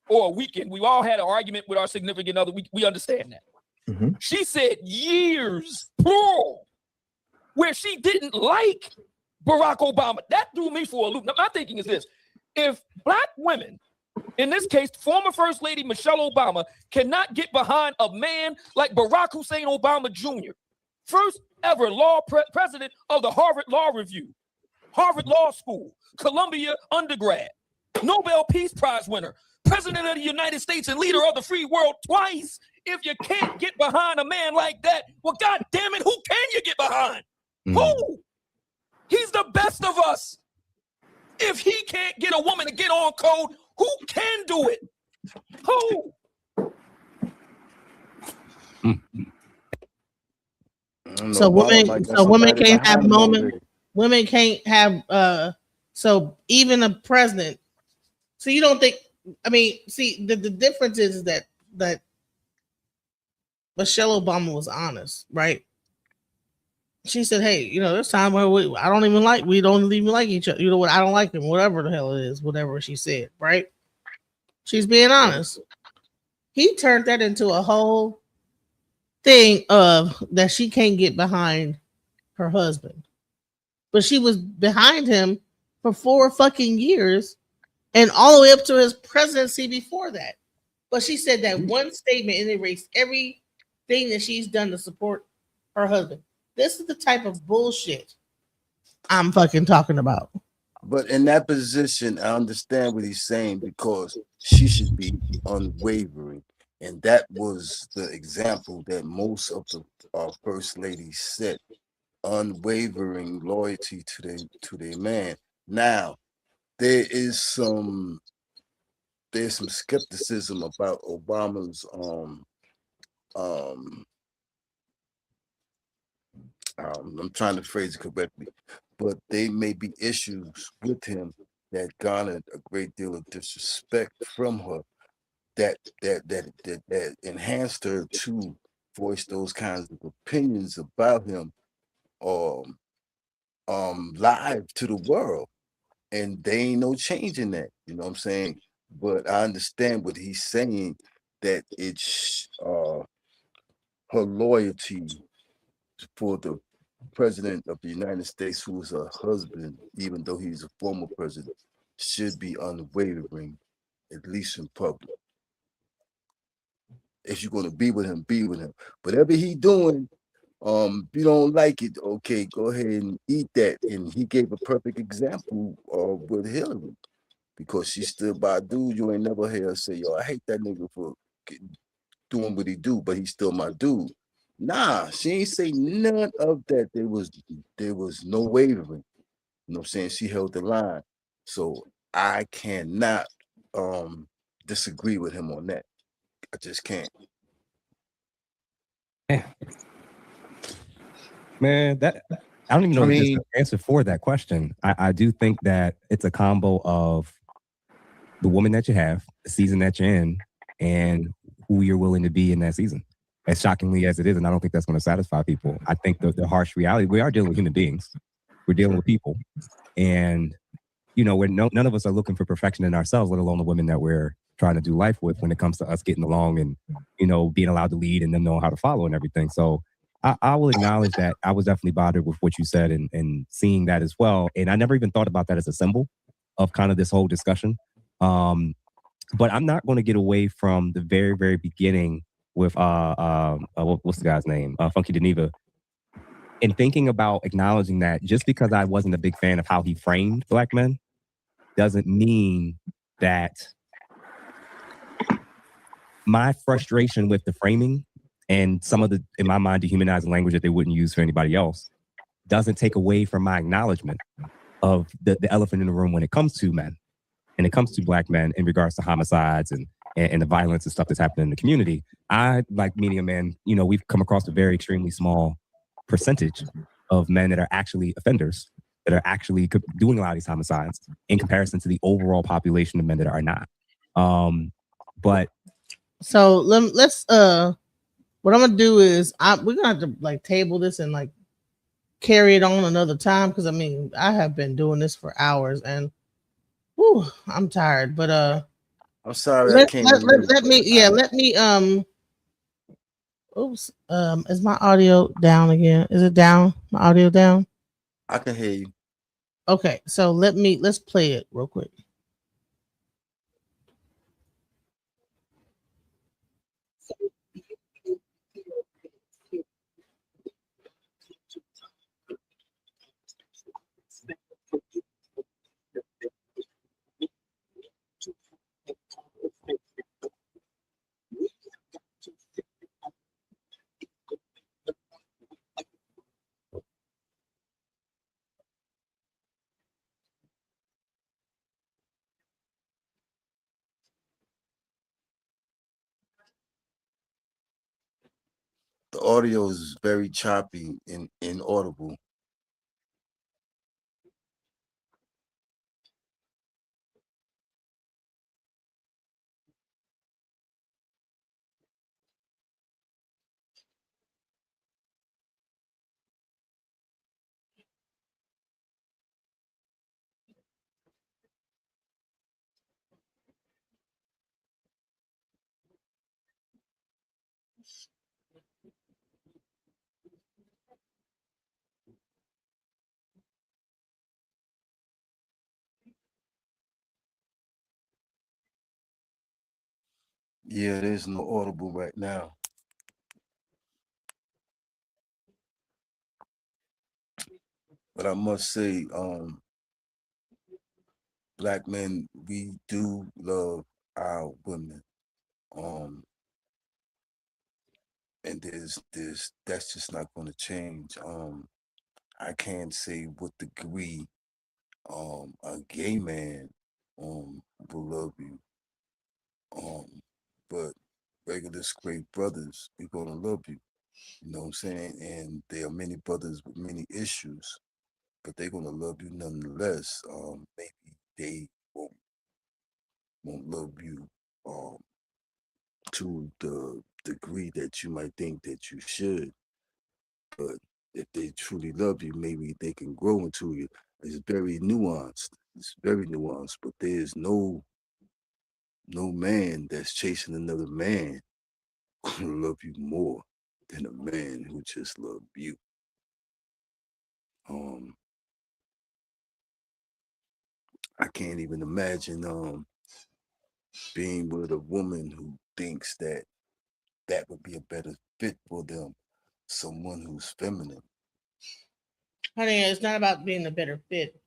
or a weekend. We all had an argument with our significant other. We understand that. She said years, plural, where she didn't like Barack Obama. That threw me for a loop. Now, my thinking is this. If black women, in this case, former First Lady Michelle Obama, cannot get behind a man like Barack Hussein Obama Jr., first ever president of the Harvard Law Review, Harvard Law School, Columbia undergrad, Nobel Peace Prize winner, President of the United States and leader of the free world twice. If you can't get behind a man like that, well, God damn it, who can you get behind? Who? He's the best of us. If he can't get a woman to get on code, who can do it? Who? So women can't have moments. Women can't have so even a president. So you don't think, I mean, see, the difference is that Michelle Obama was honest, right? She said, "Hey, you know, there's time where we don't even like each other. You know what? I don't like him, whatever the hell it is, whatever she said, right?" She's being honest. He turned that into a whole thing of that she can't get behind her husband. But she was behind him for 4 fucking years and all the way up to his presidency before that. But she said that one statement and erased everything that she's done to support her husband. This is the type of bullshit I'm fucking talking about. But in that position, I understand what he's saying because she should be unwavering. And that was the example that most of the first ladies set. Unwavering loyalty to their man. Now, there's some skepticism about Obama's I'm trying to phrase it correctly, but there may be issues with him that garnered a great deal of disrespect from her that enhanced her to voice those kinds of opinions about him live to the world. And there ain't no change in that, you know what I'm saying? But I understand what he's saying, that it's her loyalty for the president of the United States, who is her husband, even though he's a former president, should be unwavering, at least in public. If you're going to be with him, be with him. Whatever he doing, if you don't like it, okay, go ahead and eat that. And he gave a perfect example with Hillary, because she stood by a dude. You ain't never hear her say, "Yo, I hate that nigga for doing what he do, but he's still my dude." Nah, she ain't say none of that. There was no wavering. You know what I'm saying? She held the line. So I cannot disagree with him on that. I just can't. Man, that I don't even know I the mean- answer for that question. I do think that it's a combo of the woman that you have, the season that you're in, and who you're willing to be in that season. As shockingly as it is, and I don't think that's going to satisfy people. I think the harsh reality, we are dealing with human beings. We're dealing with people. And, you know, none of us are looking for perfection in ourselves, let alone the women that we're trying to do life with when it comes to us getting along and, you know, being allowed to lead and them knowing how to follow and everything. So I will acknowledge that I was definitely bothered with what you said and seeing that as well. And I never even thought about that as a symbol of kind of this whole discussion. But I'm not going to get away from the very, very beginning with what's the guy's name? Funky Dineva. And thinking about acknowledging that just because I wasn't a big fan of how he framed black men doesn't mean that my frustration with the framing and some of the, in my mind, dehumanizing language that they wouldn't use for anybody else doesn't take away from my acknowledgement of the elephant in the room when it comes to men and it comes to black men in regards to homicides and the violence and stuff that's happening in the community. I, like many a man, you know, we've come across a very extremely small percentage of men that are actually offenders, that are actually doing a lot of these homicides in comparison to the overall population of men that are not. But so let's what I'm gonna do is we're gonna have to like table this and like carry it on another time, because I mean I have been doing this for hours and whew, I'm tired. But I'm sorry I let can't. me oops, is my audio down again? Is it down? My audio down? I can hear you. Okay, so let's play it real quick. The audio is very choppy and inaudible. Yeah, there's no audible right now. But I must say, black men, we do love our women. And that's just not going to change. I can't say what degree a gay man will love you. But regular straight brothers, we're gonna love you. You know what I'm saying? And there are many brothers with many issues, but they're gonna love you nonetheless. Maybe they won't love you to the degree that you might think that you should. But if they truly love you, maybe they can grow into you. It's very nuanced. It's very nuanced, but there's no man that's chasing another man gonna love you more than a man who just loved you. I can't even imagine being with a woman who thinks that would be a better fit for them, someone who's feminine. Honey, it's not about being a better fit.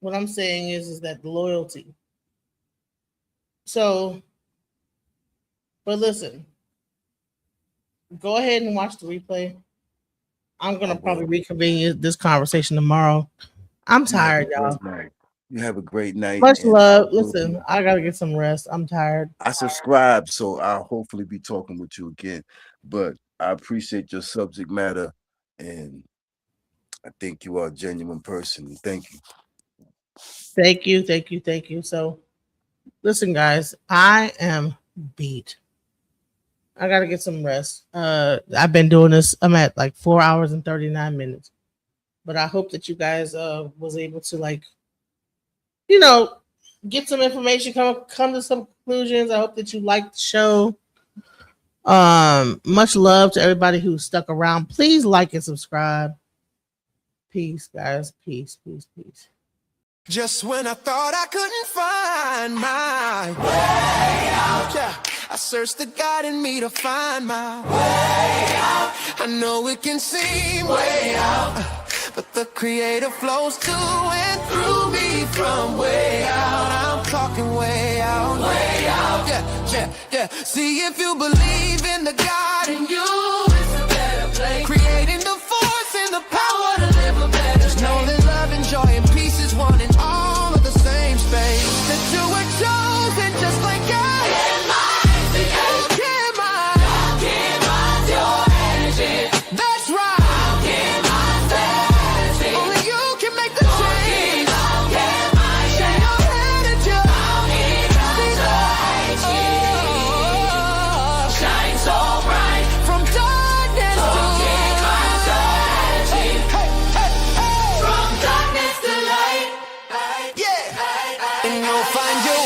What I'm saying is that the loyalty. So, but listen, go ahead and watch the replay. I'm gonna probably reconvene this conversation tomorrow. I'm tired, y'all. You have a great night. Much and love. Listen, I gotta get some rest. I'm tired. I subscribe, so I'll hopefully be talking with you again. But I appreciate your subject matter, and I think you are a genuine person. Thank you. Thank you, thank you, thank you. So, listen, guys, I am beat. I gotta get some rest. I've been doing this. I'm at like 4 hours and 39 minutes. But I hope that you guys was able to, like, you know, get some information, come to some conclusions. I hope that you liked the show. Much love to everybody who stuck around. Please like and subscribe. Peace, guys. Peace, peace, peace. Just when I thought I couldn't find my way out, yeah, I searched the God in me to find my way out. I know it can seem way out, but the Creator flows to and through me from way out. I'm talking way out, yeah, yeah, yeah. See, if you believe in the God in you, it's a better place. Creating the force and the power to live a better life. Just know that love and joy and peace is one in all of the same space. That you were chosen just like God. Your energy. That's right. Only you can make the change. Shine your head at you. Shine so bright from darkness to light. From darkness to light. Yeah. And you'll find your